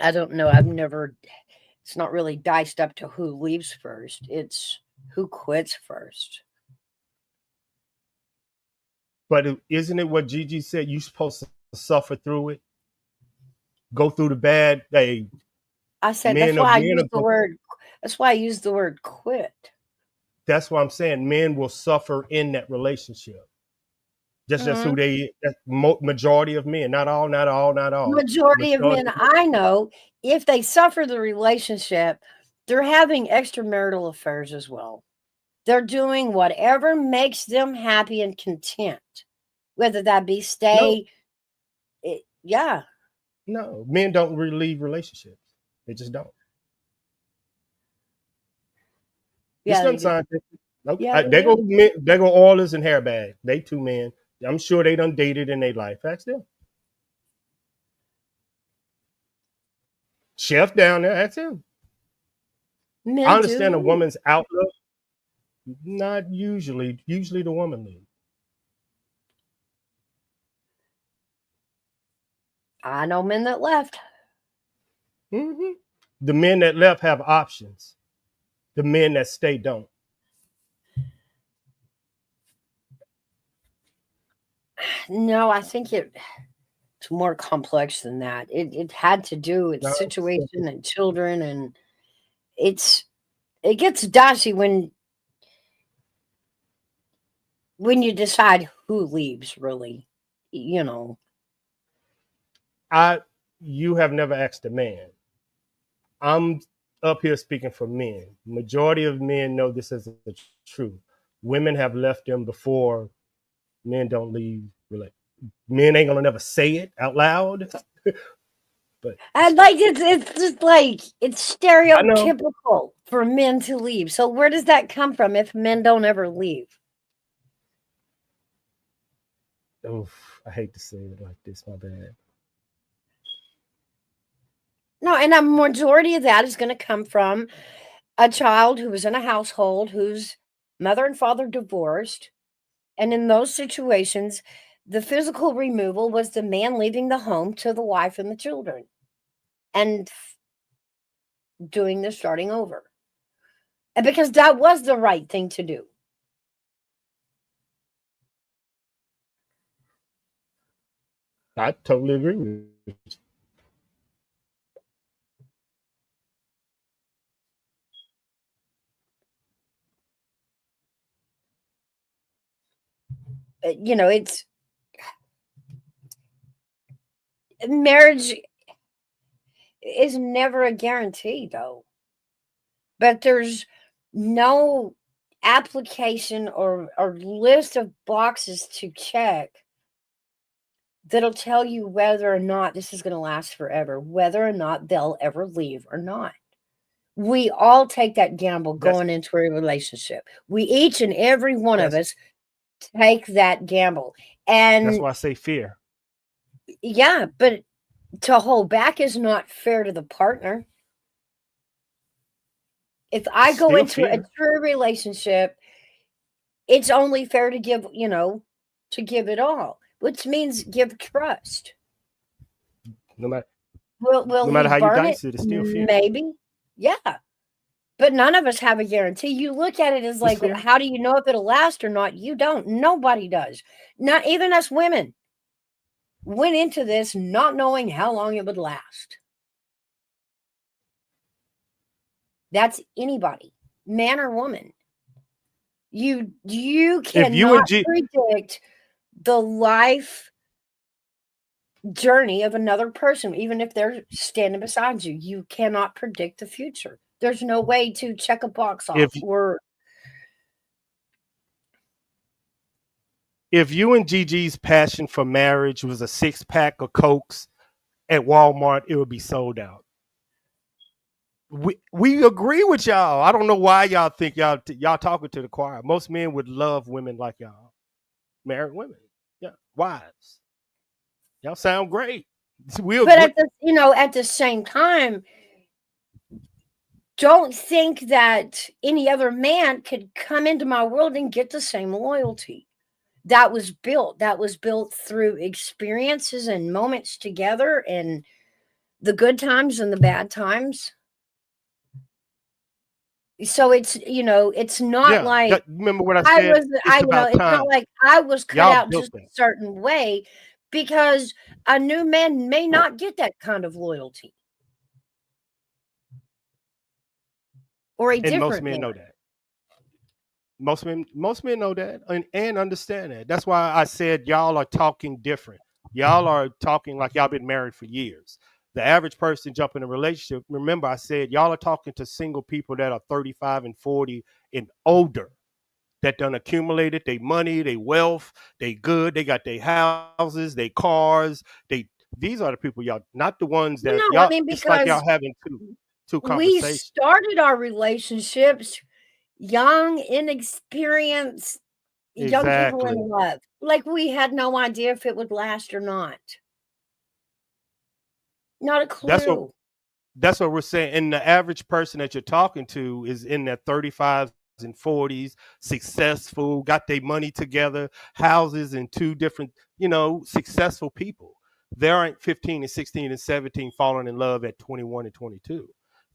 I don't know. I've never, it's not really diced up to who leaves first, it's who quits first. But isn't it what Gigi said? You're supposed to suffer through it, go through the bad. I said Men that's are why I men used are the word, that's why I used the word quit. That's what I'm saying. Men will suffer in that relationship. Just who they. That's majority of men. Not all. Not all. Not all. Majority of Majority men I know, if they suffer the relationship, they're having extramarital affairs as well. They're doing whatever makes them happy and content, whether that be No, stay. Yeah. no. Men don't really leave relationships. They just don't. It's Yeah, they nothing do. scientific. Nope. Yeah, they They go do. men, they go oilers and hair bag. They two men. I'm sure they done dated in their life. Ask them. Chef down there. Ask him. I Men understand a do. woman's outlook. Not usually. Usually the woman leaves. I know men that left. Mm-hmm. The men that left have options. The men that stay don't. No, I think it's more complex than that. It had to do with No, situation and children, and it gets dicey when you decide who leaves. Really, you know. you have never asked a man. I'm up here speaking for men. Majority of men know this is the truth. Women have left them before. Men don't leave. Men ain't gonna never say it out loud, but And like it's just like it's I know. stereotypical for men to leave. So where does that come from if men don't ever leave? Oof, I hate to say it like this. My bad. No, and a majority of that is going to come from a child who was in a household whose mother and father divorced. And in those situations, the physical removal was the man leaving the home to the wife and the children and doing the starting over. And because that was the right thing to do. I totally agree with you. You know, it's marriage is never a guarantee, though. But there's no application or list of boxes to check that'll tell you whether or not this is going to last forever, whether or not they'll ever leave or not. We all take that gamble That's going into a relationship. We each and every one of that's us take that gamble. that's And why I say fear. yeah, but to hold back is not fair to the partner. If I go Still into a fear. true relationship it's only fair to give, to give it all, which means give trust. No matter Will no matter he how you burn it? dice it, it's still fear. Maybe. Yeah. But none of us have a guarantee. You look at it as It's like, fair. how do you know if it'll last or not? You don't. Nobody does. Not even us women went into this not knowing how long it would last. That's anybody, man or woman. You If you and cannot G, predict the life journey of another person, even if they're standing beside you. You cannot predict the future. There's no way to check a box off if or if you and Gigi's passion for marriage was a 6-pack of Cokes at Walmart, it would be sold out. We agree with y'all. I don't know why y'all think y'all talking to the choir. Most men would love women like y'all, married women. Yeah, wives. Y'all sound great. We but agree. at the same time, don't think that any other man could come into my world and get the same loyalty. That was built through experiences and moments together, and the good times and the bad times. So it's not Yeah, like remember what I said? It's about it's time. not like I was cut Y'all out built just a that. certain way, because a new man may not get that kind of loyalty, or a And most different men man. know that. Most men know that and understand that. That's why I said y'all are talking different. Y'all are talking like y'all been married for years. The average person jump in a relationship. Remember, I said y'all are talking to single people that are 35 and 40 and older, that done accumulated their money, their wealth, they good, they got their houses, their cars. These are the people y'all, not the ones that No, I y'all. mean, It's like y'all because having two we conversations. started our relationships young, inexperienced, young people in Exactly. love. Like, we had no idea if it would last or not. Not a That's what clue. that's what we're saying. And the average person that you're talking to is in their 35s and 40s, successful, got their money together, houses in 2 different, successful people. There aren't 15 and 16 and 17 falling in love at 21 and 22.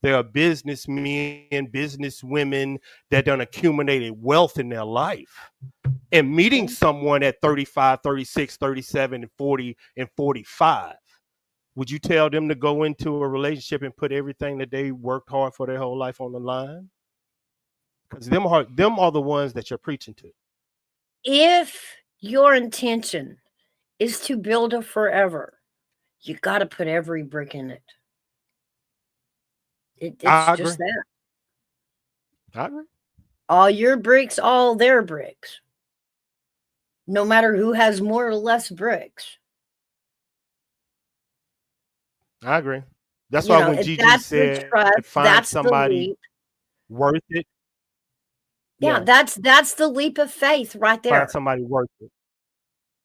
There are businessmen, business women that done accumulated wealth in their life. And meeting someone at 35, 36, 37, and 40 and 45. Would you tell them to go into a relationship and put everything that they worked hard for their whole life on the line? Because them are the ones that you're preaching to. If your intention is to build a forever, you got to put every brick in it. It's I just agree. that. I agree. All your bricks, all their bricks. No matter who has more or less bricks. I agree. That's why when Gigi That's the said trust. find That's the somebody leap. worth it, Yeah, yeah, that's the leap of faith right find there. somebody worth it.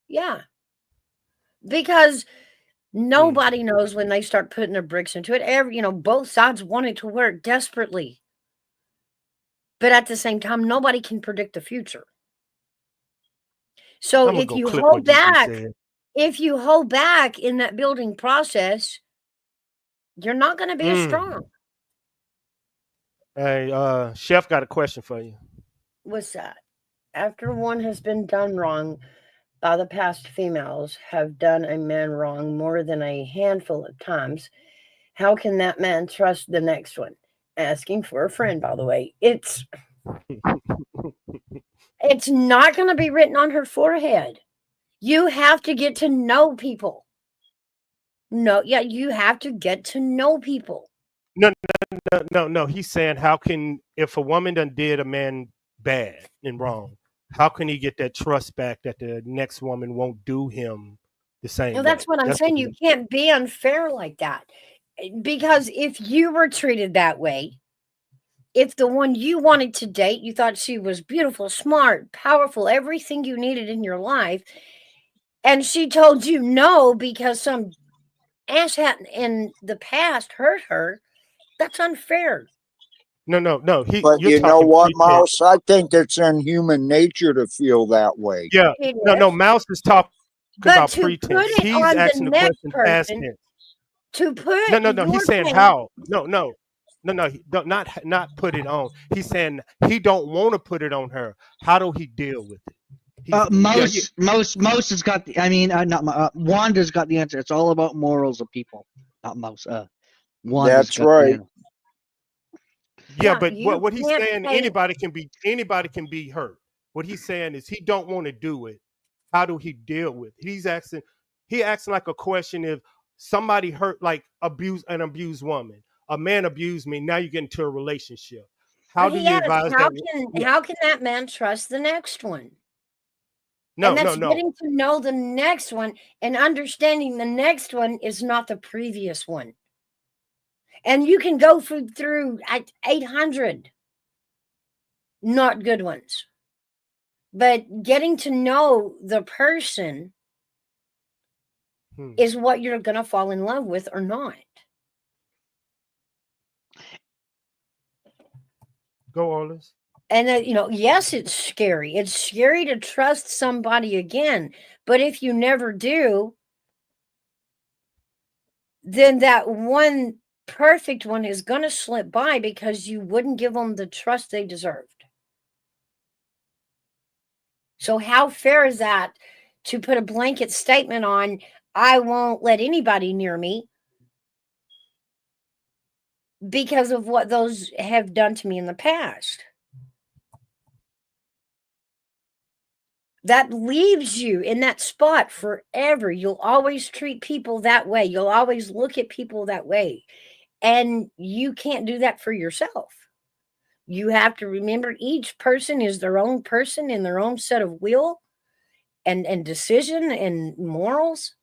Yeah. Because Mm. nobody knows when they start putting their bricks into it. Both sides want it to work desperately. But at the same time, nobody can predict the future. So I'm gonna if go you clip hold what Gigi back, said. in that building process, you're not going to be as strong. Hey, Chef got a question for you. What's that? After one has been done wrong, the past females have done a man wrong more than a handful of times. How can that man trust the next one? Asking for a friend, by the way. It's not going to be written on her forehead. You have to get to know people. No, yeah, you have to get to know people. No. He's saying, if a woman done did a man bad and wrong, how can he get that trust back that the next woman won't do him the same No, way? that's what I'm saying. You can't be unfair like that. Because if you were treated that way, if the one you wanted to date, you thought she was beautiful, smart, powerful, everything you needed in your life, and she told you no because some asshat in the past hurt her, that's unfair. No. But You're you know talking what, pretense. Mouse? I think it's in human nature to feel that way. Yeah. It No. is. Mouse is talking But about to put pretense. it He's on the asking the next question past person, tense. to put No. He's your saying pain, how. No. He don't, not put it on. He's saying he don't want to put it on her. How do he deal with it? Most has got the. I mean, not Wanda's got the answer. It's all about morals of people, not Mouse. Wanda's That's got the right. answer. Yeah, but you what he's can't saying, say anybody can be hurt. What he's saying is he don't want to do it. How do he deal with it? He asking like a question: if somebody hurt, like an abused woman, a man abused me, now you get into a relationship. How But do he you asked, advise how that? can Yeah. how can that man trust the next one? No, And that's no. getting to know the next one and understanding the next one is not the previous one. And you can go through 800 not good ones. But getting to know the person is what you're going to fall in love with or not. Go, Olis. And, yes, it's scary. It's scary to trust somebody again. But if you never do, then that one perfect one is going to slip by because you wouldn't give them the trust they deserved. So how fair is that to put a blanket statement on, I won't let anybody near me because of what those have done to me in the past? That leaves you in that spot forever. You'll always treat people that way. You'll always look at people that way. And you can't do that for yourself. You have to remember each person is their own person in their own set of will and decision and morals.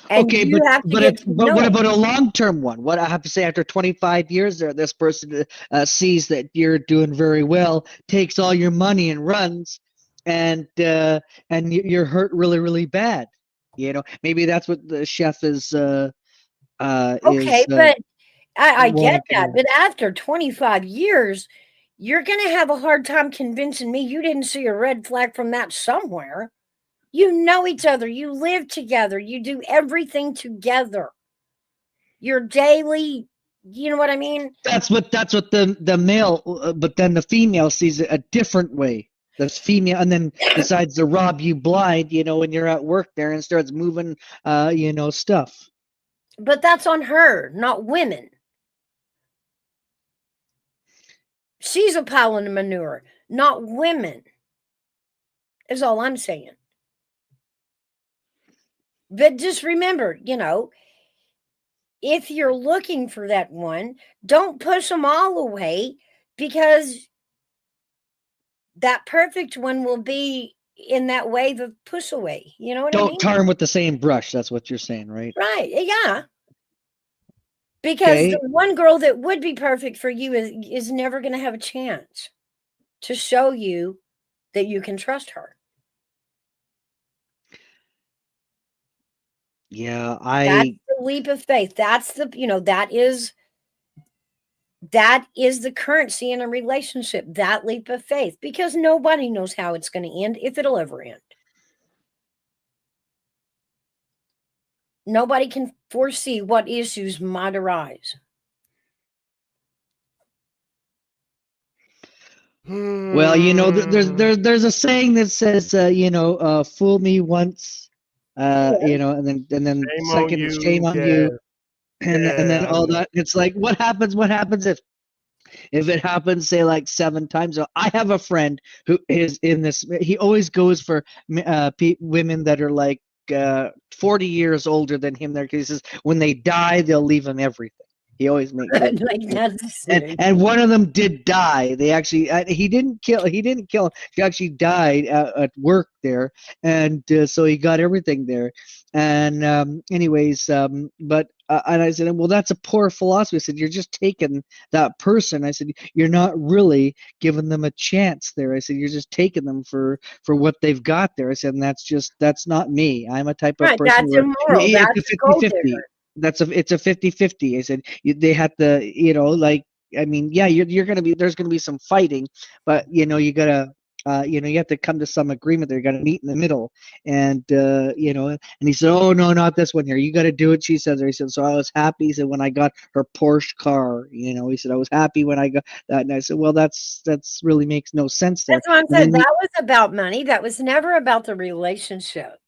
And Okay, you have to get to know what it. about a long-term one? What I have to say, after 25 years there, this person sees that you're doing very well, takes all your money and runs, and you're hurt really, really bad. Maybe that's what the chef is. Okay, but I get wanting that. to- But after 25 years, you're going to have a hard time convincing me you didn't see a red flag from that somewhere. You know each other. You live together. You do everything together. Your daily, you know what I mean? That's what the male, but then the female sees it a different way. That's female, and then decides to rob you blind, when you're at work there, and starts moving, stuff. But that's on her, not women. She's a pile of manure, not women, is all I'm saying. But just remember, if you're looking for that one, don't push them all away because that perfect one will be in that wave of push away. You know what I mean? Don't tar them with the same brush. That's what you're saying, right? Right. Yeah. Because the one girl that would be perfect for you is never going to have a chance to show you that you can trust her. Yeah, That's the leap of faith. That's the, that is the currency in a relationship, that leap of faith, because nobody knows how it's going to end, if it'll ever end. Nobody can foresee what issues might arise. Well, there's a saying that says, fool me once, and then Shame on second, you, shame on you, and then all that. It's like, what happens if it happens, say, like 7 times? So I have a friend who is in this. He always goes for women that are like 40 years older than him. There, because he says when they die, they'll leave him everything. He always makes it. And one of them did die. They actually, he didn't kill him. He actually died at work there, and so he got everything there. And but and I said, well, that's a poor philosophy. I said, you're just taking that person. I said, you're not really giving them a chance there. I said, you're just taking them for what they've got there. I said, and that's not me. I'm a type of person. That's immoral. That's it's a 50-50. It's a 50-50. I said they have to, like I mean, yeah, you're gonna be there's gonna be some fighting, but you know you gotta. You have to come to some agreement there. You got to meet in the middle, and and he said, "Oh no, not this one here. You got to do it." She says. He said, "So I was happy." He said, "When I got her Porsche car, he said I was happy when I got that." And I said, "Well, that's really makes no sense there." That's what I'm And saying. then That was about money. That was never about the relationship.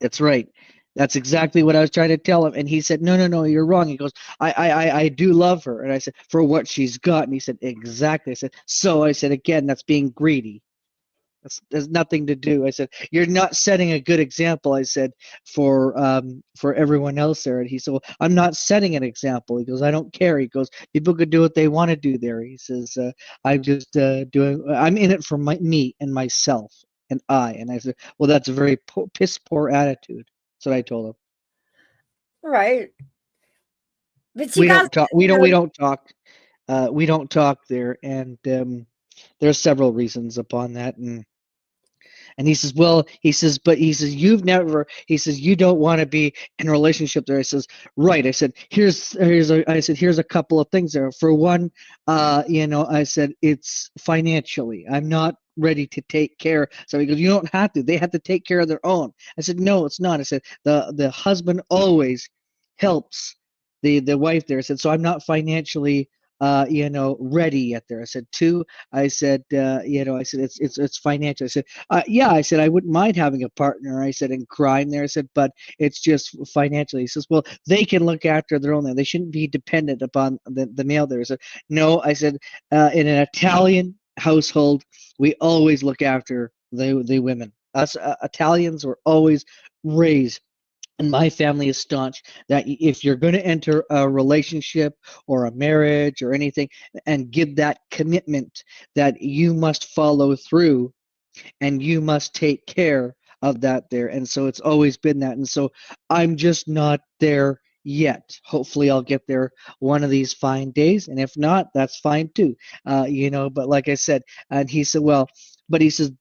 that's right. That's exactly what I was trying to tell him. And he said, no, you're wrong. He goes, I do love her. And I said, for what she's got. And he said, exactly. I said, so I said, again, that's being greedy. There's nothing to do. I said, you're not setting a good example. I said, for everyone else there. And he said, well, I'm not setting an example. He goes, I don't care. He goes, people could do what they want to do there. He says, I'm just I'm in it for me and myself and I. And I said, well, that's a very piss poor attitude. That's what I told him. Right. But We don't talk. We don't talk. We don't talk there. And there's several reasons upon that. And he says, well, but you've never, you don't want to be in a relationship there. I says, right. I said, here's a couple of things there. For one, I said, it's financially, I'm not ready to take care. So he goes, you don't have to, they have to take care of their own. I said, no, it's not. I said, the husband always helps the wife there. I said, so I'm not financially ready yet there. I said, two, I said, I said, it's financial. I said, yeah, I said, I wouldn't mind having a partner. I said, in crime there. I said, but it's just financially. He says, well, they can look after their own. They shouldn't be dependent upon the male there. I said, no, I said, in an Italian household, we always look after the women. Us Italians were always raised, and my family is staunch that if you're going to enter a relationship or a marriage or anything and give that commitment, that you must follow through and you must take care of that there. And so it's always been that. And so I'm just not there yet. Hopefully I'll get there one of these fine days. And if not, that's fine too. But like I said, and he said, well, but he says,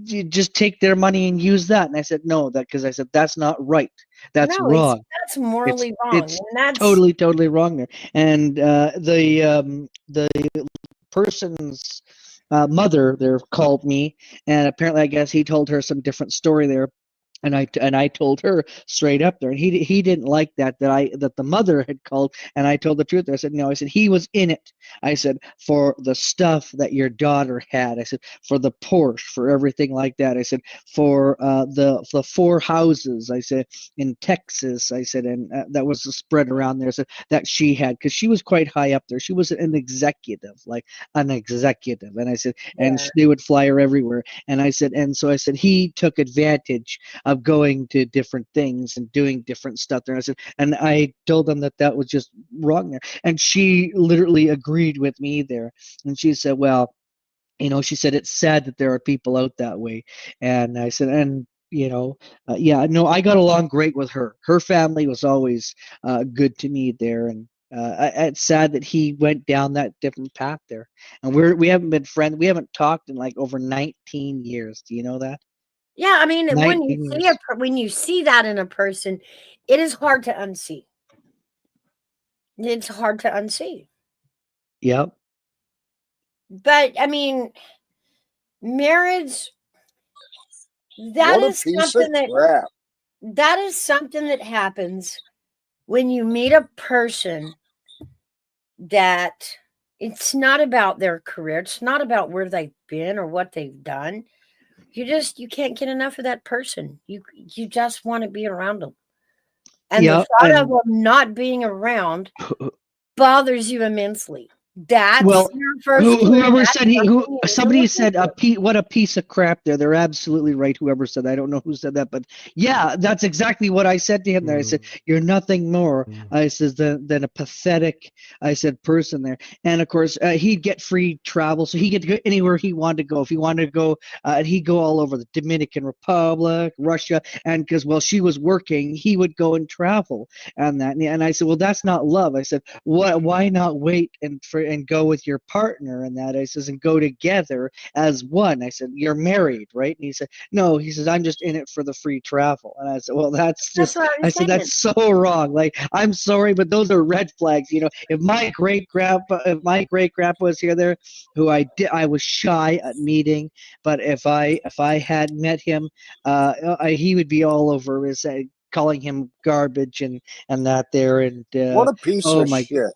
you just take their money and use that. And I said, no, because I said, that's not right. That's wrong. That's morally wrong. It's and that's totally wrong there. And the person's mother there called me, and apparently I guess he told her some different story there. And I told her straight up there, and he didn't like that the mother had called, and I told the truth. I said, no, I said, he was in it. I said, for the stuff that your daughter had. I said, for the Porsche, for everything like that. I said, for the 4 houses. I said, in Texas. I said, and that was spread around there. So that she had, because she was quite high up there. She was an executive, and I said, and they would fly her everywhere. And I said, and so I said, he took advantage of going to different things and doing different stuff there. And I told them that was just wrong there. And she literally agreed with me there. And she said, well, she said, it's sad that there are people out that way. And I said, and yeah, no, I got along great with her. Her family was always good to me there. And it's sad that he went down that different path there. And we haven't been friends. We haven't talked in over 19 years. Do you know that? Yeah, I mean, when 19 you see years. when you see that in a person, it is hard to unsee. It's hard to unsee. Yep. But I mean, marriage, that What a is piece something of crap. that is something that happens when you meet a person that it's not about their career, it's not about where they've been or what they've done. You can't get enough of that person. You just want to be around them. And the thought of them not being around bothers you immensely. That's Well, your first whoever said somebody said what a piece of crap there. They're absolutely right. Whoever said that. I don't know who said that, but yeah, that's exactly what I said to him there. I said, you're nothing more, I said, than a pathetic, I said, person there. And of course, he'd get free travel, so he could go anywhere he wanted to go. If he wanted to go, he'd go all over the Dominican Republic, Russia, and because while she was working, he would go and travel and that. And I said, well, that's not love. I said, why not wait and for and go with your partner and that. I says, and go together as one. I said, you're married, right? And he said, no. He says, I'm just in it for the free travel. And I said, well, that's That's just. what I'm I said, saying. that's so wrong. Like, I'm sorry, but those are red flags. You know, if my great grandpa was here there, who I was shy at meeting, but if I had met him, he would be all over his. Calling him garbage and that there and What a piece oh of my shit.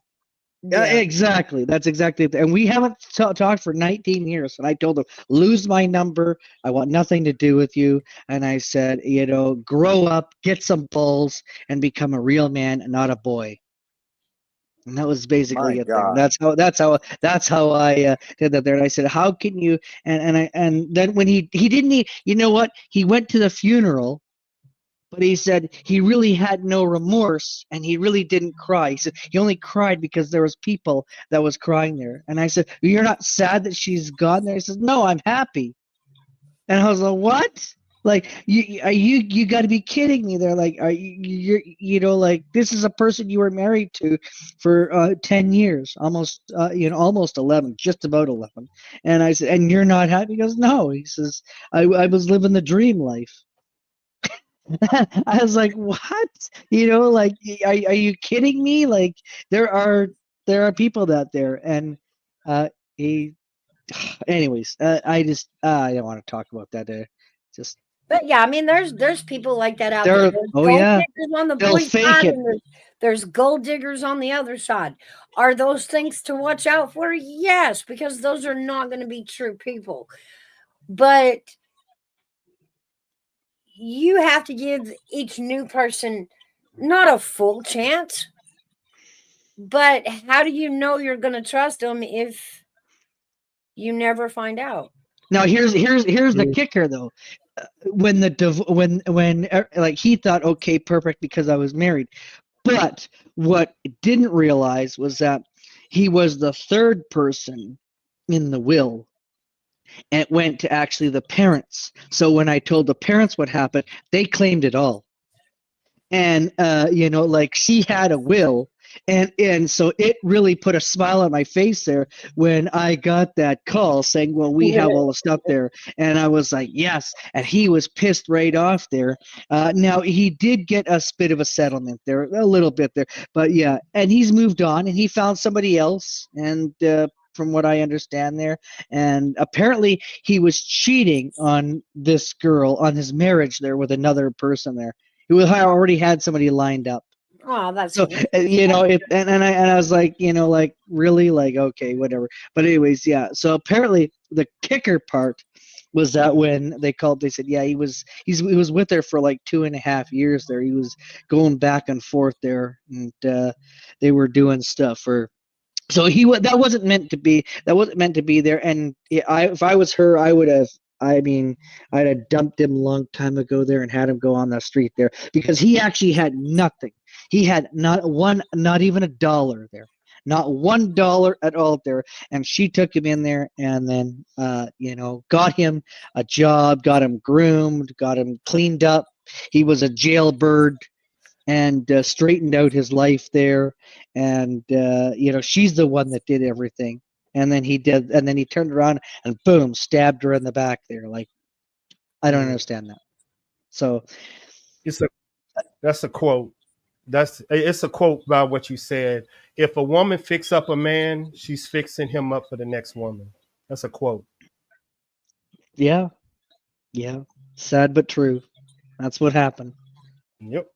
yeah, exactly. That's exactly it. And we haven't talked for 19 years. And I told him, lose my number. I want nothing to do with you. And I said, you know, grow up, get some balls, and become a real man and not a boy. And that was basically My it there. God. That's how I did that there. And I said, how can you? And then when he didn't, you know what? He went to the funeral. But he said he really had no remorse and he really didn't cry. He said he only cried because there was people that was crying there. And I said, you're not sad that she's gone there? He says, no, I'm happy. And I was like, what? Like you got to be kidding me there. Like, are you know, like this is a person you were married to for 10 years, almost, you know, almost 11, just about 11. And I said, and you're not happy? He goes, no. He says, I was living the dream life. I was like, what? You know, like, are you kidding me? Like, there are people out there, and he. Anyways, I just I don't want to talk about that. Just But yeah, I mean, there's people like that out there. there. There's Oh gold yeah, diggers on the they'll boys' fake side, it. and there's gold diggers on the other side. Are those things to watch out for? Yes, because those are not going to be true people. But you have to give each new person not a full chance, but how do you know you're going to trust them if you never find out? Now here's the kicker though. When like he thought, okay, perfect, because I was married. But what he didn't realize was that he was the third person in the will. And it went to actually the parents. So when I told the parents what happened, they claimed it all. And you know, like she had a will, and so it really put a smile on my face there when I got that call saying, well, we have all the stuff there. And I was like, yes. And he was pissed right off there. Now he did get a bit of a settlement there, a little bit there, but yeah. And he's moved on and he found somebody else. And from what I understand there, and apparently he was cheating on this girl on his marriage there with another person there. He already had somebody lined up. Oh, that's so you know it, and I was like, you know, like really, like okay, whatever. But anyways, yeah. So apparently the kicker part was that when they called, they said, yeah, he was with her for like 2.5 years there. He was going back and forth there, and they were doing stuff for. So that wasn't meant to be. That wasn't meant to be there. And if I was her, I would have. I mean, I'd have dumped him a long time ago there and had him go on the street there because he actually had nothing. He had not even $1 there, not $1 at all there. And she took him in there and then, you know, got him a job, got him groomed, got him cleaned up. He was a jailbird and straightened out his life there. And, you know, she's the one that did everything. And then he turned around and boom, stabbed her in the back there. Like, I don't understand that. So that's a quote. It's a quote by what you said. If a woman fix up a man, she's fixing him up for the next woman. That's a quote. Yeah. Sad but true. That's what happened. Yep.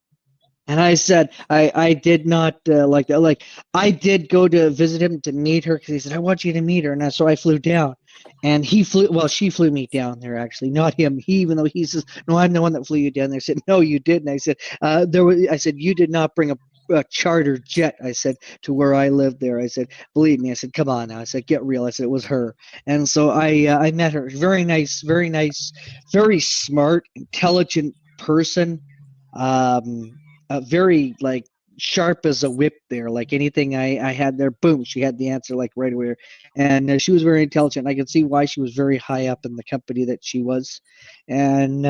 And I said, I did not like that. Like, I did go to visit him to meet her because he said, I want you to meet her. And so I flew down. And she flew me down there, actually, not him. Even though he says, no, I'm the one that flew you down there. I said, no, you didn't. I said, I said, you did not bring a charter jet, I said, to where I lived there. I said, believe me. I said, come on now. I said, get real. I said, it was her. And so I met her. Very nice, very smart, intelligent person. Very like sharp as a whip there. Like anything I had there, boom, she had the answer like right away. And she was very intelligent. I could see why she was very high up in the company that she was. And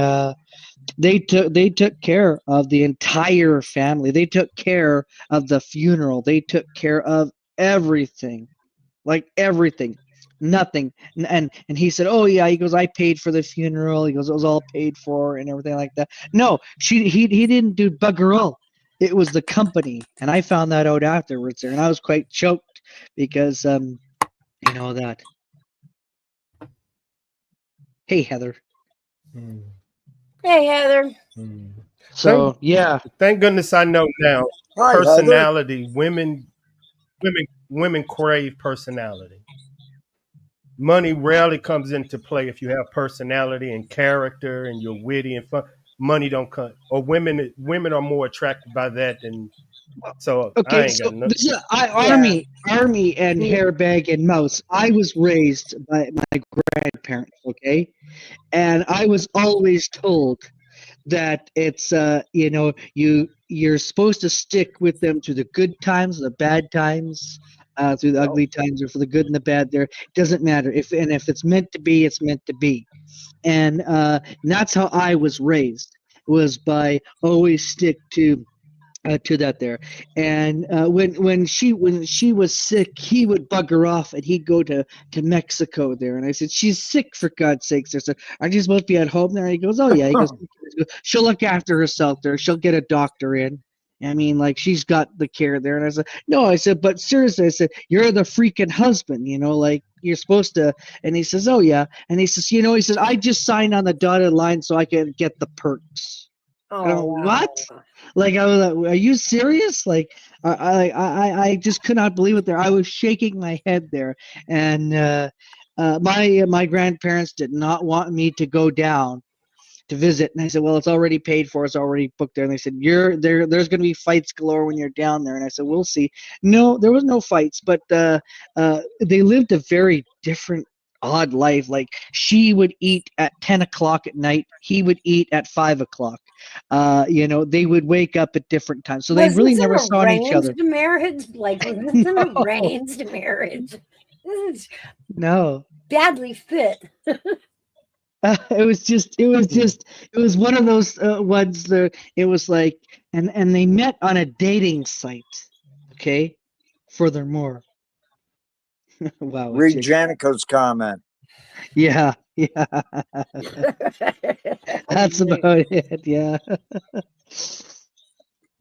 they took care of the entire family. They took care of the funeral. They took care of everything. like everything, nothing. And he said, "Oh yeah," he goes, "I paid for the funeral." He goes, "It was all paid for and everything like that." No, he didn't do bugger all. It was the company, and I found that out afterwards there, and I was quite choked because you know that. Hey Heather. Hey, Heather. So yeah, Thank goodness I know now. Hi, Heather. Personality. Women crave personality. Money rarely comes into play if you have personality and character and you're witty and fun. Money don't come, or women are more attracted by that than. So I okay, ain't so got nothing. this is Army and Hairbag and Mouse. I was raised by my grandparents, okay? And I was always told that it's you know, you're supposed to stick with them through the good times, the bad times, through the ugly times, or for the good and the bad. There doesn't matter if it's meant to be, it's meant to be, and that's how I was raised. Was by always stick to that there. And when she was sick, he would bug her off and he'd go to Mexico there. And I said, "She's sick, for God's sakes." I said, "Aren't you supposed to be at home there?" And he goes, "Oh yeah." He goes, "She'll look after herself there. She'll get a doctor in." I mean, like, she's got the care there. And I said, "No," I said, "but seriously," I said, "you're the freaking husband, you know, like, you're supposed to." And he says, "Oh yeah." And he says, "You know," he says, "I just signed on the dotted line so I can get the perks." Oh, I go, "What?" Like, I was like, "Are you serious?" Like, I just could not believe it there. I was shaking my head there. And my grandparents did not want me to go down to visit. And I said, "Well, it's already paid for. It's already booked there." And they said, "You're there. There's going to be fights galore when you're down there." And I said, "We'll see." No, there was no fights, but they lived a very different, odd life. Like, she would eat at 10 o'clock at night. He would eat at 5 o'clock. You know, they would wake up at different times. So they Was really this never an saw each other. arranged marriage? Like, was this an arranged marriage? This is No. badly fit. It was one of those ones that it was like, and they met on a dating site. Okay. Furthermore. Wow. Read Janica's comment. Yeah. That's about it. Yeah.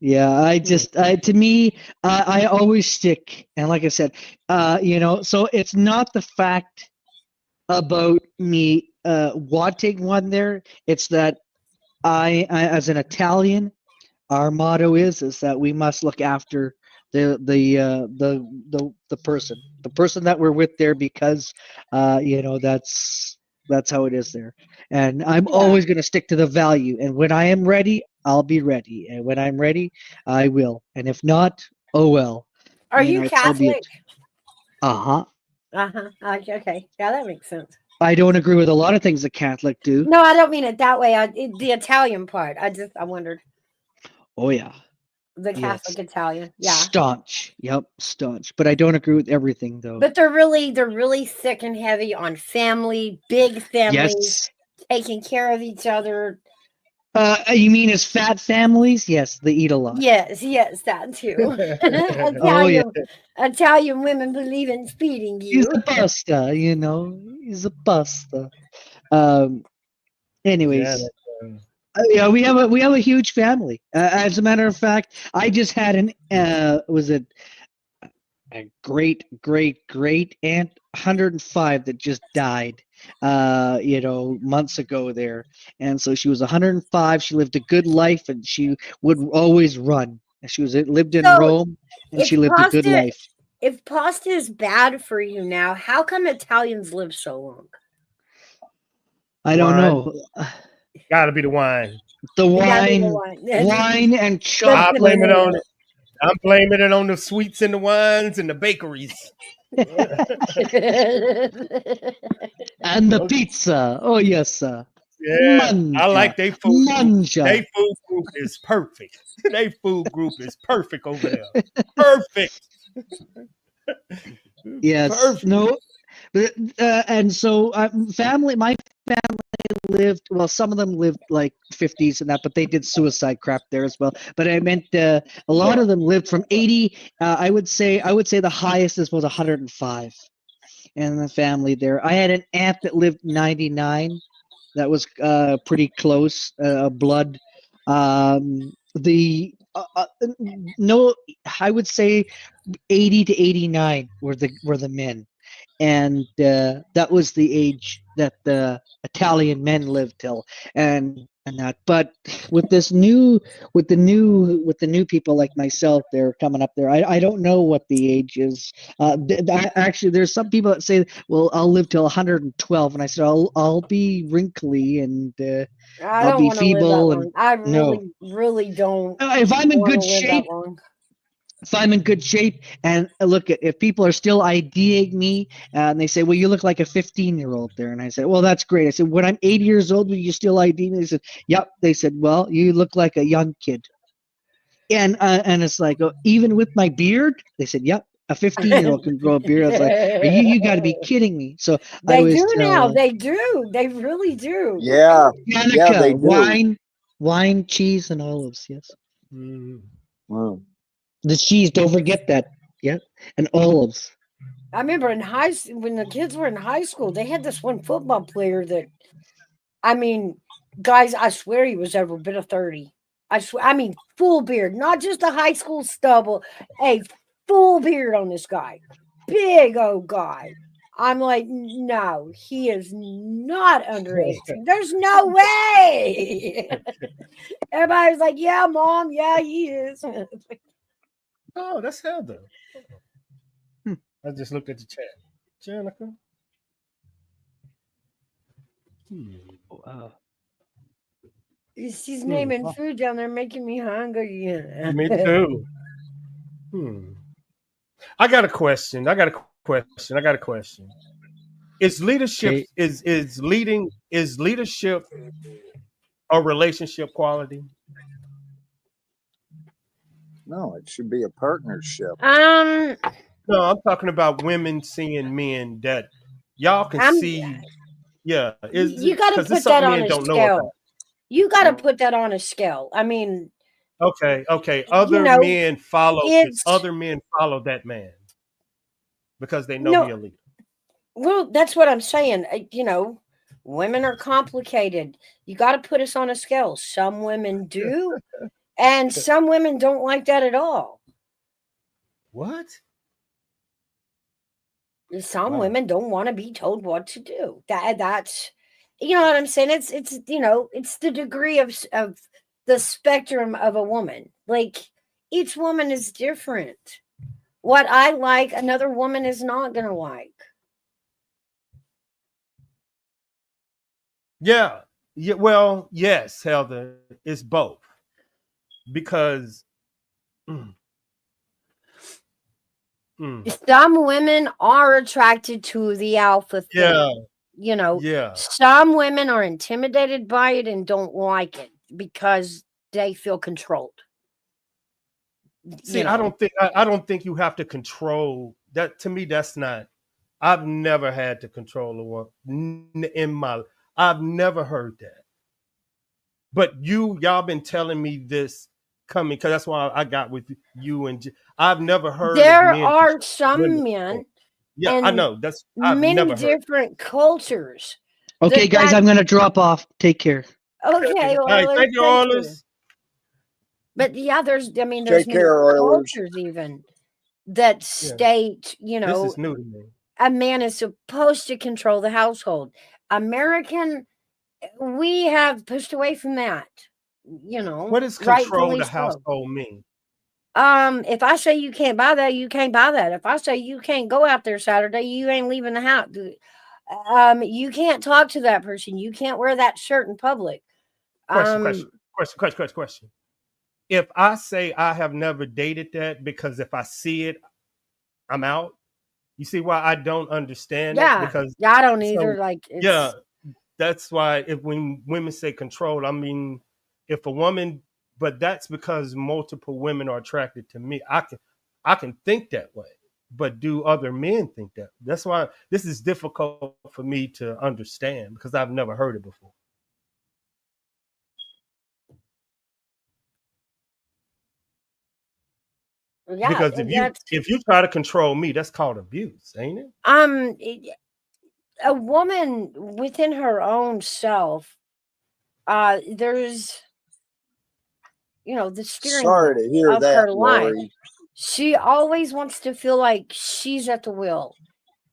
Yeah, to me, I always stick, and like I said, you know, so it's not the fact about me wanting one there. It's that I as an Italian, our motto is that we must look after the person that we're with there, because you know, that's how it is there. And I'm always going to stick to the value. And when I am ready, I'll be ready. And when I'm ready, I will. And if not, oh well. Are you Catholic? Uh-huh. Okay. Yeah, that makes sense. I don't agree with a lot of things the Catholic do. No, I don't mean it that way. The Italian part. I wondered. Oh yeah. The Catholic Italian. Yeah. Staunch. Yep, staunch. But I don't agree with everything though. But they're really thick and heavy on family, big families, taking care of each other. You mean as fat families? Yes, they eat a lot. Yes, that too. Italian women believe in feeding you. He's a pasta, you know. He's a pasta. Anyways. Yeah, we have a huge family. As a matter of fact, I just had a great aunt, 105, that just died you know, months ago there. And so she was 105. She lived a good life, and she would always run. She lived in Rome, and she lived a good life. If pasta is bad for you now, how come Italians live so long? I don't know. Gotta be the wine. The wine and chocolate. I'm blaming it on the sweets and the wines and the bakeries. And the pizza. Oh yes, sir. Yeah, Manja. I like their food. Manja. Their food group is perfect. Their food group is perfect over there. Perfect. Yes. Perfect. No. And so my family lived, well, some of them lived like 50s and that, but they did suicide crap there as well. But I meant a lot of them lived from 80. I would say the highest is was 105. and the family there. I had an aunt that lived 99. That was pretty close, blood. The no, I would say 80 to 89 were the men, and that was the age that the Italian men lived till, and that. But with the new people like myself, they're coming up there. I don't know what the age is. Actually, there's some people that say, "Well, I'll live till 112," and I said, "I'll be wrinkly and I I'll don't be want to live that feeble long. and I no." really don't If I'm in want to good live shape, that long. if I'm in good shape, and look at if people are still IDing me and they say, "Well, you look like a 15-year-old there," and I said, "Well, that's great." I said, "When I'm 80 years old, will you still ID me?" They said, "Yep." They said, "Well, you look like a young kid," and it's like, oh, even with my beard, they said, "Yep." A 15-year-old can grow a beard. I was like, "Are you got to be kidding me?" So I They always do now. tell They do. They really do. Yeah, yeah, they Danica, do. wine, cheese, and olives. Yes, Mm. the cheese. Don't forget that. Yeah, and olives. I remember when the kids were in high school, they had this one football player that, I mean, guys, I swear he was every bit of 30. I mean, full beard, not just a high school stubble, a full beard on this guy. Big old guy. I'm like, no, he is not under 18. There's no way. Everybody was like, yeah, mom, yeah, he is. Oh, that's Heather. I just looked at the chat. Jenica. Wow. She's naming food down there, making me hungry. Me too. I got a question. Is leadership is leadership a relationship quality? No, it should be a partnership. Um, No, I'm talking about women seeing men that y'all can see. Yeah, you got to because it's put that something on men a don't know about. scale. You got to put that on a scale. I mean, Okay. you Other know, men follow. it's Other men follow that man because they know he a no. leader. Well, that's what I'm saying. You know, women are complicated. You got to put us on a scale. Some women do, and some women don't like that at all. What? Some Wow. women don't want to be told what to do. That's, you know what I'm saying. It's you know, it's the degree of the spectrum of a woman. Like each woman is different. What I like, another woman is not gonna like. Yeah. Yeah. Well, yes, Heather, it's both because. Some women are attracted to the alpha thing. Yeah. You know, Yeah. some women are intimidated by it and don't like it because they feel controlled. See, I don't think you have to control that. To me, that's not. I've never had to control a woman in my. I've never heard that. But y'all been telling me this coming because that's why I got with you and I've never heard. There of men are some men. Yeah, I know. I've many never heard. different cultures. Okay, guys, I'm gonna drop off. Take care. Okay, All right, thank you, Orlis. But yeah, there's many cultures even that state, you know, this is new to me. A man is supposed to control the household. American, we have pushed away from that. You know, what does control the household mean? If I say you can't buy that, you can't buy that. If I say you can't go out there Saturday, you ain't leaving the house. You can't talk to that person. You can't wear that shirt in public. Question. If I say I have never dated that because if I see it, I'm out. You see why I don't understand it? Because I don't either. That's why when women say control, I mean, if a woman, but that's because multiple women are attracted to me. I can think that way, but do other men think that? That's why this is difficult for me to understand because I've never heard it before. Yeah, Because and that's if you try to control me, that's called abuse, ain't it? a woman within her own self. There's the steering Sorry wheel to hear of that, her life. Lori. She always wants to feel like she's at the wheel,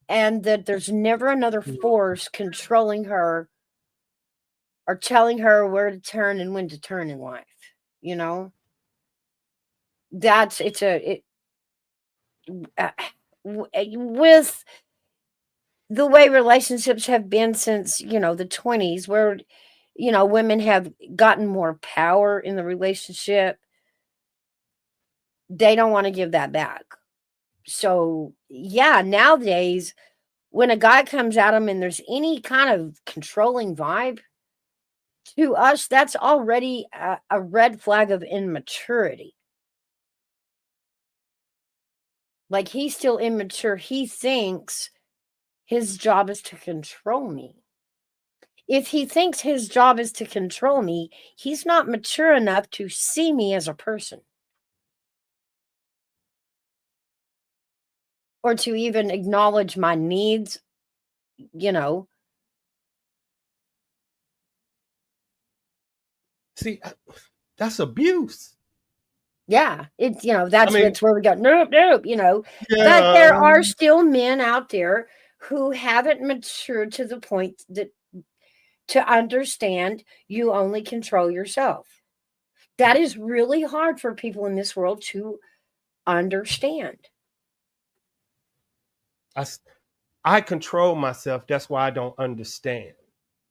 and that there's never another force controlling her or telling her where to turn and when to turn in life. You know, that's it's a it uh, with the way relationships have been since the 20s, where women have gotten more power in the relationship. They don't want to give that back. So yeah, nowadays when a guy comes at them and there's any kind of controlling vibe, to us that's already a red flag of immaturity. Like, he's still immature. He thinks his job is to control me. If he thinks his job is to control me, he's not mature enough to see me as a person or to even acknowledge my needs, you know. See, that's abuse. Yeah, it's I that's mean, where we go, nope, nope. But yeah, there are still men out there who haven't matured to the point that to understand you only control yourself. That is really hard for people in this world to understand. I control myself. That's why I don't understand.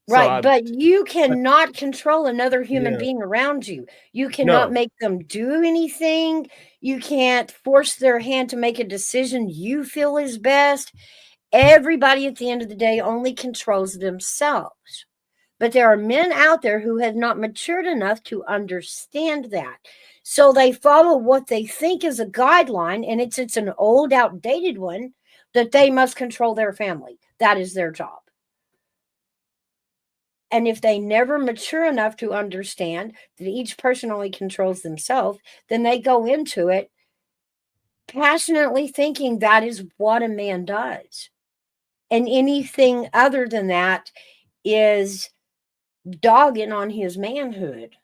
So Right, but you cannot control another human yeah, being around you. You cannot no, make them do anything. You can't force their hand to make a decision you feel is best. Everybody at the end of the day only controls themselves. But there are men out there who have not matured enough to understand that. So they follow what they think is a guideline, and it's an old, outdated one, that they must control their family. That is their job. And if they never mature enough to understand that each person only controls themselves, then they go into it passionately thinking that is what a man does. And anything other than that is dogging on his manhood.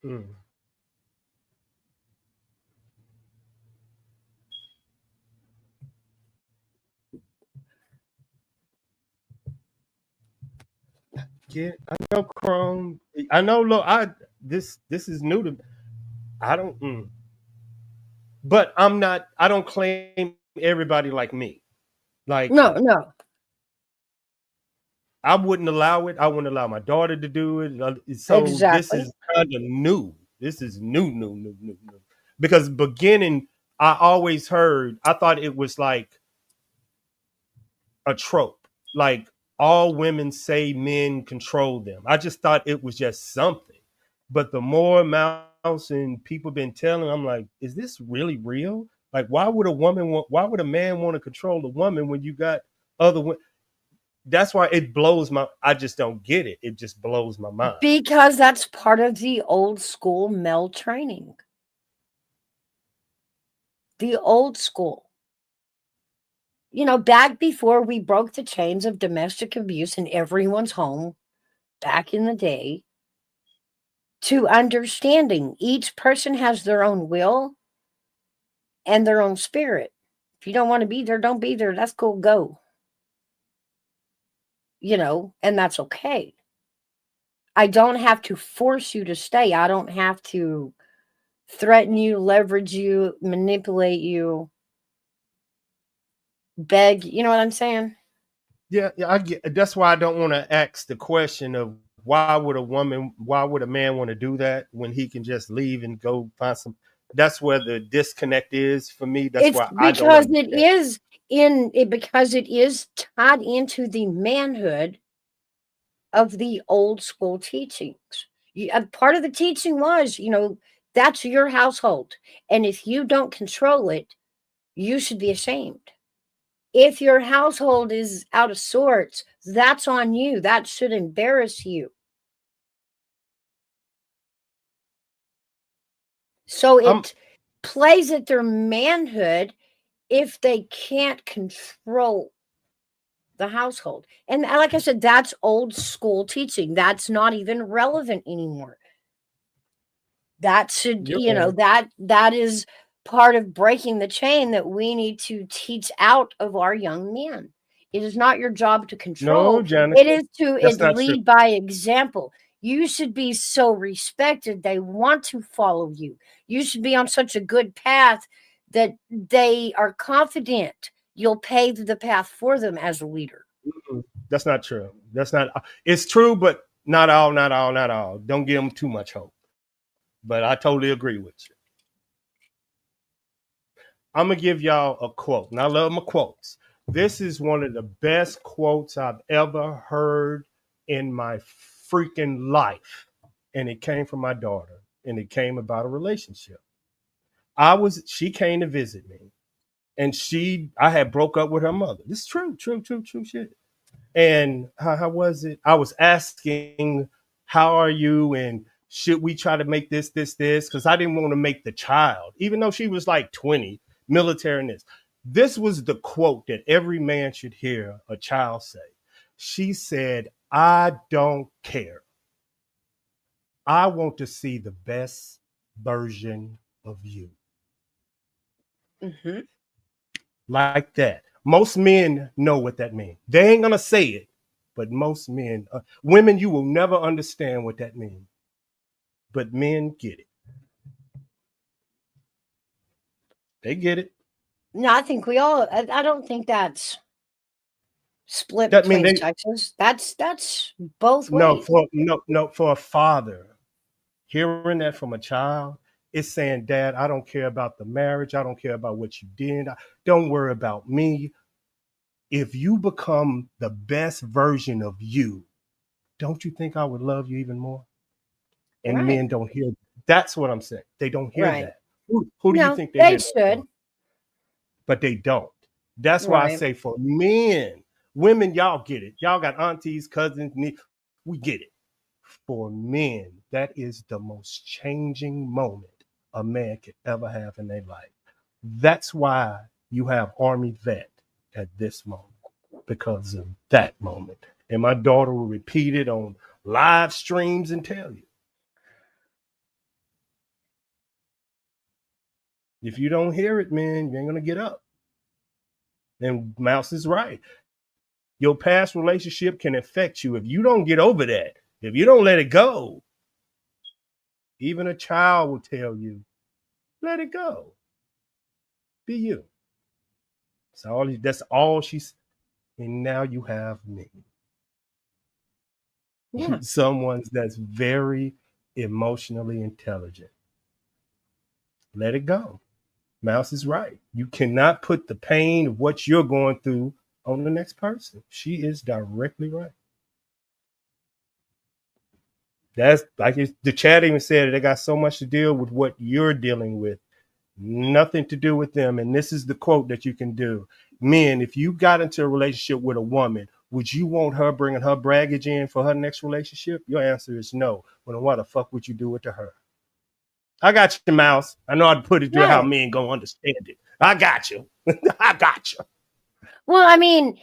Mm. Yeah, I know Chrome. I know. Look, this is new to. I don't. But I'm not. I don't claim everybody like me. Like, No. I wouldn't allow it. I wouldn't allow my daughter to do it. So this Exactly. is kind of new. This is new. Because beginning, I always heard. I thought it was like a trope. Like, all women say men control them. I just thought it was just something. But the more mouse and people been telling, I'm like, is this really real? Like, why would a man want to control a woman when you got other women? That's why it blows my. I just don't get it. It just blows my mind. Because that's part of the old school male training. The old school. Back before we broke the chains of domestic abuse in everyone's home, back in the day, to understanding each person has their own will and their own spirit. If you don't want to be there, don't be there. That's cool. Go. And that's okay. I don't have to force you to stay. I don't have to threaten you, leverage you, manipulate you, beg. You know what I'm saying? Yeah, I get. That's why I don't want to ask the question of why would a man want to do that when he can just leave and go find some. That's where the disconnect is for me. That's It's why I don't because it understand. is because it is tied into the manhood of the old school teachings. Part of the teaching was, that's your household. And if you don't control it, you should be ashamed. If your household is out of sorts, that's on you. That should embarrass you. So plays at their manhood if they can't control the household. And like I said, that's old school teaching. That's not even relevant anymore. That should, You're you know, that is part of breaking the chain that we need to teach out of our young men. It is not your job to control. No, Janet, It is to that's not true. lead by example. You should be so respected. They want to follow you. You should be on such a good path that they are confident you'll pave the path for them as a leader. That's not true. That's not. It's true, but not all. Don't give them too much hope. But I totally agree with you. I'm gonna give y'all a quote, and I love my quotes. This is one of the best quotes I've ever heard in my freaking life, and it came from my daughter, and it came about a relationship. She came to visit me, and I had broke up with her mother. This is true shit. And how was it? I was asking, how are you? And should we try to make this? Because I didn't want to make the child, even though she was like 20, military and this. This was the quote that every man should hear a child say. She said, I don't care. I want to see the best version of you. Mm-hmm. Like that. Most men know what that means. They ain't gonna say it, but most men, women, you will never understand what that means. But men get it. They get it. No, I think we all. I don't think that's split That mean between they- sexes. That's both ways. No, for a father, hearing that from a child, it's saying, Dad, I don't care about the marriage. I don't care about what you did. Don't worry about me. If you become the best version of you, don't you think I would love you even more? And Right. men don't hear. That's what I'm saying. They don't hear Right. that. Who do No, you think they hear that should. from? But they don't. That's why I Right. say for men, women, y'all get it. Y'all got aunties, cousins, we get it. For men, that is the most changing moment a man could ever have in their life. That's why you have Army vet at this moment, because of that moment. And my daughter will repeat it on live streams and tell you. If you don't hear it, man, you ain't gonna get up. And Mouse is right. Your past relationship can affect you if you don't get over that. If you don't let it go, even a child will tell you, let it go. Be you. That's all she's. And now you have me. Yeah. Someone that's very emotionally intelligent. Let it go. Mouse is right. You cannot put the pain of what you're going through on the next person. She is directly right. That's like the chat even said, they got so much to deal with what you're dealing with. Nothing to do with them. And this is the quote that you can do. Men, if you got into a relationship with a woman, would you want her bringing her baggage in for her next relationship? Your answer is no. Well, then what the fuck would you do it to her? I got you, Mouse. I know how to put it to how men gonna understand it. I got you. I got you. Well, I mean,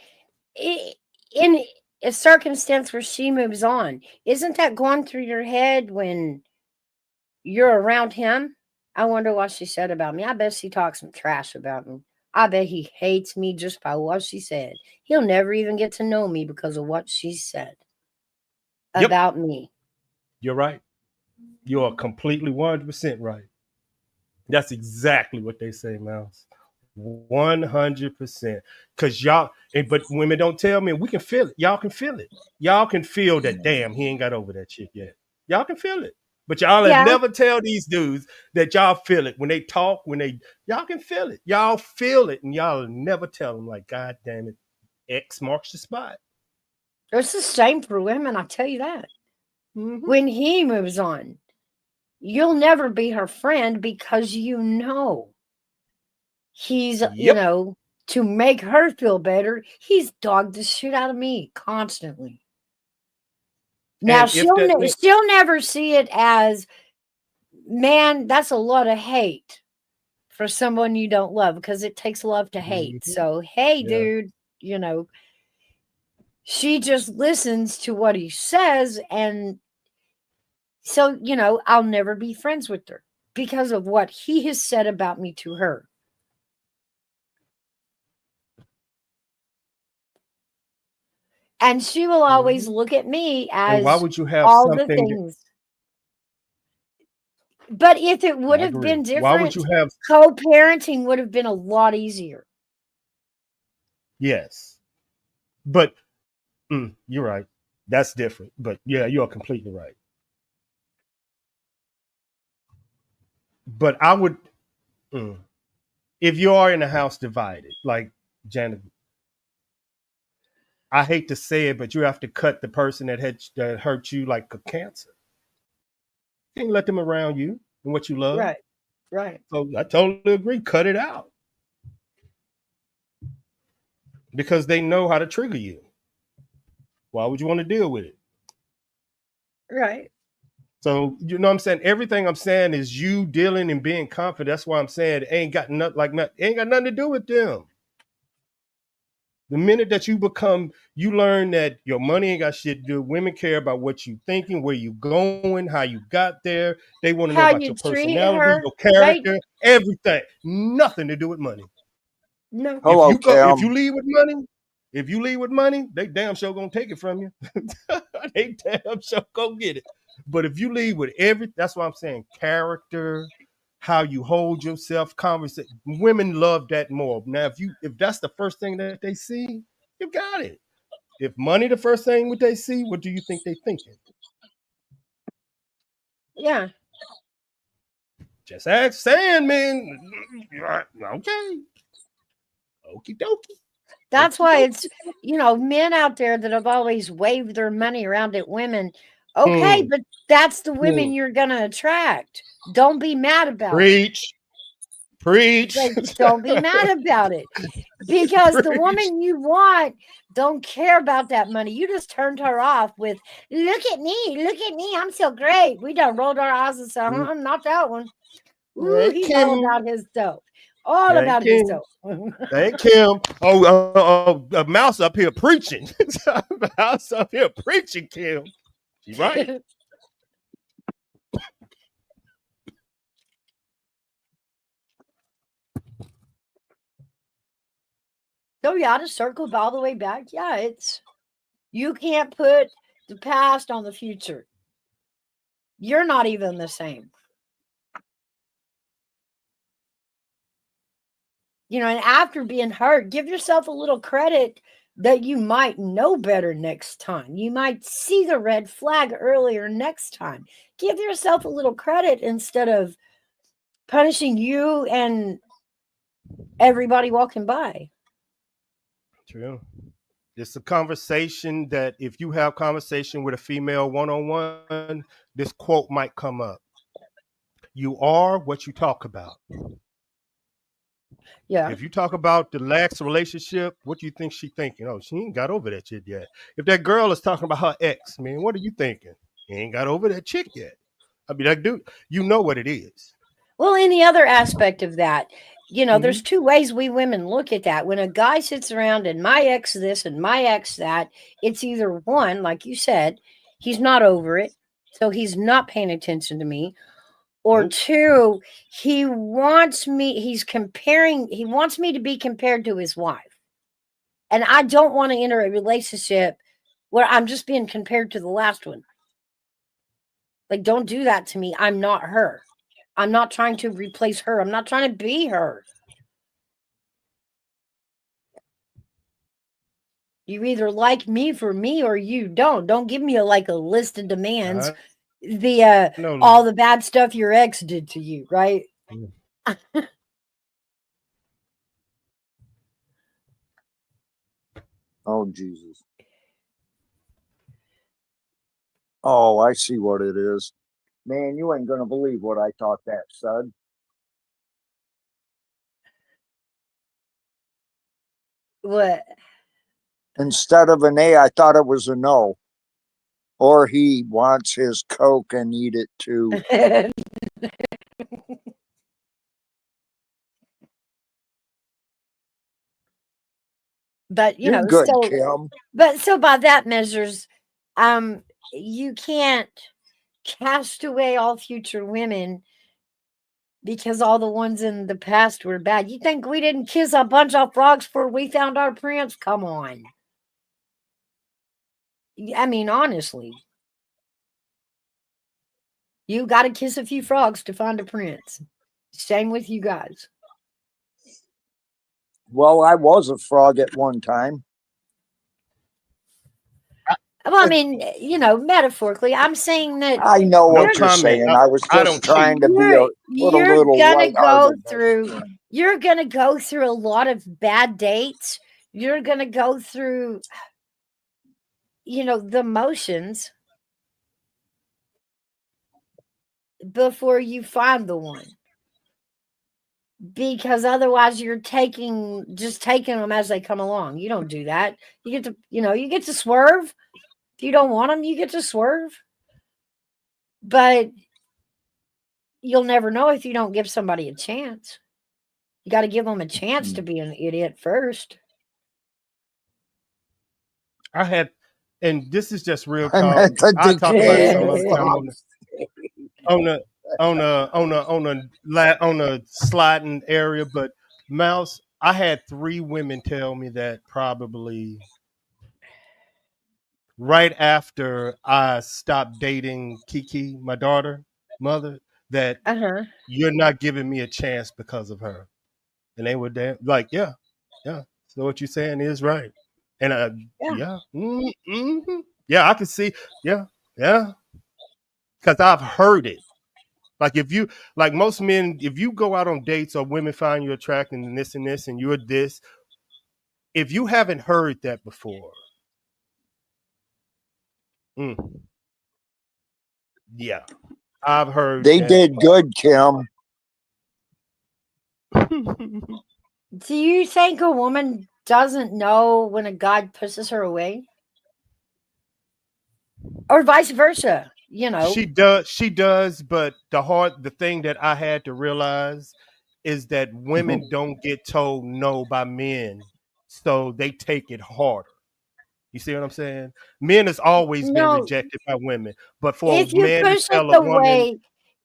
in a circumstance where she moves on, isn't that going through your head when you're around him? I wonder what she said about me. I bet she talks some trash about me. I bet he hates me just by what she said. He'll never even get to know me because of what she said about me. You're right. You are completely 100% right. That's exactly what they say, Mouse. 100%. Because but women don't tell me, we can feel it. Y'all can feel it. Y'all can feel that, damn, he ain't got over that shit yet. Y'all can feel it. But y'all never tell these dudes that y'all feel it. When they talk, y'all can feel it. Y'all feel it, and y'all never tell them, like, God damn it, X marks the spot. It's the same for women, I tell you that. Mm-hmm. When he moves on, you'll never be her friend because he's, to make her feel better, he's dogged the shit out of me constantly. Now, she'll never see it as, man, that's a lot of hate. for someone you don't love, because it takes love to hate. So, hey, Yeah. dude, you know, she just listens to what he says. And so, you know, I'll never be friends with her because of what he has said about me to her. And she will always look at me And why as would you have all the something? things. But if it would I have been agree. Why would different, you have? co-parenting would have been a lot easier. Yes, but you're right. That's different. But yeah, you are completely right. But I would, if you are in a house divided, like Janet, I hate to say it, but you have to cut the person that hurt you like a cancer. You can't let them around you and what you love. Right. Right. So I totally agree. Cut it out because they know how to trigger you. Why would you want to deal with it? Right. So you know what I'm saying? Everything I'm saying is you dealing and being confident. That's why I'm saying it ain't got nothing to do with them. The minute that you learn that your money ain't got shit to do. Women care about what you thinking, where you going, how you got there. They want to know How about you your treat personality, her, your right? character, everything. Nothing to do with money. No. Hello, If you Kim. leave with money, they damn sure gonna take it from you. They damn sure go get it. But if you leave with that's why I'm saying character, how you hold yourself, conversation. Women love that more. Now, if that's the first thing that they see, you got it. If money the first thing what they see, what do you think they thinking? Yeah. Just saying, man. Okay. Okie dokie. That's why it's, you know, men out there that have always waved their money around at women. Okay, but that's the women you're going to attract. Don't be mad about it. Preach. Like, don't be mad about it. Because the woman you want don't care about that money. You just turned her off with, look at me, I'm so great. We done rolled our eyes and said, not that one. Ooh, he's all about his dope. All about his dope. Thank Kim. A mouse up here preaching. A mouse up here preaching, Kim. She's right. So yeah, to circle all the way back, yeah, it's you can't put the past on the future. You're not even the same. You know, and after being hurt, give yourself a little credit that you might know better next time. You might see the red flag earlier next time. Give yourself a little credit instead of punishing you and everybody walking by. True. It's a conversation that if you have conversation with a female one-on-one, this quote might come up. You are what you talk about. Yeah. If you talk about the last relationship, what do you think she thinking? Oh, she ain't got over that shit yet. If that girl is talking about her ex, man, what are you thinking? He ain't got over that chick yet. I mean, like, dude, you know what it is. Well, any other aspect of that, you know, there's two ways we women look at that. When a guy sits around and my ex this and my ex that, it's either one, like you said, he's not over it, so he's not paying attention to me, or two, he wants me to be compared to his wife. And I don't want to enter a relationship where I'm just being compared to the last one. Like, don't do that to me. I'm not her. I'm not trying to replace her. I'm not trying to be her. You either like me for me or you don't. Don't give me a list of demands. All the bad stuff your ex did to you, right? Oh, Jesus. Oh, I see what it is. Man, you ain't gonna believe what I thought that said. What? Instead of an A, I thought it was a no. Or he wants his Coke and eat it too. But you You're know, good, so Kim. but so by that measures, you can't cast away all future women because all the ones in the past were bad. You think we didn't kiss a bunch of frogs before we found our prince? Come on. I mean, honestly, you got to kiss a few frogs to find a prince. Same with you guys. Well, I was a frog at one time. Well, I mean, you know, metaphorically, I'm saying that I know No what you're comment. saying. I was I just don't cheat. trying to be a you're little gonna lighthearted. go through. You're gonna go through a lot of bad dates. You're gonna go through, you know, the motions before you find the one. Because otherwise you're just taking them as they come along. You don't do that. You get to, you know, you get to swerve. If you don't want them, you get to swerve. But you'll never know if you don't give somebody a chance. You got to give them a chance to be an idiot first. I had, and this is just real I talk. meant to I'll talk about it some declare. other time on the sliding area. But Mouse, I had 3 women tell me that probably right after I stopped dating Kiki, my daughter, mother, that you're not giving me a chance because of her. And they were damn like, yeah. So what you're saying is right. And yeah, I can see, yeah, because I've heard it. Like if you, like most men, if you go out on dates or women find you attractive and this and you're this, if you haven't heard that before, yeah, I've heard They that. did good, Kim. Do you think a woman doesn't know when a guy pushes her away? Or vice versa, you know? She does, but the thing that I had to realize is that women don't get told no by men, so they take it harder. You see what I'm saying? Men has always been No. rejected by women, but for If a you man to push us tell a woman, away,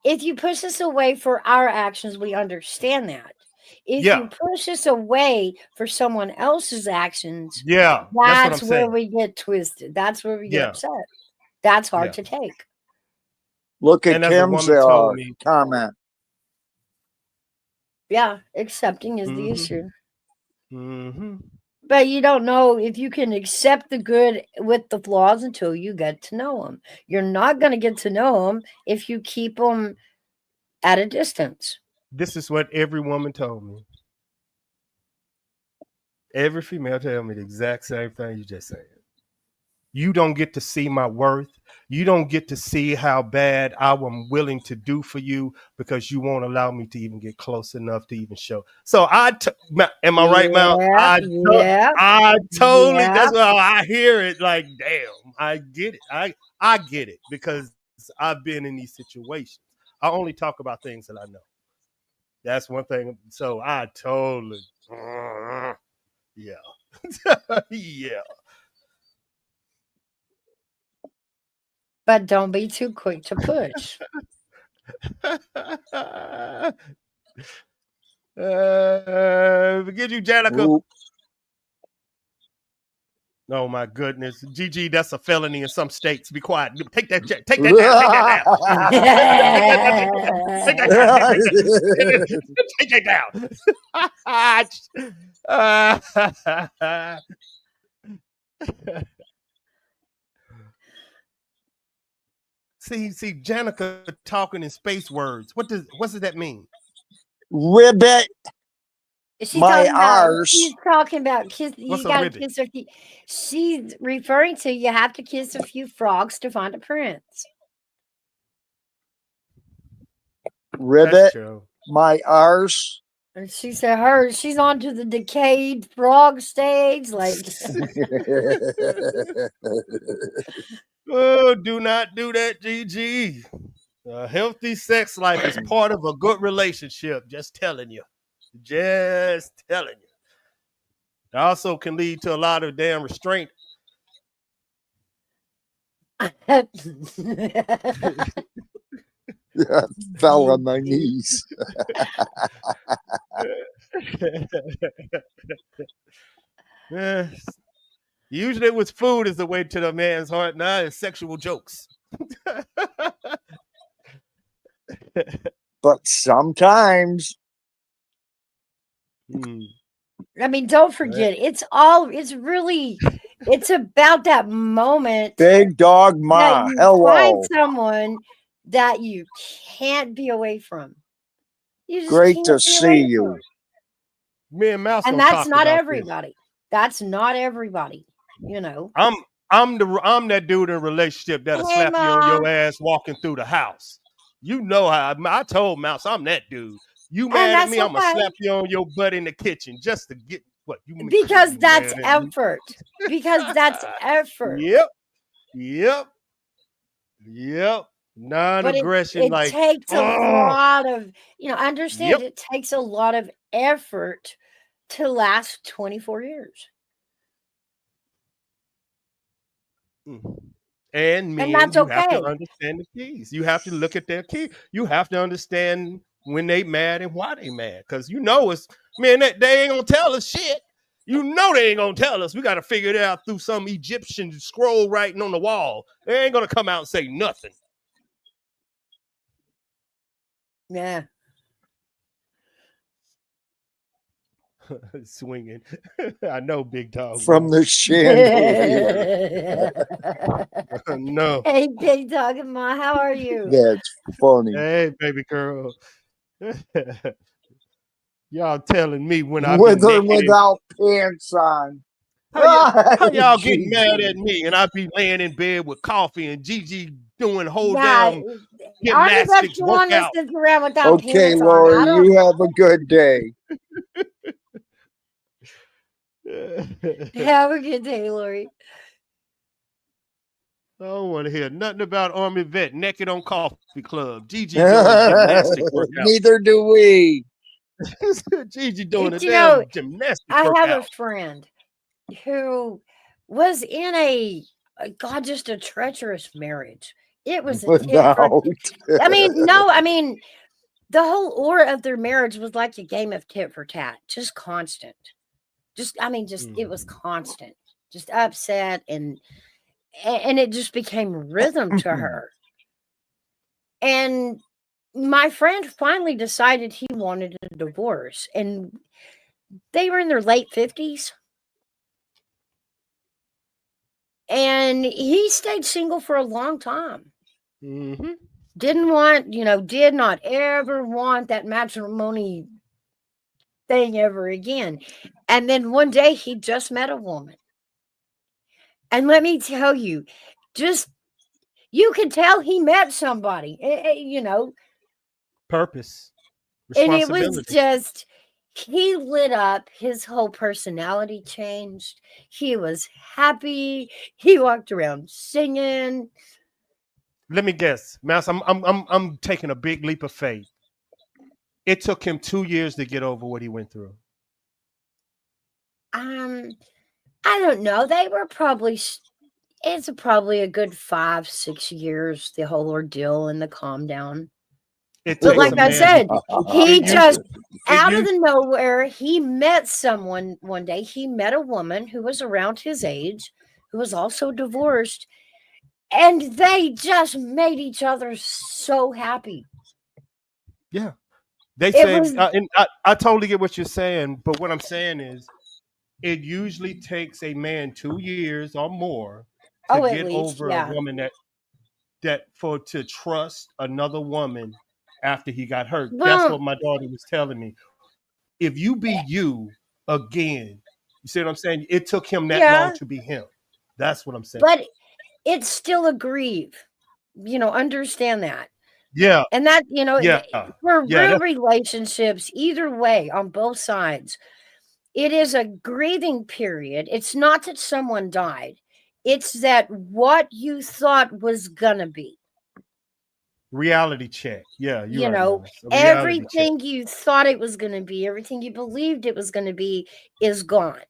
if you push us away for our actions, we understand that. If Yeah. you push us away for someone else's actions, yeah, that's what I'm that's where saying. we get twisted. That's where we get Yeah. upset. That's hard Yeah. to take. Look at And as a Kim's woman told me, comment. Yeah, accepting is the issue. Mm-hmm. But you don't know if you can accept the good with the flaws until you get to know them. You're not going to get to know them if you keep them at a distance. This is what every woman told me. Every female told me the exact same thing you just said. You don't get to see my worth. You don't get to see how bad I am willing to do for you because you won't allow me to even get close enough to even show. So am I right, Mal? I totally. Yeah. That's why I hear it. Like, damn, I get it. I get it because I've been in these situations. I only talk about things that I know. That's one thing. So I totally, yeah, yeah. But don't be too quick to push. Forget you, Janica. Oop. Oh my goodness, GG, that's a felony in some states. Be quiet. Take that down. Take that down. See, Janica talking in space words. What does that mean? Ribbit. She's My talking about, arse. she's talking about kiss. What's You a got to ribbit? kiss a few. She's referring to you have to kiss a few frogs to find a prince. Ribbit. That's true. My arse. And she said she's on to the decayed frog stage. Like, oh, do not do that, GG. A healthy sex life is part of a good relationship. Just telling you. It also can lead to a lot of damn restraint. Yeah, fell on my knees. Yeah. Usually with food is the way to the man's heart. Now it's sexual jokes. But sometimes I mean, don't forget, it's really, it's about that moment Big Dog that Ma, you hello. find someone that you can't be away from. You just Great can't to be see away you. from. Me and Mouse And gonna that's talk not about this. everybody. That's not everybody, you know. I'm that dude in a relationship that'll Hey, slap you on Ma. your ass walking through the house. You know how I told Mouse I'm that dude. You And mad at that's me? I'm gonna okay. slap you on your butt in the kitchen just to get what you mean. Because You that's mad at me? effort. Because that's effort. Yep. But Non-aggression, it like takes a lot of, understand Yep. it takes a lot of effort to last 24 years. And men, that's you have to okay. understand the keys. You have to look at their key. You have to understand when they mad and why they mad. Because it's man, they ain't gonna tell us shit. You know they ain't gonna tell us. We gotta figure it out through some Egyptian scroll writing on the wall. They ain't gonna come out and say nothing. Yeah. Swinging. I know, Big Dog. From the chandelier. No. Hey, Big Dog and Ma, how are you? That's funny. Hey, baby girl. Y'all telling me when I With be or naked and- without pants on. How y'all get Gigi. mad at me and I be laying in bed with coffee and Gigi doing whole Nah, damn Arnie, gymnastics that's the one that workout? sits around without Okay, pants on. Lori, I don't. you have a good day. Have a good day, Lori. I don't want to hear nothing about Army vet naked on coffee club. Gigi doing gymnastic workout. Neither do we. Gigi doing a You know, damn gymnastic I have a workout. friend who was in a just a treacherous marriage. It was a tit for I mean, the whole aura of their marriage was like a game of tit for tat, just constant. It was constant, just upset, and it just became rhythm to her. And my friend finally decided he wanted a divorce, and they were in their late 50s. And he stayed single for a long time. Mm-hmm. Did not ever want that matrimony thing ever again. And then one day he just met a woman. And let me tell you, you could tell he met somebody, Purpose. and it was Responsibility. just, he lit up, his whole personality changed. He was happy. He walked around singing. Let me guess, Mouse. I'm taking a big leap of faith. It took him 2 years to get over what he went through. I don't know. They were probably, it's probably a good 5-6 years, the whole ordeal and the calm down. But like I said, he just, out of the nowhere, he met someone one day. He met a woman who was around his age, who was also divorced, and they just made each other so happy. Yeah. They say, and I totally get what you're saying, but what I'm saying is, it usually takes a man 2 years or more to at get least, over yeah. a woman to trust another woman after he got hurt. That's Well- what my daughter was telling me. If you be you again, you see what I'm saying? It took him that Yeah. long to be him. That's what I'm saying. But it's still a grieve. Understand that. Yeah. And that, Yeah. for Yeah, real that's- relationships, either way, on both sides, it is a grieving period. It's not that someone died. It's that what you thought was gonna be. Reality check. Yeah, you're You right, know, Mouse. A reality check. everything you thought it was gonna be, everything you believed it was gonna be is gone.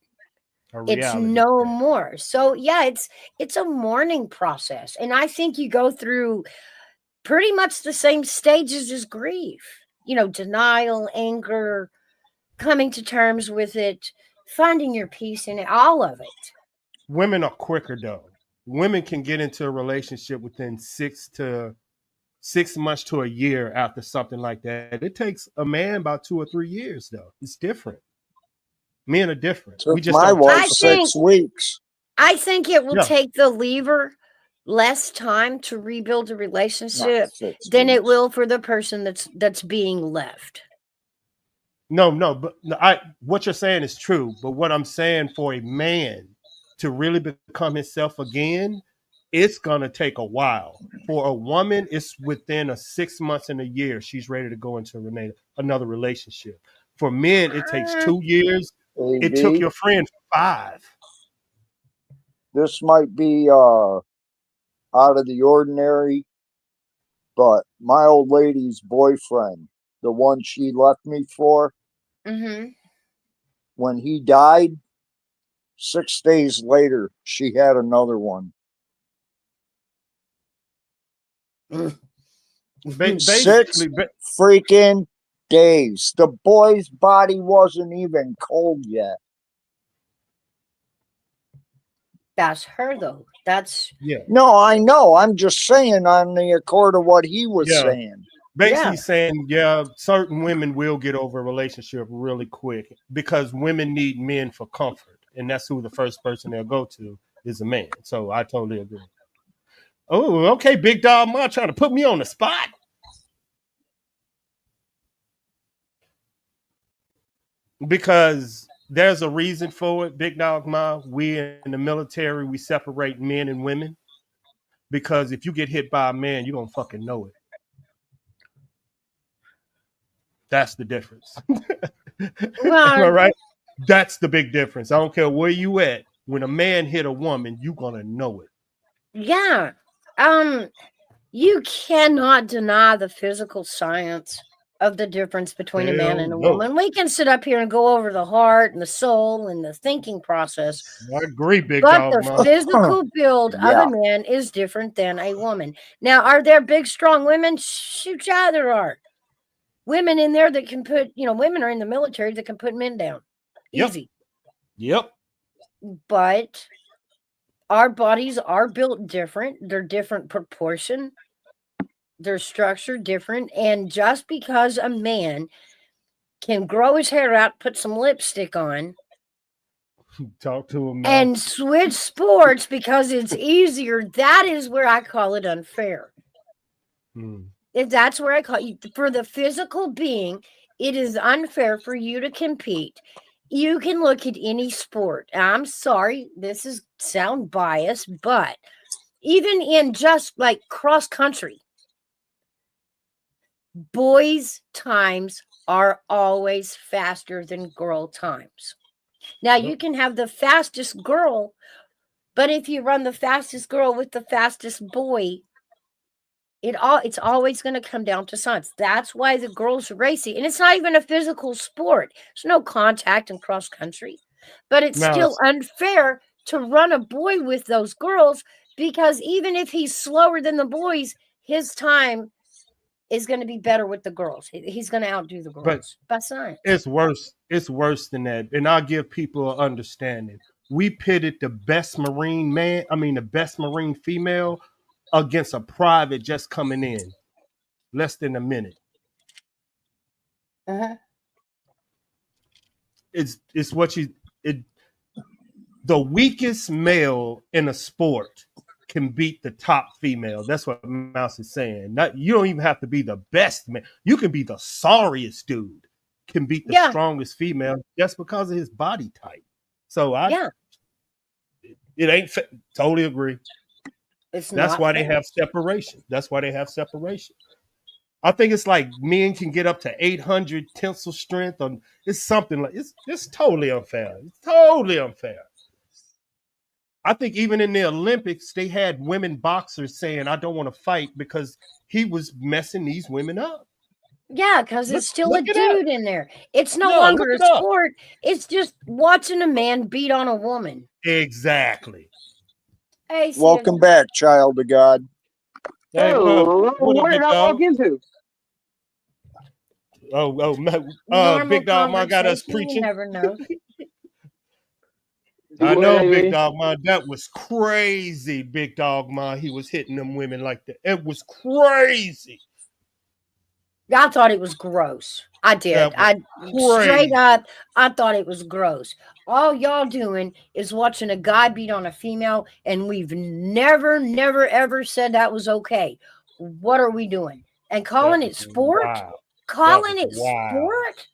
A It's reality no check. more. So yeah, it's a mourning process. And I think you go through pretty much the same stages as grief. Denial, anger, coming to terms with it, finding your peace in it, all of it. Women are quicker though. Women can get into a relationship within 6 months to a year after something like that. It takes a man about 2 or 3 years though. It's different. Men are different. We Took just my don't wife I think 6 weeks. I think it will yeah. take the leaver less time to rebuild a Not relationship 6 than it weeks. will for the person that's being left. No, but what you're saying is true. But what I'm saying, for a man to really become himself again, it's gonna take a while. For a woman, it's within a 6 months and a year. She's ready to go into another relationship. For men, it takes 2 years. It took AD, your friend 5. this might be out of the ordinary, but my old lady's boyfriend, the one she left me for, Mm-hmm. when he died, 6 days later, she had another one. Basically, 6 freaking days. The boy's body wasn't even cold yet. That's her though. That's yeah, No, I know. I'm just saying on the accord of what he was yeah. saying. Basically yeah. saying, certain women will get over a relationship really quick because women need men for comfort, and that's who the first person they'll go to is a man. So I totally agree. Oh, okay, Big Dog Ma trying to put me on the spot. Because there's a reason for it, Big Dog Ma. We in the military, we separate men and women. Because if you get hit by a man, you're gonna fucking know it. That's the difference. Am I Well, right? That's the big difference. I don't care where you at. When a man hit a woman, you're gonna know it. yeah. You cannot deny the physical science of the difference between a man Hell and a no. woman. We can sit up here and go over the heart and the soul and the thinking process, I agree, Big but Dog the Ma. physical build of Yeah. a man is different than a woman. Now, are there big, strong women? Shoot, yeah, there are. Women in there that can put, women are in the military that can put men down. Yep. Easy. Yep. But our bodies are built different. They're different proportion. They're structured different. And just because a man can grow his hair out, put some lipstick on, Talk to him now. and switch sports because it's easier, that is where I call it unfair. If that's where I call you, for the physical being, it is unfair for you to compete. You can look at any sport. I'm sorry, this is sound biased, but even in just like cross country, boys' times are always faster than girl times. Now you can have the fastest girl, but if you run the fastest girl with the fastest boy, it's always going to come down to science. That's why the girls are racy, and it's not even a physical sport. There's no contact in cross country, but it's still unfair to run a boy with those girls because even if he's slower than the boys, his time is going to be better with the girls. He's going to outdo the girls by science. It's worse. It's worse than that, and I'll give people an understanding. We pitted the best Marine female against a private just coming in less than a minute. It's the weakest male in a sport can beat the top female. That's what Mouse is saying. You don't even have to be the best man. You can be the sorriest dude can beat the strongest female just because of his body type. So it ain't totally agree. That's why they have separation. I think it's like men can get up to 800 tensile strength. It's something like it's totally unfair. It's totally unfair. I think even in the Olympics, they had women boxers saying, "I don't want to fight because he was messing these women up." Yeah, because Look, it's still a look it up. dude in there. It's no No, longer look a it up. sport. It's just watching a man beat on a woman. Exactly. Hey, Sid. Welcome back, child of God. Hey, Oh, what up, what big did I walk dog? into? Normal Big dog man got us conversation. You preaching. never know. I What, know, hey, Big man? Dog Man. That was crazy, Big Dog Man. He was hitting them women like that. It was crazy. I thought it was gross. I did. That I was straight crazy. up, I thought it was gross. All y'all doing is watching a guy beat on a female, and we've never, never, ever said that was okay. What are we doing? And calling it sport? Wow. Calling it Wow. sport?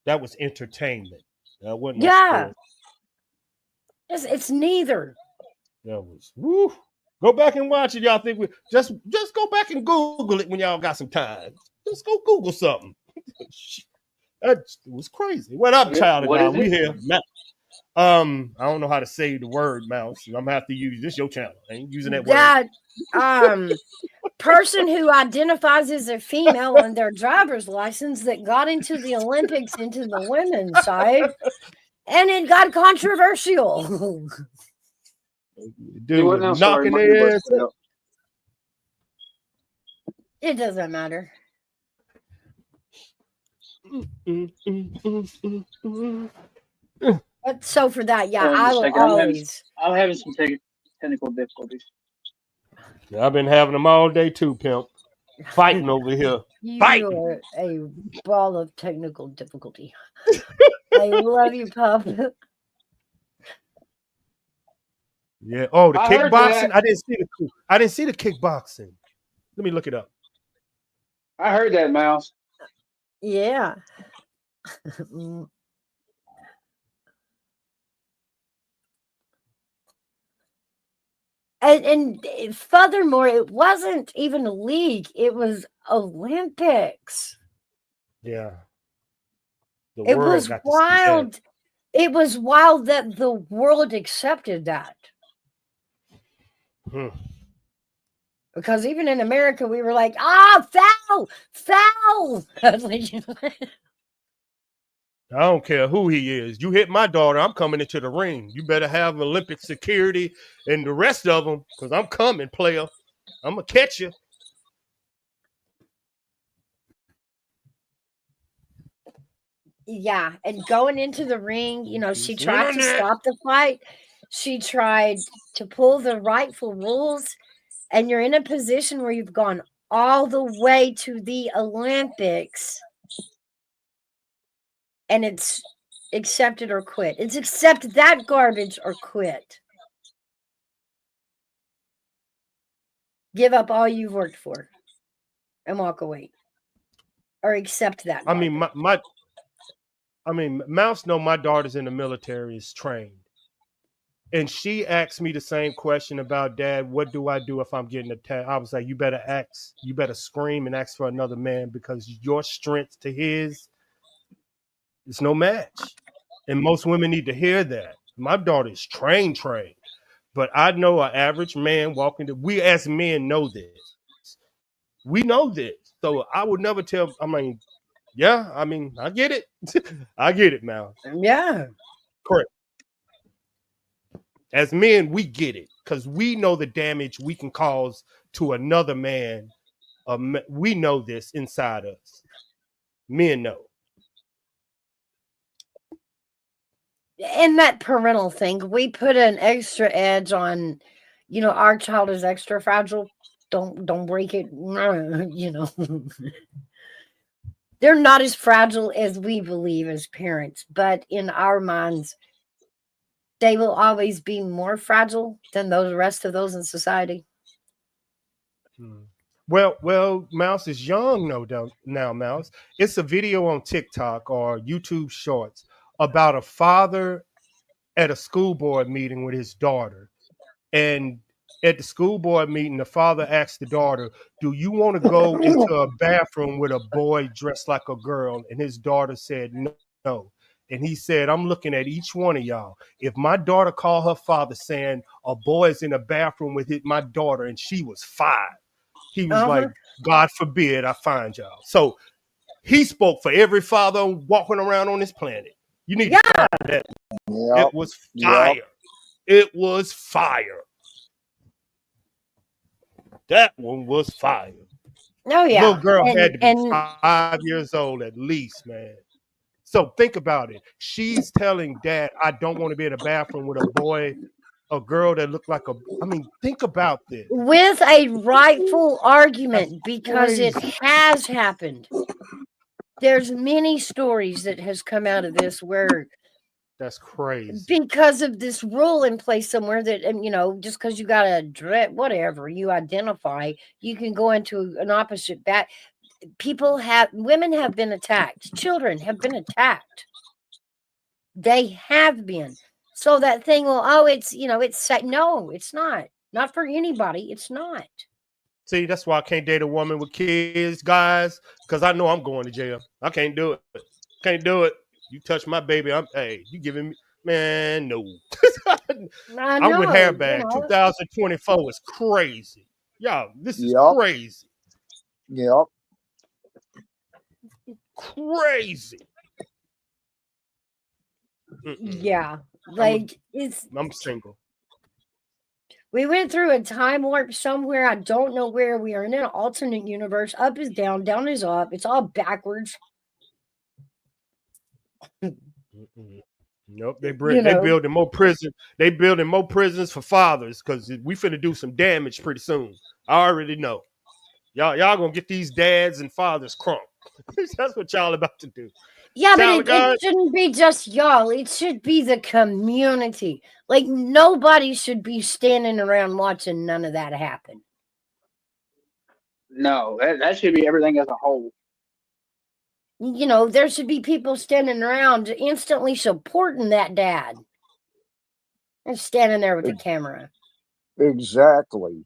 That was entertainment. That wasn't Yeah. a sport. It's neither. That was woo. Go back and watch it. Y'all think we just go back and Google it when y'all got some time. Just go Google something. That was crazy. What up, child of What God? is We it? here. I don't know how to say the word mouse. I'm gonna have to use this your channel. I ain't using that word. That person who identifies as a female on their driver's license that got into the Olympics into the women's side, and it got controversial. Dude what was now? Sorry, knocking my their earbuds ass cut up. out. It doesn't matter. But so for that, yeah, Hold on I just a will second. always. I'm having some technical difficulties. Yeah, I've been having them all day too, pimp. Fighting over here. You Fighting. are a ball of technical difficulty. I love you, pup. Yeah. Oh, the I heard kickboxing. that. I didn't see the kickboxing. Let me look it up. I heard that, Mouse. Yeah. And furthermore, it wasn't even a league; it was Olympics. Yeah. The It world was got to see that. wild. It was wild that the world accepted that. Because even in America, we were like, foul, foul. I don't care who he is. You hit my daughter, I'm coming into the ring. You better have Olympic security and the rest of them, because I'm coming, player. I'm going to catch you. Yeah, and going into the ring, she tried to stop the fight. She tried to pull the rightful rules, and you're in a position where you've gone all the way to the Olympics, and it's accept it or quit. It's accept that garbage or quit. Give up all you've worked for and walk away, or accept that. I mean, Mouse know my daughter's in the military, is trained. And she asked me the same question about, Dad, what do I do if I'm getting attacked? I was like, you better scream and ask for another man, because your strength to his is no match. And most women need to hear that. My daughter is trained. But I know an average man we as men know this. We know this. So I would never tell, I get it. I get it, Mouse. Yeah. Correct. As men, we get it, because we know the damage we can cause to another man. We know this inside us. Men know. And that parental thing, we put an extra edge on, our child is extra fragile. Don't break it. They're not as fragile as we believe as parents, but in our minds, they will always be more fragile than the rest of those in society. Well, Mouse is young now, Mouse. It's a video on TikTok or YouTube Shorts about a father at a school board meeting with his daughter. And at the school board meeting, the father asked the daughter, do you want to go into a bathroom with a boy dressed like a girl? And his daughter said no. And he said, I'm looking at each one of y'all. If my daughter called her father saying a boy is in a bathroom with my daughter and she was 5, he was like, God forbid I find y'all. So He spoke for every father walking around on this planet. You need to find that. Yep. It was fire. Yep. It was fire. That one was fire. Oh yeah. Little girl had to be And 5 years old at least, man. So think about it. She's telling dad, I don't want to be in a bathroom with a boy, a girl that looked like a. I mean, think about this. with a rightful argument, because it Crazy. has happened. There's many stories that has come out of this where That's crazy. because of this rule in place somewhere that, and just because you got a dread, whatever you identify, you can go into an opposite back. Women have been attacked, children have been attacked. They have been. So that thing, well, it's no, it's not for anybody. It's not. See, that's why I can't date a woman with kids, guys, because I know I'm going to jail. I can't do it. Can't do it. You touch my baby, you giving me, man, no. I'm with Hairbag. 2024 is crazy. Y'all, this is crazy. Yep. Crazy. Yeah. Like I'm single. we went through a time warp somewhere. I don't know where. We are in an alternate universe. Up is down, down is up. It's all backwards. Nope, they building more prisons. They building more prisons for fathers because we finna do some damage pretty soon. I already know. Y'all gonna get these dads and fathers crunk. That's what y'all about to do. Yeah, but it shouldn't be just y'all. It should be the community. Like nobody should be standing around watching none of that happen. No, that should be everything as a whole. There should be people standing around instantly supporting that dad. And standing there with the camera. Exactly.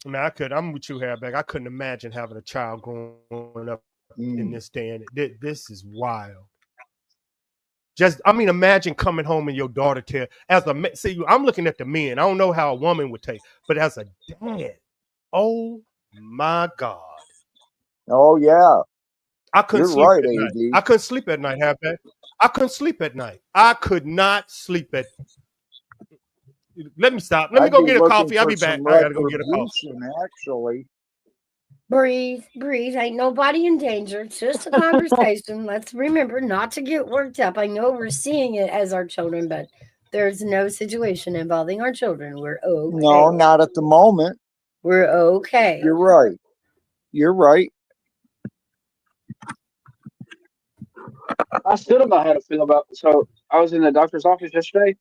I mean, I'm with you, Hairback. I couldn't imagine having a child growing up in this day and this is wild. Imagine coming home and your daughter see, I'm looking at the men. I don't know how a woman would take, but as a dad, oh my God. Oh yeah. I couldn't sleep at night. I couldn't sleep at night, Hairback. I couldn't sleep at night. I could not sleep at. Let me stop. Let me go get a coffee. I'll be back. I gotta go get a coffee. Actually. Breathe. Ain't nobody in danger. It's just a conversation. Let's remember not to get worked up. I know we're seeing it as our children, but there's no situation involving our children. We're okay. No, not at the moment. We're okay. You're right. You're right. I still don't know how to feel about. So I was in the doctor's office yesterday,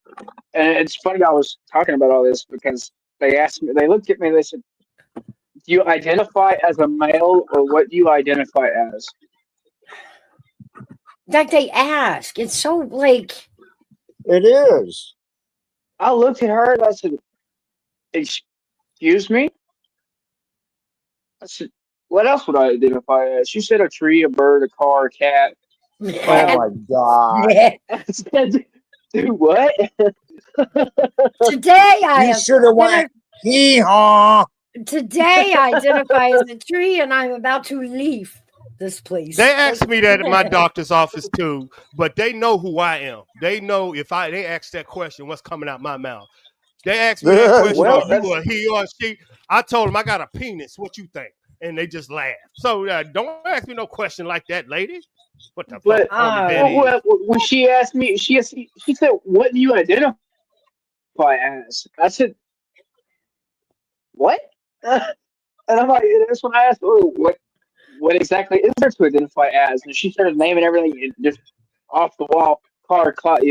and it's funny I was talking about all this because they asked me. They looked at me. They said, "Do you identify as a male, or what do you identify as?" Like they ask. It's so like. It is. I looked at her and I said, "Excuse me." I said, "What else would I identify as?" She said, "A tree, a bird, a car, a cat." Oh my God. I said, "Do what?" Today I should have went hee-haw. Today I identify as a tree and I'm about to leave this place. They asked me that at my doctor's office too, but they know who I am. They know they ask that question, what's coming out my mouth. They asked me that question, are you a he or a she? I told them I got a penis. What you think? And they just laughed. So don't ask me no question like that, lady. What the fuck? When she asked me, she said, "What do you identify as?" I said, "What?" And I'm like, that's when I asked, "Oh, what exactly is there to identify as?" And she started naming everything just off the wall, car, cloud,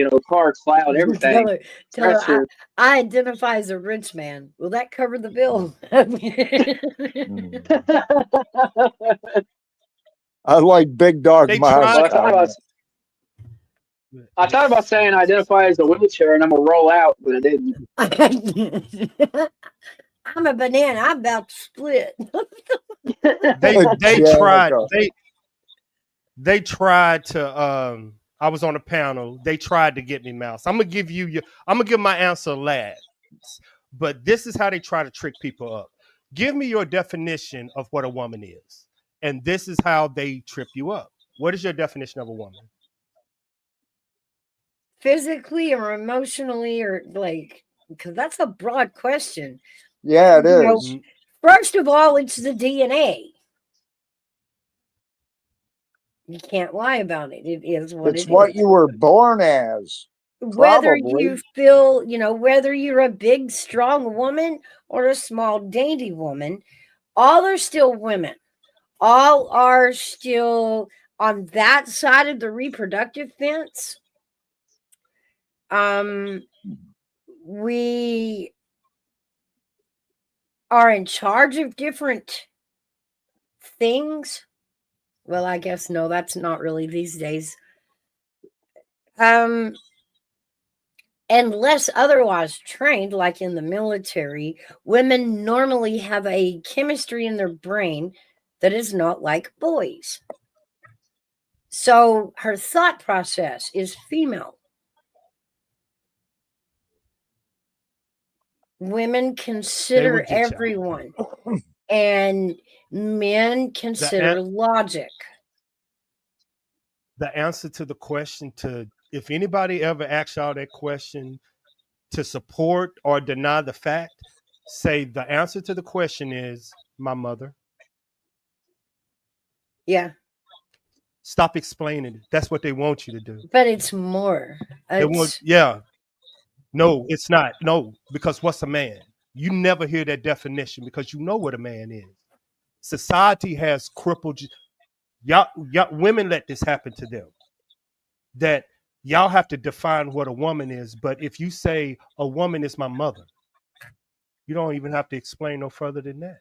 everything. Tell her I identify as a rich man. Will that cover the bill? I like Big Dog Miles. I thought about saying I identify as a wheelchair and I'm gonna roll out, but I didn't. I'm a banana. I'm about to split. They tried to. I was on a panel. They tried to get me, Mouse. I'm gonna give my answer last, but this is how they try to trick people up. Give me your definition of what a woman is, and this is how they trip you up. What is your definition of a woman? Physically or emotionally, or like, because that's a broad question. Yeah, it You know, is. first of all, it's the DNA. You can't lie about it. It is what It's it what is. you were born as. Whether Probably. you feel, whether you're a big, strong woman or a small, dainty woman, all are still women. All are still on that side of the reproductive fence. We are in charge of different things. Well, I guess no, that's not really these days. Unless otherwise trained, like in the military, women normally have a chemistry in their brain that is not like boys. So her thought process is female. Women consider get y'all. everyone, and men consider logic. The answer to the question, if anybody ever asks y'all that question to support or deny the fact, say the answer to the question is my mother. Yeah. Stop explaining it. That's what they want you to do. But it's more. Yeah. No, it's not. No, because what's a man? You never hear that definition because you know what a man is. Society has crippled you. Y'all women let this happen to them. That y'all have to define what a woman is. But if you say a woman is my mother, you don't even have to explain no further than that.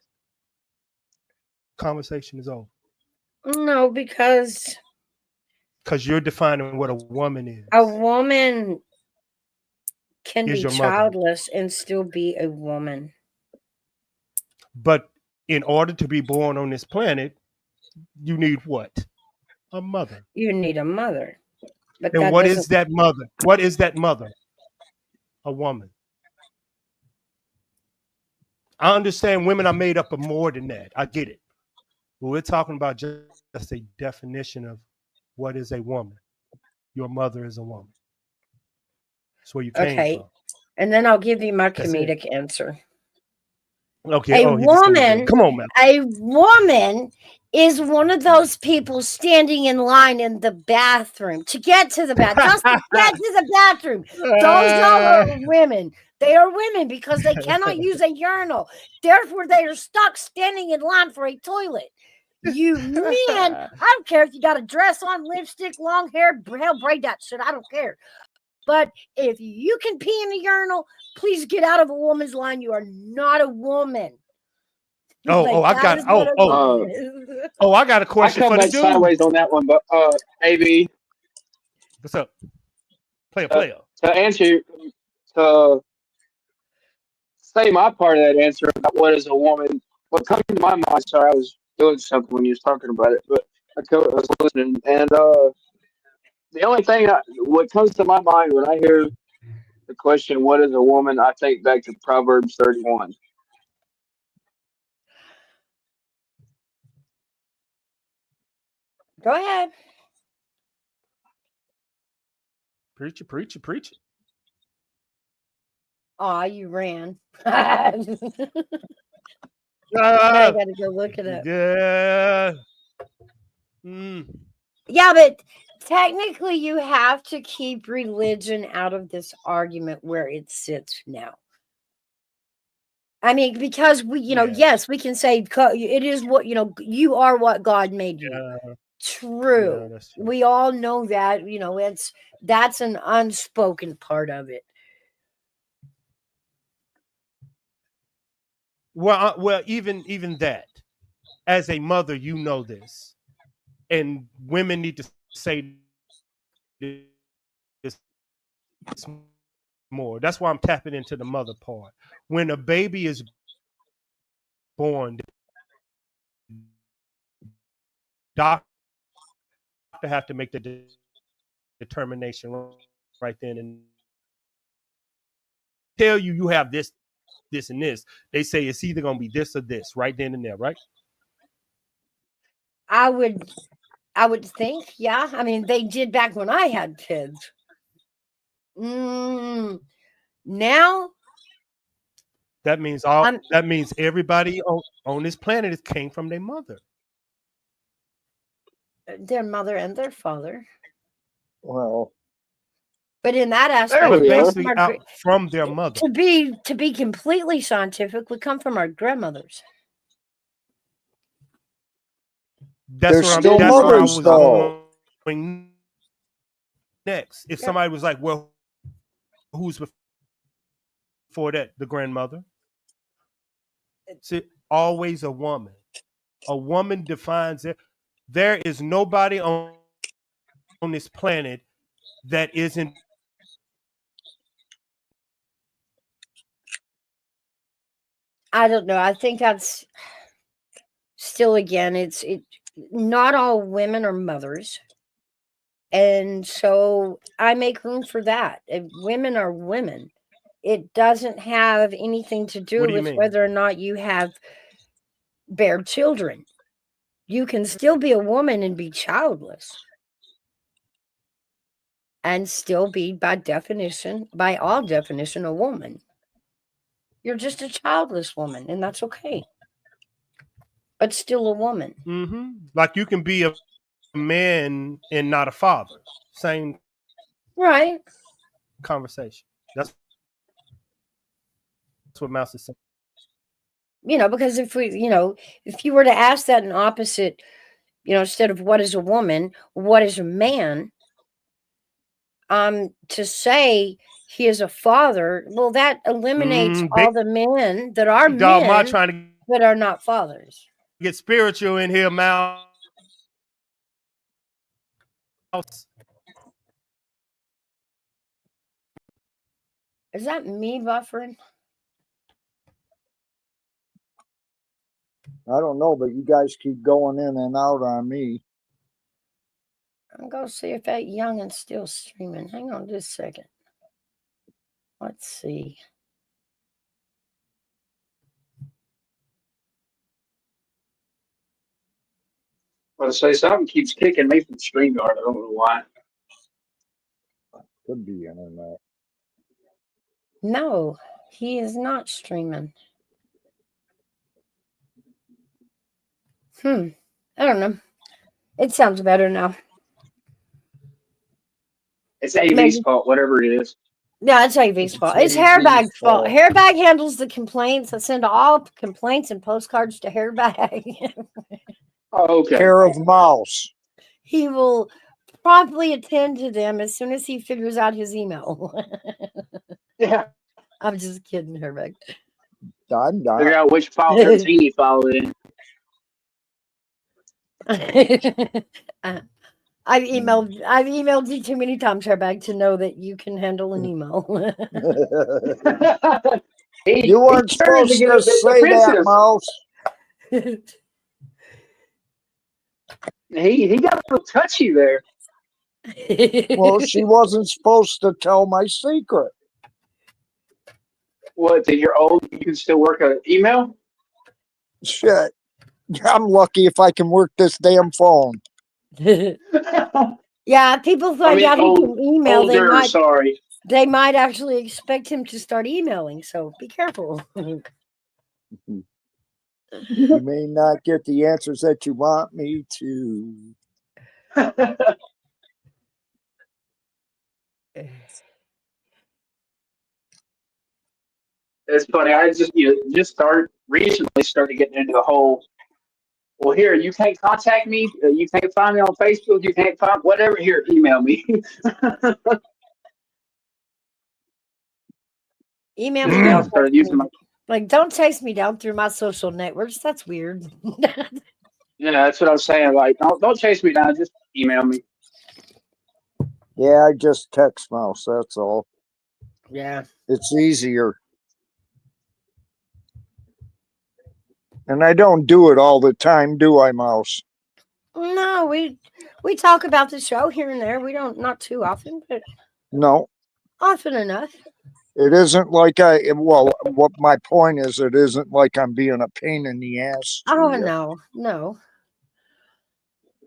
Conversation is over. No, because you're defining what a woman is. A woman can Is be your mother. childless and still be a woman. But in order to be born on this planet, you need what? A mother. You need a mother. But And what is that mother? What is that mother? A woman. I understand women are made up of more than that. I get it. But we're talking about just a definition of what is a woman. Your mother is a woman. That's where you came from. And then I'll give you my That's comedic answer. Okay. A woman, come on, man. A woman is one of those people standing in line in the bathroom to get to the bathroom. Just to get to the bathroom. Those are women. They are women because they cannot use a urinal. Therefore, they are stuck standing in line for a toilet. You men, I don't care if you got a dress on, lipstick, long hair, hell, braid that shit. I don't care. But if you can pee in the urinal, please get out of a woman's line. You are not a woman. I got a question I for come the back dude. sideways on that one, but AB. What's up? Player. To answer, to say my part of that answer about what is a woman, what comes to my mind. Sorry, I was doing something when you was talking about it, but I was listening, and the only thing what comes to my mind when I hear the question, "What is a woman?" I think back to Proverbs 31. Go ahead. Preach it. Aw, you ran. I gotta go look it up. Yeah. Yeah, but technically you have to keep religion out of this argument where it sits now. I mean, because yes, we can say it is what, you are what God made you. Yeah. True. Yeah, that's true. We all know that, that's an unspoken part of it. Well, even that, as a mother, you know this, and women need to say this more. That's why I'm tapping into the mother part. When a baby is born, doctor have to make the determination right then and tell you have this, and this. They say it's either going to be this or this right then and there, right? I would think, yeah. I mean, they did back when I had kids. Now That means everybody on this planet came from their mother. their mother and their father. Well, But in that There aspect, we go. Basically out from their mother. to be completely scientific, we come from our grandmothers. That's they're what still that's where I mothers, was though. going next. If somebody was like, well, who's before that? The grandmother? It's always a woman. A woman defines it. There is nobody on this planet that isn't I don't know. I think that's still, again, not all women are mothers. And so I make room for that. If women are women. It doesn't have anything to do What do you with mean? whether or not you have bear children. You can still be a woman and be childless. And still be, by all definition, a woman. You're just a childless woman, and that's okay. But still a woman. Mm-hmm. Like you can be a man and not a father. Same Right. conversation. That's what Mouse is saying. Because if you were to ask that in opposite, instead of what is a woman, what is a man, to say he is a father, well, that eliminates all the men that are men trying to that are not fathers. get spiritual in here, Mouse. Is that me buffering? I don't know, but you guys keep going in and out on me. I'm going to see if that youngin's still streaming. Hang on just a second. Let's see. I was say something keeps kicking me from StreamYard. I don't know why. Could be internet. No, he is not streaming. I don't know. It sounds better now. It's AV's fault, whatever it is. Yeah, it's AV's fault. It's Hairbag's fault. Hairbag handles the complaints. I send all complaints and postcards to Hairbag. Oh, okay. Care of Mouse. He will promptly attend to them as soon as he figures out his email. Yeah. I'm just kidding, Hairbag. I'm done. Figure out which file 13 he followed in. I've emailed you too many times, Hairbag, to know that you can handle an email. You weren't supposed to say that, Mouse. He got a little touchy there. Well, she wasn't supposed to tell my secret. What, that you're old, you can still work an email? Shit. I'm lucky if I can work this damn phone. Yeah, people find out he can email. Older, they might actually expect him to start emailing, so be careful. You may not get the answers that you want me to. It's funny. I just recently started getting into the whole. Well, here you can't contact me. You can't find me on Facebook. You can't find whatever. Here, email me. Email me. I started using my. Like, don't chase me down through my social networks. That's weird. Yeah, that's what I was saying. Like, don't chase me down. Just email me. Yeah, I just text Mouse. That's all. Yeah. It's easier. And I don't do it all the time, do I, Mouse? No, we talk about the show here and there. We don't, not too often, but No. often enough. It isn't like what my point is, it isn't like I'm being a pain in the ass. Oh, no.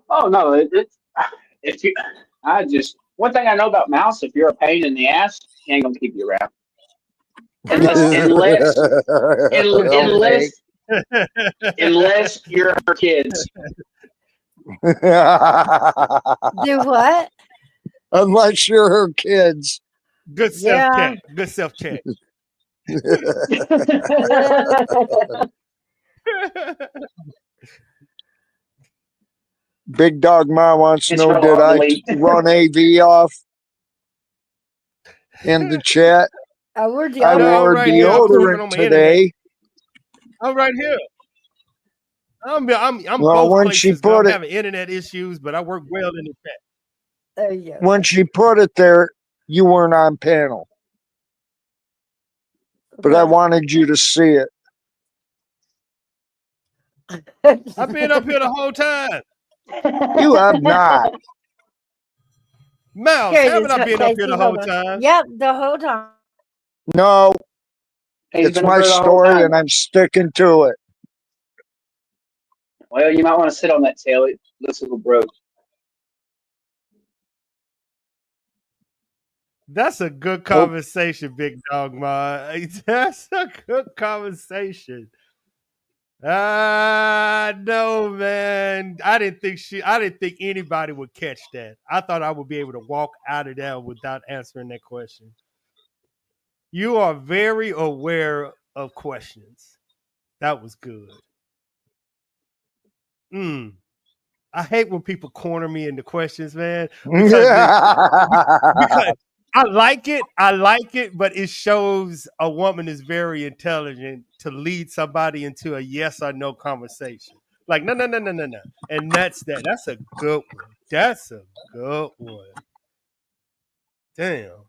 Oh no, if you, one thing I know about Mouse, if you're a pain in the ass, he ain't gonna keep you around unless Okay. unless you're her kids. Do what? Unless you're her kids. Good self check. Good self check. Big Dog Ma wants to It's know, real did I ugly. run AV off in the chat? I wore I No, I'm wore right here. I'm working on deodorant my internet. today. I'm right here. I'm Well, both when she places, but I'm put it, having internet issues, but I work well in the chat. There you go. when she put it there, you weren't on panel, but I wanted you to see it. I've been up here the whole time. You have not. Mouse, Here it haven't is, I been up here Casey, the hold whole on. time? Yep, the whole time. No, He's it's been my over the whole story time. and I'm sticking to it. Well, you might want to sit on that tail. It looks a little broke. That's a good conversation, Big Dog Ma. That's a good conversation. No, man. I didn't think anybody would catch that. I thought I would be able to walk out of there without answering that question. You are very aware of questions. That was good. I hate when people corner me into questions, man. Because I like it, but it shows a woman is very intelligent to lead somebody into a yes or no conversation. Like, no. And that's that. That's a good one. That's a good one. Damn.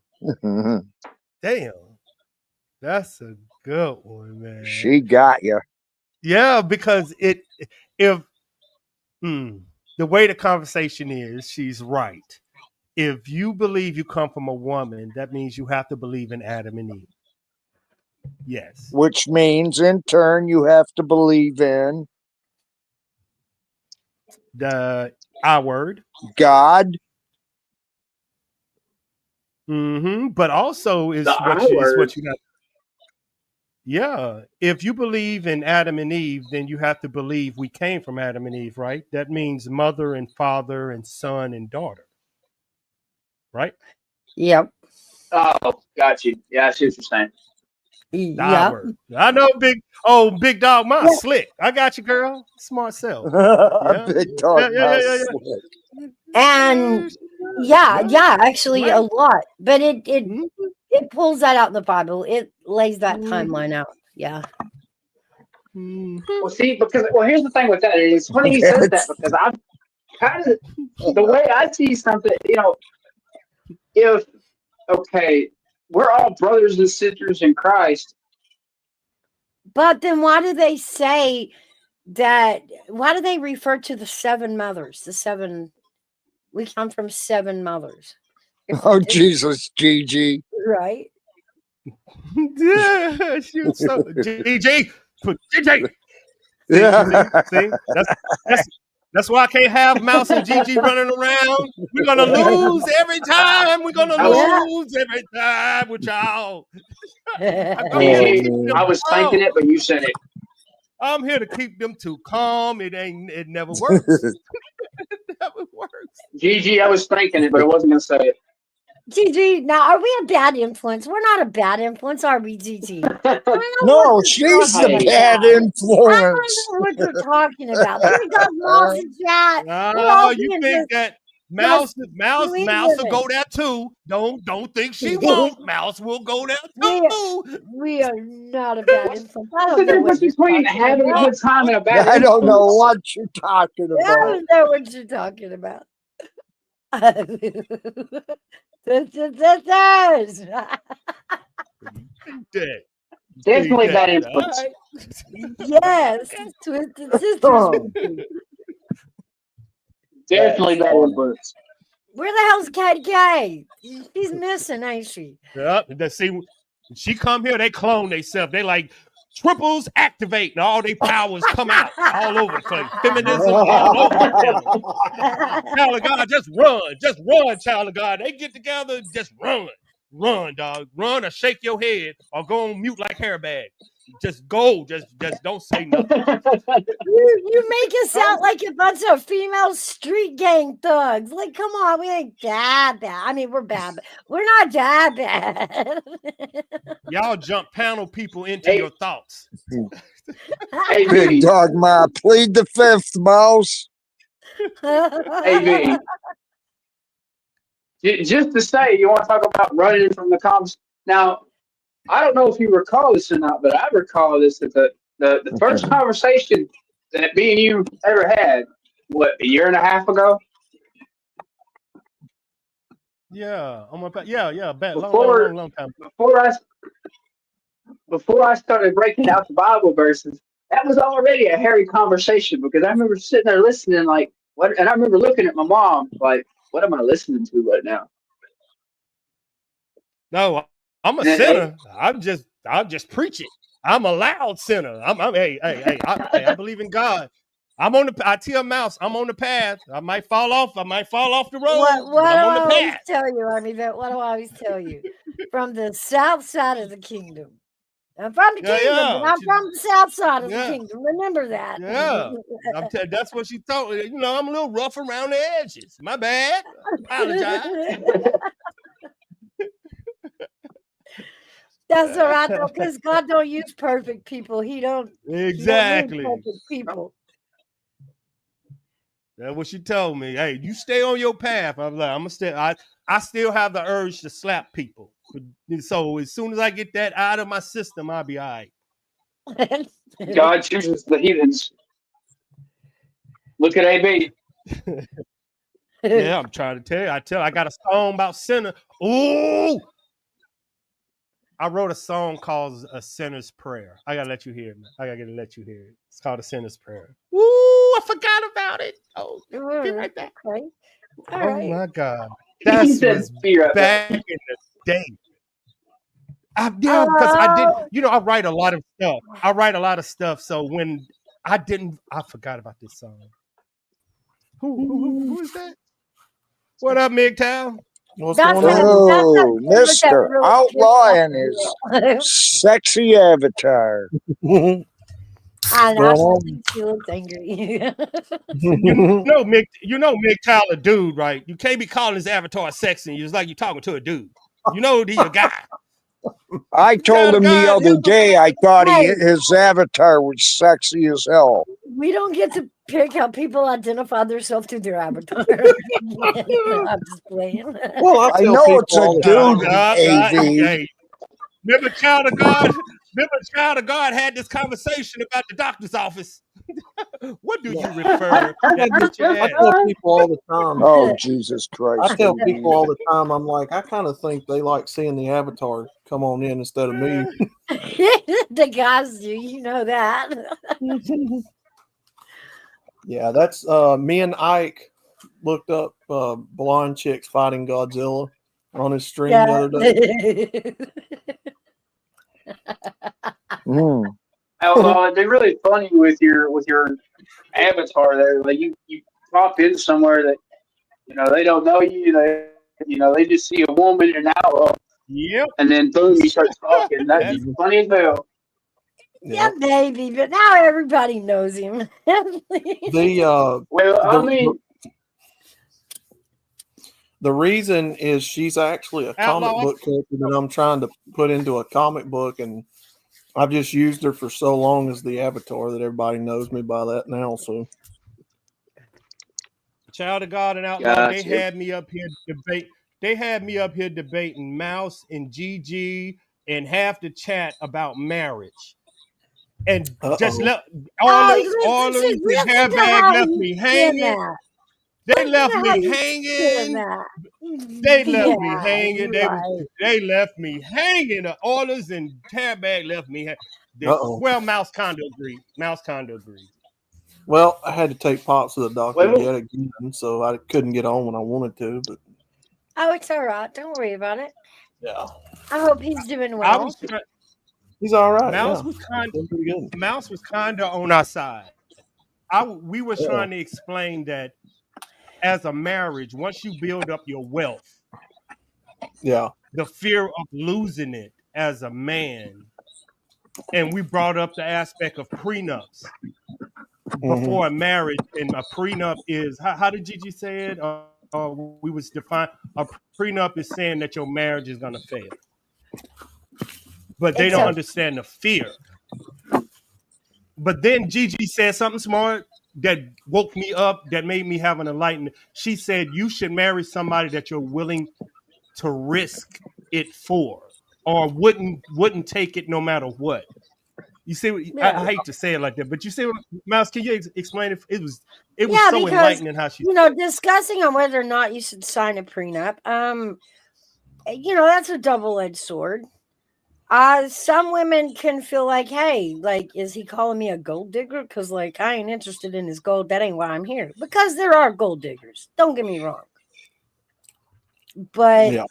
That's a good one, man. She got you. Yeah, because the way the conversation is, she's right. If you believe you come from a woman, that means you have to believe in Adam and Eve. Yes. Which means, in turn, you have to believe in our word, God. But also is what you got. Yeah. If you believe in Adam and Eve, then you have to believe we came from Adam and Eve, right? That means mother and father and son and daughter. Right? Yep. Oh, got you. Yeah, I see what you're saying. Yeah. I know, Big Dog Ma, slick. I got you, girl. Smart self. Big Dog Ma, slick. And actually a lot. But it pulls that out in the Bible. It lays that timeline out. Yeah. Well, see, here's the thing with that. It's funny he says that because I'm kind of the way I see something. We're all brothers and sisters in Christ. But then why do they say that? Why do they refer to the seven mothers? We come from seven mothers. Oh, Jesus, Gigi. Right? Yeah, shoot, so GG. Yeah. See? That's why I can't have Mouse and Gigi running around. We're gonna lose every time. We're gonna lose every time with y'all. I was thinking it, but you said it. I'm here to keep them too calm. It never works. It never works. Gigi, I was thinking it, but I wasn't gonna say it. Gigi, now are we a bad influence? We're not a bad influence, are we, Gigi? No, she's the bad influence. I don't know what you're talking about. We got lost in chat. Oh, you think that Mouse will go there too? Don't think she won't. Mouse will go there too. We are not a bad influence. I What's the difference between having a good time and a bad I don't know influence? what you're talking about. I don't know what you're talking about. Definitely bad influence. Yes, twisted sisters. Definitely bad influence. Where the hell's KK? She's missing, ain't she? Yeah, see, when she come here, they clone themselves. They like, triples activate and all their powers come out all over the place. Feminism all over the channel. Child of God, just run, child of God. They get together, just run, dog. Run or shake your head or go on mute like Hairbag. Just go, just don't say nothing. You make us sound like a bunch of female street gang thugs. Like, come on, we ain't that bad. I mean, we're bad, but we're not that bad. Y'all jump panel people into your thoughts. Big dog, ma, plead the fifth, mouse. AB. Just to say, you want to talk about running from the cops. Now, I don't know if you recall this or not, but I recall this that the first conversation that me and you ever had, what, a year and a half ago? Yeah, long time. Before I started breaking out the Bible verses, that was already a hairy conversation because I remember sitting there listening, like, what? And I remember looking at my mom, like, what am I listening to right now? No, I'm a sinner. I'm just preaching. I'm a loud sinner. I believe in God. I tell Mouse, I'm on the path. I might fall off the road. What I'm on do I the always path. tell you, Army Vet? What do I always tell you? From the south side of the kingdom. I'm from the kingdom, but I'm from the south side of the kingdom. Remember that. Yeah. That's what she told me. You know, I'm a little rough around the edges. My bad. I apologize. That's all right, though, because God don't use perfect people. He don't Exactly. He don't use perfect people. That's what she told me. Hey, you stay on your path. I'm like, I'm gonna stay. I still have the urge to slap people. So as soon as I get that out of my system, I'll be all right. God chooses the heathens. Look at AB. Yeah, I'm trying to tell you. I got a song about sinner. Ooh. I wrote a song called A Sinner's Prayer. I gotta let you hear it, man. I gotta let you hear it. It's called A Sinner's Prayer. Ooh, I forgot about it. Oh, be right back. Okay. All Oh right. my God. That was back in the day. Because I did, I write a lot of stuff. So when I forgot about this song. Who is that? What up, MGTOW? What's going on? Oh, Mr. Outlawing his sexy avatar. I know she looks angry. you know MGTOW a dude, right? You can't be calling his avatar sexy. It's like you're talking to a dude. You know he's a guy. I told him the other day I thought his avatar was sexy as hell. We don't get to pick how people identify themselves through their avatar. I'm just playing. Well, I know it's a dude, AV. Remember Child of God had this conversation about the doctor's office. What do you refer? I tell people all the time. Oh, Jesus Christ. I tell people all the time, I'm like, I kind of think they like seeing the avatar come on in instead of me. The guys do, you know that. Yeah, that's me and Ike looked up blonde chicks fighting Godzilla on his stream the other day. They're really funny with your avatar there. Like you pop in somewhere that they don't know you. They just see a woman and now and then boom, you start talking. That's funny as hell. Yeah, baby, but now everybody knows him. The reason is she's actually a comic book character that I'm trying to put into a comic book, and I've just used her for so long as the avatar that everybody knows me by that now. So, Child of God and Outlaw, they had me up here debate. They had me up here debating Mouse and GG and half the chat about marriage. And just let all the hairbag left me hanging. They left me hanging. They left me hanging. They left me hanging. The orders and hairbag left me hanging. Well, Mouse kind of agreed. Well, I had to take Pops to the doctor yet again, so I couldn't get on when I wanted to. But oh, it's all right. Don't worry about it. Yeah. I hope he's doing well. He's all right. Mouse Yeah, was kind. doing pretty good. Mouse was kind of on our side. We were Yeah. trying to explain that as a marriage, once you build up your wealth, Yeah. the fear of losing it as a man, and we brought up the aspect of prenups before a marriage, and a prenup is how did Gigi say it? We was defined a prenup is saying that your marriage is gonna fail, but they don't Except understand the fear. But then Gigi said something smart that woke me up, that made me have an enlightenment. She said you should marry somebody that you're willing to risk it for, or wouldn't take it no matter what. You see, I hate to say it like that, but you see, Mouse, can you explain it? It was yeah, so because enlightening how she. discussing on whether or not you should sign a prenup, that's a double-edged sword. Some women can feel like, hey, like, is he calling me a gold digger? Because, like, I ain't interested in his gold. That ain't why I'm here. Because there are gold diggers. Don't get me wrong. But, Yeah.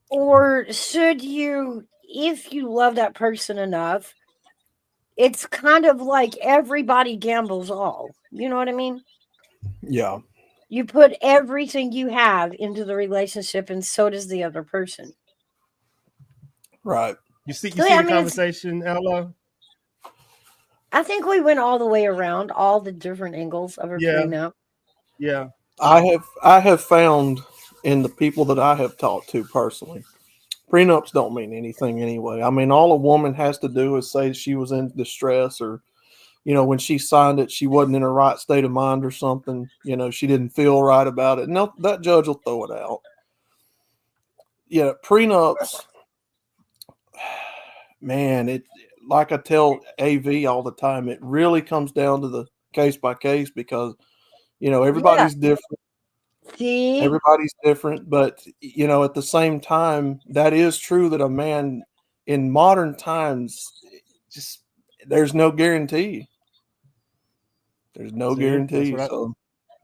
or should you, if you love that person enough, it's kind of like everybody gambles all. You know what I mean? Yeah. You put everything you have into the relationship, and so does the other person. Right. You see So, yeah, the conversation, Ella? I think we went all the way around all the different angles of a prenup. Yeah. I have found in the people that I have talked to personally, prenups don't mean anything anyway. I mean, all a woman has to do is say she was in distress, or, when she signed it, she wasn't in her right state of mind or something. She didn't feel right about it. No, that judge will throw it out. Yeah, prenups, man, it, like I tell AV all the time, it really comes down to the case by case, because, everybody's different. See? Everybody's different, but at the same time, that is true that a man in modern times, just there's no guarantee. There's no guarantee. So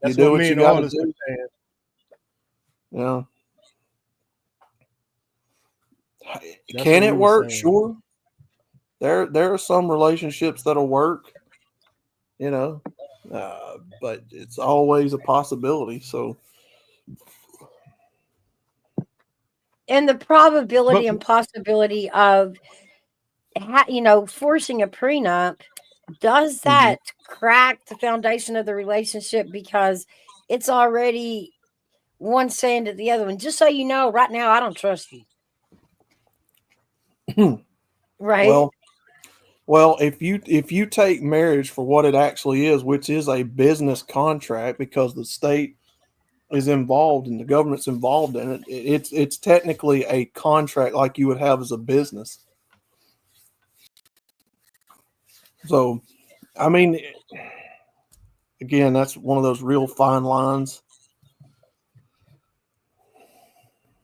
you do what you got to do. Yeah. Can it work? Sure. There are some relationships that'll work, but it's always a possibility. So. And the probability and possibility of, forcing a prenup, does that crack the foundation of the relationship, because it's already one saying to the other one, just so you know, right now, I don't trust you. Right? Well, if you take marriage for what it actually is, which is a business contract, because the state is involved and the government's involved in it, it's technically a contract like you would have as a business. So, I mean, again, that's one of those real fine lines.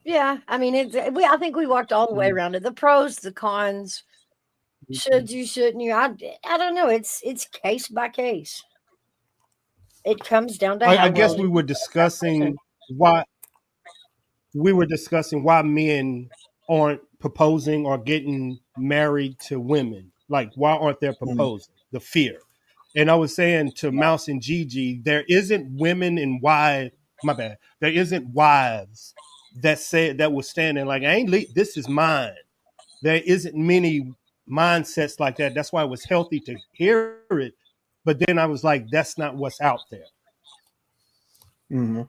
Yeah, I mean, I think we walked all the way around it. The pros, the cons. Should you, shouldn't you? I don't know. It's case by case. It comes down to. I guess we were discussing why men aren't proposing or getting married to women. Like, why aren't they proposing? The fear. And I was saying to Mouse and Gigi, there isn't women and wives. My bad. There isn't wives that was standing like, I ain't this is mine. There isn't many mindsets like that. That's why it was healthy to hear it. But then I was like, that's not what's out there. Mm-hmm.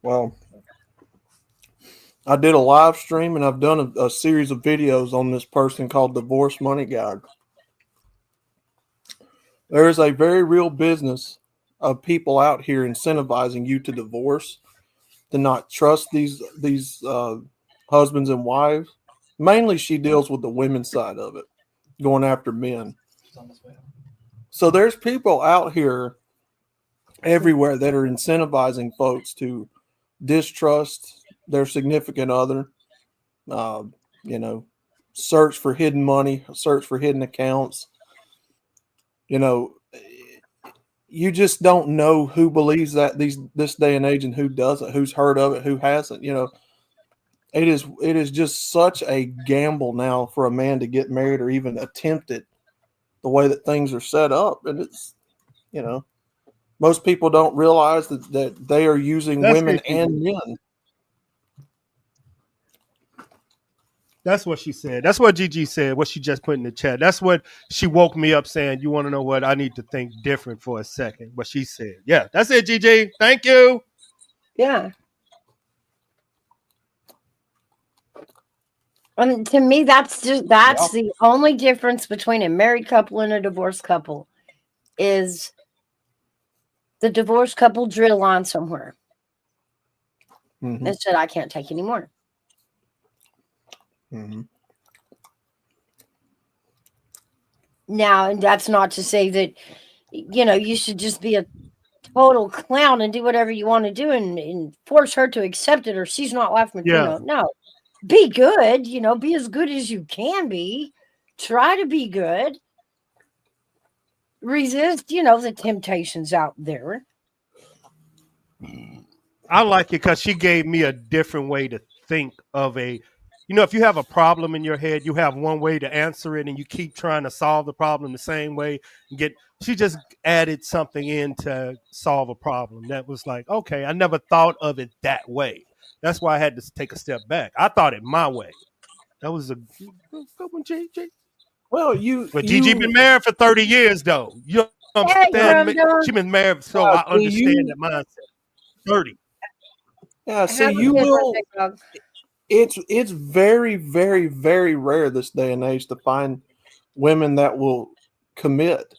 Well, I did a live stream and I've done a series of videos on this person called Divorce Money Guide. There is a very real business of people out here incentivizing you to divorce, to not trust these husbands and wives. Mainly, she deals with the women's side of it, going after men. So there's people out here everywhere that are incentivizing folks to distrust their significant other, search for hidden money, search for hidden accounts. you just don't know who believes that this day and age and who doesn't, who's heard of it, who hasn't. You know, it is just such a gamble now for a man to get married or even attempt it the way that things are set up. And it's, you know, most people don't realize that they are using That's women it. and men. That's what she said. That's what Gigi said, what she just put in the chat. That's what she woke me up saying. You want to know what? I need to think different for a second. What she said. Yeah, that's it, Gigi. Thank you. Yeah. And to me, that's the only difference between a married couple and a divorced couple is the divorced couple drill on somewhere and said, I can't take anymore. Now, and that's not to say that, you know, you should just be a total clown and do whatever you want to do and force her to accept it or she's not life material. No, be good, you know, be as good as you can be. Try to be good. Resist, you know, the temptations out there. I like it because she gave me a different way to think of a, you know, if you have a problem in your head, you have one way to answer it and you keep trying to solve the problem the same way. She just added something in to solve a problem that was like, okay, I never thought of it that way. That's why I had to take a step back. I thought it my way. That was a good one, Gigi. Well, but Gigi been married for 30 years though. You understand? She been married, so I understand that mindset. 30. Yeah, see, you will. It's very, very, very rare this day and age to find women that will commit,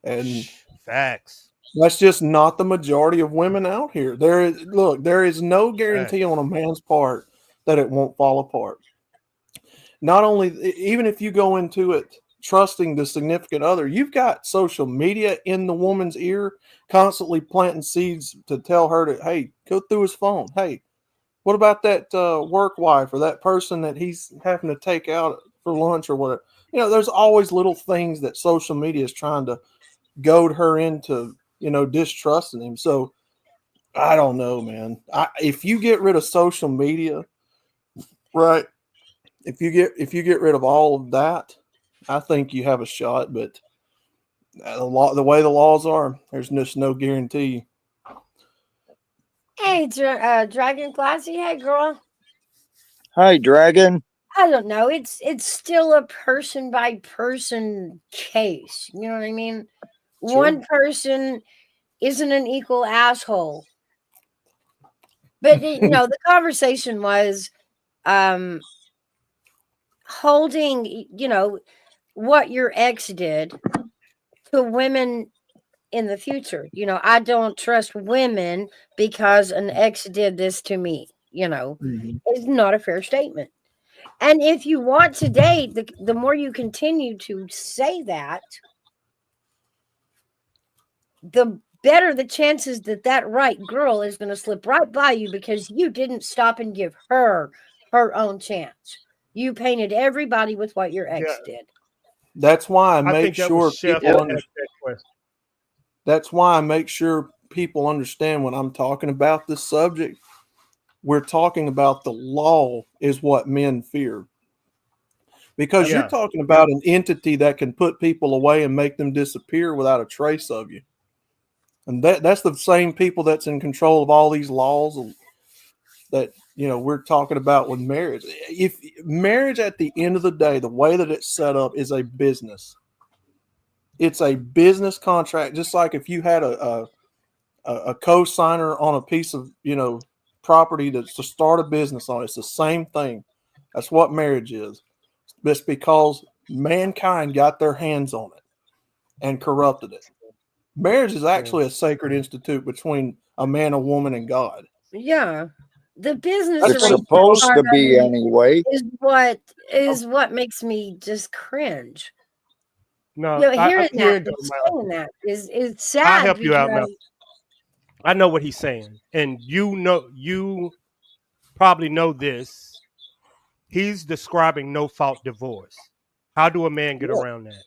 and facts. That's just not the majority of women out here. There is no guarantee on a man's part that it won't fall apart. Not only, even if you go into it trusting the significant other, you've got social media in the woman's ear, constantly planting seeds to tell her to, hey, go through his phone. Hey, what about that work wife or that person that he's having to take out for lunch or whatever? You know, there's always little things that social media is trying to goad her into, you know, distrusting him. So I don't know, man. If you get rid of social media, right? If you get rid of all of that, I think you have a shot. But the way the laws are, there's just no guarantee. Hey, Dragon Classy. Hey, girl. Hi, Dragon. I don't know. It's still a person by person case. You know what I mean? Sure. One person isn't an equal asshole. But you know, the conversation was holding, you know, what your ex did to women in the future. You know, I don't trust women because an ex did this to me. You know, it's not a fair statement. And if you want to date, the more you continue to say that, the better the chances that right girl is going to slip right by you because you didn't stop and give her own chance. You painted everybody with what your ex did. That's why I make sure people That's why I make sure people understand when I'm talking about this subject. We're talking about the law is what men fear. Because you're talking about an entity that can put people away and make them disappear without a trace of you. And that's the same people that's in control of all these laws that, you know, we're talking about with marriage. If marriage at the end of the day, the way that it's set up is a business. It's a business contract, just like if you had a co-signer on a piece of, you know, property to start a business on. It's the same thing. That's what marriage is. It's because mankind got their hands on it and corrupted it. Marriage is actually a sacred institute between a man, a woman, and God. Yeah. The business it's supposed to be anyway. Is what makes me just cringe. No, you know, hearing that is sad. I'll help you out now. I know what he's saying, and you probably know this. He's describing no-fault divorce. How do a man get around that?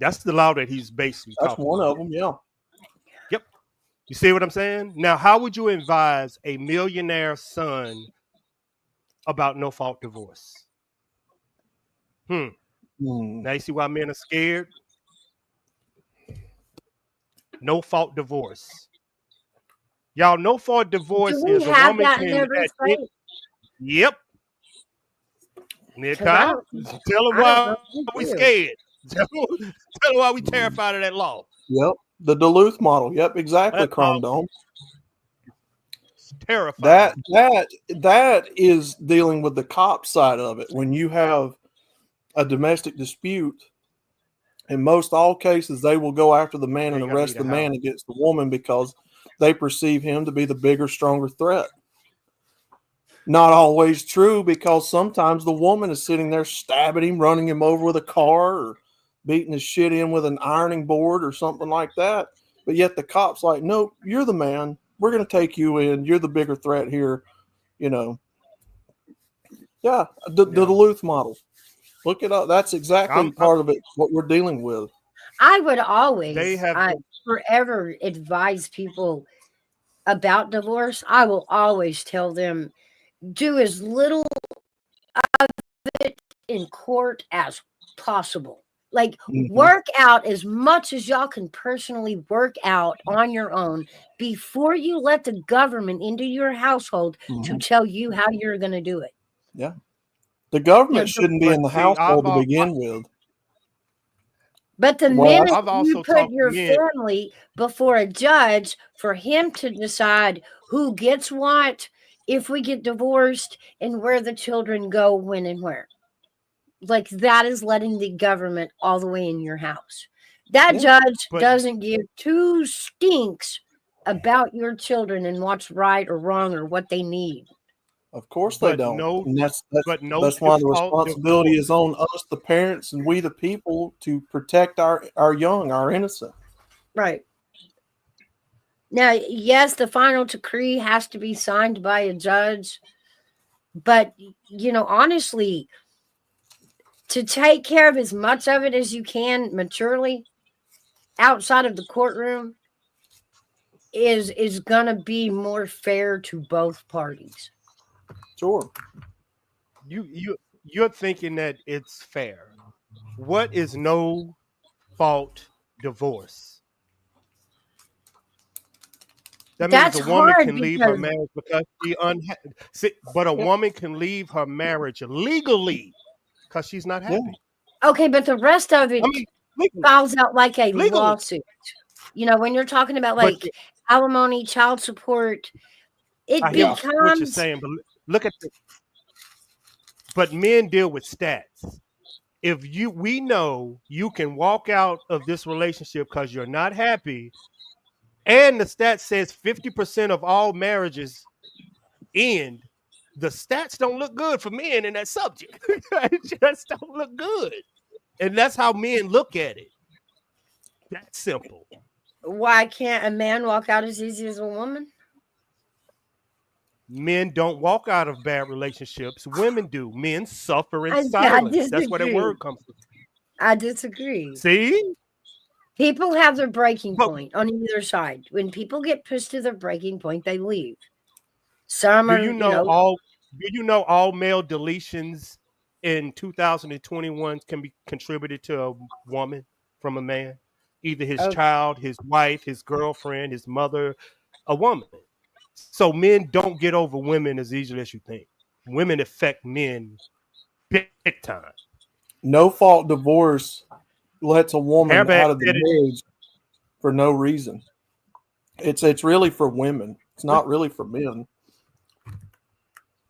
That's the law that he's basically That's talking one about. of them. Yeah. Yep. You see what I'm saying? Now, how would you advise a millionaire son about no fault divorce? Now you see why men are scared? No fault divorce. Y'all, no fault divorce Do we is a have woman that in can. every state? Yep. 'Cause I Nika, don't, tell her I don't know why if we we do. scared. Tell her why we terrified of that law. Yep. The Duluth model. Yep. Exactly. That law Chrome Dome. is terrifying. That is dealing with the cop side of it. When you have a domestic dispute, in most all cases, they will go after the man and You gotta arrest leave the the man house. against the woman because they perceive him to be the bigger, stronger threat. Not always true, because sometimes the woman is sitting there stabbing him, running him over with a car, or beating his shit in with an ironing board or something like that. But yet the cop's like, no, you're the man. We're going to take you in. You're the bigger threat here. You know. Yeah, the Duluth model. Look it up. That's exactly part of it, what we're dealing with. I would always, They have forever advise people about divorce. I will always tell them, do as little of it in court as possible. Like, work out as much as y'all can personally work out on your own before you let the government into your household to tell you how you're going to do it. Yeah. The government Yeah, shouldn't be in the household to begin with. But the Well, minute I've also you put talked your to men. family before a judge for him to decide who gets what, if we get divorced, and where the children go, when and where. Like, that is letting the government all the way in your house. That judge doesn't give two stinks about your children and what's right or wrong or what they need. Of course they But don't. no- And that's but no that's why the default responsibility divorce. is on us, the parents, and we the people, to protect our young, our innocent. Right. Now, yes, the final decree has to be signed by a judge, but, you know, honestly, to take care of as much of it as you can maturely outside of the courtroom is going to be more fair to both parties. Sure. You're thinking that it's fair. What is no fault divorce? That That's means a woman hard can leave her because- marriage because she unhappy. But a woman can leave her marriage legally because she's not happy. Okay, but the rest of it falls out like a Legally. lawsuit. You know, when you're talking about But like alimony, child support, it I hear what you're becomes saying, but look at but men deal with stats. If we know you can walk out of this relationship because you're not happy, and the stat says 50% of all marriages end, the stats don't look good for men in that subject. It just don't look good. And that's how men look at it. That's simple. why can't a man walk out as easy as a woman? Men don't walk out of bad relationships. Women do. Men suffer in I silence. That's where that disagree. word comes from. I disagree. See? People have their breaking point on either side. When people get pushed to their breaking point, they leave. Some Do are, you know all male deletions in 2021 can be contributed to a woman from a man? Either his child, his wife, his girlfriend, his mother, a woman. So men don't get over women as easily as you think. Women affect men big time. No fault divorce lets a woman Airbag out of the said it. marriage for no reason. It's really for women. It's not really for men.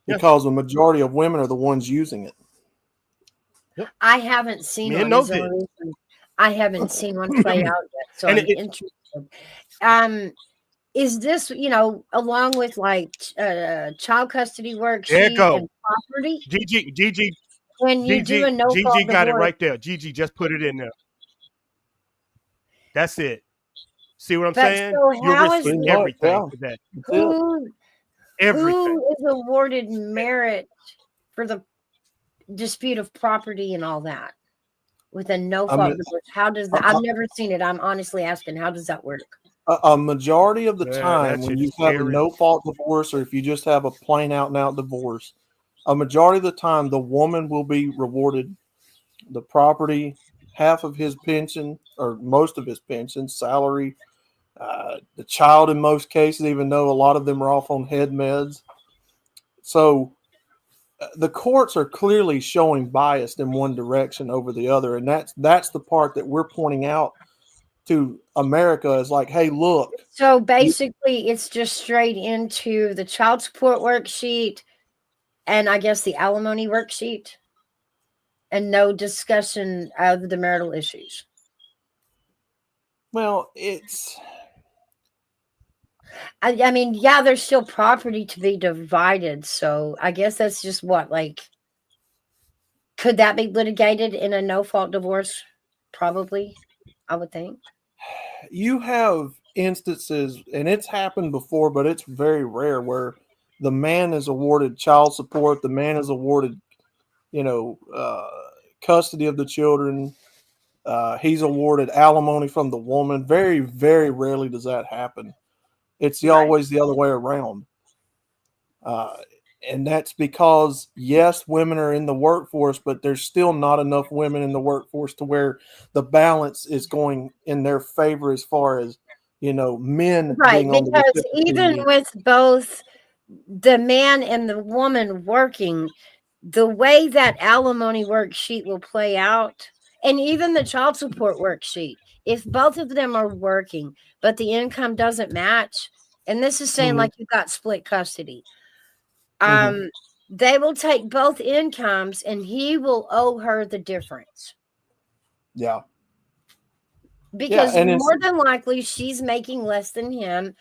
Because the majority of women are the ones using it. I haven't seen Men one. know Is the this. only reason I haven't seen one play out yet, so And I'm interested. Is this, you know, along with like child custody worksheet go. and property? Gigi, When you do a no fault Gigi got it divorce, right there. Gigi just put it in there. That's it. See what I'm But saying? so You're how is risking it- everything for that. Everything. who is awarded merit for the dispute of property and all that? with a no I fault mean, divorce? How does that? I've never seen it. I'm honestly asking, how does that work? a majority of the time That when shit you is have a scary. no fault divorce, or if you just have a plain out and out divorce, a majority of the time the woman will be rewarded the property, half of his pension or most of his pension, salary, the child in most cases, even though a lot of them are off on head meds. So the courts are clearly showing bias in one direction over the other, and that's the part that we're pointing out to America is like, hey, look. So basically, it's just straight into the child support worksheet and I guess the alimony worksheet, and no discussion of the marital issues. Well, I mean, yeah, there's still property to be divided. So I guess that's just what, like, could that be litigated in a no fault divorce? Probably, I would think. You have instances, and it's happened before, but it's very rare, where the man is awarded child support, the man is awarded, custody of the children. He's awarded alimony from the woman. Very, very rarely does that happen. It's always the other way around. And that's because, yes, women are in the workforce, but there's still not enough women in the workforce to where the balance is going in their favor as far as, men Right, being on the because reciprocal even unit. with both the man and the woman working, the way that alimony worksheet will play out, and even the child support worksheet, if both of them are working, but the income doesn't match, and this is saying like you got split custody, they will take both incomes and he will owe her the difference. Yeah. Because more than likely she's making less than him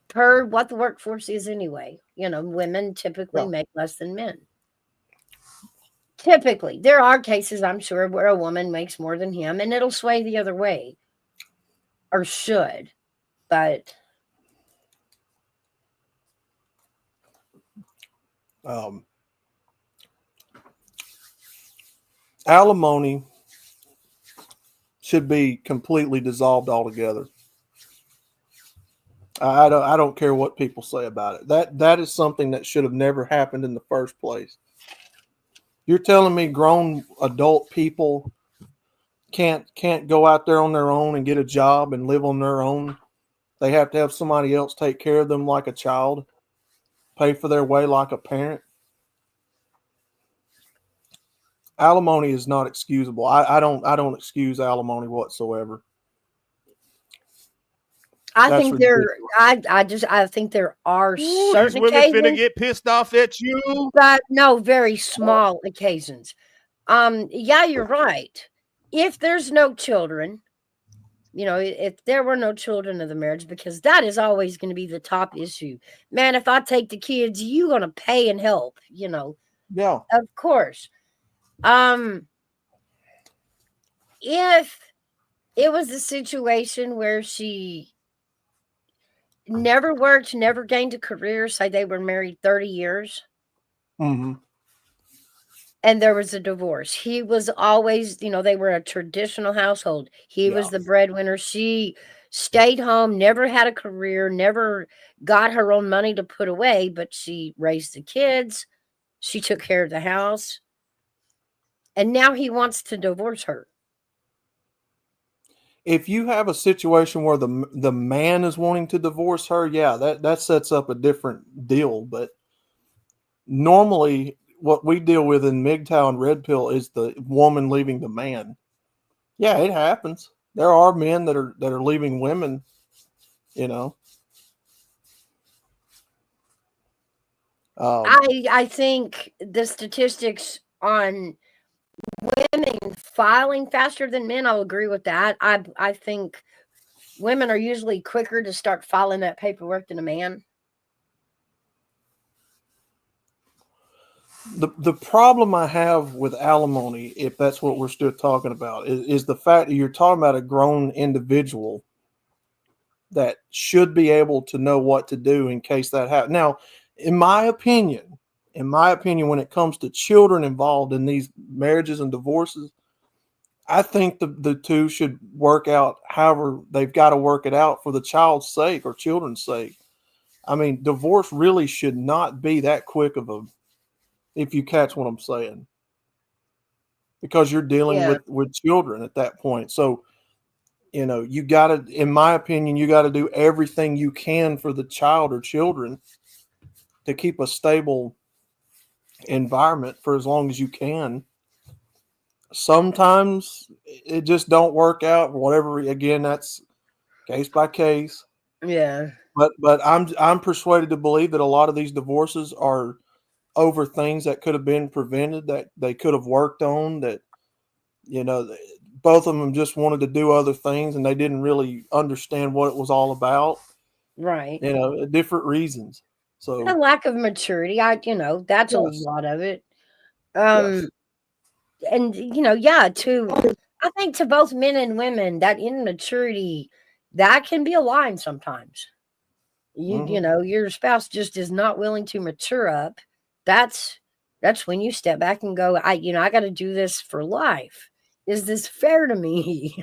per what the workforce is anyway. Women typically make less than men. Typically. There are cases, I'm sure, where a woman makes more than him and it'll sway the other way. Or should. But alimony should be completely dissolved altogether. I don't care what people say about it. That is something that should have never happened in the first place. You're telling me grown adult people can't go out there on their own and get a job and live on their own? They have to have somebody else take care of them like a child, pay for their way like a parent. Alimony is not excusable. I don't excuse alimony whatsoever. I think I think there are certain These women finna occasions, get pissed off at you. but no, very small occasions. Yeah, you're right. If there's no children, if there were no children of the marriage, because that is always going to be the top issue. Man, if I take the kids, you going to pay and help, Yeah. Of course. If it was a situation where she never worked, never gained a career, say they were married 30 years, and there was a divorce. He was always, they were a traditional household. He was the breadwinner. She stayed home, never had a career, never got her own money to put away, but she raised the kids. She took care of the house. And now he wants to divorce her. If you have a situation where the man is wanting to divorce her, yeah, that sets up a different deal. But normally, what we deal with in MGTOW and Red Pill is the woman leaving the man. Yeah, it happens. There are men that are leaving women. I think the statistics on women filing faster than men, I'll agree with that. I think women are usually quicker to start filing that paperwork than a man. The problem I have with alimony, if that's what we're still talking about, is the fact that you're talking about a grown individual that should be able to know what to do in case that happens. Now, in my opinion, when it comes to children involved in these marriages and divorces, I think the two should work out however they've got to work it out for the child's sake or children's sake. I mean, divorce really should not be that quick of a, if you catch what I'm saying, because you're dealing Yeah. with children at that point. So, you got to, in my opinion, you got to do everything you can for the child or children to keep a stable environment for as long as you can. Sometimes it just don't work out, whatever. Again, that's case by case. Yeah. But I'm persuaded to believe that a lot of these divorces are over things that could have been prevented, that they could have worked on, that both of them just wanted to do other things and they didn't really understand what it was all about. Right. Different reasons. So A lack of maturity. That's a Yes. lot of it. Yes. And I think to both men and women, that immaturity, that can be a line sometimes. Your spouse just is not willing to mature up. That's when you step back and go, I got to do this for life. Is this fair to me?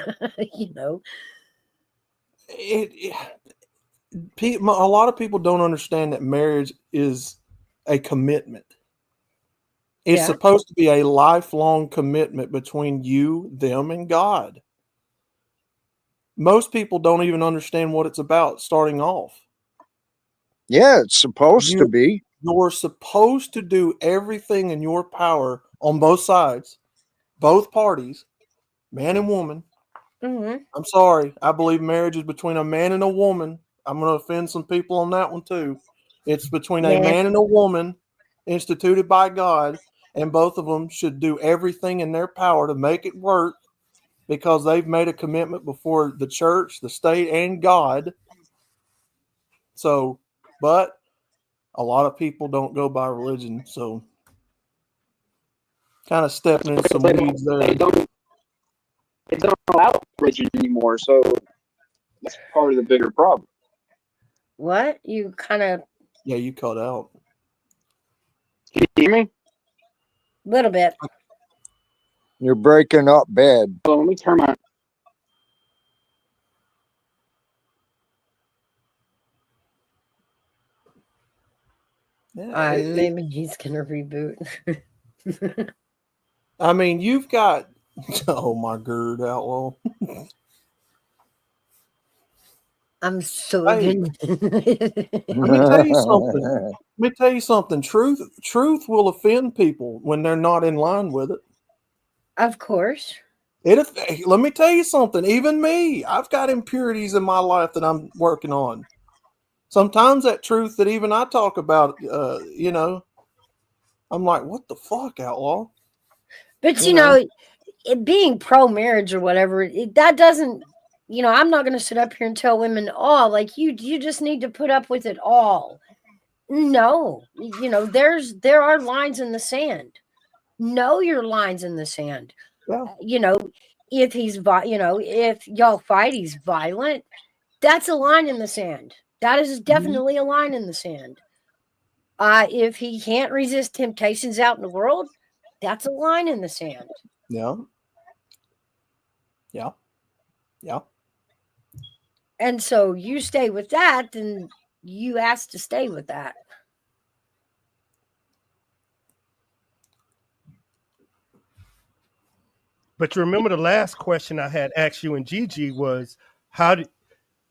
A lot of people don't understand that marriage is a commitment. It's Yeah. supposed to be a lifelong commitment between you, them, and God. Most people don't even understand what it's about starting off. Yeah, it's supposed to be. You're supposed to do everything in your power on both sides, both parties, man and woman. Mm-hmm. I'm sorry. I believe marriage is between a man and a woman. I'm going to offend some people on that one too. It's between a Yeah. man and a woman instituted by God, and both of them should do everything in their power to make it work because they've made a commitment before the church, the state, and God. So, but a lot of people don't go by religion, so kind of stepping in some weeds there. They don't allow religion anymore, so that's part of the bigger problem. What? You kind of Yeah, you cut out. Can you hear me? little bit. You're breaking up bad. Well, let me turn my. Yeah, Maybe he's gonna reboot. I mean, you've got. Oh my God, Outlaw. I'm so. Hey. Let me tell you something. Let me tell you something. Truth will offend people when they're not in line with it. Of course. Let me tell you something. Even me, I've got impurities in my life that I'm working on. Sometimes that truth that even I talk about, I'm like, what the fuck, Outlaw? But being pro-marriage or whatever, that doesn't. I'm not going to sit up here and tell women, oh, like you just need to put up with it all. No, there are lines in the sand. Know your lines in the sand. Yeah. If he's, if y'all fight, he's violent. That's a line in the sand. That is definitely a line in the sand. If he can't resist temptations out in the world, that's a line in the sand. Yeah. Yeah. Yeah. And so you stay with that, then you ask to stay with that. But you remember the last question I had asked you and Gigi was, how do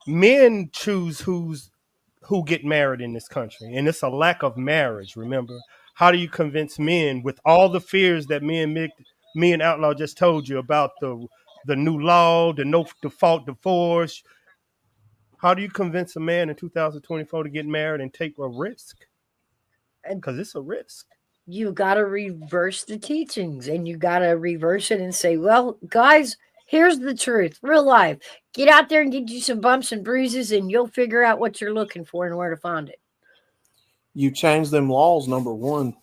men choose who get married in this country? And it's a lack of marriage, remember? How do you convince men with all the fears that me and Outlaw just told you about the new law, the no default divorce? How do you convince a man in 2024 to get married and take a risk? Because it's a risk. You got to reverse the teachings, and you got to reverse it and say, well, guys, here's the truth, real life. Get out there and get you some bumps and bruises, and you'll figure out what you're looking for and where to find it. You change them laws, number one.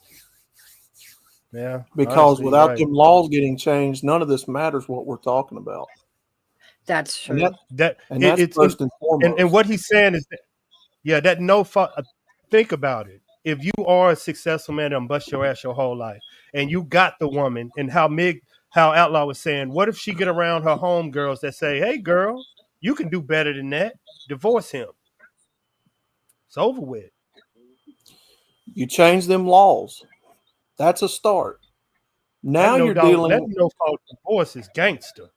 Yeah. Because without them laws getting changed, none of this matters what we're talking about. That's true. And that's first and foremost. And what he's saying is that, think about it. If you are a successful man and bust your ass your whole life, and you got the woman, and how Mig how Outlaw was saying, what if she get around her homegirls that say, hey, girl, you can do better than that. Divorce him. It's over with. You change them laws. That's a start. Now you're dealing. That no fault divorce is gangster.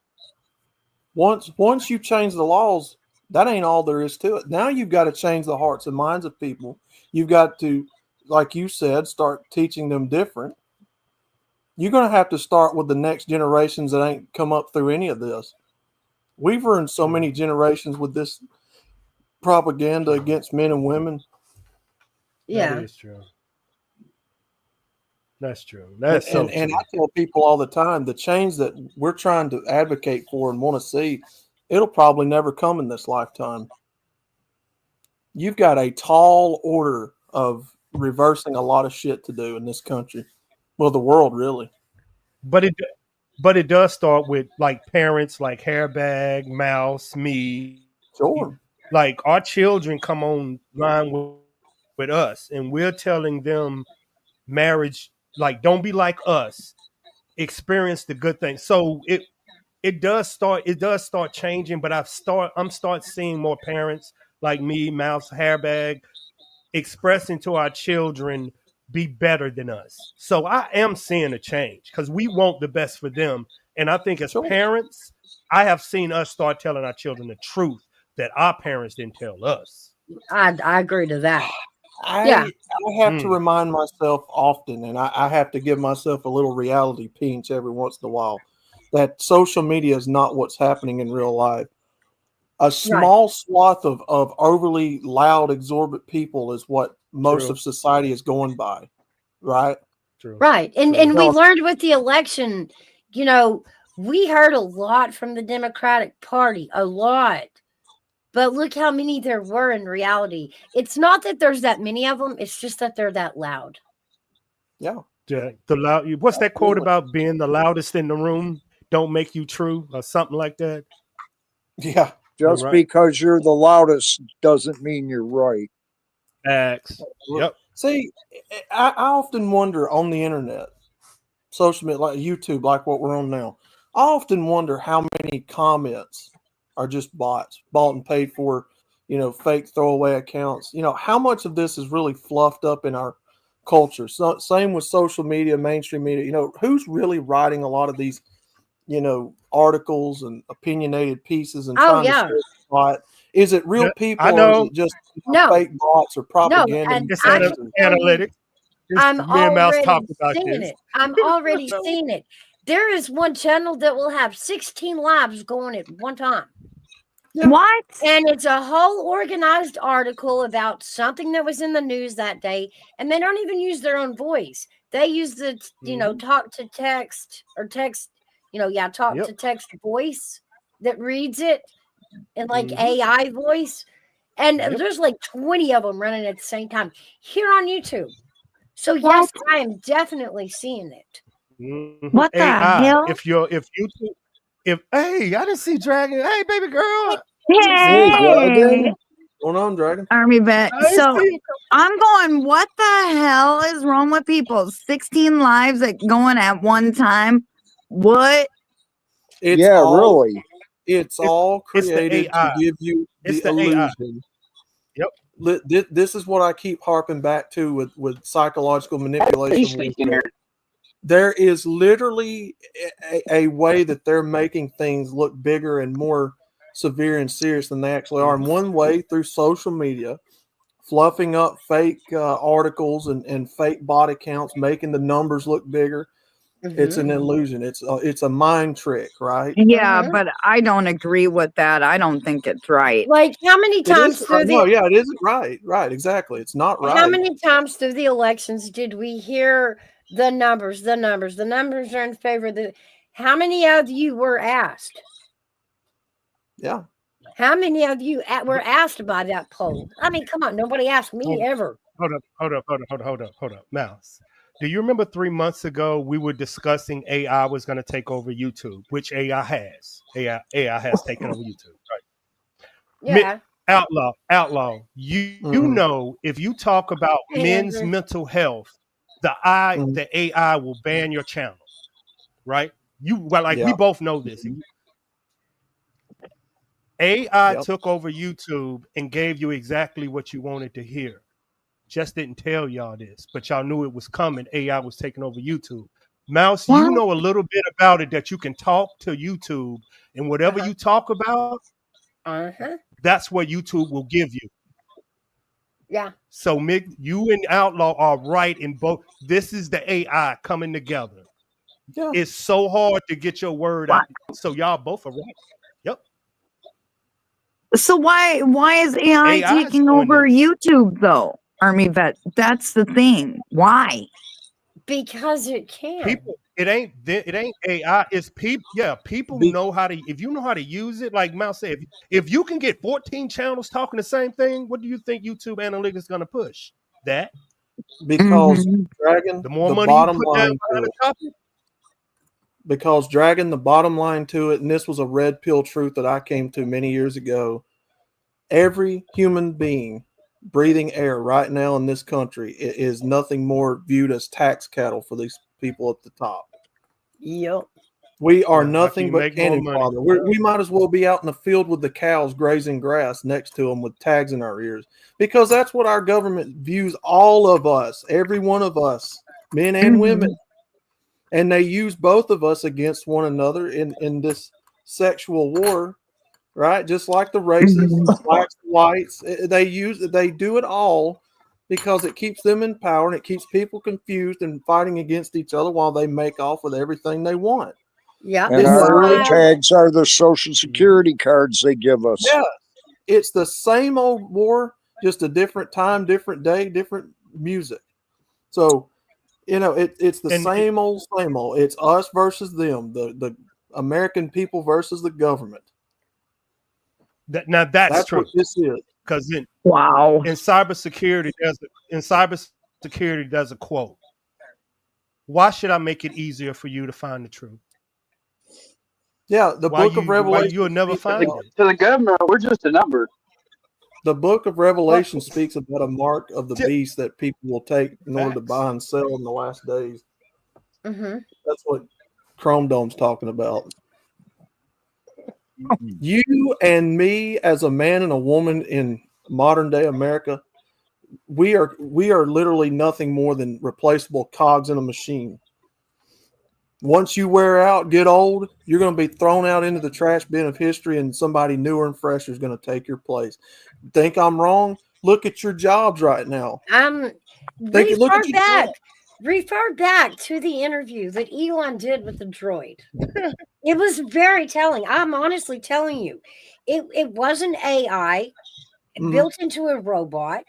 Once you change the laws, that ain't all there is to it. Now you've got to change the hearts and minds of people. You've got to, like you said, start teaching them different. You're going to have to start with the next generations that ain't come up through any of this. We've ruined so many generations with this propaganda against men and women. Yeah. That is true. That's true. That's so true. And I tell people all the time, the change that we're trying to advocate for and want to see, it'll probably never come in this lifetime. You've got a tall order of reversing a lot of shit to do in this country. Well, the world, really. But it does start with like parents like Hairbag, Mouse, me. Sure. Like our children come online with us, and we're telling them marriage, like, don't be like us. Experience the good things. So it does start changing, but I'm start seeing more parents like me, Mouse, Hairbag, expressing to our children be better than us. So I am seeing a change because we want the best for them. And I think as parents, I have seen us start telling our children the truth that our parents didn't tell us. I agree to that. I have to remind myself often, and I have to give myself a little reality pinch every once in a while, that social media is not what's happening in real life. A small swath of overly loud, exorbitant people is what most of society is going by, right? True. Right. And we learned with the election, you know, we heard a lot from the Democratic Party, a lot. But look how many there were in reality. It's not that there's that many of them. It's just that they're that loud. Yeah. The loud. What's that quote about being the loudest in the room? Don't make you true, or something like that. Yeah. Just because you're the loudest doesn't mean you're right. Facts. Yep. See, I often wonder on the internet, social media, like YouTube, like what we're on now. I often wonder how many comments are just bots, bought and paid for, fake throwaway accounts. How much of this is really fluffed up in our culture? So, same with social media, mainstream media. Who's really writing a lot of these, articles and opinionated pieces and trying to share the plot? Is it real people? I know. Or is it just fake bots or propaganda? No, it's analytics. I'm already seeing this. it. I'm already seeing it. There is one channel that will have 16 lives going at one time. What? And it's a whole organized article about something that was in the news that day, and they don't even use their own voice. They use the, talk to text or text, talk to text voice that reads it in like AI voice. And there's like 20 of them running at the same time here on YouTube. So yes, I am definitely seeing it. What the hell? Hey, I didn't see Dragon. Hey, baby girl. Hey, Dragon. Going on, Dragon? Army vet. So I'm going, what the hell is wrong with people? 16 lives going at one time. What? Really. It's all created to give you the illusion. Yep. This is what I keep harping back to with psychological manipulation. There is literally a way that they're making things look bigger and more severe and serious than they actually are. And one way, through social media, fluffing up fake articles and fake bot accounts, making the numbers look bigger. It's an illusion. It's a mind trick, right? Yeah, but I don't agree with that. I don't think it's right. Like how many times through the yeah, it isn't right. Right, exactly. It's not right. How many times through the elections did we hear the numbers are in favor of the how many of you were asked? Yeah. How many of you were asked by that poll? I mean, come on, nobody asked me ever. Hold up. Mouse. Do you remember 3 months ago we were discussing AI was going to take over YouTube, which AI has. AI has taken over YouTube, right? Yeah. Outlaw. You know, if you talk about men's mental health, the AI will ban your channel, right? We Yeah. both know this. AI Yep. took over YouTube and gave you exactly what you wanted to hear. Just didn't tell y'all this, but y'all knew it was coming. AI was taking over YouTube. Mouse, you What? know a little bit about it, that you can talk to YouTube, and whatever you talk about, that's what YouTube will give you. Yeah. So Mick, you and Outlaw are right in both. This is the AI coming together. Yeah. It's so hard to get your word out. So y'all both are right. Yep. So why is AI AI is taking doing over this. YouTube though? Army vet. That's the thing. Why? Because it can. People, it ain't AI. It's people. Yeah, people know how to. If you know how to use it, like Mouse said, if you can get 14 channels talking the same thing, what do you think YouTube Analytics is going to push? That Because Dragon, the more the money you bottom put down line behind to the it. topic, Because Dragon, the bottom line to it, and this was a red pill truth that I came to many years ago. Every human being breathing air right now in this country is nothing more viewed as tax cattle for these people at the top. Yep. We are Yeah, after nothing you but make more cannon money. fodder. We might as well be out in the field with the cows grazing grass next to them with tags in our ears, because that's what our government views all of us, every one of us, men and women. And they use both of us against one another in this sexual war, right? Just like the racists, blacks, whites, they do it all because it keeps them in power and it keeps people confused and fighting against each other while they make off with everything they want. Yeah. And our ear tags are the social security cards they give us. Yeah, it's the same old war, just a different time, different day, different music. So, it's the same old, same old. It's us versus them, the American people versus the government. That's true. What this is. Because in cybersecurity, there's a quote. Why should I make it easier for you to find the truth? Yeah, the book of Revelation. You'll never find it. To the government, we're just a number. The book of Revelation speaks about a mark of the beast that people will take in order to buy and sell in the last days. That's what Chrome Dome's talking about. You and me, as a man and a woman in modern day America, we are literally nothing more than replaceable cogs in a machine. Once you wear out, get old, you're going to be thrown out into the trash bin of history, and somebody newer and fresher is going to take your place. Think I'm wrong? Look at your jobs right now. Refer back to the interview that Elon did with the droid. It was very telling. I'm honestly telling you, it wasn't AI built into a robot,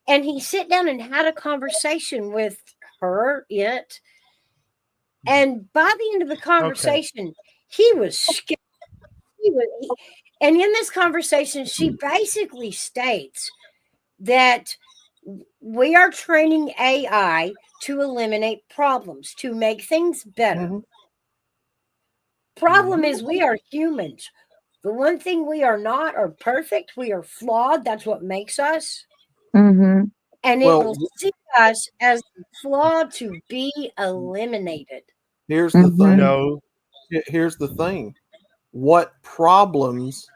and he sat down and had a conversation with her, and by the end of the conversation, he was scared. And in this conversation, she basically states that we are training AI to eliminate problems, to make things better. Problem is, we are humans. The one thing we are not are perfect. We are flawed. That's what makes us. And it will see us as flawed to be eliminated. Here's the thing. Here's the thing. What problems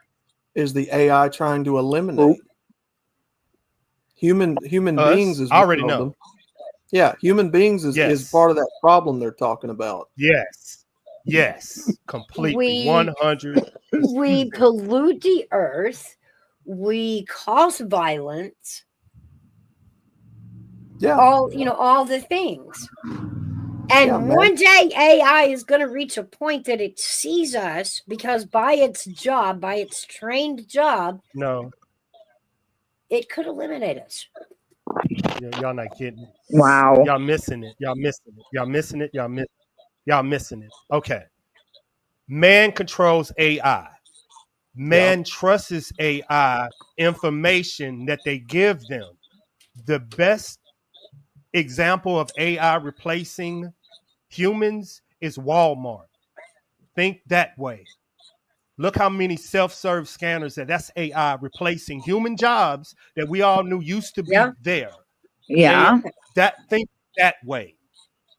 is the AI trying to eliminate? Human beings is I already one of know. them. Yeah, human beings is part of that problem they're talking about. Yes, completely, 100. We pollute the earth. We cause violence. Yeah, all the things. And one day AI is going to reach a point that it sees us, because by its trained job, it could eliminate us. Y'all not kidding. Wow. Y'all missing it. Okay. Man controls AI. Man trusts AI information that they give them. The best example of AI replacing humans is Walmart. Think that way. Look how many self-serve scanners that's AI replacing human jobs that we all knew used to be there. Yeah. Think that way.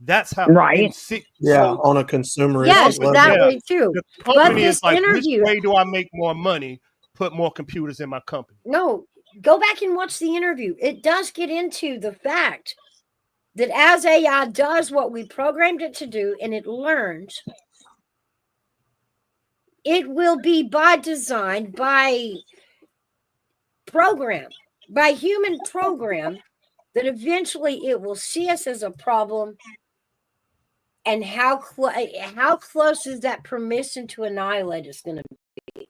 That's how. Right. Yeah, on a consumeristic Yes, level. that Yeah. way too. The But company this is like, interview, which way do I make more money? Put more computers in my company. no, go back and watch the interview. It does get into the fact that as AI does what we programmed it to do and it learns, it will be by design, by program, by human program, that eventually it will see us as a problem. And how close is that permission to annihilate is going to be?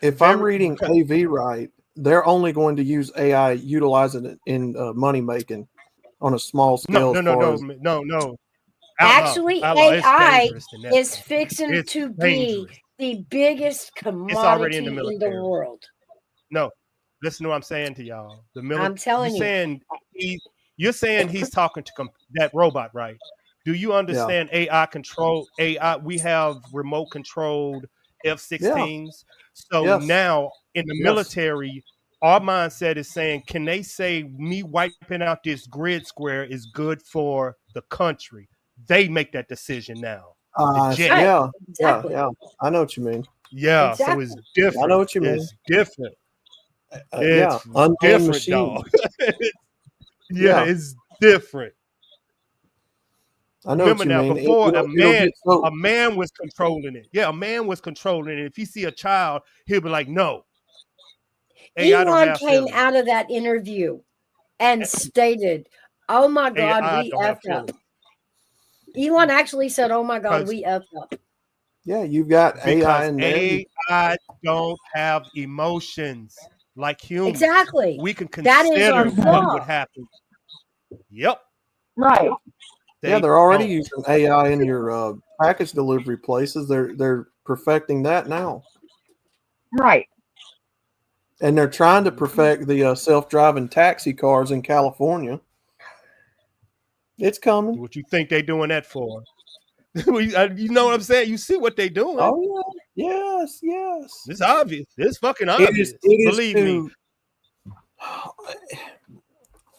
If I'm reading AV right, they're only going to use AI, utilizing it in money making on a small scale. No. Actually, Outlaw, it's AI dangerous than that. is fixing It's to dangerous. be the biggest It's already commodity in the in the military. world. No, listen to what I'm saying to y'all. The I'm telling you. You're saying he's talking to that robot, right? Do you understand AI control? AI, we have remote controlled F-16s. So Yes. now in the Yes. military, our mindset is saying, can they say me wiping out this grid square is good for the country? They make that decision now. The jet. Yeah, Exactly. yeah. I know what you mean. Yeah, Exactly. so it's different. I know what you mean. It's different. Yeah, It's unmanned different, machine. dog. Yeah. It's different. I know Remember what you now, mean. before It'll get so- a man was controlling it. Yeah, a man was controlling it. If he see a child, he'll be like, no. AI don't Elon have came feelings. out of that interview and stated, "Oh my God, AI we don't have effed up." feelings. Elon actually said, "Oh my God, Because- we effed up." Yeah, you've got AI Because in there. AI don't have emotions like humans. Exactly. We can That is consider our what flaw. would happen. Yep. Right. Yeah, they're already don't. using AI in your package delivery places. They're perfecting that now, Right. and they're trying to perfect the self-driving taxi cars in California. It's coming. What you think they doing that for? You know what I'm saying? You see what they doing. Oh yeah, yes. It's obvious. It's fucking It obvious. is Believe me.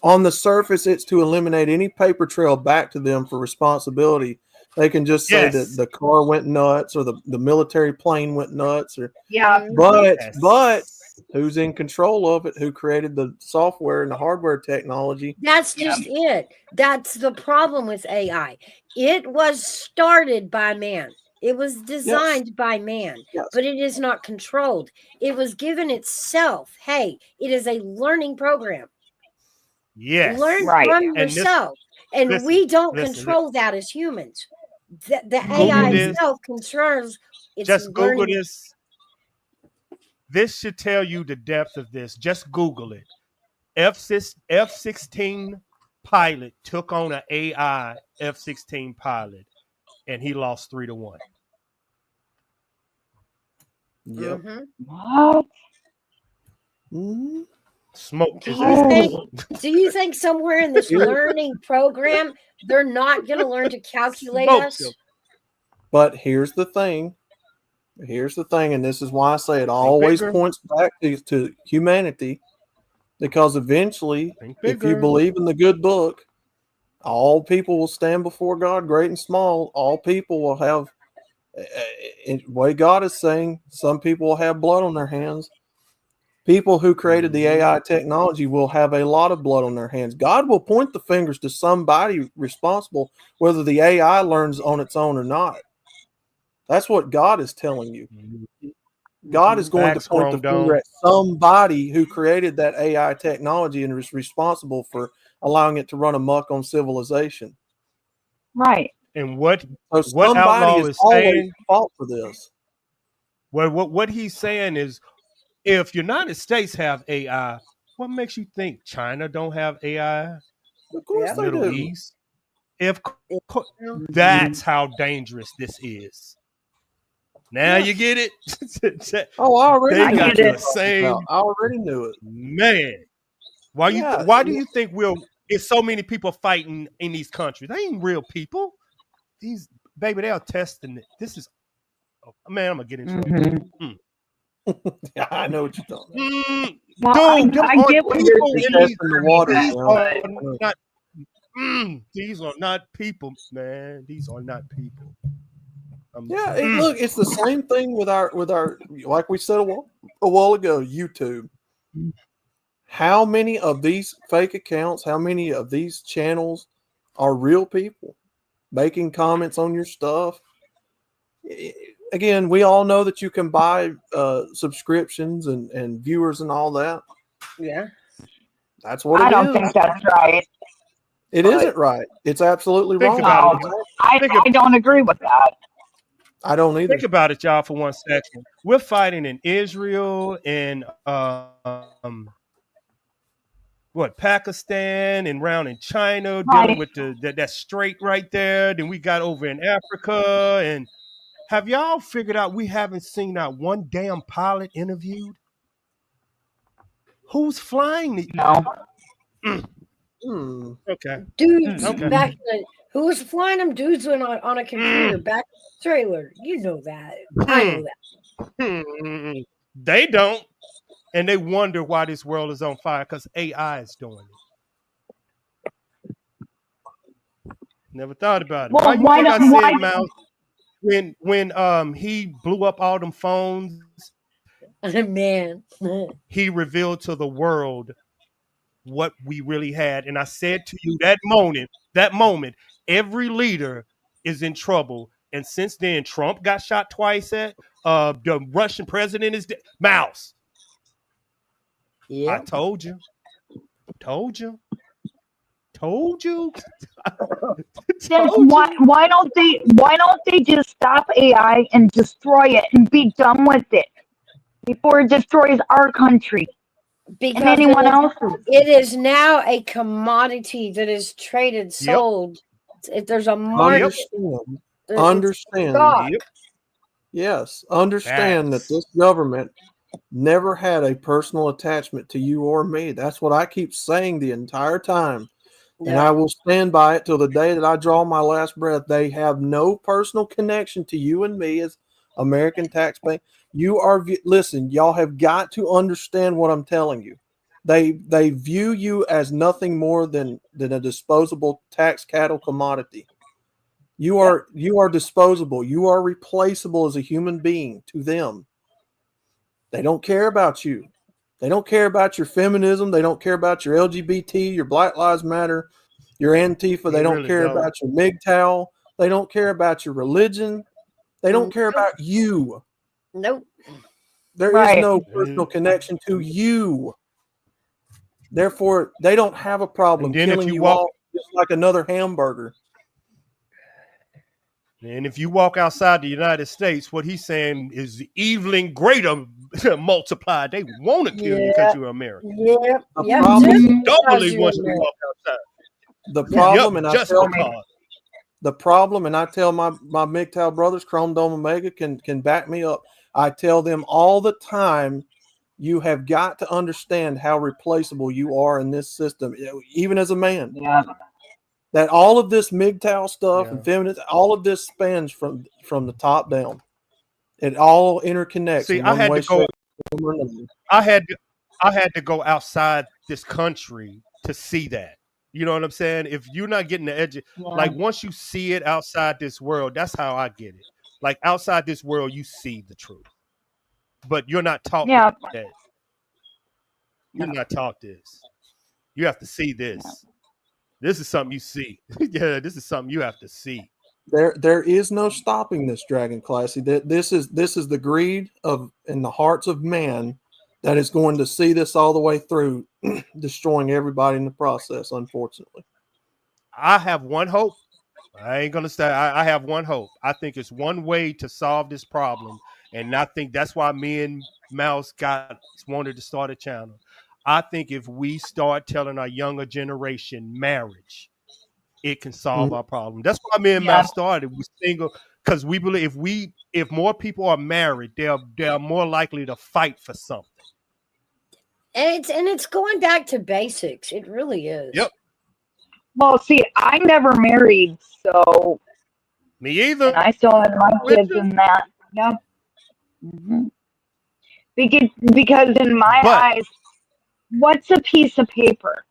On the surface, it's to eliminate any paper trail back to them for responsibility. They can just say Yes. that the car went nuts or the military plane went nuts, or Yeah. but Yes. who's in control of it? Who created the software and the hardware technology? That's just it. That's the problem with AI. It was started by man. It was designed by man, Yes. but it is not controlled. It was given itself. Hey, it is a learning program. Yes. Learn Right. from And this- yourself. And listen, we don't listen, control that as humans. The Google AI this. itself controls its Just Google learning. this. This should tell you the depth of this. Just Google it. F-16 pilot took on an AI F-16 pilot, and he lost 3-1. Yep. Mhm. What? Mhm. Smoke Do his you ass. think? Do you think somewhere in this learning program they're not going to learn to calculate Smoked us? him. But here's the thing. Here's the thing, and this is why I say it always bigger. points back to humanity, because eventually, Think if you bigger. believe in the good book, all people will stand before God, great and small. All people will have, in the way God is saying, some people will have blood on their hands. People who created the AI technology will have a lot of blood on their hands. God will point the fingers to somebody responsible, whether the AI learns on its own or not. That's what God is telling you. God is going Facts, to point the Chrome finger Dome. at somebody who created that AI technology and is responsible for allowing it to run amok on civilization. Right. And what So somebody Outlaw is is always saying, at fault for this. what he's saying is, if United States have AI, what makes you think China don't have AI? Of course they Middle do. East. That's how dangerous this is. Now you get it. Oh, I already They knew got what the you were talking same about. I already knew it. man. Why do you think it's so many people fighting in these countries? They ain't real people. These baby, they are testing it. This is man, I'm gonna get into it. Yeah, I know what you're talking about. Well, Dude, them I aren't get what people you're in They're these testing the waters. these You know? are not These are not people, man. These are not people. Yeah, look, it's the same thing with our like we said a while ago, YouTube. How many of these fake accounts, how many of these channels are real people making comments on your stuff? Again, we all know that you can buy subscriptions and viewers and all that. Yeah. That's what I don't think that's right. It isn't right. It's absolutely Think wrong. about it. I don't agree with that. I don't either. Think about it, y'all, for 1 second. We're fighting in Israel and Pakistan and round in China, dealing with that strait right there. Then we got over in Africa. And have y'all figured out we haven't seen not one damn pilot interviewed? Who's flying these? No. Okay. Dudes Okay. back then, who was flying them dudes on a computer back in the trailer? You know that. I know that. They don't. And they wonder why this world is on fire because AI is doing it. Never thought about it. Well, why you think I said, why- Mouse, when he blew up all them phones, Man. he revealed to the world what we really had. And I said to you that moment, every leader is in trouble. And since then, Trump got shot twice at. The Russian president is dead. Mouse. Yeah. I told you. Then why don't they just stop AI and destroy it and be done with it before it destroys our country Because and anyone else's? it is now a commodity that is traded, sold. There's a market. Understand. stock. Yes, understand that this government never had a personal attachment to you or me. That's what I keep saying the entire time. And I will stand by it till the day that I draw my last breath. They have no personal connection to you and me as American taxpayers. Listen, y'all have got to understand what I'm telling you. They view you as nothing more than a disposable tax cattle commodity. You are disposable. You are replaceable as a human being to them. They don't care about you. They don't care about your feminism. They don't care about your LGBT, your Black Lives Matter, your Antifa. They don't really care don't. about your MGTOW. They don't care about your religion. They don't care about you. Nope. There is no personal connection to you. Therefore, they don't have a problem And then if killing you you walk- off just like another hamburger. And if you walk outside the United States, what he's saying is even greater multiplied. They want to kill you because you're American. Yep. The Yep. problem- just because Doubly you're once you American. walk outside. The problem, and I just tell because. the problem, and I tell my MGTOW brothers, Chrome Dome Omega can back me up. I tell them all the time, you have got to understand how replaceable you are in this system, even as a man. Yeah. That all of this MGTOW stuff and feminist, all of this spans from the top down. It all interconnects. See, in I one had way, to go. shape, or another. I had to go outside this country to see that. You know what I'm saying? If you're not getting the edge, like once you see it outside this world, that's how I get it. Like outside this world, you see the truth, but you're not taught that. You're not taught this. You have to see this. This is something you see. Yeah, this is something you have to see. There is no stopping this, Dragon Classy. This is the greed of in the hearts of man that is going to see this all the way through, destroying everybody in the process, unfortunately. I have one hope. I ain't gonna say I have one hope. I think it's one way to solve this problem, and I think that's why me and Mouse wanted to start a channel. I think if we start telling our younger generation marriage, it can solve our problem. That's why me and Mouse started. We single because we believe if more people are married, they're more likely to fight for something. And it's going back to basics. It really is. Yep. Well, see, I never married, so me either. And I still had my kids in that. Yeah. Mm-hmm. Because in my eyes, what's a piece of paper?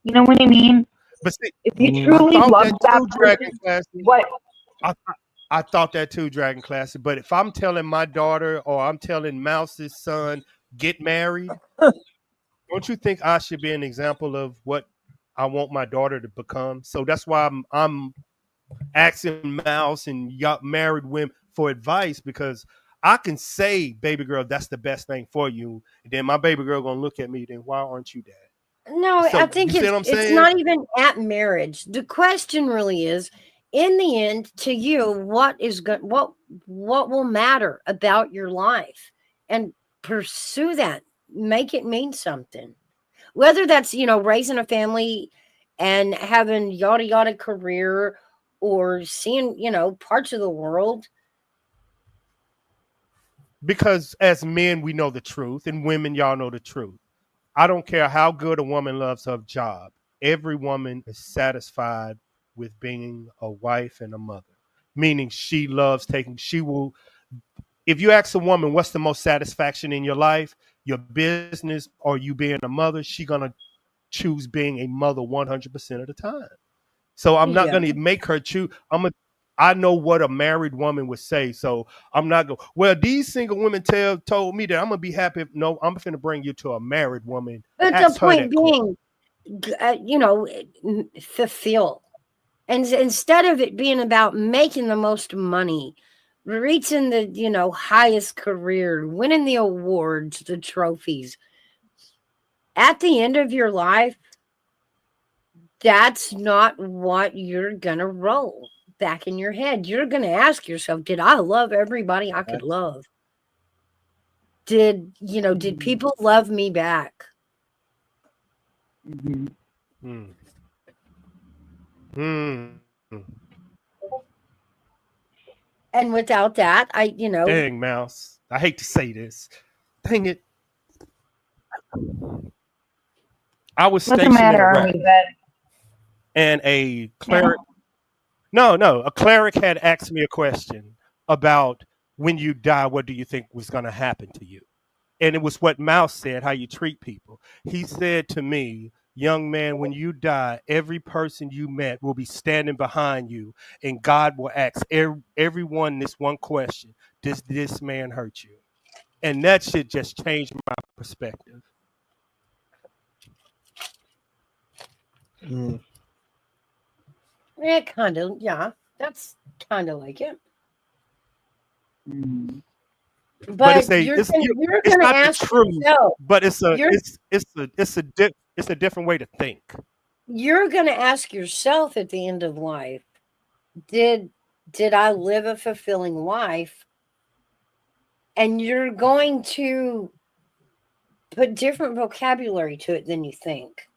You know what I mean? But see, If you Mm. truly I thought love that that too, Dragon person, Classy. what? I thought that too, Dragon Classy. But if I'm telling my daughter or I'm telling Mouse's son, get married, don't you think I should be an example of what I want my daughter to become? So that's why I'm asking Mouse and married women for advice, because I can say, baby girl, that's the best thing for you. And then my baby girl gonna look at me, then why aren't you dad? No, I So think you see what I'm it's saying? not even at marriage. The question really is, in the end, to you, what is good? What will matter about your life, and pursue that. Make it mean something. Whether that's raising a family and having yada yada career, or seeing parts of the world. Because as men, we know the truth, and women, y'all know the truth. I don't care how good a woman loves her job. Every woman is satisfied with being a wife and a mother, meaning she loves she will, if you ask a woman what's the most satisfaction in your life, your business or you being a mother, she gonna choose being a mother 100% of the time. So I'm not Yeah. gonna make her choose. I know what a married woman would say, so I'm not going. Well, these single women told me that I'm gonna be happy. No, I'm finna bring you to a married woman. But the Ask her point that question. being, fulfill. And instead of it being about making the most money, reaching the highest career, winning the awards, the trophies, at the end of your life, that's not what you're gonna roll back in your head. You're gonna ask yourself, did I love everybody I could love? Did people love me back? Hmm. Hmm. And without that, Dang, Mouse. I hate to say this. Dang it. I was Doesn't stationed in matter, Iraq, Army vet. and a cleric. No, a cleric had asked me a question about when you die, what do you think was going to happen to you? And it was what Mouse said, how you treat people. He said to me, young man, when you die, every person you met will be standing behind you, and God will ask everyone this one question: does this man hurt you? And that shit just changed my perspective. Mm. Yeah, kind of. Yeah, that's kind of like it. But it's But you're it's gonna not the ask truth, yourself. but it's You're a different way to think. you're gonna ask yourself at the end of life, did I live a fulfilling life? And you're going to put different vocabulary to it than you think.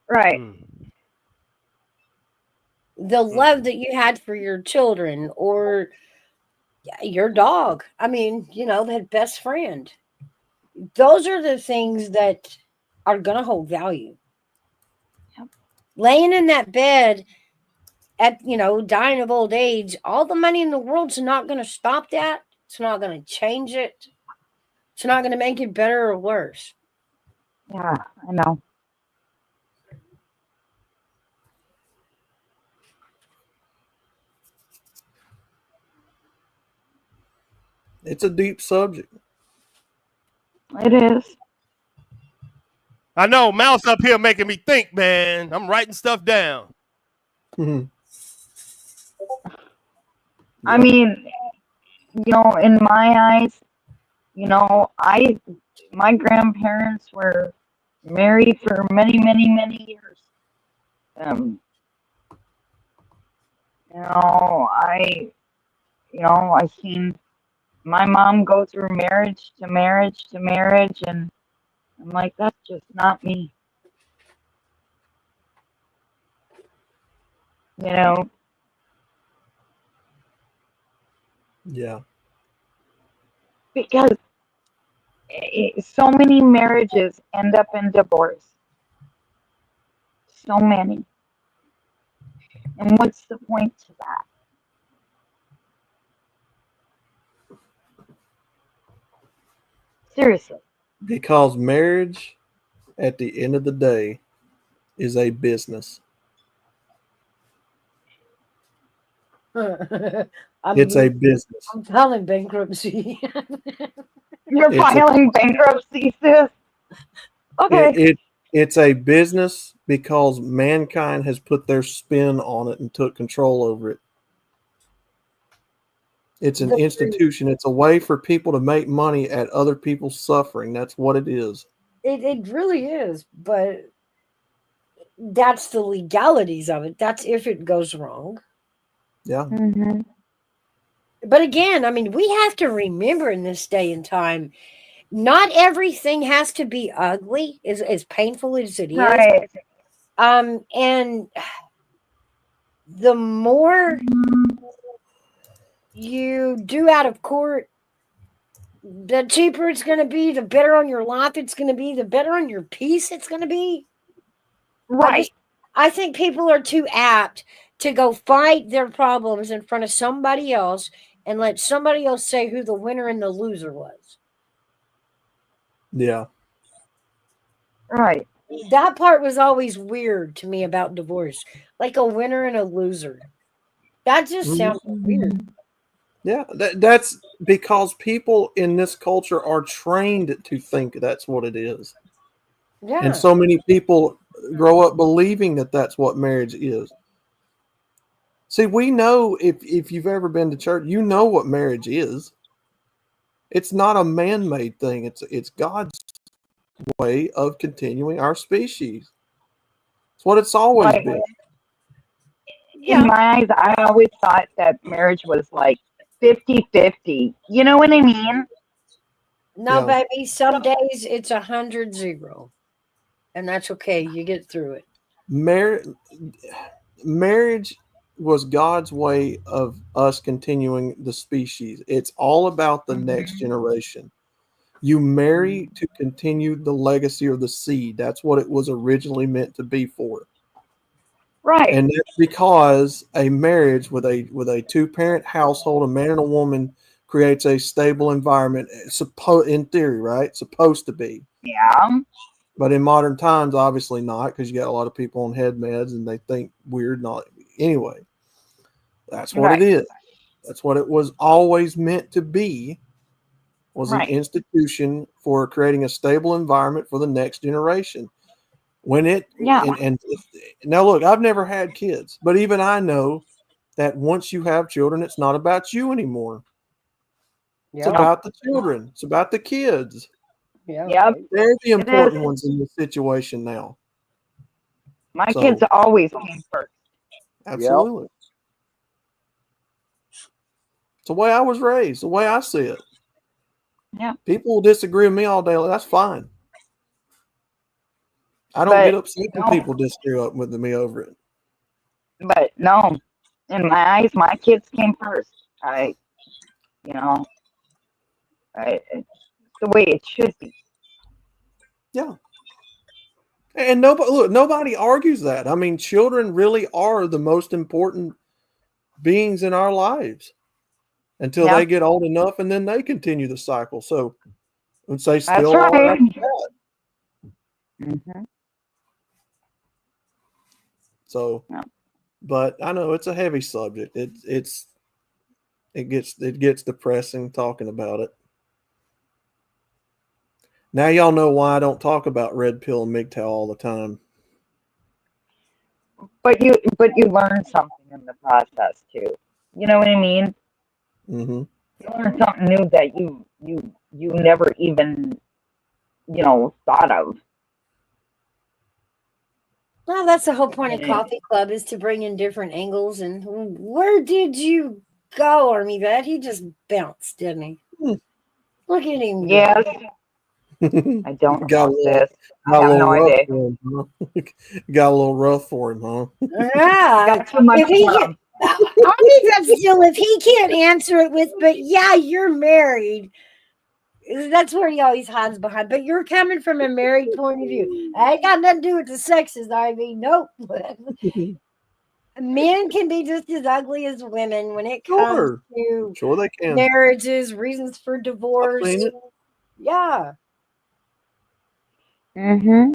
Right. The love that you had for your children or your dog. I mean, that best friend. Those are the things that are going to hold value. Laying in that bed at, dying of old age, all the money in the world's not going to stop that. It's not going to change it. It's not going to make it better or worse. Yeah, I know. It's a deep subject. It is. I know, Mouse up here making me think, man. I'm writing stuff down. I mean, in my eyes, my grandparents were married for many, many, many years. I seen my mom go through marriage to marriage to marriage, and I'm like, that's just not me. Yeah. Because so many marriages end up in divorce. So many. And what's the point to that? Seriously. Because marriage, at the end of the day, is a business. It's a business. I'm filing bankruptcy. You're filing bankruptcy, sis. Okay. It's a business because mankind has put their spin on it and took control over it. It's an institution. It's a way for people to make money at other people's suffering. That's what it is. It really is, but that's the legalities of it. That's if it goes wrong. Yeah. Mm-hmm. But again, I mean, we have to remember in this day and time, not everything has to be ugly, as painful as it is. Right. And the more you do out of court, the cheaper it's going to be, the better on your life it's going to be, the better on your peace it's going to be. Right. I think people are too apt to go fight their problems in front of somebody else and let somebody else say who the winner and the loser was. Yeah. Right. That part was always weird to me about divorce. Like a winner and a loser. That just sounds weird. Yeah, that's because people in this culture are trained to think that's what it is. Yeah. And so many people grow up believing that that's what marriage is. See, we know if you've ever been to church, you know what marriage is. It's not a man-made thing. It's God's way of continuing our species. It's what it's always been. In my eyes, I always thought that marriage was like 50-50. You know what I mean? No, baby, some days it's 100-0. And that's okay. You get through it. Marriage was God's way of us continuing the species. It's all about the next generation. You marry to continue the legacy or the seed. That's what it was originally meant to be for. Right. And that's because a marriage with a two-parent household, a man and a woman, creates a stable environment. In theory, right? Supposed to be. Yeah. But in modern times, obviously not, because you got a lot of people on head meds and they think weird. Not anyway. That's what it is. That's what it was always meant to be. Was an institution for creating a stable environment for the next generation. When it and now look, I've never had kids, but even I know that once you have children, it's not about you anymore. It's about the children. It's about the kids. Yeah. They're the important ones in the situation now. My kids always came first. Absolutely. It's the way I was raised, the way I see it. Yeah. People will disagree with me all day. That's fine. I don't get upset when people disagree with me over it. But no, in my eyes, my kids came first. It's the way it should be. Yeah. And nobody argues that. I mean, children really are the most important beings in our lives until they get old enough, and then they continue the cycle. So, let's say still That's right. are after that. Mm-hmm. So, but I know it's a heavy subject. It gets depressing talking about it. Now y'all know why I don't talk about red pill and MGTOW all the time. But you learn something in the process too. You know what I mean? Mm-hmm. You learn something new that you never even thought of. Well, that's the whole point of Coffee Club, is to bring in different angles. And where did you go, Army Vet? He just bounced, didn't he? Look at him. Yes. I don't got know this. I got a have little no rough idea. for him, huh? Got a little rough for him, huh? Yeah. Got too much love. Army Vet still, if he can't answer it with, but yeah, you're married. That's where he always hides behind. But you're coming from a married point of view. I ain't got nothing to do with the sexes, Ivy. Nope. Men can be just as ugly as women when it comes to they can. marriages, reasons for divorce. Yeah. Mm-hmm.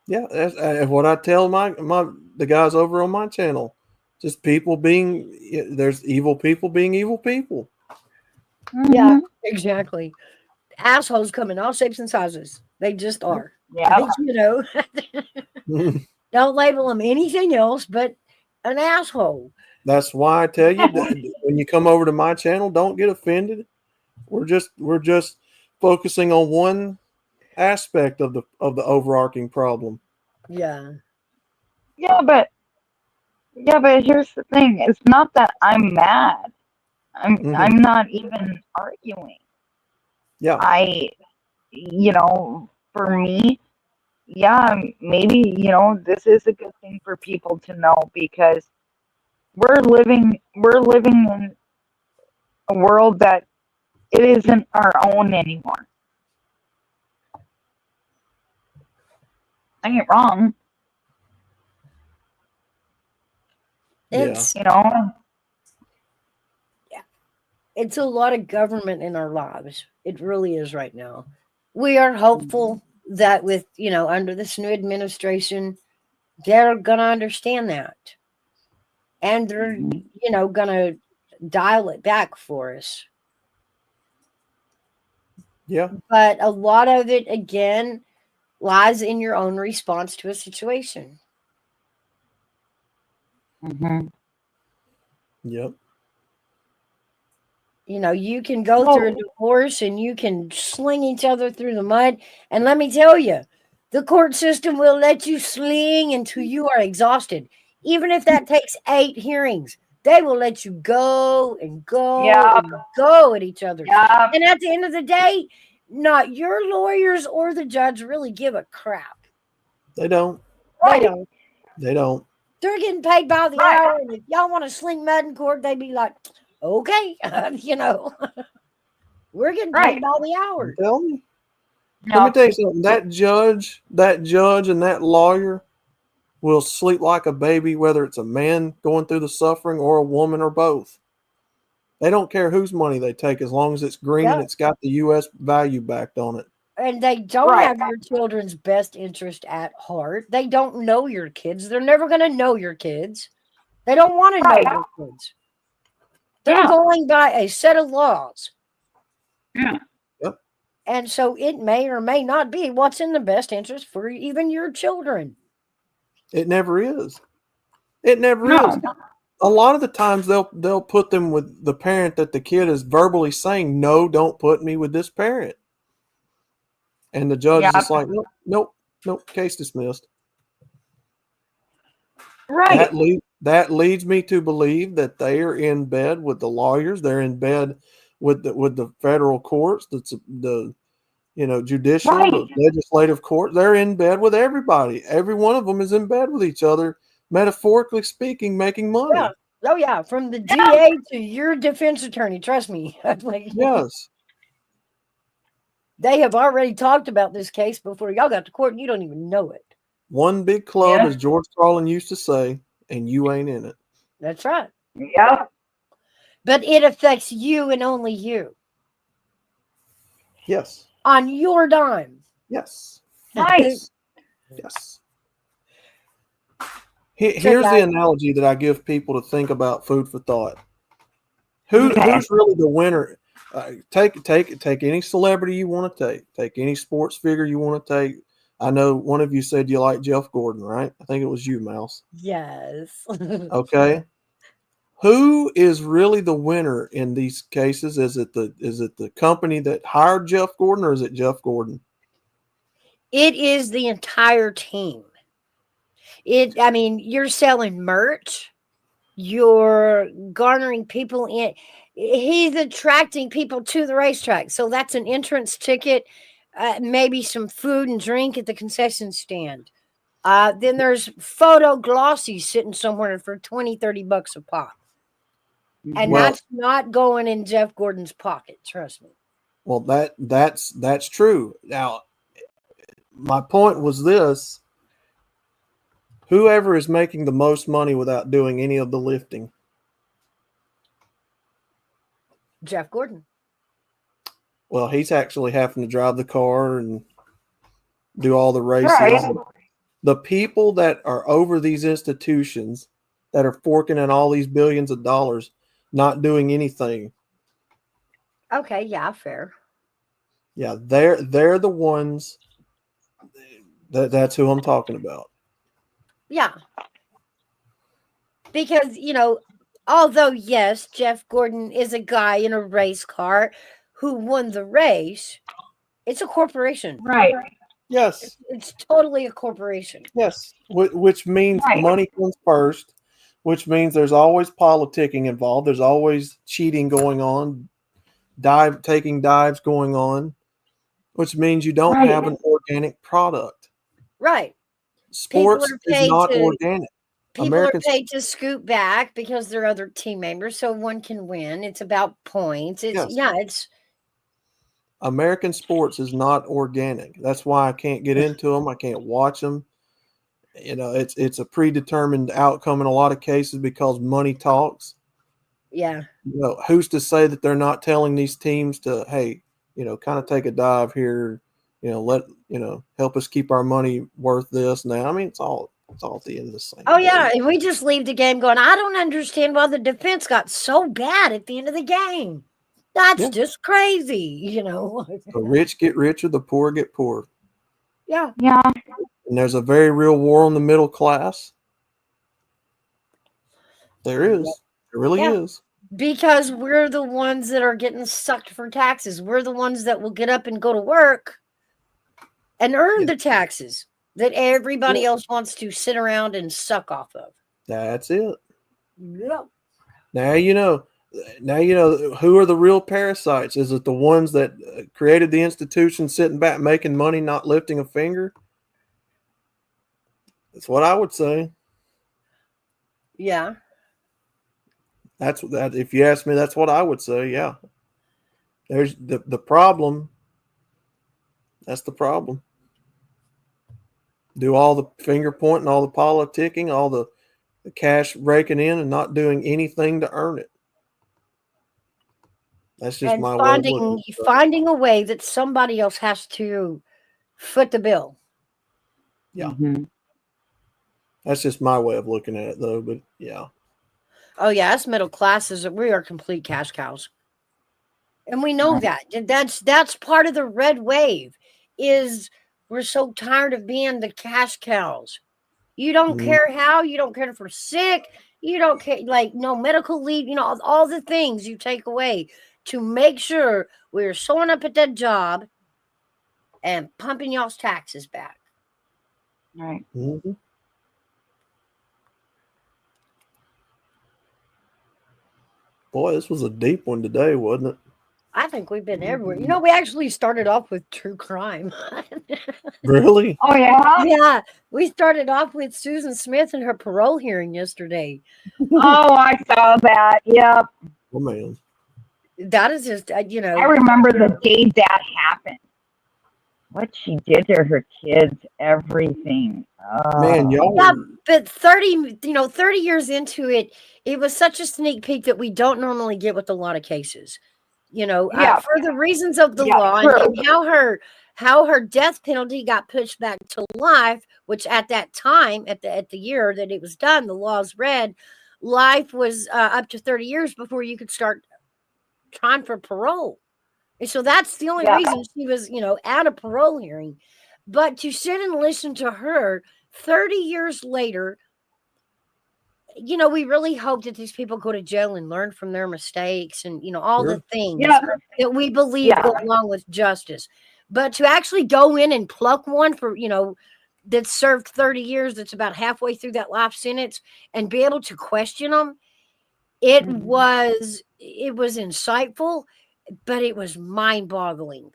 Yeah, that's what I tell the guys over on my channel. Just people there's evil people being evil people. Yeah, exactly. Assholes come in all shapes and sizes. They just are. Yeah. You know, don't label them anything else but an asshole. That's why I tell you that when you come over to my channel, don't get offended. We're just focusing on one aspect of the overarching problem. Yeah. Yeah, but here's the thing. It's not that I'm mad. I'm not even arguing. Yeah. For me, yeah, maybe, this is a good thing for people to know because we're living in a world that it isn't our own anymore. I ain't wrong. It's Yeah. It's a lot of government in our lives. It really is right now. We are hopeful that with, under this new administration, they're going to understand that. And they're, going to dial it back for us. Yeah. But a lot of it, again, lies in your own response to a situation. Mm-hmm. Yep. You can go through a divorce and you can sling each other through the mud. And let me tell you, the court system will let you sling until you are exhausted. Even if that takes 8 hearings, they will let you go and go and go at each other. Yeah. And at the end of the day, not your lawyers or the judge really give a crap. They don't. They don't. They don't. They're getting paid by the hour. And if y'all want to sling mud in court, they'd be like, okay, we're getting paid by the hour. Tell me. Let me tell you something. That judge and that lawyer will sleep like a baby, whether it's a man going through the suffering or a woman or both. They don't care whose money they take as long as it's green and it's got the U.S. value backed on it. And they don't have your children's best interest at heart. They don't know your kids. They're never going to know your kids. They don't want to know your kids. They're going by a set of laws. Yeah. Yep. And so it may or may not be what's in the best interest for even your children. It never is. It never is. A lot of the times they'll put them with the parent that the kid is verbally saying, no, don't put me with this parent. And the judge is just like, nope, case dismissed. Right. That leads me to believe that they are in bed with the lawyers. They're in bed with the federal courts, the judicial, the legislative court. They're in bed with everybody. Every one of them is in bed with each other, metaphorically speaking, making money. Yeah. Oh yeah, from the DA to your defense attorney. Trust me. Yes. They have already talked about this case before y'all got to court, and you don't even know it. One big club, as George Carlin used to say, and you ain't in it. That's right. Yeah. But it affects you and only you. Yes. On your dime. Yes. Nice. Yes. Here's the analogy that I give people to think about food for thought. Who's really the winner? Take any celebrity you want to take any sports figure you want to take. I know one of you said you like Jeff Gordon, right? I think it was you, Mouse. Yes. Okay. Who is really the winner in these cases? Is it the company that hired Jeff Gordon, or is it Jeff Gordon? It is the entire team. You're selling merch. You're garnering people in. He's attracting people to the racetrack. So that's an entrance ticket, maybe some food and drink at the concession stand. Then there's photo glossies sitting somewhere for $20-$30 a pop. And that's not going in Jeff Gordon's pocket. Trust me. Well, that's true. Now, my point was this. Whoever is making the most money without doing any of the lifting. Jeff Gordon. Well, he's actually having to drive the car and do all the races. Right. The people that are over these institutions that are forking in all these billions of dollars, not doing anything. Okay, yeah, fair. Yeah, they're the ones that's who I'm talking about. Yeah. Because, although, yes, Jeff Gordon is a guy in a race car who won the race, it's a corporation. Right. Yes. It's totally a corporation. Yes. Which means money comes first, which means there's always politicking involved. There's always cheating going on, taking dives going on, which means you don't have an organic product. Right. Sports is not organic. People are paid to scoot back because they're other team members, so one can win. It's about points. It's American sports is not organic. That's why I can't get into them. I can't watch them. It's a predetermined outcome in a lot of cases because money talks. Yeah. Who's to say that they're not telling these teams to, hey, kind of take a dive here, help us keep our money worth this now. I mean, it's all at the end of the same. Oh, yeah. And we just leave the game going, I don't understand why the defense got so bad at the end of the game. That's just crazy, The rich get richer, the poor get poorer. Yeah. Yeah. And there's a very real war on the middle class. There is. There really is. Because we're the ones that are getting sucked for taxes. We're the ones that will get up and go to work and earn the taxes that everybody else wants to sit around and suck off of. That's it. Yep. Now you know who are the real parasites. Is it the ones that created the institution, sitting back making money, not lifting a finger? That's what I would say. Yeah. That's that. If you ask me, that's what I would say. Yeah. There's the problem. That's the problem. Do all the finger pointing, all the politicking, all the cash raking in, and not doing anything to earn it. That's just my way of looking. Finding a way that somebody else has to foot the bill. Yeah. That's just my way of looking at it, though. But yeah. Oh yeah, us middle classes, we are complete cash cows, and we know that. That's part of the red wave. Is we're so tired of being the cash cows. You don't care how. You don't care if we're sick. You don't care, no medical leave. All the things you take away to make sure we're showing up at that job and pumping y'all's taxes back. Right. Mm-hmm. Boy, this was a deep one today, wasn't it? I think we've been everywhere. We actually started off with true crime. Really? Oh, yeah? Yeah. We started off with Susan Smith and her parole hearing yesterday. Oh, I saw that. Yep. Oh, man. That is just, I remember the day that happened. What she did to her kids, everything. Oh. Man, y'all. Yeah, but 30 years into it, it was such a sneak peek that we don't normally get with a lot of cases. For the reasons of the law and how her death penalty got pushed back to life, which at that time, at the year that it was done, the laws read, life was up to 30 years before you could start trying for parole. And so that's the only reason she was, at a parole hearing. But to sit and listen to her 30 years later, we really hope that these people go to jail and learn from their mistakes and, all the things that we believe go along with justice. But to actually go in and pluck one for, that served 30 years, that's about halfway through that life sentence, and be able to question them, it was insightful, but it was mind-boggling.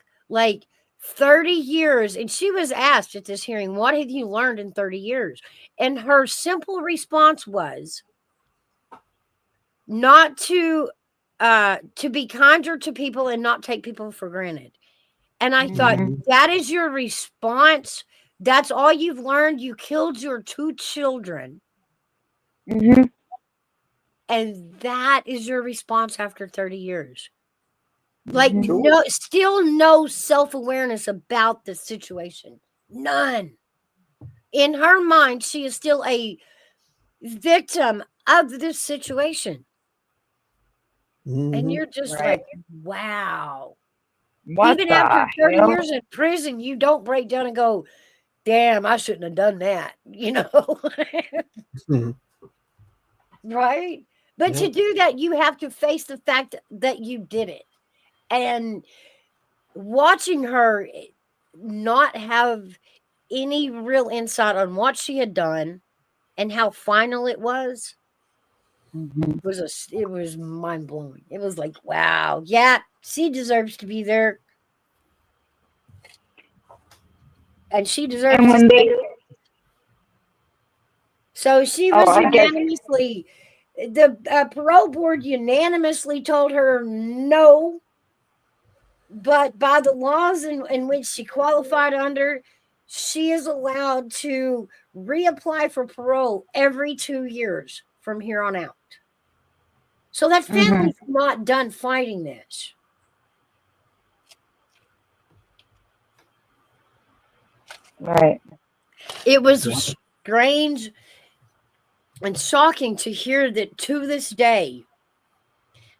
30 years. And she was asked at this hearing, what have you learned in 30 years? And her simple response was not to be kinder to people and not take people for granted. And I thought, that is your response. That's all you've learned. You killed your 2 children. Mm-hmm. And that is your response after 30 years. Still no self-awareness about the situation. None. In her mind, she is still a victim of this situation. And you're just like, wow. What Even the after 30 hell? years in prison, you don't break down and go, damn, I shouldn't have done that, you know? Right? But to do that, you have to face the fact that you did it. And watching her not have any real insight on what she had done and how final it was, it was mind blowing. It was like, wow, yeah, she deserves to be there. And she deserves And when they, so she was unanimously, the parole board unanimously told her no, but by the laws in which she qualified under, she is allowed to reapply for parole every 2 years from here on out. So that family's not done fighting this. right. It was strange and shocking to hear that to this day,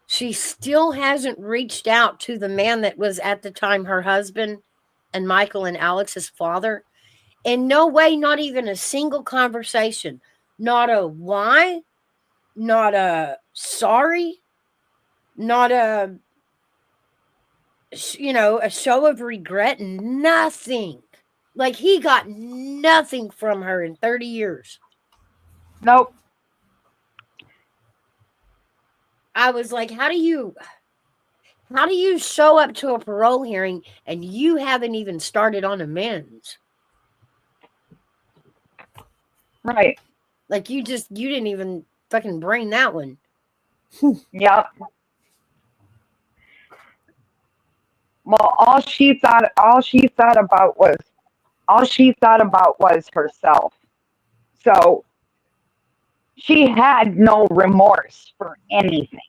she still hasn't reached out to the man that was at the time her husband and Michael and Alex's father. In no way, not even a single conversation. Not a why, not a sorry, not a, a show of regret, nothing. Like he got nothing from her in 30 years. Nope. I was like, how do you show up to a parole hearing and you haven't even started on amends? Right. Like you didn't even fucking bring that one. Yep. Well, all she thought about was herself. So she had no remorse for anything,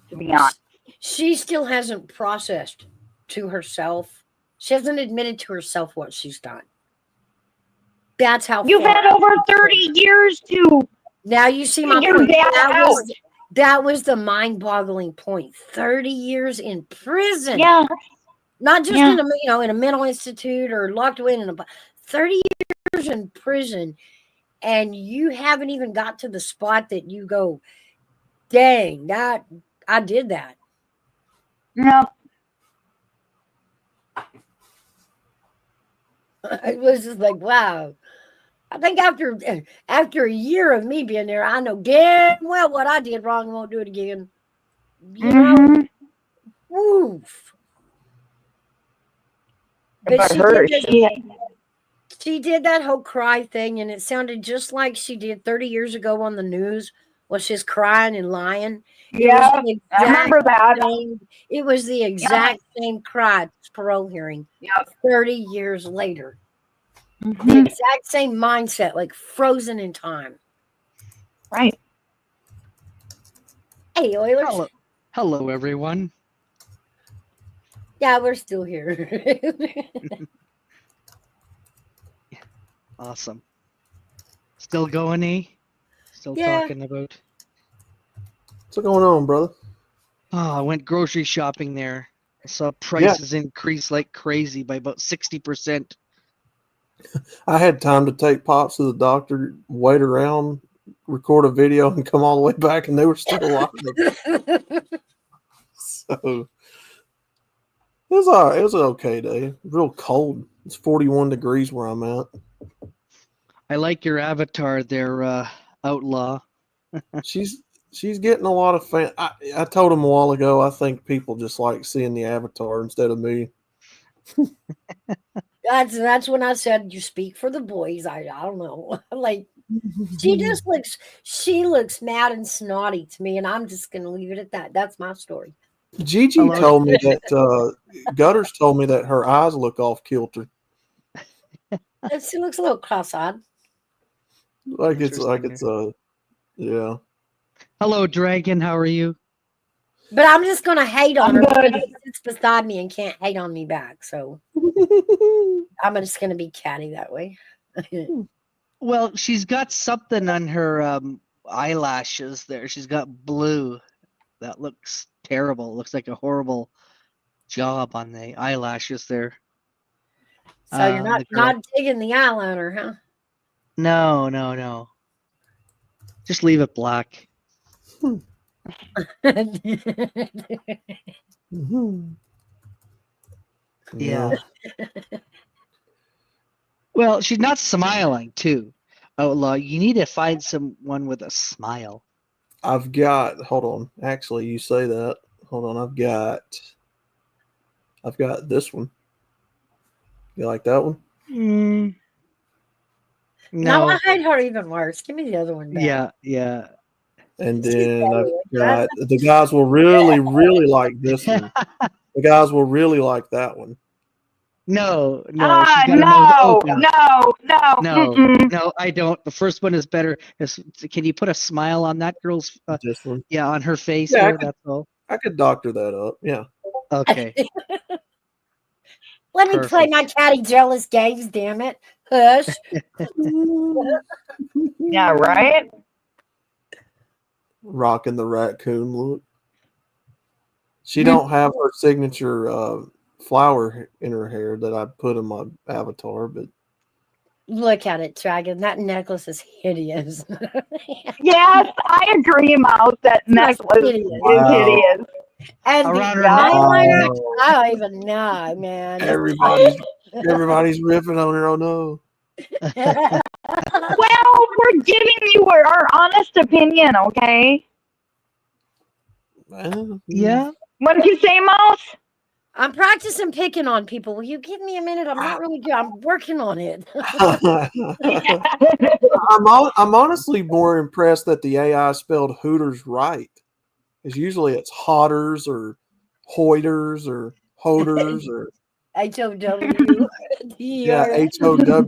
to be honest. She still hasn't processed to herself. She hasn't admitted to herself what she's done. That's how you've had over 30 years to. Now you see my figure point. that That was the mind-boggling point. 30 years in prison. Yeah. Not just in a mental institute or locked away in a 30 years in prison, and you haven't even got to the spot that you go, dang, that I did that. No. It was just like, wow. I think after a year of me being there, I know damn well what I did wrong and won't do it again. You know? Woof. But she did that whole cry thing, and it sounded just like she did 30 years ago on the news, was just crying and lying. Yeah, I remember that. It was the exact same cry at this parole hearing 30 years later. The exact same mindset, like frozen in time. Right. Hey, Oilers. Hello, everyone. Yeah, we're still here. Awesome. Still going, E? Still talking about. What's going on, brother? Oh, I went grocery shopping there. I saw prices increase like crazy by about 60%. I had time to take Pops to the doctor, wait around, record a video, and come all the way back, and they were still alive. So it was all right. It was an okay day. Real cold. It's 41 degrees where I'm at. I like your avatar there, Outlaw. She's getting a lot of fan. I told him a while ago, I think people just like seeing the avatar instead of me. That's when I said you speak for the boys. I don't know. Like she looks mad and snotty to me, and I'm just gonna leave it at that. That's my story. Gigi told me that Gutters told me that her eyes look off kilter. She looks a little cross-eyed. Yeah. Hello, Dragon. How are you? But I'm just gonna hate on her because it's beside me and can't hate on me back. So I'm just gonna be catty that way. Well, she's got something on her eyelashes there. She's got blue. That looks terrible. Looks like a horrible job on the eyelashes there. So you're the girl. not digging the eyeliner, huh? No. Just leave it black. Yeah. Well, she's not smiling too. Outlaw, you need to find someone with a smile. I've got. Hold on. Actually, you say that. Hold on. I've got this one. You like that one? No. No, I hate her even worse. Give me the other one back. Yeah. And then I've got the guys will really like this one. The guys will really like that one. No. No, I don't. The first one is better. Can you put a smile on that girl's? This one. Yeah, on her face. Yeah, there, that's all. I could doctor that up. Yeah. Okay. Let me play my catty jealous games, damn it. Hush. Yeah, right? Rocking the raccoon look. She don't have her signature flower in her hair that I put in my avatar, but Look at it, Dragon. That necklace is hideous. Yes, I agree, Mouse. That necklace is hideous. And Around the her neck. eyeliner, I don't even know, man. everybody's ripping on her. Oh no. Well, we're giving you our honest opinion, okay? Yeah. What did you say, Mouse? I'm practicing picking on people. Will you give me a minute? I'm not really good. I'm working on it. I'm honestly more impressed that the AI spelled Hooters right. Because usually it's Hotters or Hoiters or Hoders or HOW. yeah, HOWT.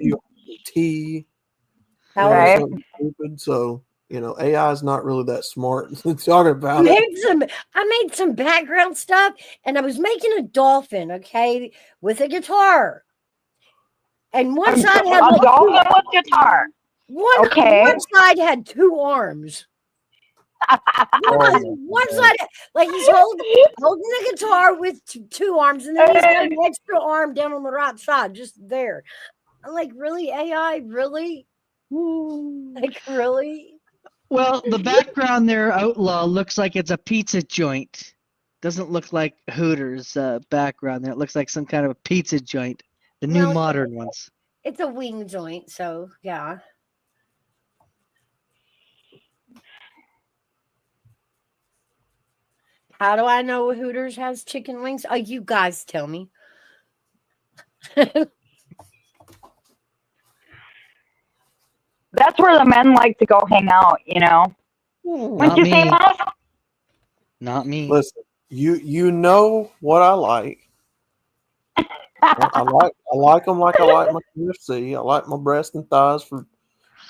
Right. Something stupid. So AI is not really that smart talking about it. I made some background stuff, and I was making a dolphin, okay, with a guitar. And one side had a dolphin with guitar. One side had two arms. One side, like he's holding the guitar with two arms, and then he's got an extra arm down on the right side, just there. I'm like, really, AI, really, like, really. Well, the background there, Outlaw, looks like it's a pizza joint. Doesn't look like Hooters background there. It looks like some kind of a pizza joint. The new modern ones. It's a wing joint, so yeah. How do I know Hooters has chicken wings? Oh, you guys tell me. That's where the men like to go hang out, Wouldn't you say, Mouse? Not me. Listen, you know what I like. I like them like I like my KFC. I like my breast and thighs for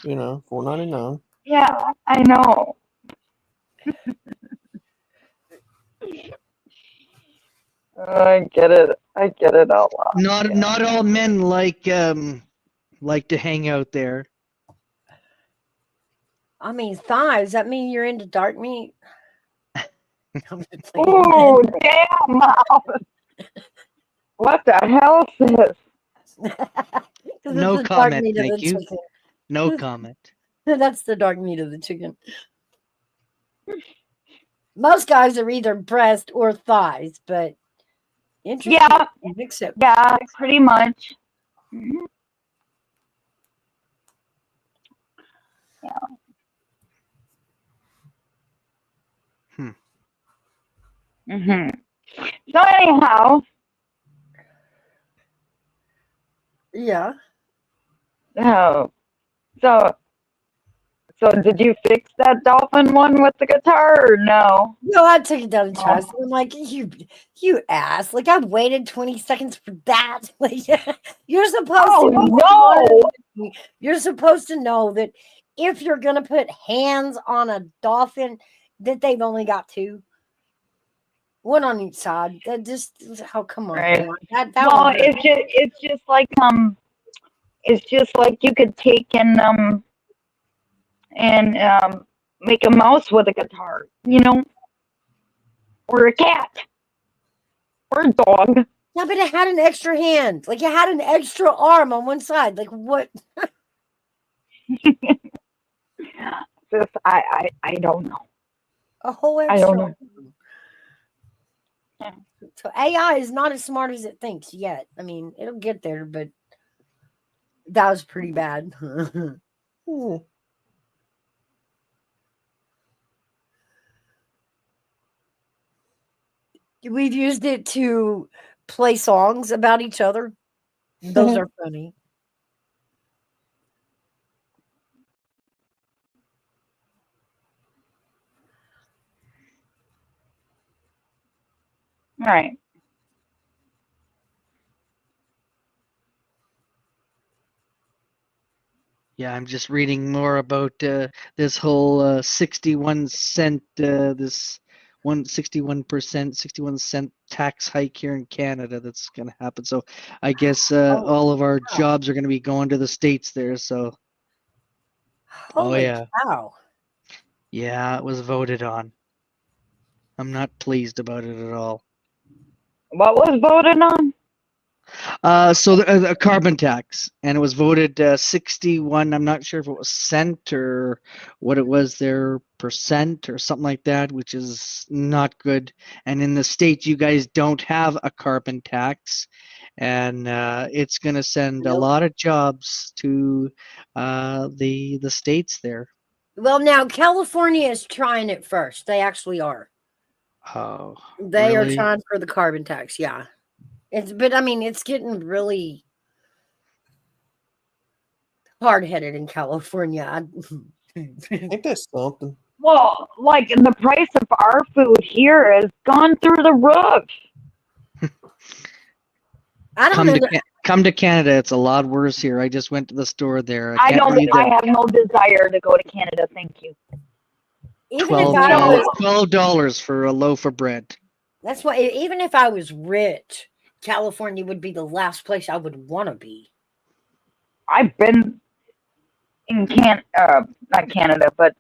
$4.99. Yeah, I know. I get it out loud. Not all men like to hang out there. I mean, thighs. That mean you're into dark meat? Oh, damn, Mouse. What the hell is this? No comment, thank you. No comment. That's the dark meat of the chicken. Most guys are either breast or thighs, but interesting. Yeah, pretty much. Mm-hmm. Yeah. Mm-hmm. So anyhow. Yeah. Oh. So did you fix that dolphin one with the guitar or no? No, I took it down and tried. I'm like, you ass. Like, I waited 20 seconds for that. Like, you're supposed you're supposed to know that if you're gonna put hands on a dolphin, that they've only got two. One on each side. That just come on. Right. That well, it's just like it's just like you could take and make a mouse with a guitar, you know, or a cat, or a dog. Yeah, but it had an extra hand. Like it had an extra arm on one side. Like what? Just I don't know. A whole I don't extra. know. So AI is not as smart as it thinks yet. I mean, it'll get there, but that was pretty bad. We've used it to play songs about each other. Those are funny. All right. Yeah, I'm just reading more about this whole 61 cent, this 61 cent tax hike here in Canada that's going to happen. So I guess all of our jobs are going to be going to the States there. So, Holy yeah. cow. Yeah, it was voted on. I'm not pleased about it at all. What was voted on? So a carbon tax, and it was voted 61. I'm not sure if it was cent or what it was, their percent or something like that, which is not good. And in the States, you guys don't have a carbon tax, and it's going to send a lot of jobs to the States there. Well, now California is trying it first. They actually are. Oh, They really? are trying for the carbon tax. Yeah. But I mean, it's getting really hard-headed in California. Ain't that something? Well, like the price of our food here has gone through the roof. I don't know. Come to Canada. It's a lot worse here. I just went to the store there. I can't don't. believe I that. have no desire to go to Canada. Thank you. Even if I was, $12 for a loaf of bread. that's why. Even if I was rich, California would be the last place I would want to be. I've been in not Canada, but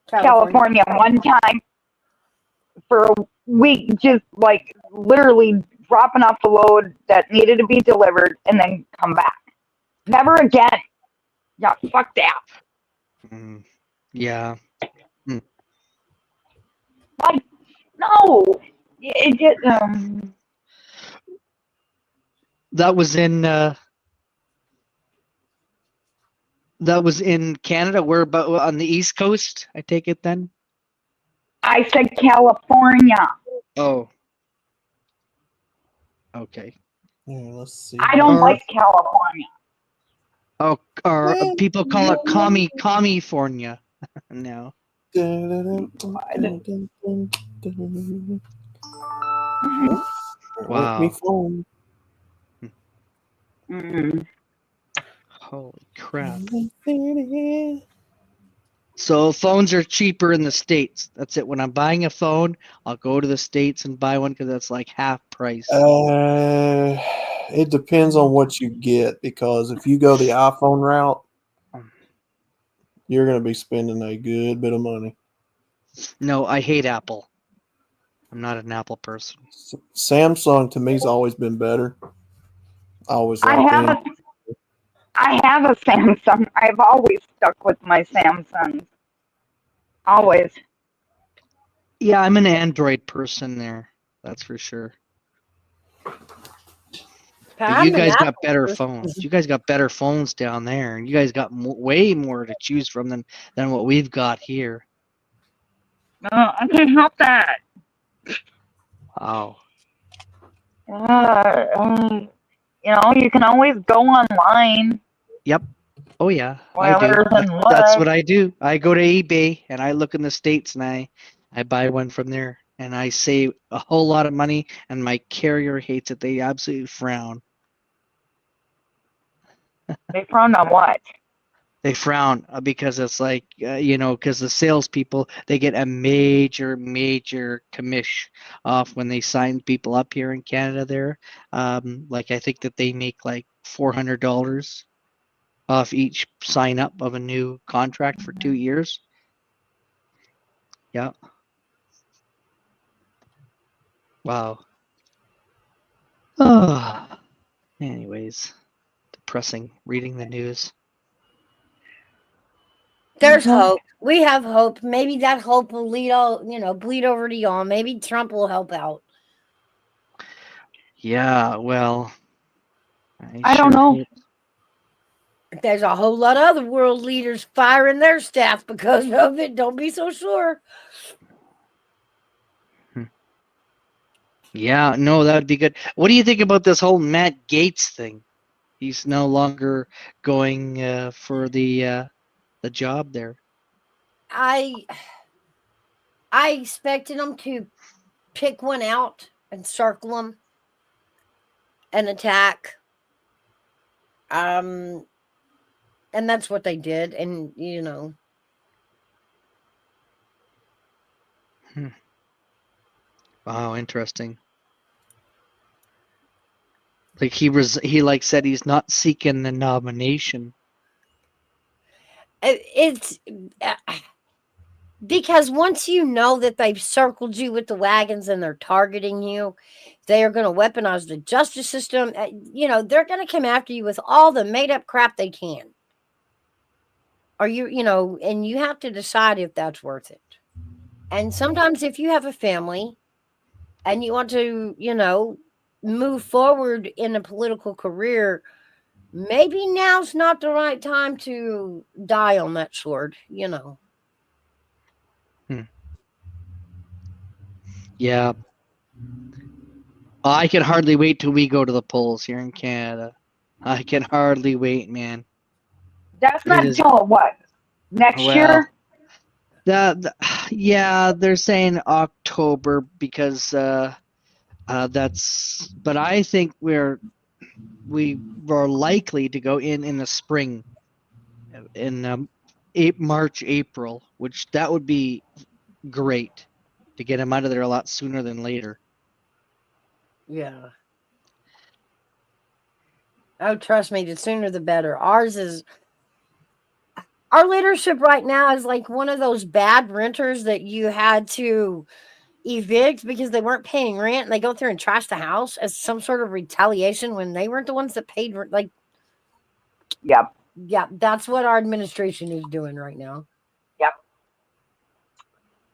California one time for a week, just like literally dropping off a load that needed to be delivered and then come back. Never again. Yeah, fuck that. Yeah. Like, no. It just, That was in Canada. Where about on the East Coast? I take it then. I said California. Oh. Okay. Yeah, let's see. I don't like California. Oh, or people call it California. No. Wow. Holy crap. So phones are cheaper in the States. That's it. When I'm buying a phone, I'll go to the States and buy one because that's like half price. It depends on what you get, because if you go the iPhone route, you're going to be spending a good bit of money. No, I hate Apple. I'm not an Apple person. Samsung to me's always been better. I have a Samsung. I've always stuck with my Samsung. Always. Yeah, I'm an Android person there. That's for sure. But you guys got better phones. You guys got better phones down there, and you guys got way more to choose from than what we've got here. I can't help that. Wow. You can always go online. Yep. Oh yeah. Rather than That's look. what I do. I go to eBay and I look in the States and I buy one from there, and I save a whole lot of money, and my carrier hates it. They absolutely frown. They frown on what? they frown because it's like because the salespeople, they get a major commish off when they sign people up here in Canada. There, like I think that they make like $400 off each sign up of a new contract for 2 years. Yeah. Wow. Oh. Anyways, depressing reading the news. There's hope. We have hope. Maybe that hope will bleed over to y'all. Maybe Trump will help out. Yeah, well, I don't know. hope- There's a whole lot of other world leaders firing their staff because of it. Don't be so sure. Yeah, no, that would be good. What do you think about this whole Matt Gaetz thing? He's no longer going for the job there. I expected them to pick one out and circle them and attack. And that's what they did. And Wow, interesting. Like he like said he's not seeking the nomination. it's because once you know that they've circled you with the wagons and they're targeting you, they are going to weaponize the justice system. They're going to come after you with all the made up crap they can. And you have to decide if that's worth it. And sometimes if you have a family and you want to, move forward in a political career, maybe now's not the right time to die on that sword, Yeah. I can hardly wait till we go to the polls here in Canada. I can hardly wait, man. That's not until what? Next year? Yeah, they're saying October because that's. But I think we are likely to go in the spring, in March, April, which that would be great to get them out of there a lot sooner than later. Yeah. Oh, trust me, the sooner the better. Our leadership right now is like one of those bad renters that you had to evict because they weren't paying rent, and they go through and trash the house as some sort of retaliation when they weren't the ones that paid rent. Like, yeah, that's what our administration is doing right now. Yep,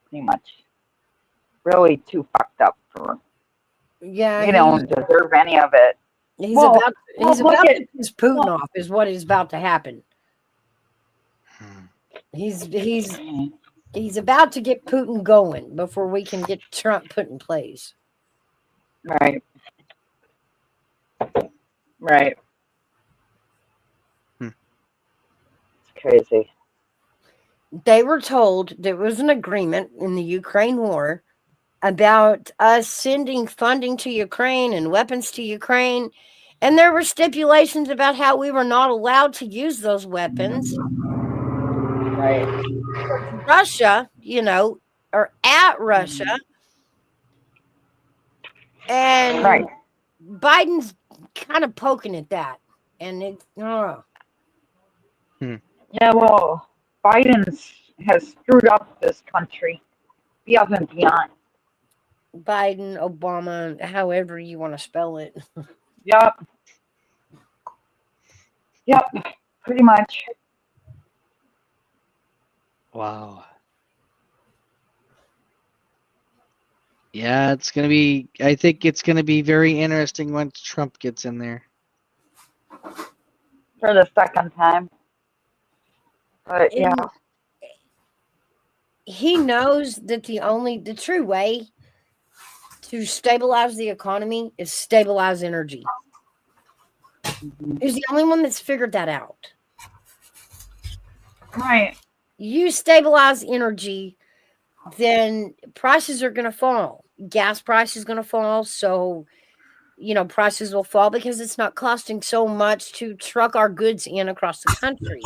pretty much. Really too fucked up for. Yeah, they don't deserve any of it. He's about to piss Putin well, off is what is about to happen. He's about to get Putin going before we can get Trump put in place. Right. It's crazy. They were told there was an agreement in the Ukraine war about us sending funding to Ukraine and weapons to Ukraine. And there were stipulations about how we were not allowed to use those weapons. Right. Russia, or at Russia. And Biden's kind of poking at that. And it's, Yeah, well, Biden has screwed up this country beyond and beyond. Biden, Obama, however you want to spell it. Yep, pretty much. Wow. Yeah, I think it's going to be very interesting once Trump gets in there. For the second time. But yeah. He knows that the true way to stabilize the economy is stabilize energy. He's the only one that's figured that out. Right. You stabilize energy, then prices are going to fall. Gas price is going to fall. So, prices will fall because it's not costing so much to truck our goods in across the country.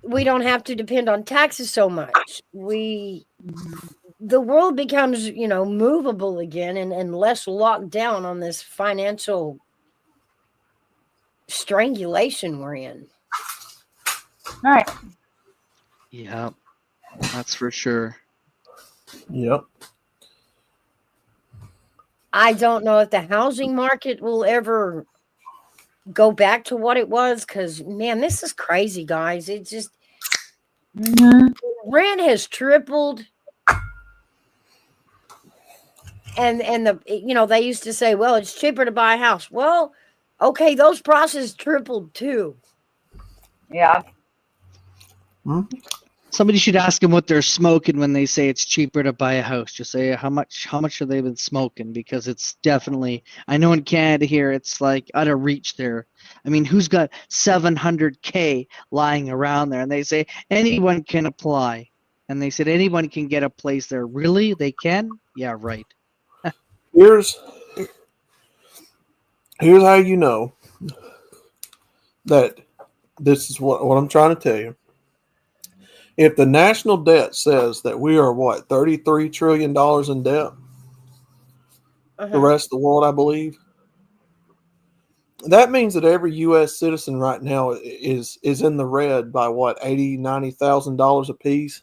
we don't have to depend on taxes so much. The world becomes, movable again and less locked down on this financial strangulation we're in. Right. Yeah, that's for sure. Yep. I don't know if the housing market will ever go back to what it was, because man, this is crazy, guys. It just rent has tripled. And they used to say, well, it's cheaper to buy a house. Well, okay, those prices tripled too. Yeah. Somebody should ask them what they're smoking when they say it's cheaper to buy a house. Just say how much have they been smoking, because it's definitely, I know in Canada here it's like out of reach there. I mean, who's got $700K lying around there? And they say anyone can apply. And they said anyone can get a place there. Really? They can? Yeah, right. Here's how you know that this is what I'm trying to tell you. If the national debt says that we are $33 trillion in debt, the rest of the world, I believe, that means that every U.S. citizen right now is in the red by $80,000-$90,000 a piece.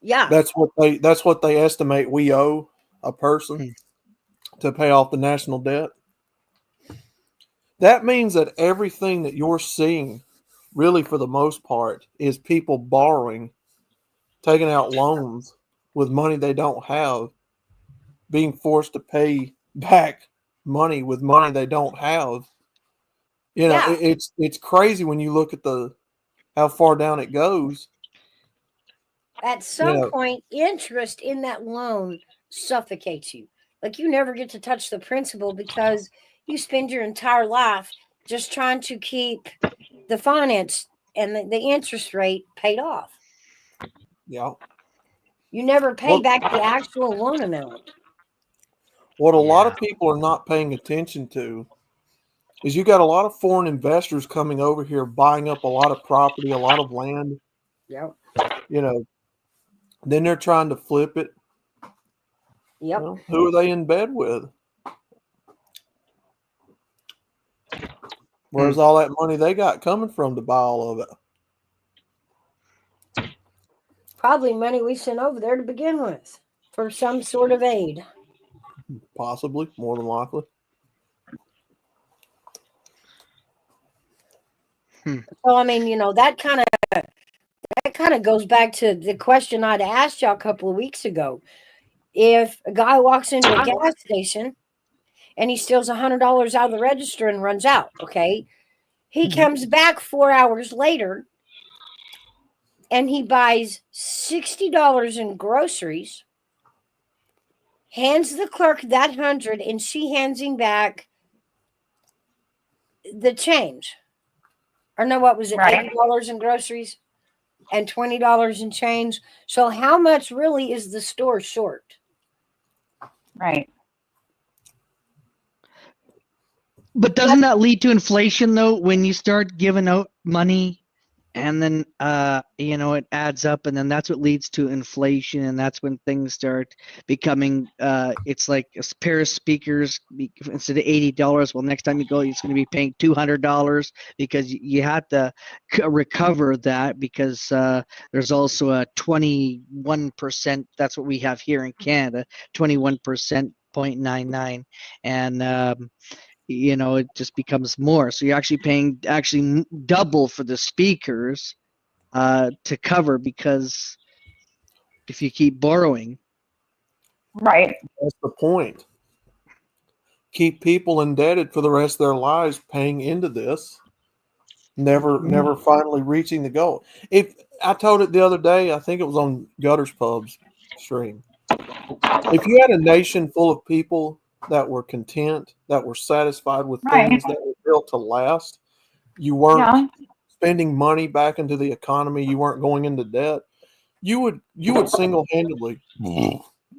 Yeah, that's what they estimate we owe a person to pay off the national debt. That means that everything that you're seeing, really for the most part, is people borrowing, taking out loans with money they don't have, being forced to pay back money with money they don't have. It's crazy when you look at how far down it goes. At some point, interest in that loan suffocates you. Like, you never get to touch the principal because you spend your entire life just trying to keep the finance and the interest rate paid off. Yeah. You never pay back the actual loan amount. What a lot of people are not paying attention to is you got a lot of foreign investors coming over here, buying up a lot of property, a lot of land. Yep. Then they're trying to flip it. Yep. Who are they in bed with? Where's all that money they got coming from to buy all of it? Probably money we sent over there to begin with for some sort of aid. Possibly, more than likely. So I mean, that kind of goes back to the question I'd asked y'all a couple of weeks ago. If a guy walks into a gas station and he steals $100 out of the register and runs out, okay, he comes back 4 hours later and he buys $60 in groceries, hands the clerk that 100, and she hands him back the change. Or no, what was it? Right. $80 in groceries and $20 in change. So how much really is the store short? Right. But doesn't that lead to inflation though, when you start giving out money and then it adds up, and then that's what leads to inflation, and that's when things start becoming it's like a pair of speakers instead of $80, well, next time you go it's going to be paying $200 because you had to recover that, because there's also a 21%, that's what we have here in Canada, 21.99%, and it just becomes more. So you're actually paying double for the speakers to cover, because if you keep borrowing. Right. That's the point. Keep people indebted for the rest of their lives paying into this, never finally reaching the goal. If I told it the other day, I think it was on Gutters Pub's stream. If you had a nation full of people that were content, that were satisfied with things that were built to last, you weren't spending money back into the economy, you weren't going into debt, you would single-handedly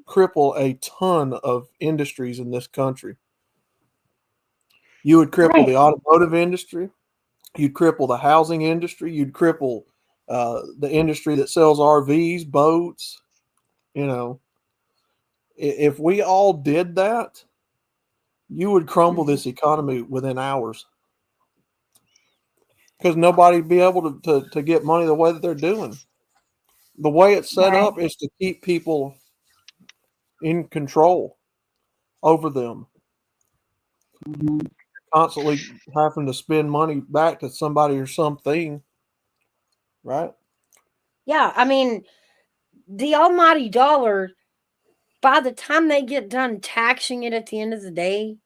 cripple a ton of industries in this country. You would cripple the automotive industry. You'd cripple the housing industry. You'd cripple the industry that sells RVs, boats. You know, if we all did that, you would crumble this economy within hours. Because nobody would be able to get money the way that they're doing. The way it's set up is to keep people in control over them. Constantly having to spend money back to somebody or something, right? Yeah, I mean, the almighty dollar, by the time they get done taxing it at the end of the day,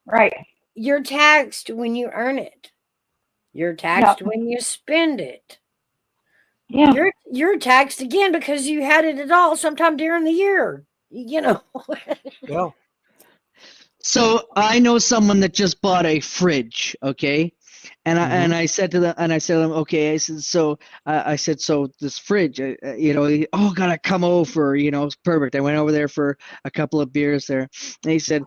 right, you're taxed when you earn it. You're taxed when you spend it. Yeah. You're taxed again because you had it at all sometime during the year. You know. Yeah. So I know someone that just bought a fridge, okay? And I said to them, okay, I said, so so this fridge, gotta come over, it's perfect. I went over there for a couple of beers there, and he said,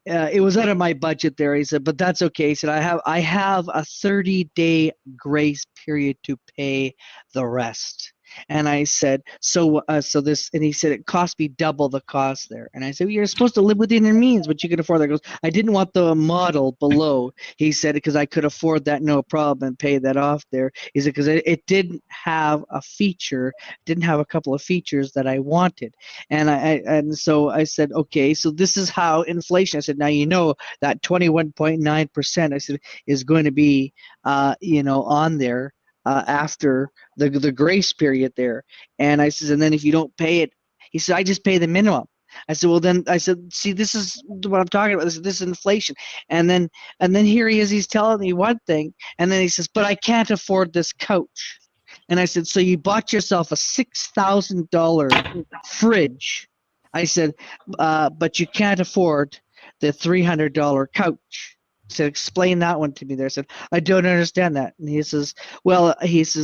it was out of my budget there. He said, but that's okay. He said, I have a 30-day grace period to pay the rest. And I said, so this, and he said, it cost me double the cost there. And I said, well, you're supposed to live within your means, but you can afford that. He goes, I didn't want the model below. He said, because I could afford that, no problem, and pay that off there. He said, because it didn't have a couple of features that I wanted. And so I said, okay, so this is how inflation, I said, now, that 21.9%, I said, is going to be, on there. After the grace period there. And I said, and then if you don't pay it, he said, I just pay the minimum. I said, well, then I said, see, this is what I'm talking about. This is inflation. And then here he is, he's telling me one thing. And then he says, but I can't afford this couch. And I said, so you bought yourself a $6,000 fridge. I said, but you can't afford the $300 couch. Said, explain that one to me there. I said, I don't understand that. And he says,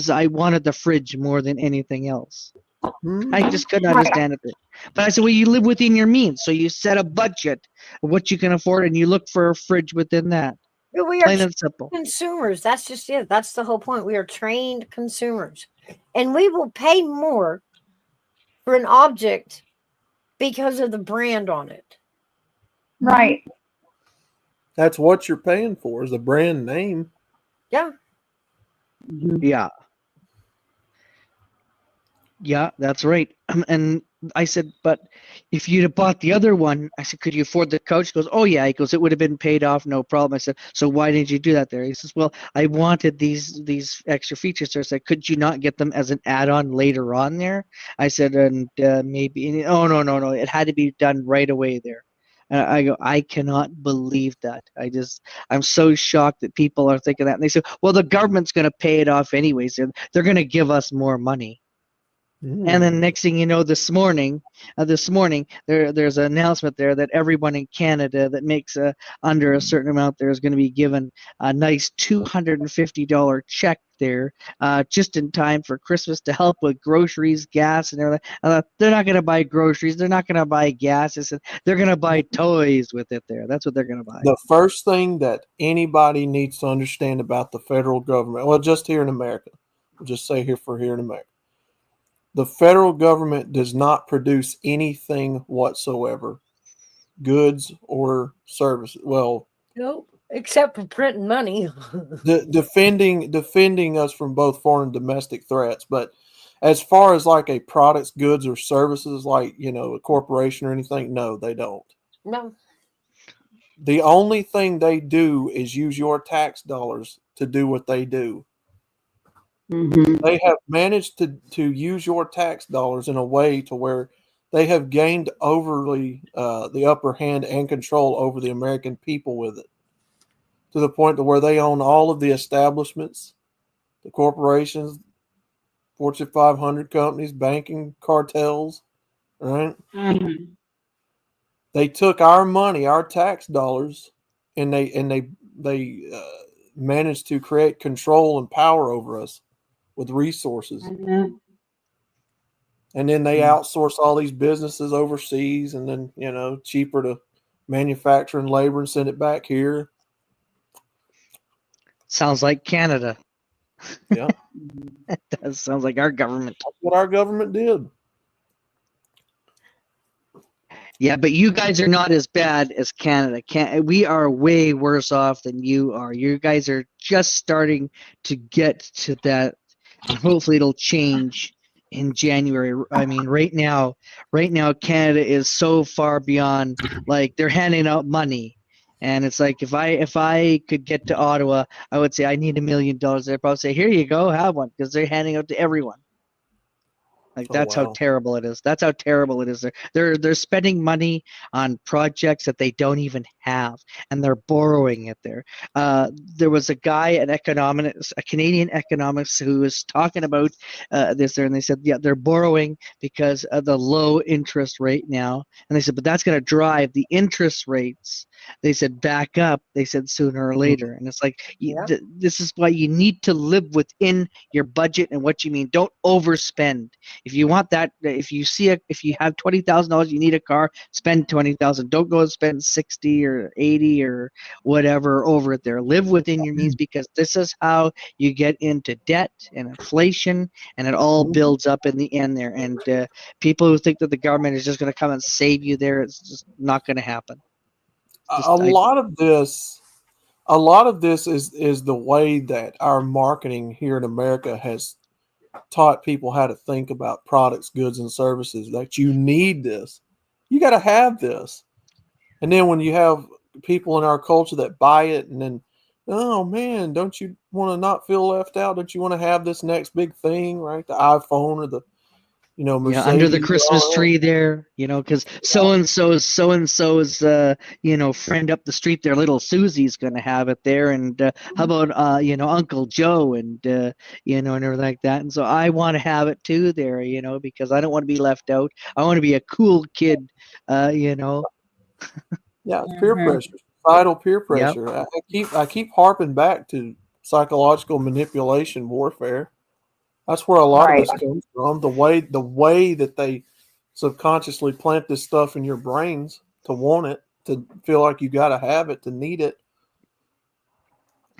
I wanted the fridge more than anything else. I just couldn't understand it. But I said, well, you live within your means. So you set a budget of what you can afford and you look for a fridge within that. We are plain and simple. Consumers. That's just it. That's the whole point. We are trained consumers. And we will pay more for an object because of the brand on it. Right. That's what you're paying for, is a brand name. Yeah. Yeah. Yeah, that's right. And I said, but if you'd have bought the other one, I said, could you afford the couch? He goes, oh yeah. He goes, it would have been paid off, no problem. I said, so why didn't you do that there? He says, well, I wanted these extra features there. I said, could you not get them as an add-on later on there? I said, and maybe, oh no, it had to be done right away there. And I go, I cannot believe that. I'm so shocked that people are thinking that. And they say, well, the government's going to pay it off anyways. They're going to give us more money. And then next thing you know, this morning, there's an announcement there that everyone in Canada that makes under a certain amount there is going to be given a nice $250 check there, just in time for Christmas to help with groceries, gas, and everything. They're not going to buy groceries. They're not going to buy gas. They're going to buy toys with it there. That's what they're going to buy. The first thing that anybody needs to understand about the federal government, well, just here in America, we'll just say here in America, the federal government does not produce anything whatsoever, goods or services. Well, nope, except for printing money. defending us from both foreign and domestic threats. But as far as like a products, goods, or services, like, a corporation or anything, no, they don't. No. The only thing they do is use your tax dollars to do what they do. Mm-hmm. They have managed to use your tax dollars in a way to where they have gained overly the upper hand and control over the American people with it, to the point to where they own all of the establishments, the corporations, Fortune 500 companies, banking cartels, right? Mm-hmm. They took our money, our tax dollars, and they managed to create control and power over us with resources. Mm-hmm. And then they outsource all these businesses overseas, and then, cheaper to manufacture and labor and send it back here. Sounds like Canada. Yeah. It does. Sounds like our government. That's what our government did. Yeah, but you guys are not as bad as Canada. We are way worse off than you are. You guys are just starting to get to that, and hopefully it'll change in January. I mean, right now, Canada is so far beyond. Like they're handing out money, and it's like if I could get to Ottawa, I would say I need $1 million. They'd probably say, "Here you go, have one," because they're handing out to everyone. Like that's how terrible it is. That's how terrible it is. They're spending money on projects that they don't even have, and they're borrowing it there. There was a guy, a Canadian economist, who was talking about this there, and they said, yeah, they're borrowing because of the low interest rate now, and they said, but that's going to drive the interest rates. They said back up. They said sooner or later, and it's like this is why you need to live within your budget and what you mean. Don't overspend. If you want that, if you have $20,000, you need a car, spend $20,000. Don't go and spend 60 or 80 or whatever over it there. Live within your means, because this is how you get into debt and inflation, and it all builds up in the end there. And people who think that the government is just going to come and save you there, it's just not going to happen. A lot of this is the way that our marketing here in America has taught people how to think about products, goods, and services. That you need this, you got to have this, and then when you have people in our culture that buy it, and then, oh man, don't you want to not feel left out? Don't you want to have this next big thing, right? The iPhone or the, Mercedes, under the Christmas tree there, because so and so's friend up the street there, little Susie's gonna have it there, and how about Uncle Joe and and everything like that. And so I want to have it too there, because I don't want to be left out. I want to be a cool kid, Yeah, peer pressure, societal peer pressure. I keep harping back to psychological manipulation warfare. That's where a lot of this comes from. The way that they subconsciously plant this stuff in your brains to want it, to feel like you got to have it, to need it.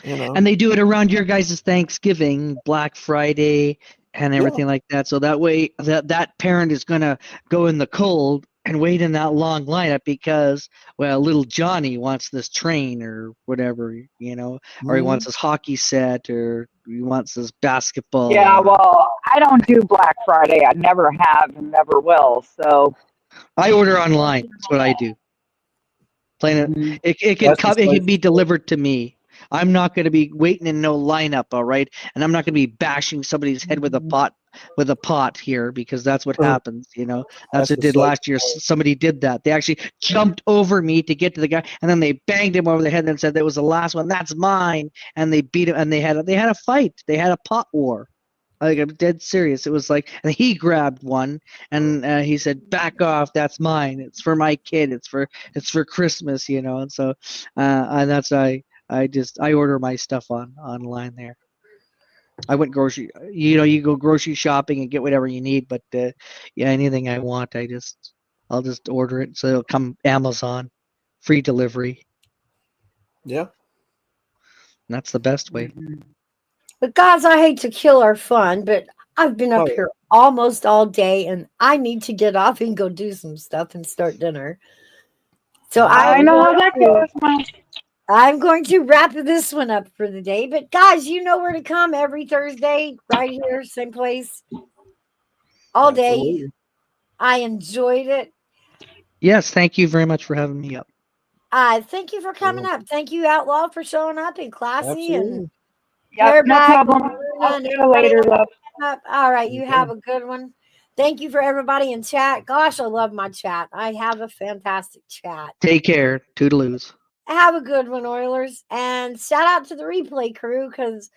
And they do it around your guys' Thanksgiving, Black Friday, and everything like that. So that way, that parent is gonna go in the cold and wait in that long lineup because, well, little Johnny wants this train or whatever, or he wants his hockey set, or he wants his basketball. Yeah, well, I don't do Black Friday. I never have and never will. So I order online. That's what I do. Plain it can be delivered to me. I'm not going to be waiting in no lineup, all right? And I'm not going to be bashing somebody's head with a pot here, because that's what happens, That's what did last year. Somebody did that. They actually jumped over me to get to the guy, and then they banged him over the head and said that was the last one. That's mine. And they beat him, and they had a fight. They had a pot war. Like, I'm dead serious. It was like, and he grabbed one, and he said, "Back off. That's mine. It's for my kid. It's for Christmas, And so, and that's I order my stuff online there. I went grocery, you go grocery shopping and get whatever you need, but anything I want, I'll just order it. So it'll come Amazon, free delivery. Yeah. And that's the best way. But guys, I hate to kill our fun, but I've been up here almost all day, and I need to get off and go do some stuff and start dinner. So I know how that goes. I'm going to wrap this one up for the day. But guys, you know where to come every Thursday, right here, same place, all day. Absolutely. I enjoyed it. Yes, thank you very much for having me up. Thank you for coming up. Thank you, Outlaw, for showing up, and Classy. Absolutely. And no problem. I'll see you later, love. All right, you have a good one. Thank you for everybody in chat. Gosh, I love my chat. I have a fantastic chat. Take care. Toodaloos. Have a good one, Oilers. And shout out to the replay crew, because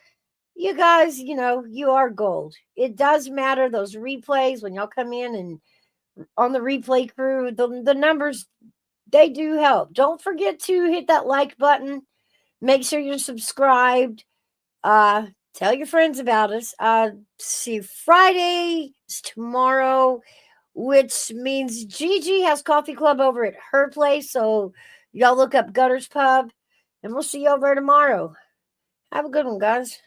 you guys, you are gold. It does matter, those replays, when y'all come in and on the replay crew, the numbers, they do help. Don't forget to hit that like button. Make sure you're subscribed. Tell your friends about us. See, Friday is tomorrow, which means Gigi has coffee club over at her place. So y'all look up Gutters Pub, and we'll see you over tomorrow. Have a good one, guys.